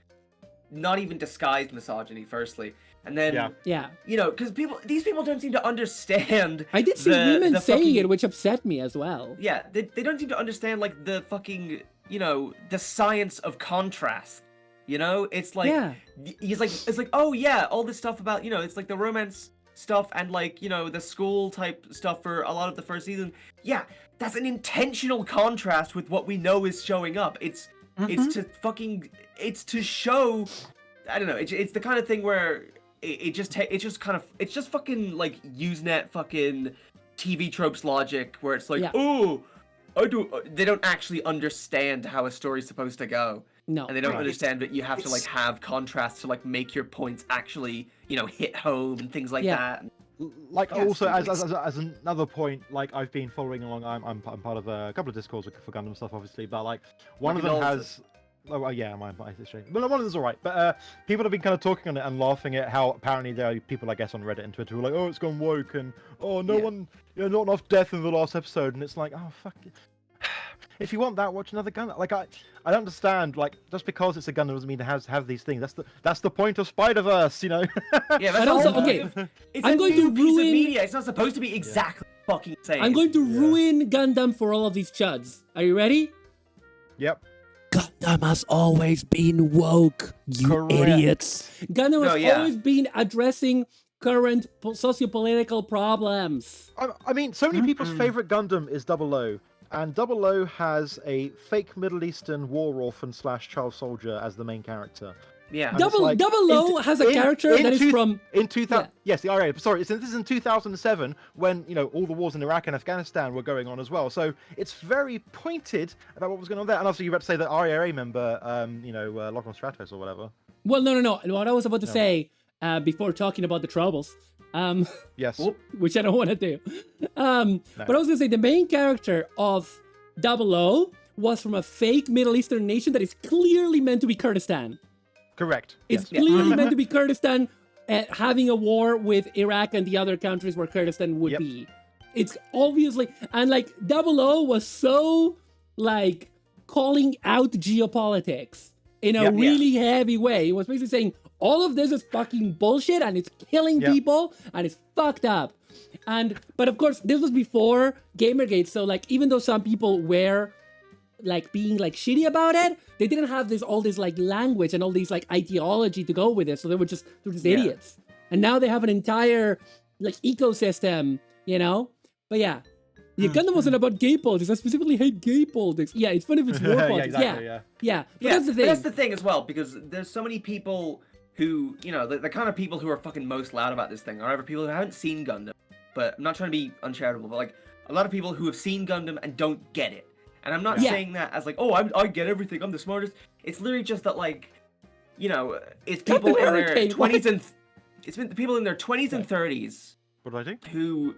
not even disguised misogyny. Firstly, and then Yeah. Yeah. you know, because these people don't seem to understand. I did see the- women the saying fucking- it, which upset me as well. Yeah, they don't seem to understand like the fucking, you know, the science of contrast. You know, it's like Yeah. it's like, oh yeah, all this stuff about, you know, it's like the romance stuff and like, you know, the school type stuff for a lot of the first season. Yeah, that's an intentional contrast with what we know is showing up. It's to show, I don't know, it's the kind of thing where it's just fucking like Usenet fucking TV tropes logic where it's like, Yeah. oh, they don't actually understand how a story's supposed to go. No. And they don't Right. understand that you have to like It's- have contrast to like make your points actually, you know, hit home and things like Yeah. that. Like Yeah, also it's- as another point, like I've been following along. I'm part of a couple of discords for Gundam stuff, obviously, but like one My of them condolences. has Oh, well, yeah, my strange. But one of them's alright. But people have been kind of talking on it and laughing at how apparently there are people, I guess, on Reddit and Twitter who are like, oh, it's gone woke, and oh, no one, not enough death in the last episode, and it's like, oh, fuck it. If you want that, watch another Gundam. Like I understand. Like just because it's a Gundam doesn't mean it has to have these things. That's the point of Spider-Verse, Yeah, that's And also, the whole okay, point. It's I'm a going new to piece of ruin- media. It's not supposed to be exactly fucking the same. I'm going to ruin Gundam for all of these chuds. Are you ready? Yep. Gundam has always been woke, you Correct. idiots. Gundam has No, yeah. always been addressing current socio-political problems. I mean, so many people's favorite Gundam is 00, and 00 has a fake Middle Eastern war orphan / child soldier as the main character. Yeah. And it's Double O has a character that is from... in 2000. Yeah. Yes, the RA. Sorry, this is in 2007 when all the wars in Iraq and Afghanistan were going on as well. So it's very pointed about what was going on there. And also, you about to say that RAA member, Lachlan Stratos or whatever. Well, no. What I was about to say before talking about the troubles, Yes. which I don't want to do. But I was going to say the main character of 00 was from a fake Middle Eastern nation that is clearly meant to be Kurdistan. Correct. It's Yes. clearly meant to be Kurdistan having a war with Iraq and the other countries where Kurdistan would Yep. be. It's obviously, and like 00 was so like calling out geopolitics in a Yep. really heavy way. It was basically saying all of this is fucking bullshit and it's killing Yep. people and it's fucked up. But of course, this was before Gamergate, so like even though some people were like being like shitty about it, they didn't have all this like language and all these like ideology to go with it, so they're just idiots. And now they have an entire like ecosystem, but yeah, Gundam wasn't about gay politics. I specifically hate gay politics. Yeah, it's fun if it's war politics. exactly, yeah. But Yeah, that's the thing. That's the thing as well, because there's so many people who, the kind of people who are fucking most loud about this thing are either people who haven't seen Gundam, but I'm not trying to be uncharitable, but like a lot of people who have seen Gundam and don't get it. And I'm not saying that as like, oh, I get everything, I'm the smartest. It's literally just that like, it's people in their 20s and it's been people in their 20s and 30s. What did I do? Who,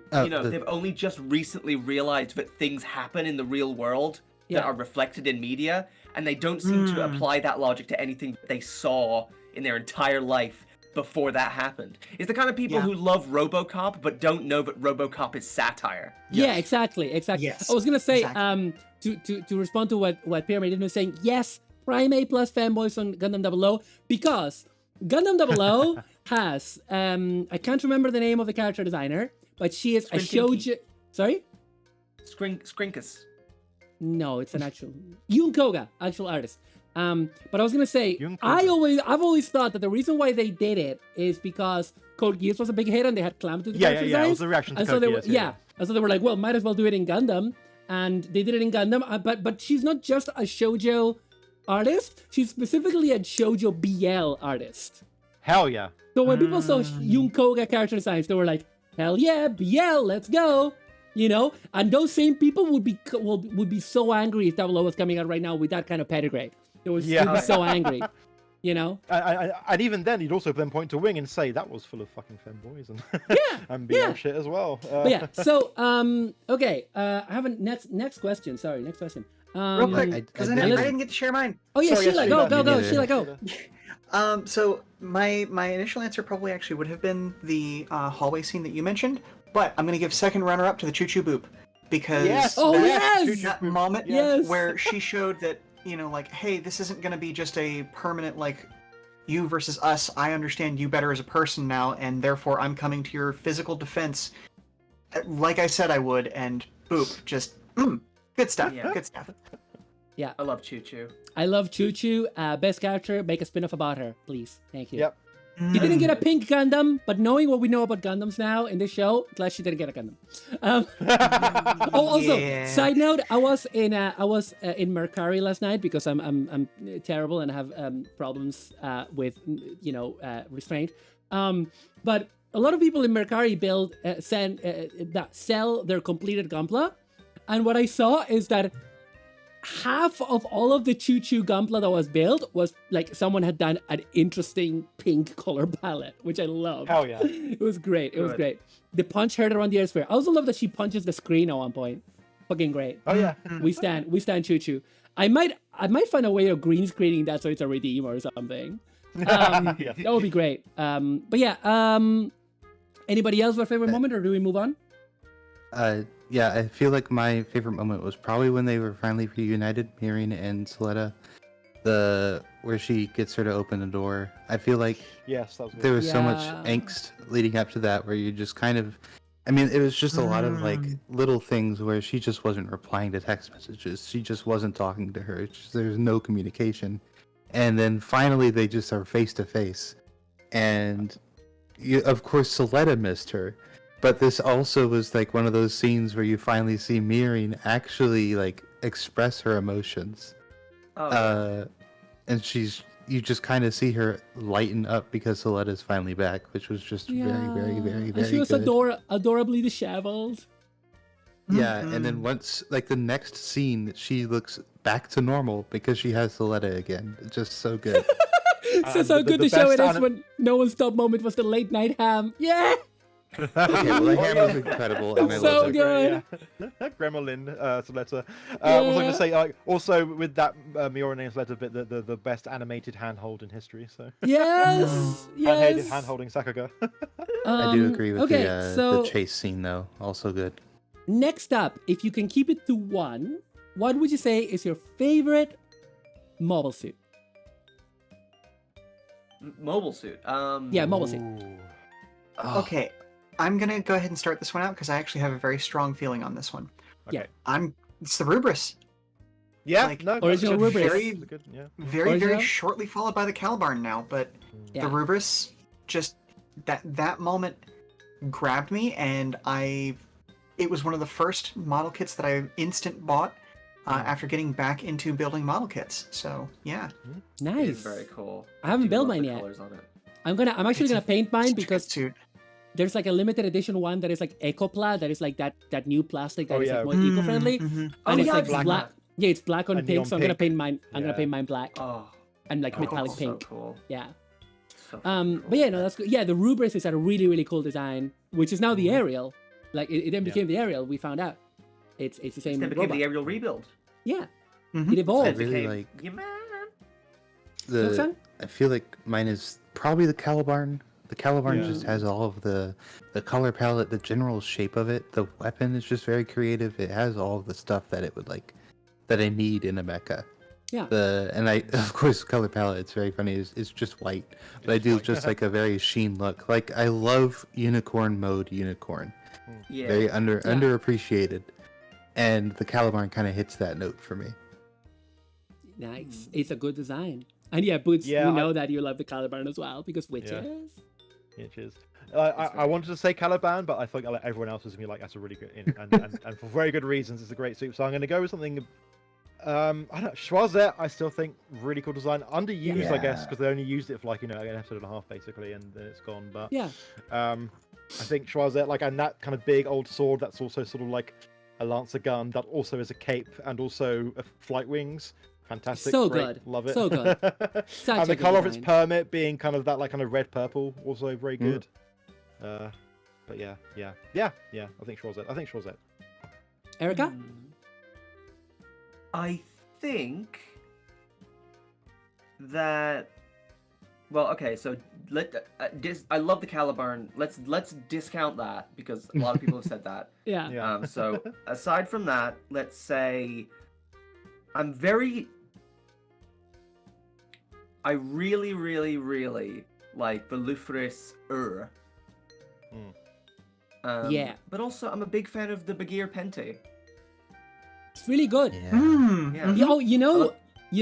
they've only just recently realized that things happen in the real world that are reflected in media, and they don't seem to apply that logic to anything they saw in their entire life before that happened. It's the kind of people who love RoboCop but don't know that RoboCop is satire. Yeah, exactly. Yes, I was gonna say, exactly. to respond to what Pyramid was saying, yes, Prime A plus fanboys on Gundam 00, because Gundam 00 has I can't remember the name of the character designer, but she is a shoujo. Sorry? Skrinkus. No, it's an actual Yun Koga, actual artist. But I was gonna say, Yun Koga. I've always thought that the reason why they did it is because Code Geass was a big hit and they had clamped to the character It designs. was the reaction to And so Code they Geass, were, and so they were like, well, might as well do it in Gundam, and they did it in Gundam. But she's not just a shoujo artist; she's specifically a shoujo BL artist. Hell yeah. So when people saw Yun Koga character designs, they were like, hell yeah, BL, let's go. And those same people would be so angry if 00 was coming out right now with that kind of pedigree. They would be so angry. And even then, you'd also then point to Wing and say that was full of fucking femboys and and BL shit as well. But yeah, so okay, I have a next question. Sorry, next question. Real quick, because I didn't get to share mine. Oh yeah, Sorry, Sheila, yes, go, Sheila, go. So my initial answer probably actually would have been the hallway scene that you mentioned, but I'm gonna give second runner-up to the Choo Choo Boop because that moment where she showed that like, hey, this isn't gonna be just a permanent like you versus us. I understand you better as a person now, and therefore I'm coming to your physical defense, like I said I would. And boop, just good stuff. Yeah. Good stuff. Yeah, I love Choo Choo. I love Choo Choo. Best character. Make a spin-off about her, please. Thank you. Yep. She didn't get a pink Gundam, but knowing what we know about Gundams now in this show, glad she didn't get a Gundam. Also, side note, I was in Mercari last night because I'm terrible and have problems with restraint. But a lot of people in Mercari sell their completed Gunpla, and what I saw is that half of all of the Choo Choo Gunpla that was built was like someone had done an interesting pink color palette, which I loved. Hell yeah. It was great. It was great. The punch heard around the airsphere. I also love that she punches the screen at one point. Fucking great. Oh yeah. We stand Choo Choo. I might find a way of green screening that so it's a redeem or something. Yeah. That would be great. But yeah. Anybody else with a favorite moment, or do we move on? Yeah, I feel like my favorite moment was probably when they were finally reunited, Mirin and Suletta. Where she gets her to open the door. I feel like Yes, that was good. there was so much Yeah. angst leading up to that, where you just kind of, I mean, it was just a lot of like little things where she just wasn't replying to text messages. She just wasn't talking to her. It's just, there's no communication. And then finally they just are face to face. And of course Suletta missed her. But this also was like one of those scenes where you finally see Mirin actually like express her emotions. Oh, And you just kind of see her lighten up because Soletta's finally back, which was just very, very, very, And very she was good. adorably disheveled. Yeah, and then once, like the next scene, she looks back to normal because she has Soletta again. It's just so good. So the- good the the show it best is when no one's top moment was the late night ham. Yeah. Okay, well, the ham was incredible, and I So love it. good. Yeah. Gremlin, Suletta. Was I going Yeah. to say, also with that Miora and Suletta bit, the best animated handhold in history. So Yes. Yes. hand holding Sakaga. I do agree with okay, the chase scene, though. Also good. Next up, if you can keep it to one, what would you say is your favorite mobile suit? mobile suit. Yeah, mobile suit. Okay, I'm gonna go ahead and start this one out because I actually have a very strong feeling on this one. Yeah. It's the Rubris. Yeah, Like, no, original that's Rubris. very- good, yeah. Very, Original? very shortly followed by the Calibarn now, but Yeah. the Rubris just that moment grabbed me, and it was one of the first model kits that I instant bought after getting back into building model kits. So yeah, It Nice. is very cool. I haven't Do built love mine the yet. colors on it. I'm actually It's gonna paint mine such a good because suit. there's like a limited edition one that is like Ecopla, that is like that new plastic that Oh, is yeah. like more eco-friendly, Mhm. Oh, and it's yeah, like I've seen black. that. Yeah, it's black on A pink, neon so I'm gonna pink. paint mine. I'm gonna Yeah. paint mine black Oh, and like metallic so pink. cool. Yeah. So fucking But cool. yeah, no, that's good. Yeah, the Rubris is a really, really cool design, which is now the Ariel. Like it then became the Ariel. We found out it's the It same then became robot. the aerial rebuild. Yeah, Mhm. it evolved. It really became, like yeah, man. Roxanne? I feel like mine is probably the Calibarn. The Calibarn Yeah. just has all of the color palette, the general shape of it. The weapon is just very creative. It has all of the stuff that it would like that I need in a mecha. Yeah. And I of course color palette. It's very funny. It's just white, but I do just like a very sheen look. Like I love unicorn mode unicorn. Yeah. Very underappreciated, and the Calibarn kind of hits that note for me. Nice. It's a good design. And yeah, Boots, Yeah, we know that you love the Caliban as well because witches. It is. I wanted to say Caliban, but I think everyone else was gonna be like, that's a really good, and for very good reasons, it's a great suit. So I'm gonna go with something. I don't know, Schwarzette, I still think really cool design, underused, I guess, because they only used it for like an episode and a half basically, and then it's gone. But Yeah. I think Schwarzette, like, and that kind of big old sword, that's also sort of like a lancer gun, that also is a cape and also flight wings. Fantastic. So great, good. love it. So good. Such And a the good color of its design. permit being kind of that like kind of red purple, also very good. But yeah. I think Schwarzette. Erica? Hmm. I think that. Well, okay, so I love the Calibarn. Let's discount that because a lot of people have said that. Yeah. Yeah. So aside from that, let's say I really, really, really like the Lufris Yeah. But also, I'm a big fan of the Bagheer Pente. It's really good. Yeah. Mm. Yeah. Yeah, oh, you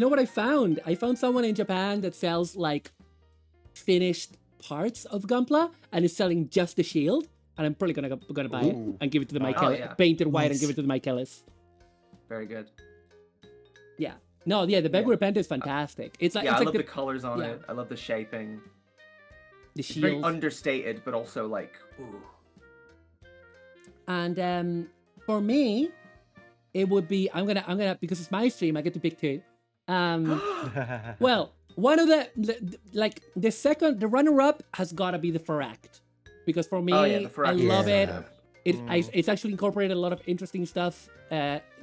know what I found? I found someone in Japan that sells like finished parts of Gunpla and is selling just the shield. And I'm probably gonna buy it Ooh. and give it to the Nice. Michael, Oh, yeah. paint it white and Nice. give it to the Michaelis. Very good. Yeah. No, yeah, the Beggar Penta is fantastic. It's like Yeah, it's I like love the colors on yeah. it. I love the shaping. the It's very shield. understated, but also like, ooh. And for me, it would be I'm gonna because it's my stream, I get to pick two. Well, one of the runner-up has got to be the Faract, because for me, Oh, yeah, the I Faract is love it. Yeah. It's actually incorporated a lot of interesting stuff,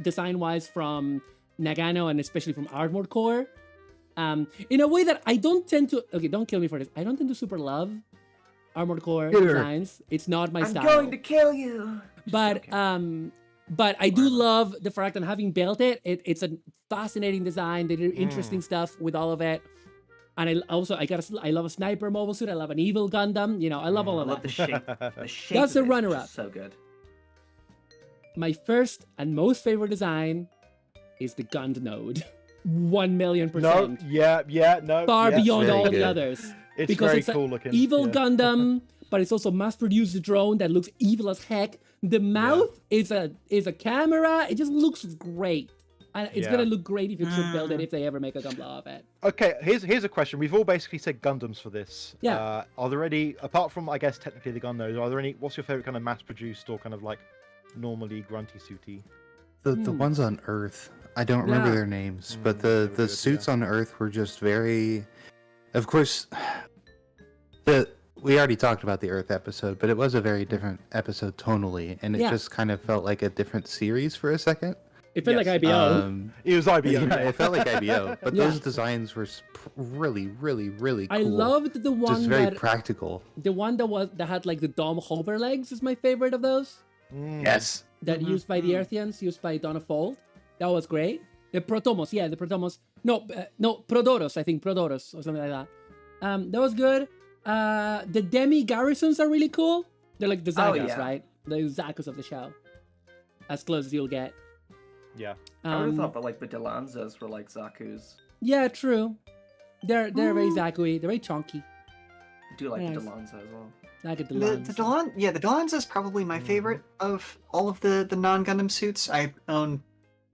design-wise, from Nagano and especially from Armored Core. In a way that I don't tend to. Okay, don't kill me for this. I don't tend to super love Armored Core designs. It's not my style. I'm going to kill you. But I do love the fact that having built it, it's a fascinating design. They did interesting stuff with all of it. And I love a sniper mobile suit. I love an evil Gundam. You know, I love all I of love that. the shape. The shape. That's of a it is runner-up. just so good. My first and most favorite design is the Gund node. 1,000,000%. No, no. Far yes, beyond very all the good. others. It's Because very it's cool an looking. evil yeah. Gundam, but it's also mass-produced drone that looks evil as heck. The mouth is a camera. It just looks great. And it's gonna look great if you should build it if they ever make a Gunpla of it. Okay, here's a question. We've all basically said Gundams for this. Yeah. Are there any, apart from I guess technically the Gundams, are there any? What's your favorite kind of mass-produced or kind of like normally grunty suity? The ones on Earth, I don't remember Yeah. their names, but they were the good, suits yeah. on Earth were just very. Of course, we already talked about the Earth episode, but it was a very different episode tonally, and it Yeah. just kind of felt like a different series for a second. It felt Yes. like IBO. It was IBO. Yeah, yeah. it felt like IBO, but Yeah. those designs were really, really, really cool. I loved the one just very that practical. that had like the Dom hover legs is my favorite of those. Yes. That used by the Earthians, used by Dawn of Fold. That was great. The Protomos, yeah, the Protomos. No, Prodoros, I think Prodoros or something like that. That was good. The Demi Garrisons are really cool. They're like the Zagas, yeah. right? The Zakus of the show. As close as you'll get. Yeah. I would have thought that like the Delanzas were like Zaku's. Yeah, true. They're very Zakui. They're very chunky. I do like Nice. the Delanza as well. Like a The Delanza. the Delanza is probably my favorite of all of the non-Gundam suits. I own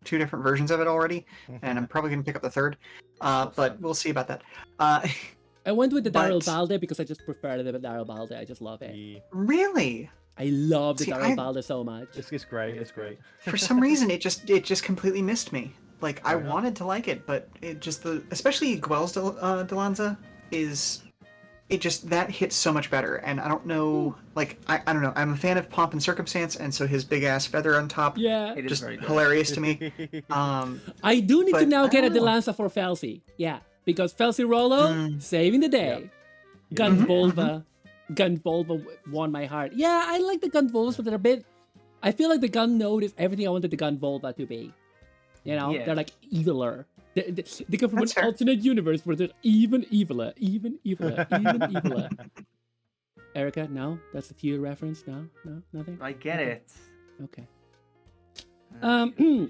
2 different versions of it already, and I'm probably gonna pick up the third. But we'll see about that. I went with the Daryl But- Balde because I just prefer the Daryl Balde. I just love it. Yeah. Really, I love the See, Daryl Balde so much. It's great. It's great. for some reason, it just completely missed me. Like I enough. wanted to like it, but it just especially Guel's Delanza is. It just that hits so much better, and I don't know. Like I don't know. I'm a fan of Pomp and Circumstance, and so his big ass feather on top, Yeah. It is just very good. hilarious to me. I do need to But now I get a don't know. Delanza for Felsi. Yeah, because Felsi Rollo saving the day. Gun Volva, Gun Volva won my heart. Yeah, I like the Gun Volvas, but they're a bit. I feel like the Gun Node is everything I wanted the Gun Volva to be. You know, Yeah. they're like eviler. They come from That's an fair. alternate universe where they're even eviler, even eviler. Erica, no, that's a feud reference. No, nothing. I get it. Okay.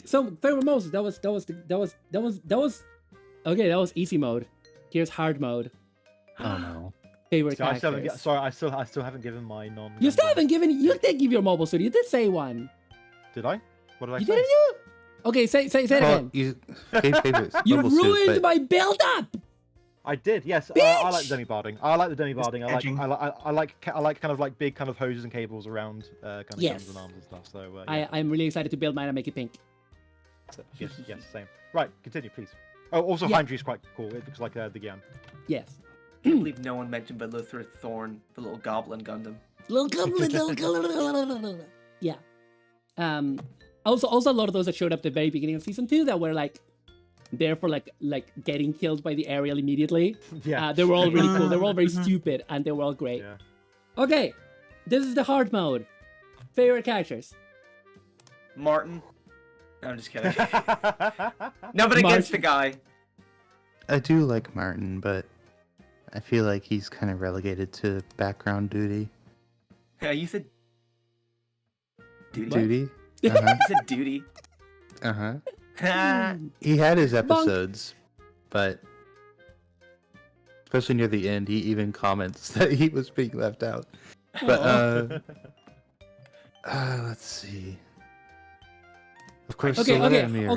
So favorite modes. That was okay. That was easy mode. Here's hard mode. Oh no. Favorite So I still haven't, characters. sorry, I still haven't given my non. You still haven't given. You did give your mobile suit. You did say one. Did I? What did I You say? didn't you? Okay, say it Well, again. you gave favorites. You mobile suit, ruined but my build up. I did. Yes. I Bitch! like demi barding. I like the demi barding. edging. I like kind of like big kind of hoses and cables around kind of Yes. guns and arms and stuff. So yeah. I'm really excited to build mine and make it pink. yes, same. Right, continue, please. Oh, also Yeah. Hindry is quite cool. It looks like the Gyan. Yes. I can't believe no one mentioned Belithra Thorn, the little goblin Gundam. Yeah. Also a lot of those that showed up at the very beginning of season 2 that were like there for like getting killed by the aerial immediately. Yeah. They were all really cool. They were all very stupid and they were all great. Yeah. Okay. This is the hard mode. Favorite characters. Martin. No, I'm just kidding. Nothing against the guy. I do like Martin, but I feel like he's kind of relegated to background duty. Yeah, you said duty. Duty? Uh-huh. You said duty. Uh-huh. He had his episodes, but especially near the end, he even comments that he was being left out. But let's see. Of course, Okay. Suletta and Miri,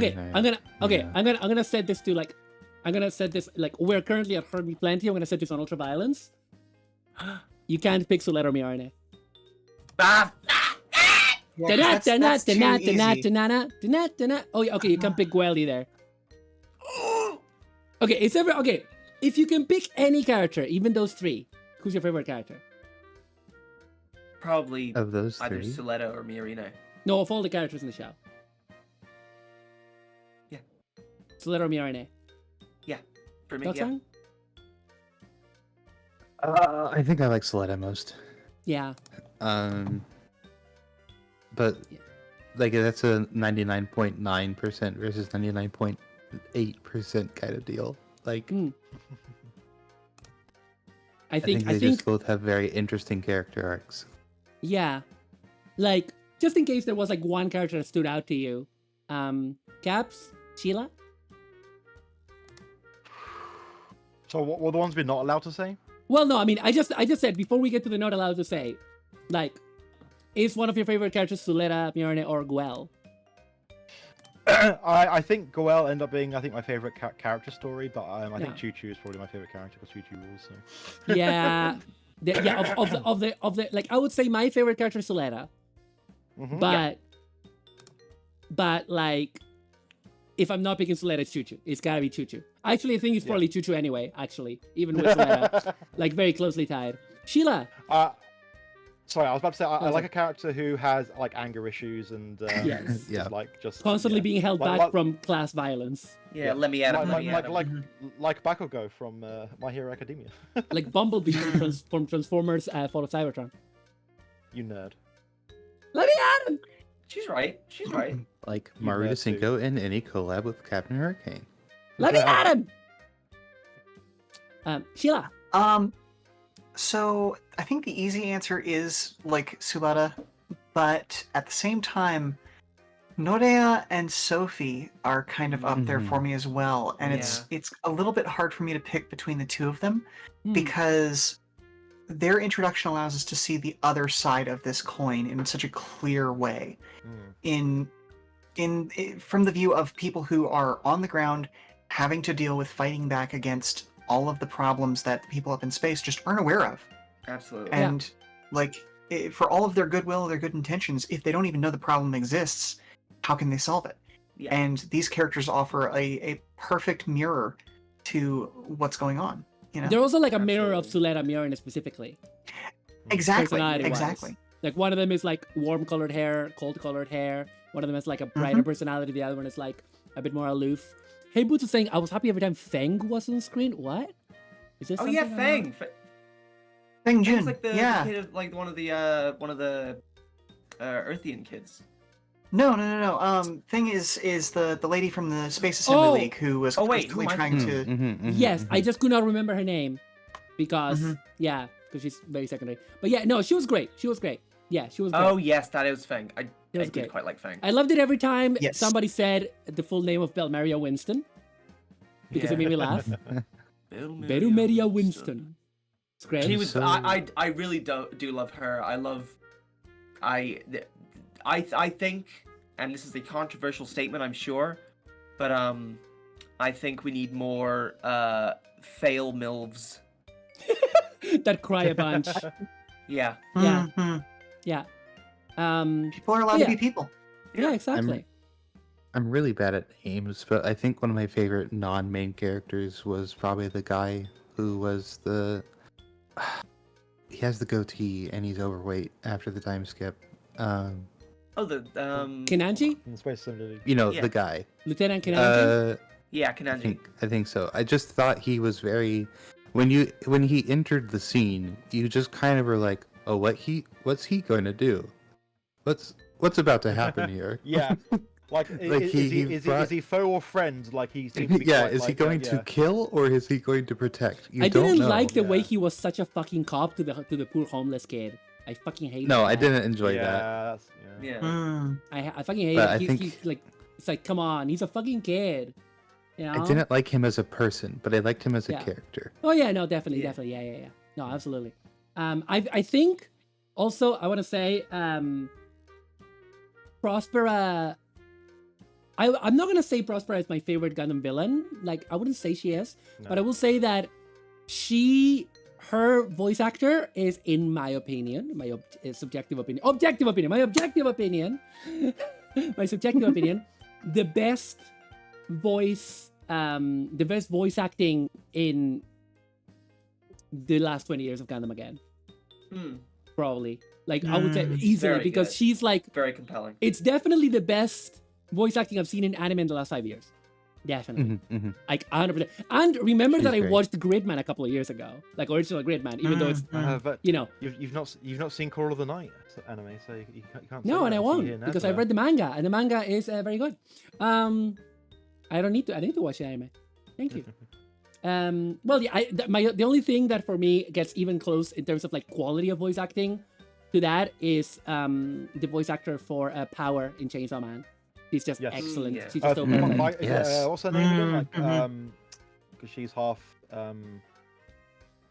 I'm gonna set this to like, we're currently at Hurt Me Plenty. I'm gonna set this on ultra violence. You can't pick Suletta or Miarne. Ah, Yeah, that's too easy. Oh, yeah, okay, you can pick Gwelly there. Okay, if you can pick any character, even those 3, who's your favorite character? probably of those either 3. Suletta or Miorine. No, of all the characters in the show. Suletta or Mjolnir? For me, Thoughts, yeah. Aaron? I think I like Suletta most. Yeah. But Yeah. like that's a 99.9% versus 99.8% kind of deal. Like I I think think they just both have very interesting character arcs. yeah. Like, just in case there was like one character that stood out to you. Caps, Sheila? So what were the ones we're not allowed to say? Well, no, I mean, I just said before we get to the not allowed to say, like, is one of your favorite characters Suletta, Mjolnir, or Gwell? I think Goel ended up being my favorite character story, but I think Yeah. Choo Choo is probably my favorite character because Choo Choo rules. So. Yeah, of the like, I would say my favorite character is Suletta, Mhm. but like, if I'm not picking Suletta, it's Choo Choo. It's gotta be Choo Choo. Actually, I think it's probably Choo Choo anyway. Actually, even with Suletta, like very closely tied. Sheila. Sorry, I was about to say I Okay. like a character who has like anger issues and Yes. Yeah. just Constantly being held back from class violence, Yeah, let me at him. like Bakugo from My Hero Academia. like Bumblebee from Transformers: Fall of Cybertron. You nerd. Let me at him. She's right. She's right. Like You Maruta nerd too. Cinco in any collab with Captain Hurricane. Let me at him. Sheila. So I think the easy answer is like Suletta, but at the same time, Norea and Sophie are kind of up there for me as well, and it's a little bit hard for me to pick between the two of them because their introduction allows us to see the other side of this coin in such a clear way. From the view of people who are on the ground having to deal with fighting back against all of the problems that the people up in space just aren't aware of. Absolutely. And for all of their goodwill, their good intentions, if they don't even know the problem exists, how can they solve it? Yeah. And these characters offer a perfect mirror to what's going on. You know? They're also like a mirror of Suletta Mjolnir specifically. Exactly. Personality-wise. Exactly. Like one of them is like warm colored hair, cold colored hair. One of them has like a brighter personality. The other one is like a bit more aloof. Hey Boots is saying, I was happy every time Feng was on screen. What? Is this Oh yeah, Fang. Feng Jun. Fang's like the kid of, like one of the Earthian kids. No. Thing is the lady from the Space Assembly League who was constantly trying to. Yes, I just could not remember her name because because she's very secondary. But yeah, no, she was great. She was great. Yeah, she was great. Oh yes, that is Fang. I was did great. quite like Fang. I loved it every time Yes. somebody said the full name of Belmeria Winston because it made me laugh. Belmeria Winston. It's great. She was. I really do love her. I think, and this is a controversial statement, I'm sure, but I think we need more fail milvs. that cry a bunch. Yeah. Yeah. Mhm. Yeah. People are allowed to be people. Yeah, exactly. I'm really bad at names, but I think one of my favorite non-main characters was probably the guy who was he has the goatee and he's overweight after the time skip. Kenanji? In Space Assembly. You know, Yeah. the guy. Lieutenant Kenanji? Yeah, Kananji. I think so. I just thought he was very when he entered the scene, you just kind of were like, "Oh, what's he going to do? What's about to happen here?" Yeah. Like, is he foe or friend? Like he seems to be Yeah, quite, is he like, going to kill or is he going to protect? You I don't didn't know. like the way Yeah. he was such a fucking cop to the poor homeless kid. I fucking hate No, that. I didn't enjoy yeah, that. that's, Yeah. Mm. I fucking hate But it. I He's, think- he's like, it's like, come on, he's a fucking kid. You know? I didn't like him as a person, but I liked him as a Yeah. character. Oh yeah, no, definitely, Yeah. definitely, yeah. No, absolutely. I think also I want to say, Prospera. I'm not gonna say Prospera is my favorite Gundam villain. Like I wouldn't say she is, but I will say that her voice actor is, in my opinion, subjective opinion, the best voice acting in the last 20 years of Gundam again. Probably. Like I would say easily Very because good. she's like, Very compelling. it's definitely the best voice acting I've seen in anime in the last 5 years. Definitely. Mm-hmm. Like 100%. And remember She's that I great. watched Gridman a couple of years ago, like original Gridman, even though it's But you know. you've not seen Call of the Night anime, so you can't. No, say and that I until you won't hear because I've Nebula. read the manga, and the manga is very good. I don't need to. I need to watch the anime. Thank you. Well, yeah. The only thing that for me gets even close in terms of like quality of voice acting to that is the voice actor for Power in Chainsaw Man. She's just Yes. excellent. Yeah. She's just so perfect. Yes. What's her name again? Like, Mhm. because she's half,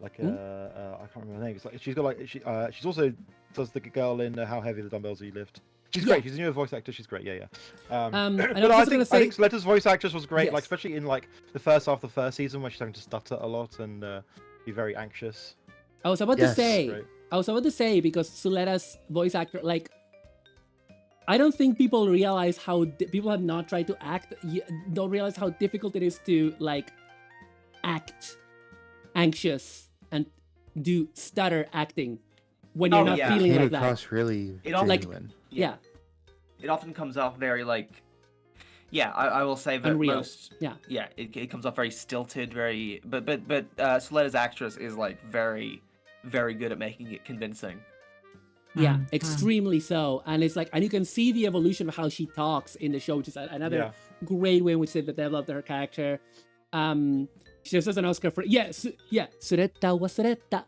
like, I can't remember her name. It's like she's got like she's also does the girl in How Heavy the Dumbbells You Lift. She's great. She's a newer voice actor. She's great. Yeah. And I But was I just gonna think say, Soletta's voice actress was great. Like Yes. especially in like the first half of the first season where she's having to stutter a lot and be very anxious. I was about to Yes. say, Great. because Suletta's voice actor, like, I don't think people realize how people have not tried to act, don't realize how difficult it is to like act anxious and do stutter acting when you're Oh, not yeah. feeling Came like that. across really It all- Like- genuine. Yeah, It often comes off very like, yeah, I will say that Unreal. most, yeah. it comes off very stilted, very, but Soletta's actress is like very, very good at making it convincing. Yeah, Mm, extremely so. And it's like, and you can see the evolution of how she talks in the show, which is another Yeah. great way in which they developed her character. She deserves an Oscar for Suretta was Suretta.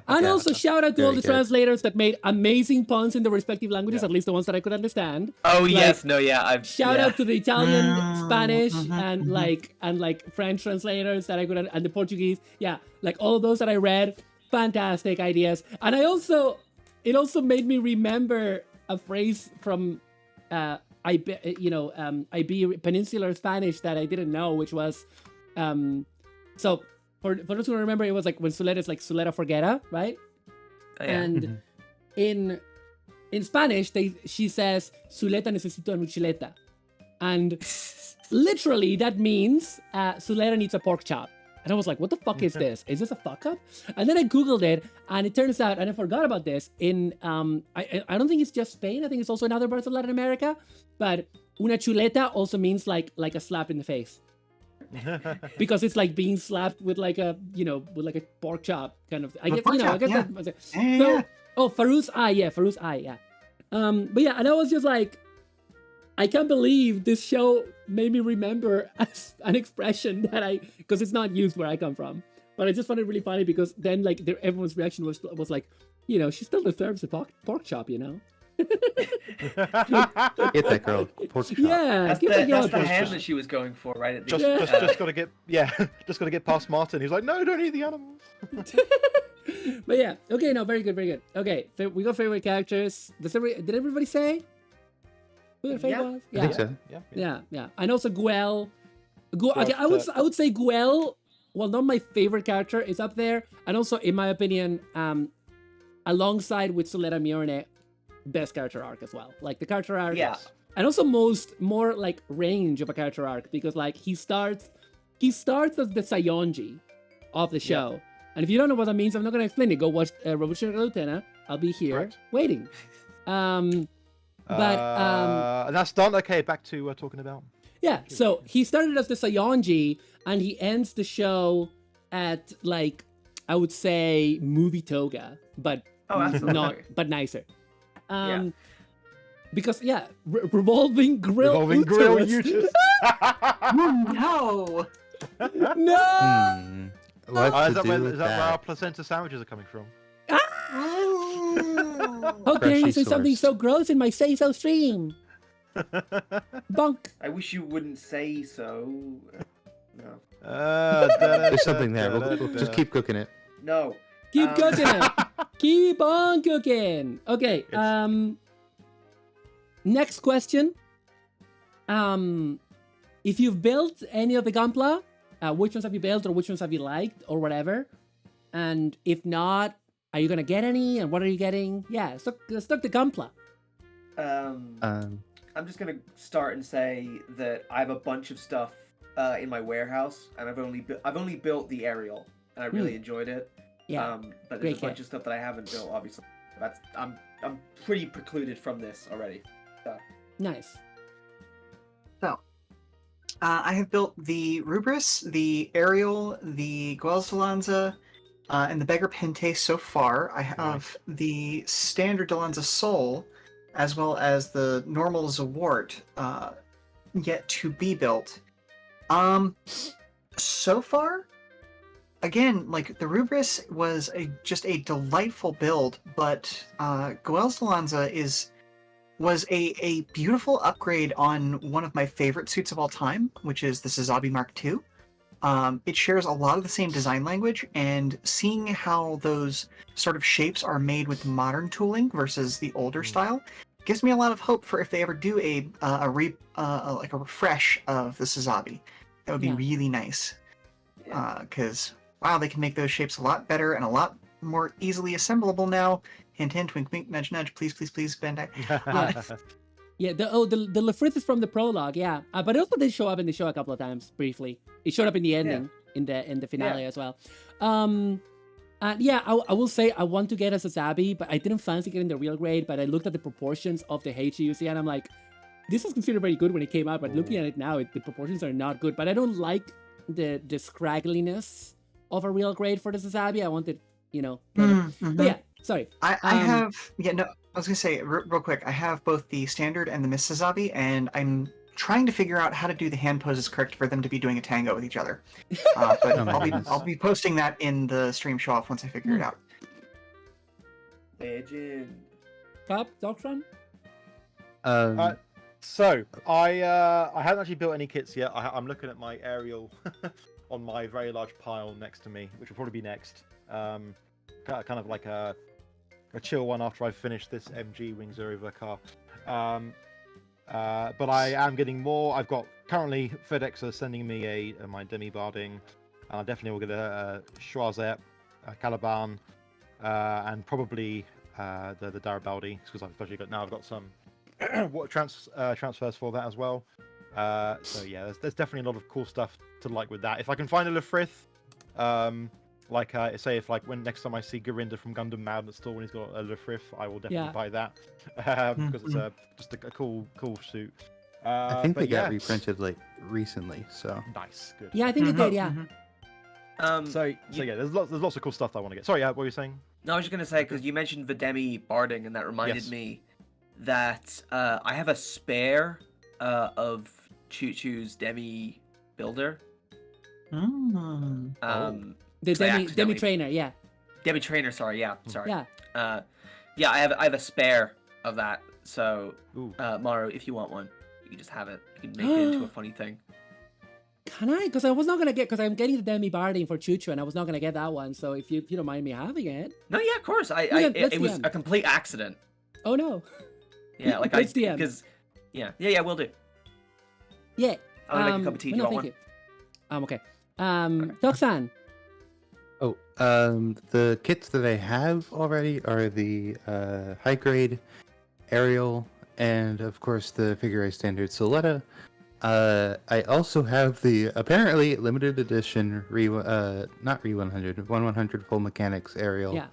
And Yeah. also shout out to all Very the good. translators that made amazing puns in the respective languages, Yeah. at least the ones that I could understand. Oh Like, yes, no, yeah, I've Shout yeah. out to the Italian, Mm, Spanish, mhm, and mhm. like French translators that I could, and the Portuguese. Yeah, like all of those that I read, fantastic ideas. And it also made me remember a phrase from Peninsular Spanish that I didn't know, which was so for those who don't remember, it was like when Suleta is like Suleta Forguera, right? Oh, yeah. And in Spanish, she says Suleta necesito una chuleta, and literally that means Suleta needs a pork chop. And I was like, what the fuck is this? Is this a fuck up? And then I googled it, and it turns out, and I forgot about this, in I don't think it's just Spain, I think it's also in other parts of Latin America, but una chuleta also means like a slap in the face. Because it's like being slapped with like a pork chop kind of. I With guess pork chop, yeah. that. Yeah. So, Farouz Eye, yeah. But yeah, and I was just like, I can't believe this show made me remember an expression that because it's not used where I come from. But I just found it really funny because then like everyone's reaction was like, she still deserves a pork chop, Get that girl. Pork chop. Yeah, That's give the, that girl that's a the pork hand chop. that she was going for, right? At the, Just gotta get just gotta get past Martin. He's like, no, don't eat the animals. But yeah, okay, no, very good. Okay, we got favorite characters. Did everybody say who their favorite Yeah. was? I think so. Yeah. And also Guel. Okay, Watched, I would say Guel. Well, not my favorite character is up there, and also in my opinion, alongside with Suletta Miorne, best character arc as well. Like the character arc, Yeah. and also more like range of a character arc because like he starts as the Sayonji of the show. And if you don't know what that means, I'm not gonna explain it. Go watch Revolutionary Lieutenant. I'll be here Correct. waiting. And that's done. Okay, back to talking about. Yeah, so he started as the Sayonji, and he ends the show at like I would say movie toga, but but nicer. Yeah. Because revolving grill. Revolving grill Uterus. No. No. What Is to that do where with where our that? placenta sandwiches are coming from? How dare you say Freshly something sourced. so gross in my say so stream? Bonk. I wish you wouldn't say so. No. There's something there. We'll just keep cooking it. No. Keep cooking it. Keep on cooking. Okay. Next question. If you've built any of the Gunpla, which ones have you built, or which ones have you liked, or whatever? And if not, are you gonna get any? And what are you getting? Yeah, let's talk the Gunpla. I'm just gonna start and say that I have a bunch of stuff in my warehouse, and I've only built the aerial, and I really enjoyed it. Yeah. But great there's a bunch of stuff that I haven't built. Obviously, I'm pretty precluded from this already. So. Nice. So, I have built the Rubris, the Ariel, the Guelzalanza, and the Beggar Pente so far. I have the standard Delanza Soul, as well as the normal Zawart, yet to be built. So far, again, like the Rubris was just a delightful build, but Guelzalanza was a beautiful upgrade on one of my favorite suits of all time, which is the Sazabi Mark II. It shares a lot of the same design language, and seeing how those sort of shapes are made with modern tooling versus the older style gives me a lot of hope for if they ever do like a refresh of the Sazabi. That would be really nice. Because wow, they can make those shapes a lot better and a lot more easily assemblable now. Hint, hint, wink, wink, nudge, nudge. Please, please, please, Bandai. Yeah, the Lefrith is from the prologue, yeah. But it also did show up in the show a couple of times briefly. It showed up in the ending, in the finale as well. I will say I want to get a Sazabi, but I didn't fancy getting the real grade. But I looked at the proportions of the HUC and I'm like, this was considered very good when it came out. But looking at it now, the proportions are not good. But I don't like the scraggliness of a real grade for the Sazabi. I wanted, But yeah, sorry. I was gonna say real quick. I have both the standard and the Miss Sazabi, and I'm trying to figure out how to do the hand poses correct for them to be doing a tango with each other. But I'll be posting that in the stream show off once I figure it out. Legend. Top Doctron? So I haven't actually built any kits yet. I'm looking at my aerial on my very large pile next to me, which will probably be next. Kind of like a chill one after I've finished this MG Wings Over car. But I am getting more. I've got currently FedEx are sending me my Demi Barding. I definitely will get a Schwarzep, a Caliban, and probably the Darabaldi, because I've got some transfers for that as well. So yeah, there's definitely a lot of cool stuff to like with that. If I can find a Lefrith, say if when next time I see Garinda from Gundam Mad at store when he's got a Lefrith, I will definitely buy that because it's just a cool suit. I think they got reprinted recently, so nice, good. Yeah, I think it did. Yeah. So yeah, there's lots of cool stuff I want to get. Sorry, what were you saying? No, I was just gonna say because you mentioned the Demi Barding, and that reminded me that I have a spare of Choo Choo's Demi Builder. The Demi Trainer, yeah. Demi Trainer, sorry. Yeah. I have a spare of that. So, Maru, if you want one, you can just have it. You can make it into a funny thing. Can I? Because I was not gonna get, because I'm getting the Demi Barding for Choo Choo, and I was not gonna get that one. So if you don't mind me having it. No, yeah, of course. It was a complete accident. Oh no. Yeah, let's DM. Because we'll do. Yeah. I'll make a cup of tea. Do you want one? Okay. Doxan. Oh, the kits that I have already are the high grade Ariel and of course the figure eight standard Suletta. I also have the apparently limited edition not 100 full mechanics Ariel. Yeah.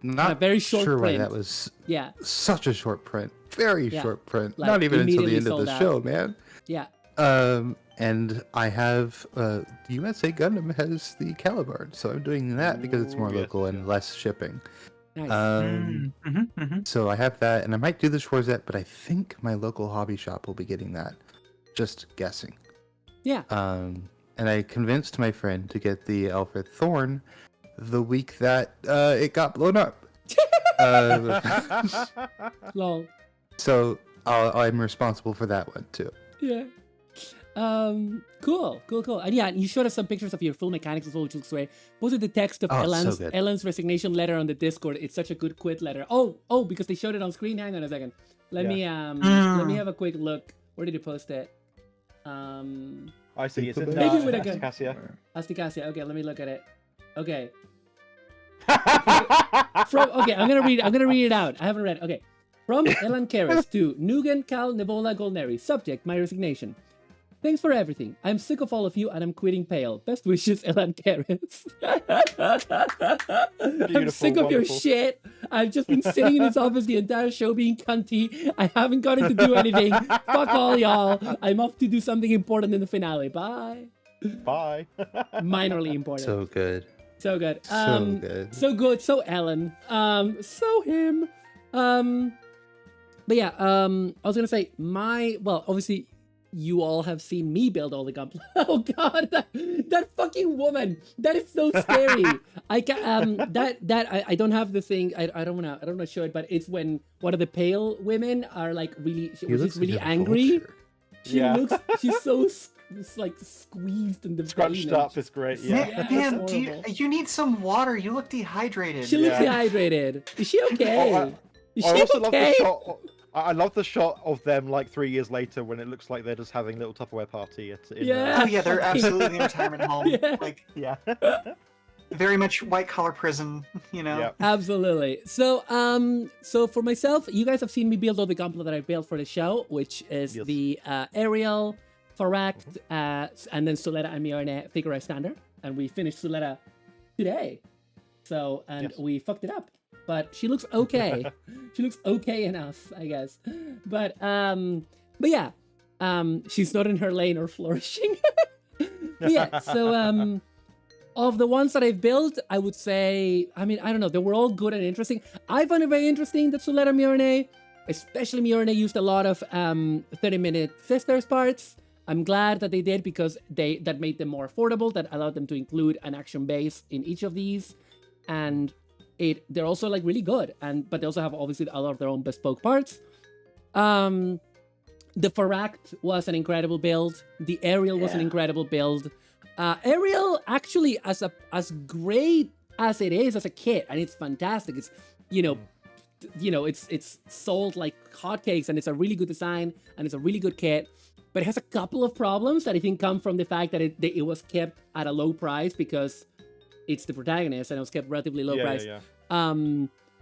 Not a very short sure print. Why that was Yeah. Such a short print. Very short print. Like, not even until the end of sold the out. show, man. Yeah. And I have USA Gundam has the Caliban, so I'm doing that because it's more local and less shipping. Nice. So I have that, and I might do the Schwarzette, but I think my local hobby shop will be getting that. Just guessing. Yeah. And I convinced my friend to get the Alfred Thorn the week that it got blown up. Lol. So I'm responsible for that one too. Yeah. Cool. And yeah, you showed us some pictures of your full mechanics as well, which looks great. Posted the text of Ellen's resignation letter on the Discord. It's such a good quit letter. Oh, because they showed it on screen. Hang on a second. Let me have a quick look. Where did you post it? I see. It's in maybe with a gun. Asticassia. Okay, let me look at it. Okay. I'm gonna read it out. I haven't read. Okay. From Elan Keres to Nugan Cal Nebola Golneri. Subject: my resignation. Thanks for everything. I'm sick of all of you and I'm quitting Pale. Best wishes, Elan Keres. I'm sick of your shit. I've just been sitting in his office the entire show being cunty. I haven't gotten to do anything. Fuck all y'all. I'm off to do something important in the finale. Bye. Bye. Minorly important. So good. So good. So good. So good. So Ellen. So him. But yeah, I was gonna say well, obviously you all have seen me build all the Gunpla. Oh god, that fucking woman. That is so scary. I can I don't have the thing. I don't wanna show it, but it's when one of the pale women are like she's really angry. She's so like squeezed in the Scrunched vein. up is great. Yeah. Man, you need some water. You look dehydrated. She looks dehydrated. Is she okay? Is I she also okay? love the shot. I love the shot of them like 3 years later when it looks like they're just having a little Tupperware party. Oh yeah, they're absolutely in a retirement home. Yeah. Like Yeah. very much white collar prison, you know. Yep. Absolutely. So, so for myself, you guys have seen me build all the Gunpla that I built for the show, which is Yes. the Ariel, Farakt, and then Suletta and Miorne figure standard, and we finished Suletta today. So, and Yes. we fucked it up, but she looks okay. She looks okay enough, I guess. But yeah, she's not in her lane or flourishing. But yeah, so of the ones that I've built, I would say, I mean, I don't know, they were all good and interesting. I found it very interesting that Suletta and Miorne, especially Miorne, used a lot of 30-minute sisters parts. I'm glad that they did because that made them more affordable, that allowed them to include an action base in each of these. And they're also like really good, but they also have obviously a lot of their own bespoke parts. The Farakt was an incredible build. The Ariel was an incredible build. Ariel actually, as great as it is as a kit, and it's fantastic. It's it's sold like hotcakes, and it's a really good design, and it's a really good kit. But it has a couple of problems that I think come from the fact that it was kept at a low price because it's the protagonist, and it was kept relatively low price. Yeah. I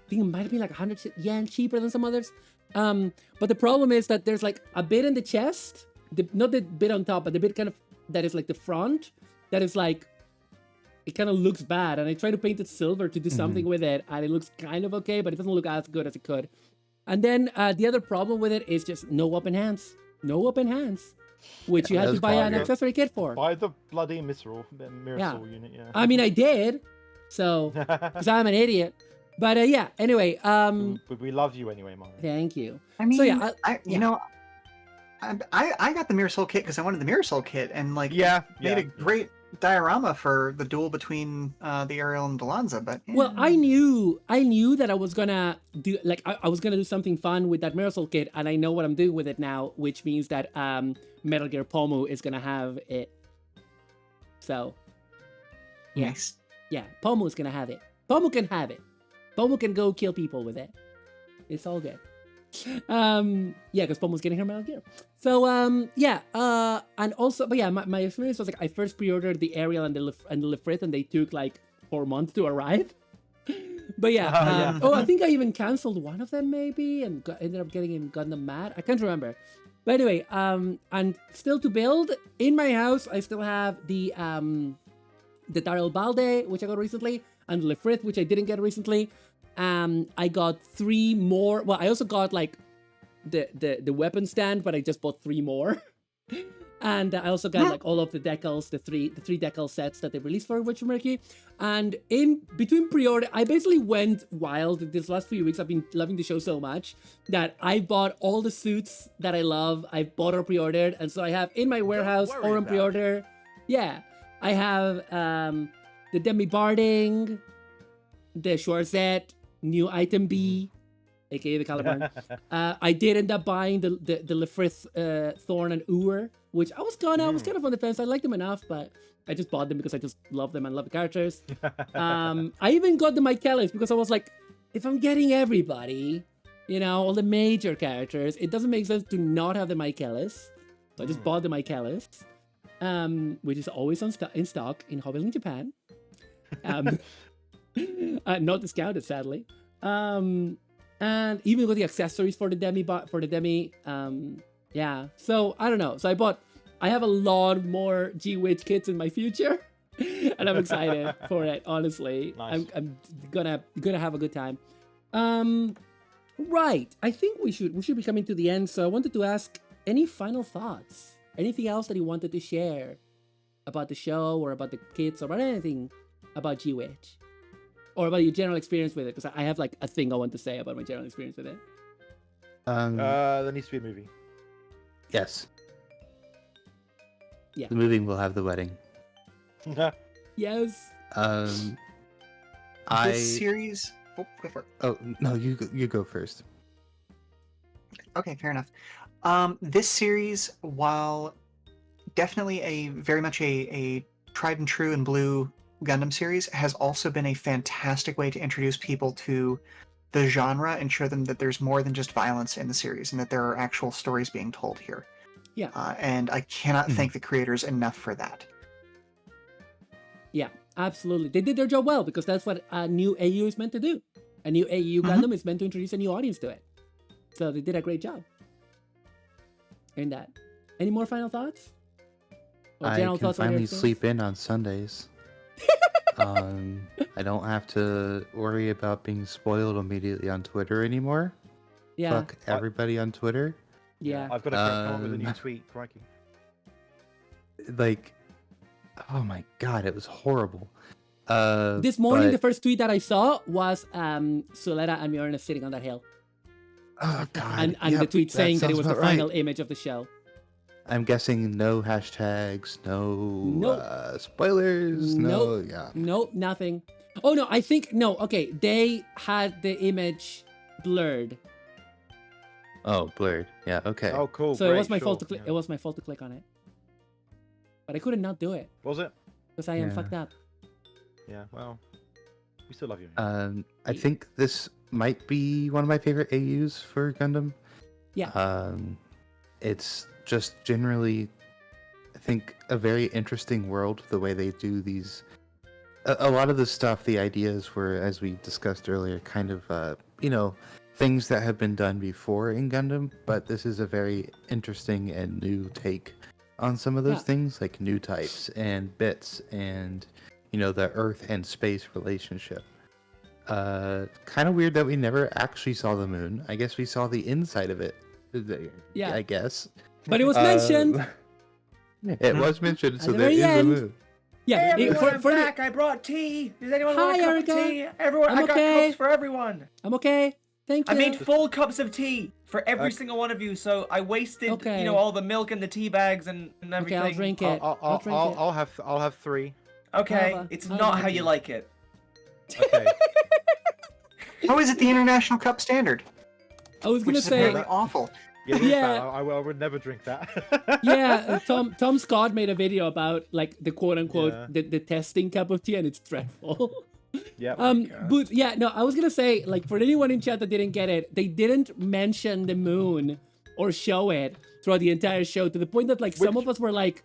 think it might have been like 100 yen cheaper than some others. But the problem is that there's like a bit in the chest, not the bit on top, but the bit kind of that is like the front, that is like, it kind of looks bad. And I tried to paint it silver to do something with it, and it looks kind of okay, but it doesn't look as good as it could. And then the other problem with it is just no open hands. No open hands. Which you had to buy an accessory kit for. Buy the bloody Mirror unit, yeah. I mean, I did. So, because I'm an idiot. But yeah, anyway. But we love you anyway, Mario. Thank you. I mean, so, yeah, I got the Mirror Soul kit because I wanted the Mirror Soul kit, and like made a great diorama for the duel between the Ariel and Delanza. But well, I knew that I was gonna do I was gonna do something fun with that Mirror Soul kit, and I know what I'm doing with it now, which means that Metal Gear Pomu is gonna have it. So, yes, yeah, Pomu is gonna have it. Pomu can have it. Pomu can go kill people with it. It's all good. Yeah, because Pomu's getting her Metal Gear. So and also, but yeah, my experience was like I first pre-ordered the Ariel and the Lefrit, and they took like 4 months to arrive. But yeah, I think I even canceled one of them maybe, and ended up getting in Gundam Mad. I can't remember. But anyway, and still to build in my house, I still have the Daryl Balde, which I got recently, and Lefrit, which I didn't get recently. I got 3 more. Well, I also got like the weapon stand, but I just bought 3 more. And I also got like all of the decals, the three decal sets that they released for Witcher Mercury. And in between pre-order, I basically went wild. These last few weeks, I've been loving the show so much that I bought all the suits that I love. I bought or pre-ordered, and so I have in my warehouse or on pre-order. Yeah, I have the Demi Barding, the Schwarzette, new item B, aka the Caliburn. I did end up buying the Lefrith Thorn and Ur, which I was kind of on the fence. I liked them enough, but I just bought them because I just love them and love the characters. I even got the Michaelis because I was like, if I'm getting everybody, all the major characters, it doesn't make sense to not have the Michaelis. So I just bought the Michaelis, which is always in stock in Hobbyling Japan. Not discounted, sadly. And even with the accessories for the Demi, yeah. So I don't know. So I have a lot more G-Witch kits in my future, and I'm excited for it. Honestly, nice. I'm gonna have a good time. Right. I think we should be coming to the end. So I wanted to ask any final thoughts, anything else that you wanted to share about the show or about the kids or about anything about G-Witch or about your general experience with it. Because I have like a thing I want to say about my general experience with it. There needs to be a movie. Yes. Yeah. The movie will have the wedding. Yes. This series. Oh, go for it. Oh no, you go first. Okay, fair enough. This series, while definitely a very much a tried and true and blue Gundam series, has also been a fantastic way to introduce people to the genre and show them that there's more than just violence in the series and that there are actual stories being told here. Yeah. And I cannot thank the creators enough for that. Yeah, absolutely. They did their job well because that's what a new AU is meant to do. A new AU Gundam is meant to introduce a new audience to it. So they did a great job in that. Any more final thoughts? Or I general can thoughts on your finally experience? sleep in on Sundays. I don't have to worry about being spoiled immediately on Twitter anymore. Yeah. Fuck everybody on Twitter. Yeah. I've got to come up with a new tweet. Crikey. Like, oh my god, it was horrible. This morning, but- the first tweet that I saw was Suletta and Mjorna sitting on that hill. Oh god. And the yep, tweet saying that it was the sounds about final right. image of the show. I'm guessing no hashtags, no Nope. spoilers, no, Nope. yeah. Nope, nothing. Oh no, I think no. Okay, they had the image blurred, Oh, blurred. Yeah, okay. Oh, cool. so it great, was my fault to sure, click. yeah. It was my fault to click on it, but I couldn't not do it Was it? because I am Yeah. fucked up. Yeah. Well, we still love you. I think this might be one of my favorite AUs for Gundam. Yeah. It's just generally, I think, a very interesting world, the way they do these. A lot of the stuff, the ideas were, as we discussed earlier, kind of, things that have been done before in Gundam, but this is a very interesting and new take on some of those Yeah. things, like new types and bits and, the Earth and space relationship. Kind of weird that we never actually saw the moon. I guess we saw the inside of it. Yeah. I guess. But it was mentioned. It was mentioned, At so the there very is a end. moon. Yeah. Hey it- everyone, I'm for the- back. I brought tea. Does anyone Hi, want a cup Erica. of tea? Everyone, I'm I got okay. cups for everyone. I'm okay. Thank you. I made full cups of tea for every Okay. single one of you, so I wasted, Okay. all the milk and the tea bags and Okay, everything. I'll drink it. I'll drink it. I'll have 3. Okay, I'll it's have not a how you tea. like it. Okay. How is it the international cup standard? I was Which gonna is say. apparently awful. Yeah. it is Yeah. bad. I would never drink that. Yeah, Tom Scott made a video about like the quote unquote Yeah. the testing cup of tea, and it's dreadful. Yeah. But yeah, no, I was gonna say, like, for anyone in chat that didn't get it, they didn't mention the moon or show it throughout the entire show, to the point that like some of us were like,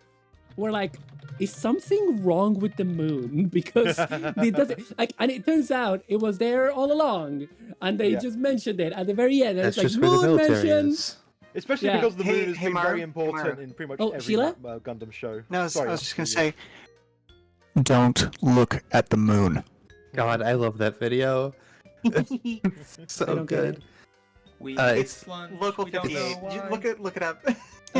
is something wrong with the moon? Because it doesn't like, and it turns out it was there all along, and they Yeah. just mentioned it at the very end. And That's it's like just where the moon military mentioned. is. Especially Yeah. because the moon Hey- has hey, been Mara, very hey, important Mara. in pretty much Oh, every Sheila? Gundam show. No, I was Sorry, just gonna yeah. say, don't look at the moon. God, I love that video. I So don't get good. it. We It's ate lunch. Local we don't 58. know why. Look it up. I'll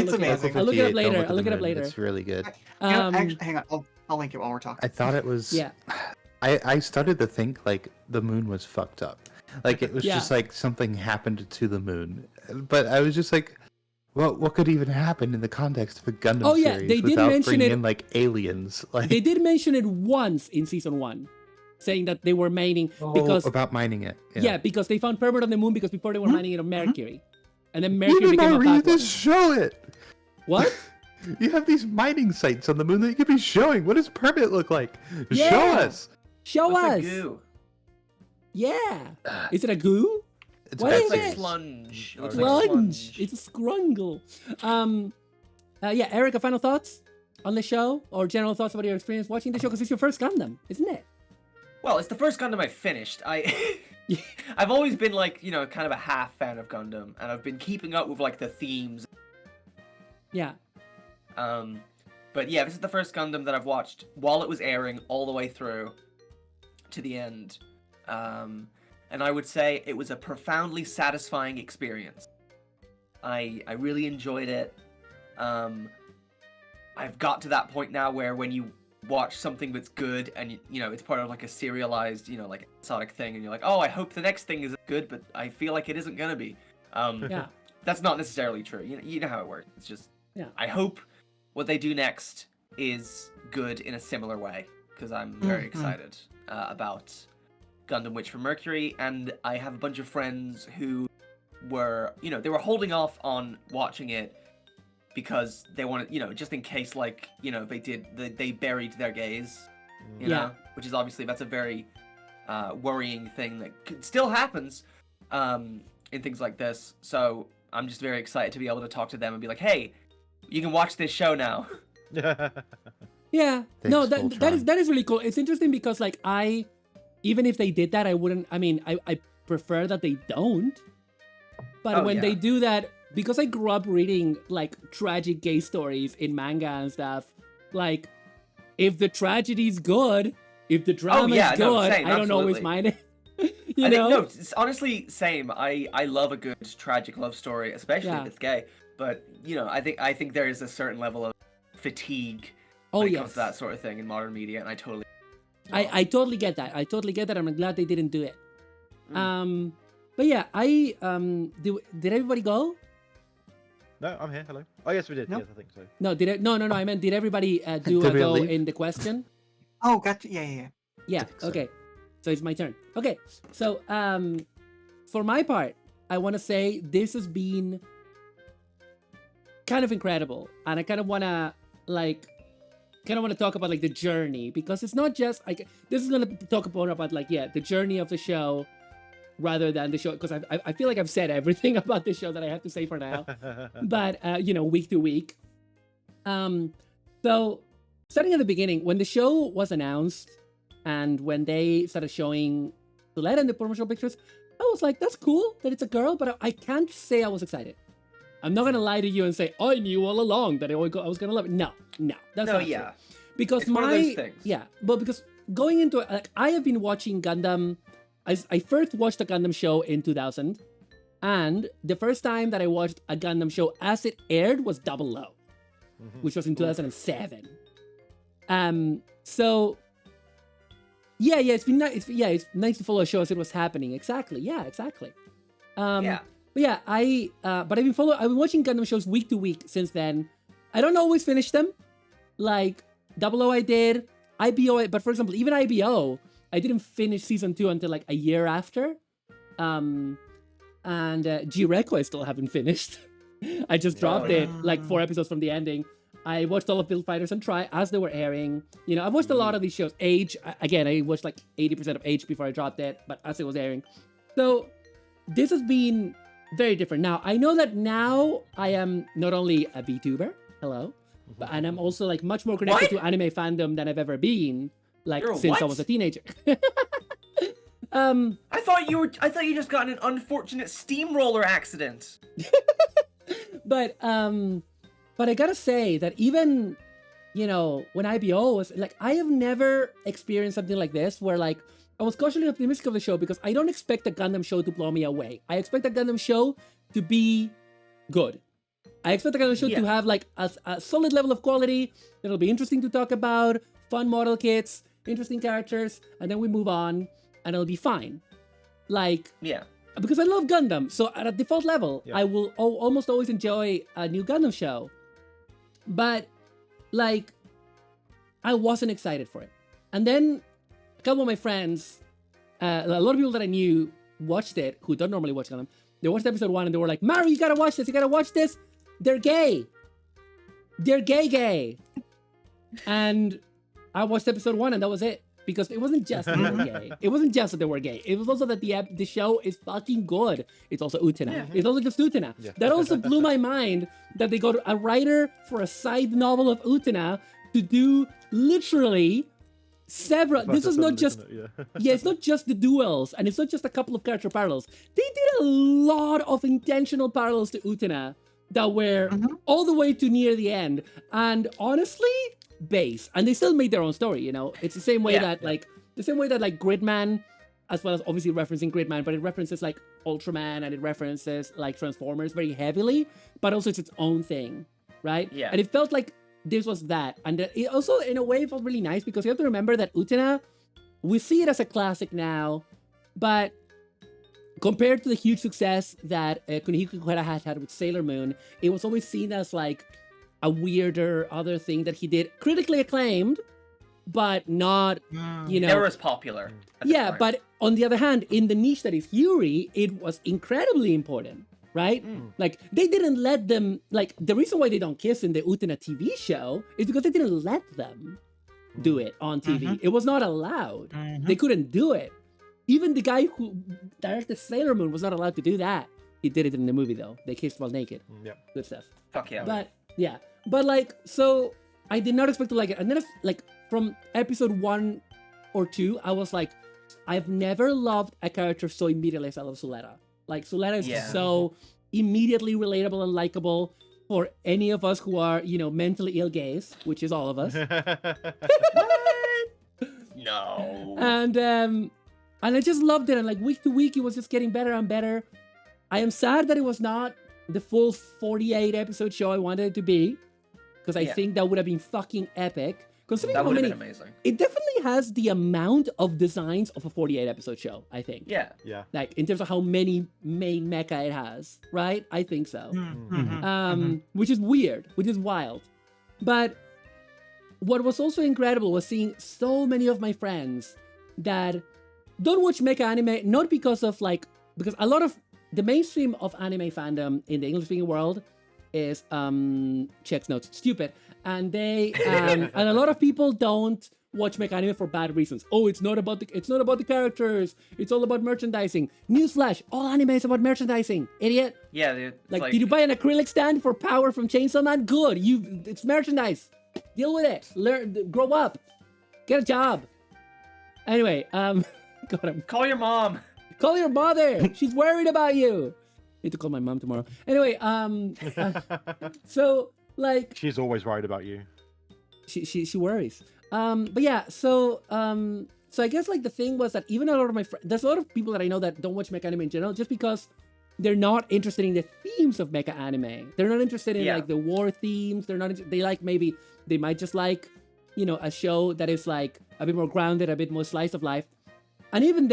It's look it up. amazing. I'll look it up 58, don't later. at I'll the look it up moon. later. It's really good. Actually, hang on. I'll link it while we're talking. I thought it was. Yeah. I started to think like the moon was fucked up, like it was Yeah. just like something happened to the moon. But I was just like, well, what could even happen in the context of a Gundam Oh, yeah, series they did without mention bringing it- in like aliens? Like They did mention it once in season 1, saying that they were mining because about mining it. yeah, because they found permit on the moon, because before they were mining it on Mercury, and then You Mercury did became not a read backward. this. Show it. What? You have these mining sites on the moon that you could be showing. What does permit look like? Show Yeah. us. Show What's a us. goo? Yeah. Is it a goo? It's What bad is It's like it? slunge. It looks Okay. like Slunge. slunge. It's a scrungle. Yeah, Erica, final thoughts on the show, or general thoughts about your experience watching the show? Because it's your first Gundam, isn't it? Well, it's the first Gundam I finished. I've always been like, kind of a half fan of Gundam, and I've been keeping up with like the themes. Yeah. But yeah, this is the first Gundam that I've watched while it was airing all the way through to the end. and I would say it was a profoundly satisfying experience. I really enjoyed it. I've got to that point now where when you watch something that's good and you know it's part of like a serialized, you know, like episodic thing, and you're like, oh, I hope the next thing is good, but I feel like it isn't gonna be. Yeah. That's not necessarily true. You know how it works. It's just, I hope what they do next is good in a similar way, because I'm very excited about Gundam Witch from Mercury, and I have a bunch of friends who were, you know, they were holding off on watching it because they wanted, you know, just in case, like, you know, they buried their gaze, you know, which is obviously, that's a very worrying thing that still happens in things like this. So I'm just very excited to be able to talk to them and be like, hey, you can watch this show now. Yeah. Thanks, No, Voltron. that is really cool. It's interesting because like even if they did that, I wouldn't. I mean, I prefer that they don't. But when they do that, because I grew up reading like tragic gay stories in manga and stuff, like if the tragedy's good, if the drama is good, same, I don't always absolutely. mind it. I think, no, it's honestly, same. I love a good tragic love story, especially if it's gay. But you know, I think there is a certain level of fatigue when it comes to that sort of thing in modern media, and I totally get that. I totally get that. I'm glad they didn't do it. But yeah, did everybody go? No, I'm here. Hello. Oh yes, we did. Nope. Yes, I think so. No. I meant, did everybody do Did a we go leave? in the question? Oh, gotcha. Yeah. Yeah. so. Okay. So it's my turn. Okay. So for my part, I want to say this has been kind of incredible, and I kind of want to talk about like the journey, because it's not just like this is gonna talk more about like the journey of the show rather than the show, because I feel like I've said everything about the show that I have to say for now. But you know, week to week. So starting at the beginning, when the show was announced and when they started showing Suletta in the promotional pictures, I was like, that's cool that it's a girl, but I can't say I was excited. I'm not gonna lie to you and say I knew all along that I was gonna love it. No, that's not true. Because it's one of those things. But because going into it, like, I have been watching Gundam. I first watched a Gundam show in 2000, and the first time that I watched a Gundam show as it aired was Double O, which was in 2007. So it's been nice. It's nice to follow a show as it was happening. Exactly. But yeah, I've been watching Gundam shows week to week since then. I don't always finish them. Like Double O I did, IBO, but for example, even IBO, I didn't finish season 2 until like a year after. And G-Reco I still haven't finished. I just dropped it like 4 episodes from the ending. I watched all of Build Fighters and Try as they were airing. You know, I've watched a lot of these shows. Age, again, I watched like 80% of Age before I dropped it, but as it was airing. So this has been very different. Now, I know that now I am not only a VTuber, but and I'm also like much more connected to anime fandom than I've ever been, like since I was a teenager. I thought you just got in an unfortunate steamroller accident. But I gotta say that even, you know, when IBO was like, I have never experienced something like this where like I was cautiously optimistic of the show because I don't expect a Gundam show to blow me away. I expect a Gundam show to be good. I expect a Gundam show to have like a solid level of quality that'll be interesting to talk about, fun model kits, interesting characters, and then we move on and it'll be fine. Like, because I love Gundam, so at a default level, I will almost always enjoy a new Gundam show. But like, I wasn't excited for it. And then a couple of my friends, a lot of people that I knew watched it, who don't normally watch Gundam, they watched episode 1 and they were like, Mario, you gotta watch this. They're gay. They're gay. And I watched episode 1 and that was it. Because it wasn't just that they were gay. It wasn't just that they were gay. It was also that the show is fucking good. It's also Utena. It's also just Utena. Yeah. That also blew my mind that they got a writer for a side novel of Utena to do literally several. This is not just it's not just the duels and it's not just a couple of character parallels. They did a lot of intentional parallels to Utena that were all the way to near the end. And honestly, base, and they still made their own story. You know, it's the same way that like Gridman as well as obviously referencing Gridman, but it references like Ultraman and it references like Transformers very heavily, but also it's its own thing, right? Yeah. And it felt like this was that. And it also, in a way, felt really nice because you have to remember that Utena, we see it as a classic now, but compared to the huge success that Kunihiko Kuwahara has had with Sailor Moon, it was always seen as like a weirder other thing that he did, critically acclaimed, but not, you know. Never as popular. at this Yeah, point. but on the other hand, in the niche that is Yuri, it was incredibly important, right? Like, they didn't let them, like, the reason why they don't kiss in the Utena TV show is because they didn't let them do it on TV. It was not allowed. They couldn't do it. Even the guy who directed Sailor Moon was not allowed to do that. He did it in the movie, though. They kissed while naked. Yeah. Good stuff. Fuck yeah. But, yeah. But, like, so I did not expect to like it. And then, like, from episode 1 or 2, I was like, I've never loved a character so immediately as I love Suletta. Like, Suletta is Yeah. so immediately relatable and likable for any of us who are, you know, mentally ill gays, which is all of us. No. And I just loved it. And like week to week, it was just getting better and better. I am sad that it was not the full 48 episode show I wanted it to be, because I Yeah. think that would have been fucking epic. Considering That how would have many, been amazing. it definitely has the amount of designs of a 48 episode show, I think. Yeah. Yeah. Like in terms of how many main mecha it has, right? I think so. Which is weird, which is wild. But what was also incredible was seeing so many of my friends that don't watch mecha anime, not because of like, because a lot of the mainstream of anime fandom in the English speaking world is checks notes stupid, and they and a lot of people don't watch mecha anime for bad reasons. Oh, it's not about the characters, it's all about merchandising. Newsflash, all anime is about merchandising, idiot. Yeah, dude. It's Like, did you buy an acrylic stand for Power from Chainsaw Man? Good, it's merchandise. Deal with it. Learn, grow up, get a job. Anyway, God, Call your mom. call your mother. She's worried about you. Need to call my mom tomorrow. Anyway, so like She's always worried about you. she worries. But yeah, so I guess like the thing was that even a lot of my friends, there's a lot of people that I know that don't watch mecha anime in general, just because they're not interested in the themes of mecha anime. They're not interested in like the war themes. They're not. They like maybe they might just like, you know, a show that is like a bit more grounded, a bit more slice of life. And even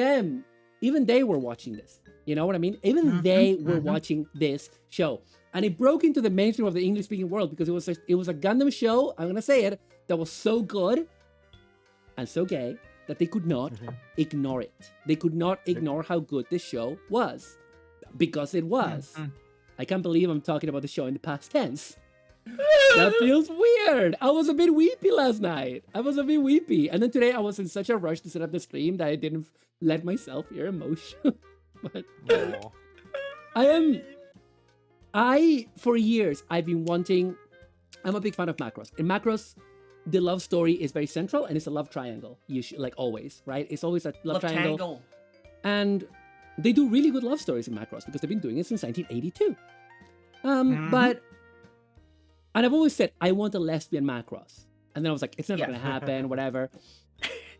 they were watching this. You know what I mean? Even they were watching this show, and it broke into the mainstream of the English-speaking world because it was a Gundam show. I'm gonna say it, that was so good and so gay that they could not ignore it. They could not ignore how good this show was, because it was. I can't believe I'm talking about the show in the past tense. That feels weird. I was a bit weepy last night. And then today I was in such a rush to set up the stream that I didn't let myself hear emotion. But Aw. for years, I've been wanting, I'm a big fan of Macross. In Macross, the love story is very central and it's a love triangle. Like always, right? It's always a love triangle. And they do really good love stories in Macross because they've been doing it since 1982. And I've always said, I want a lesbian Macross. And then I was like, it's never going to happen, whatever.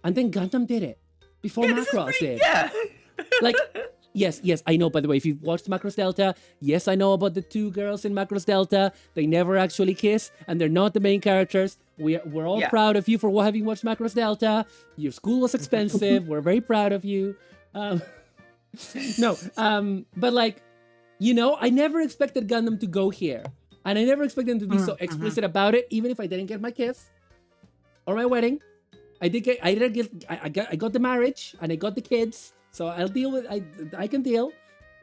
And then Gundam did it before Macross did. Yeah. Like, yes, I know, by the way, if you've watched Macross Delta, yes, I know about the two girls in Macross Delta. They never actually kiss, and they're not the main characters. We're all proud of you for having watched Macross Delta. Your school was expensive. We're very proud of you. But like, you know, I never expected Gundam to go here. And I never expected them to be so explicit about it, even if I didn't get my kiss or my wedding. I got the marriage and I got the kids, so I'll deal with. I can deal,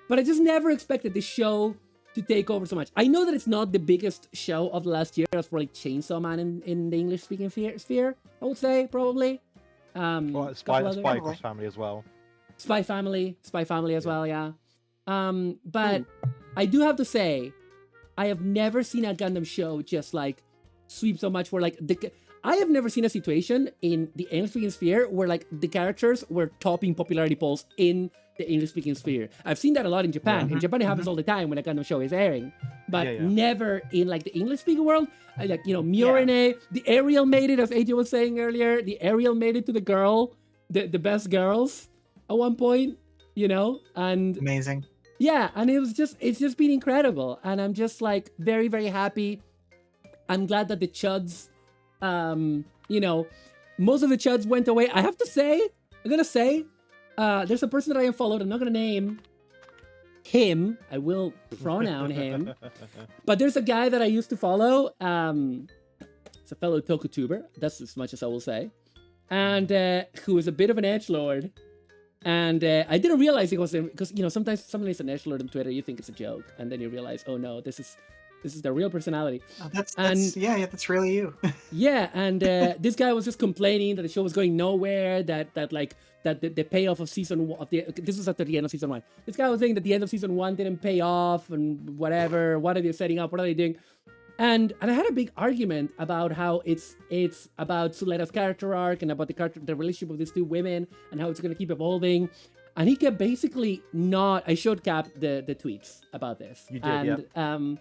but I just never expected the show to take over so much. I know that it's not the biggest show of the last year. That's probably Chainsaw Man in the English speaking sphere. I would say probably. Well, Spy Across Family as well. Spy Family as well. Yeah. But I do have to say, I have never seen a Gundam show just like sweep so much where like I have never seen a situation in the English-speaking sphere where like the characters were topping popularity polls in the English-speaking sphere. I've seen that a lot in Japan. In Japan, it happens all the time when a Gundam show is airing, but never in like the English-speaking world. Like, you know, Myorine, the Ariel made it, as AJ was saying earlier. The Ariel made it to the girl, the best girls at one point, you know, and Amazing. yeah, and it's just been incredible, and I'm just like very, very happy. I'm glad that the chuds, you know, most of the chuds went away. I have to say, there's a person that I unfollowed. I'm not gonna name him. I will pronoun him. But there's a guy that I used to follow. It's a fellow Tokutuber. That's as much as I will say. And who is a bit of an edgelord. And I didn't realize it was because, you know, sometimes somebody's an edgelord on Twitter, you think it's a joke, and then you realize, oh no, this is the real personality. Oh, that's really you. Yeah, and this guy was just complaining that the show was going nowhere, that the payoff of season one, this was after the end of season 1. This guy was saying that the end of season 1 didn't pay off and whatever. What are they setting up? What are they doing? And I had a big argument about how it's about Suletta's character arc and about the relationship of these two women and how it's going to keep evolving. And he kept basically not. I showed Cap the tweets about this. You did, and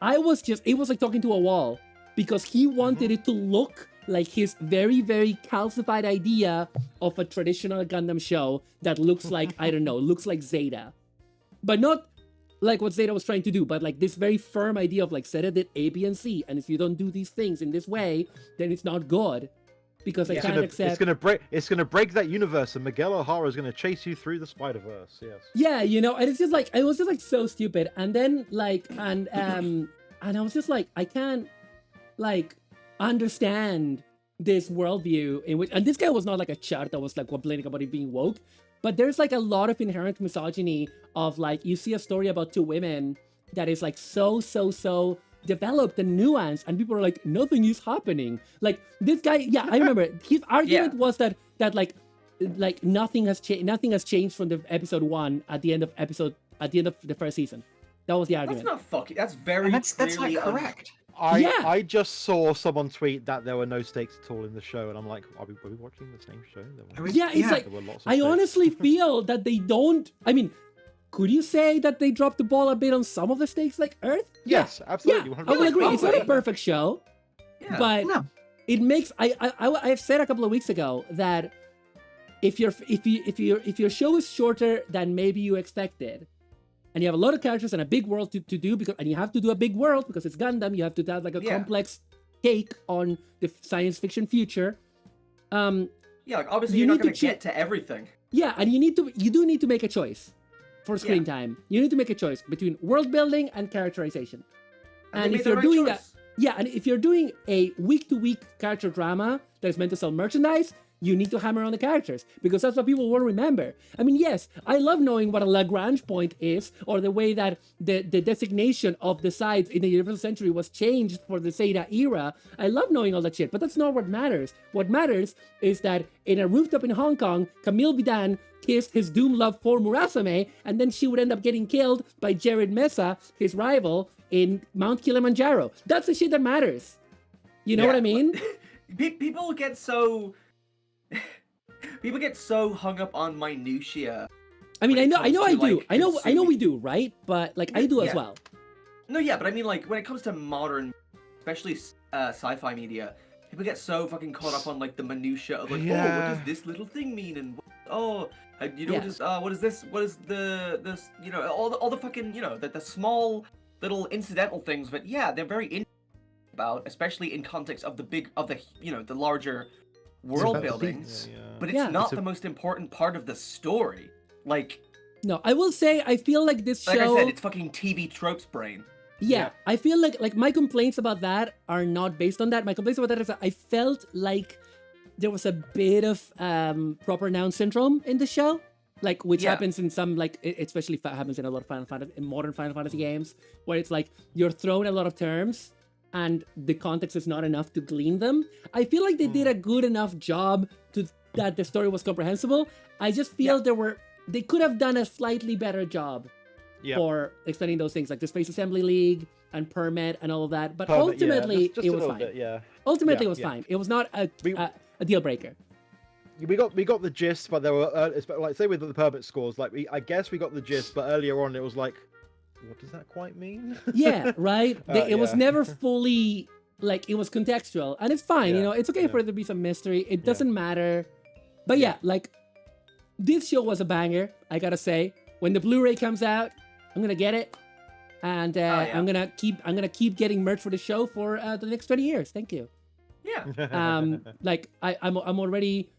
yeah. it was like talking to a wall, because he wanted it to look like his very, very calcified idea of a traditional Gundam show that looks like, I don't know, looks like Zeta. But not like what Zeta was trying to do, but like this very firm idea of like Zeta did A, B, and C, and if you don't do these things in this way, then it's not good. Because I can't accept... It's gonna break that universe, and Miguel O'Hara is gonna chase you through the Spider-Verse, yes. Yeah, you know, and it's just like, it was just like so stupid. And then like, and I was just like, I can't like understand this worldview in which, and this guy was not like a chart that was like complaining about it being woke, but there's like a lot of inherent misogyny of like, you see a story about two women that is like so developed and nuanced, and people are like, nothing is happening. Like this guy, yeah, I remember his argument was that like nothing has changed from the episode 1 at the end of the first season. That was the argument. That's not fucking. That's very. That's not correct. I just saw someone tweet that there were no stakes at all in the show, and I'm like, are we watching the same show? It's like, I honestly feel that they don't. I mean, could you say that they dropped the ball a bit on some of the stakes, like Earth? Yes, absolutely. Yeah, I would agree. It's not a perfect show, but it makes. I've said a couple of weeks ago that if your show is shorter than maybe you expected, and you have a lot of characters and a big world to do, and you have to do a big world because it's Gundam, you have to have like a complex take on the science fiction future. Like obviously you're not going to get to everything. Yeah, and you do need to make a choice for screen time. You need to make a choice between world building and characterization. And if you're doing and if you're doing a week-to-week character drama that is meant to sell merchandise, you need to hammer on the characters, because that's what people will remember. I mean, yes, I love knowing what a Lagrange point is, or the way that the designation of the sides in the Universal Century was changed for the Zeta era. I love knowing all that shit, but that's not what matters. What matters is that in a rooftop in Hong Kong, Camille Bidan kissed his doom love for Murasame, and then she would end up getting killed by Jared Mesa, his rival, in Mount Kilimanjaro. That's the shit that matters. You know what I mean? People get so hung up on minutia. I mean, I know we do, right? But like, I do as well. No, yeah, but I mean, like, when it comes to modern, especially sci-fi media, people get so fucking caught up on like the minutia of like, oh, what does this little thing mean? And what is this? What is this? You know, all the fucking, you know, the small little incidental things. But yeah, they're very interesting about, especially in context of the larger world building, but it's not the most important part of the story. Like, no, I will say, I feel like this show, like I said, it's fucking TV tropes brain. Yeah, I feel like my complaints about that are not based on that. My complaints about that is that I felt like there was a bit of proper noun syndrome in the show, like which happens in some, like especially happens in a lot of modern Final Fantasy games, where it's like you're thrown a lot of terms and the context is not enough to glean them. I feel like they did a good enough job that the story was comprehensible. I just feel they could have done a slightly better job for explaining those things, like the Space Assembly League and Permit and all of that. But ultimately, it was fine. Ultimately, it was fine. It was not a deal breaker. We got the gist, but there were like, say with the Permit scores, like I guess we got the gist, but earlier on it was like, what does that quite mean? Yeah, right? It was never fully, like, it was contextual. And it's fine, you know, it's okay for there to be some mystery. It doesn't matter. But like, this show was a banger, I gotta say. When the Blu-ray comes out, I'm gonna get it. And I'm gonna keep getting merch for the show for the next 20 years. Thank you. Yeah. Like I'm already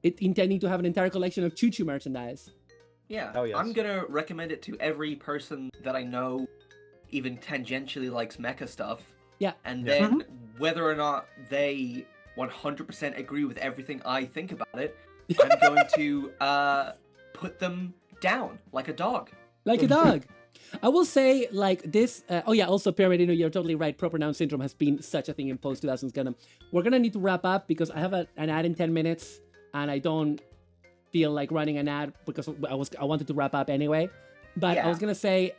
intending to have an entire collection of Choo Choo merchandise. Yeah. Oh, yes. I'm gonna recommend it to every person that I know even tangentially likes mecha stuff. Yeah. And Yeah. then whether or not they 100% agree with everything I think about it, I'm going to put them down like a dog. Like a dog. I will say, like, this... oh, yeah, also, Pyramid, you're totally right. Proper Noun Syndrome has been such a thing in post-2000s Gundam. We're gonna need to wrap up because I have an ad in 10 minutes, and I don't feel like running an ad because I wanted to wrap up anyway. But I was gonna say,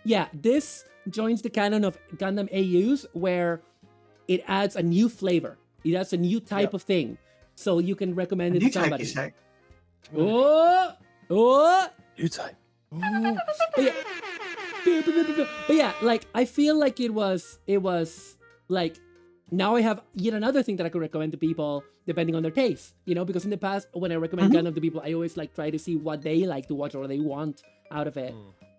yeah, this joins the canon of Gundam AUs where it adds a new flavor. It adds a new type of thing. So you can recommend it to somebody. Oh! New type. But yeah, like I feel like it was like now I have yet another thing that I could recommend to people depending on their taste, because in the past when I recommend Gundam to people, I always like try to see what they like to watch or they want out of it.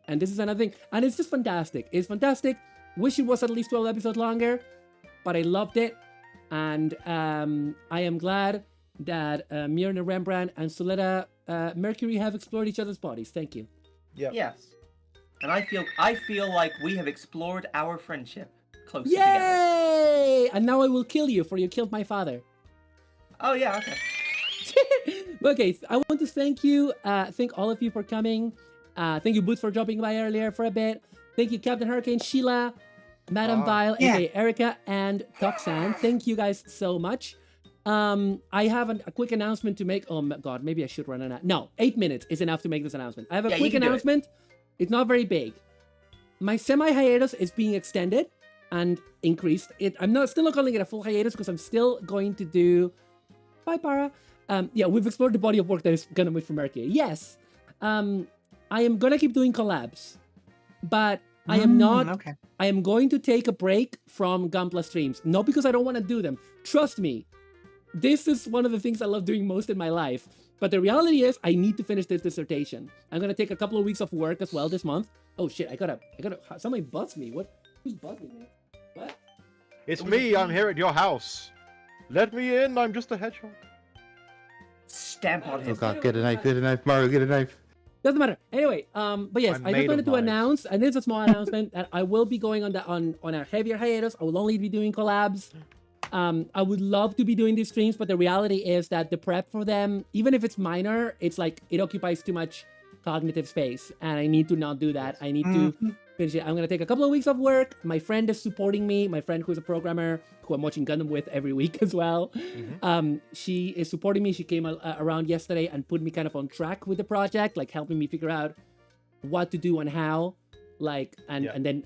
And this is another thing, and it's just fantastic. It's fantastic. Wish it was at least 12 episodes longer, but I loved it, and I am glad that Myrna Rembrandt and Suletta Mercury have explored each other's bodies. Thank you. Yeah. Yes. And I feel like we have explored our friendship closer together. Yay! And now I will kill you for you killed my father. Oh yeah, okay. Okay, I want to thank all of you for coming. Thank you, Boots, for dropping by earlier for a bit. Thank you, Captain Hurricane, Sheila, Madam Vile, aka Erica, and Toxan. Thank you guys so much. I have a quick announcement to make. Oh my god, maybe I should run an ad. No, 8 minutes is enough to make this announcement. I have a quick announcement. It's not very big. My semi-hiatus is being extended and increased. I'm still not calling it a full hiatus because I'm still going to do... Bye, Para. Yeah, we've explored the body of work that is Gundam Wait for Mercury. Yes. I am going to keep doing collabs. But I am not... Okay. I am going to take a break from Gunpla streams. Not because I don't want to do them. Trust me. This is one of the things I love doing most in my life. But the reality is, I need to finish this dissertation. I'm gonna take a couple of weeks of work as well this month. Oh shit, I gotta, somebody buzz me. What? Who's buzzing me? What? It's me, I'm here at your house. Let me in, I'm just a hedgehog. Stamp on Oh him. god, get a knife, Mario, get a knife. Doesn't matter. Anyway, but yes, I just wanted to announce, and this is a small announcement, that I will be going on a heavier hiatus. I will only be doing collabs. I would love to be doing these streams, but the reality is that the prep for them, even if it's minor, it's like it occupies too much cognitive space, and I need to not do that. I need to finish it. I'm gonna take a couple of weeks of work. My friend is supporting me. My friend who is a programmer, who I'm watching Gundam with every week as well. She is supporting me. She came around yesterday and put me kind of on track with the project, like helping me figure out what to do and how. And then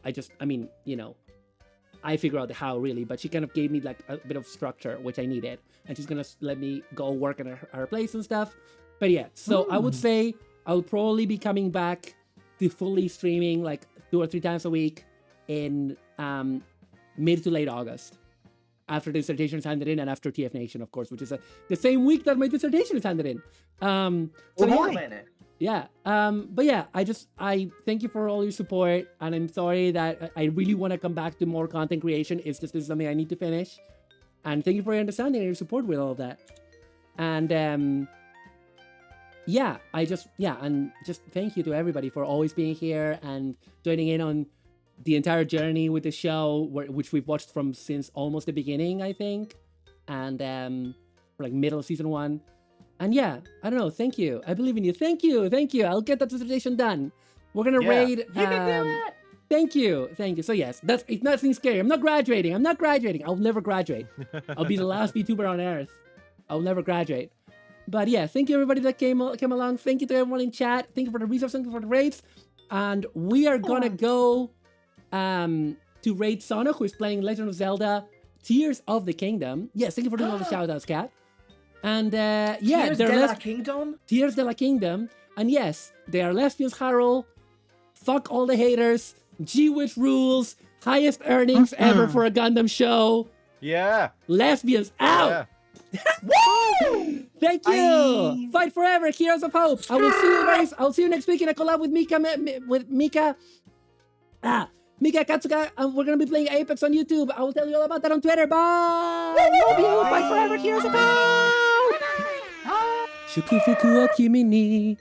I figure out the how really, but she kind of gave me like a bit of structure, which I needed, and she's gonna let me go work in her place and stuff. But yeah, so I would say I'll probably be coming back to fully streaming like 2 or 3 times a week in mid to late August, after the dissertation is handed in and after TF Nation, of course, which is the same week that my dissertation is handed in. But yeah, I thank you for all your support, and I'm sorry that I really want to come back to more content creation. It's just this is something I need to finish, and thank you for your understanding and your support with all of that. And and just thank you to everybody for always being here and joining in on the entire journey with the show, which we've watched since almost the beginning, I think, and like middle of season 1. And yeah, I don't know. Thank you. I believe in you. Thank you. I'll get that dissertation done. We're gonna raid. You can do it. Thank you. So yes, it's nothing scary. I'm not graduating. I'll never graduate. I'll be the last VTuber on Earth. I'll never graduate. But yeah, thank you everybody that came along. Thank you to everyone in chat. Thank you for the resources. Thank you for the raids. And we are gonna go to raid Sona, who is playing Legend of Zelda: Tears of the Kingdom. Yes, thank you for doing all the shoutouts, Kat. And Tears de la Kingdom? Tears de la Kingdom. And yes, they are lesbians, Harold. Fuck all the haters. G-Witch rules. Highest earnings ever for a Gundam show. Yeah. Lesbians out. Yeah. Thank you. Bye. Fight forever, Heroes of Hope. I will see you guys. I'll see you next week in a collab with Mika. Mika Katsuka. We're gonna be playing Apex on YouTube. I will tell you all about that on Twitter. Bye. Love you. Fight forever, Heroes of Hope. Shukufuku o kimi ni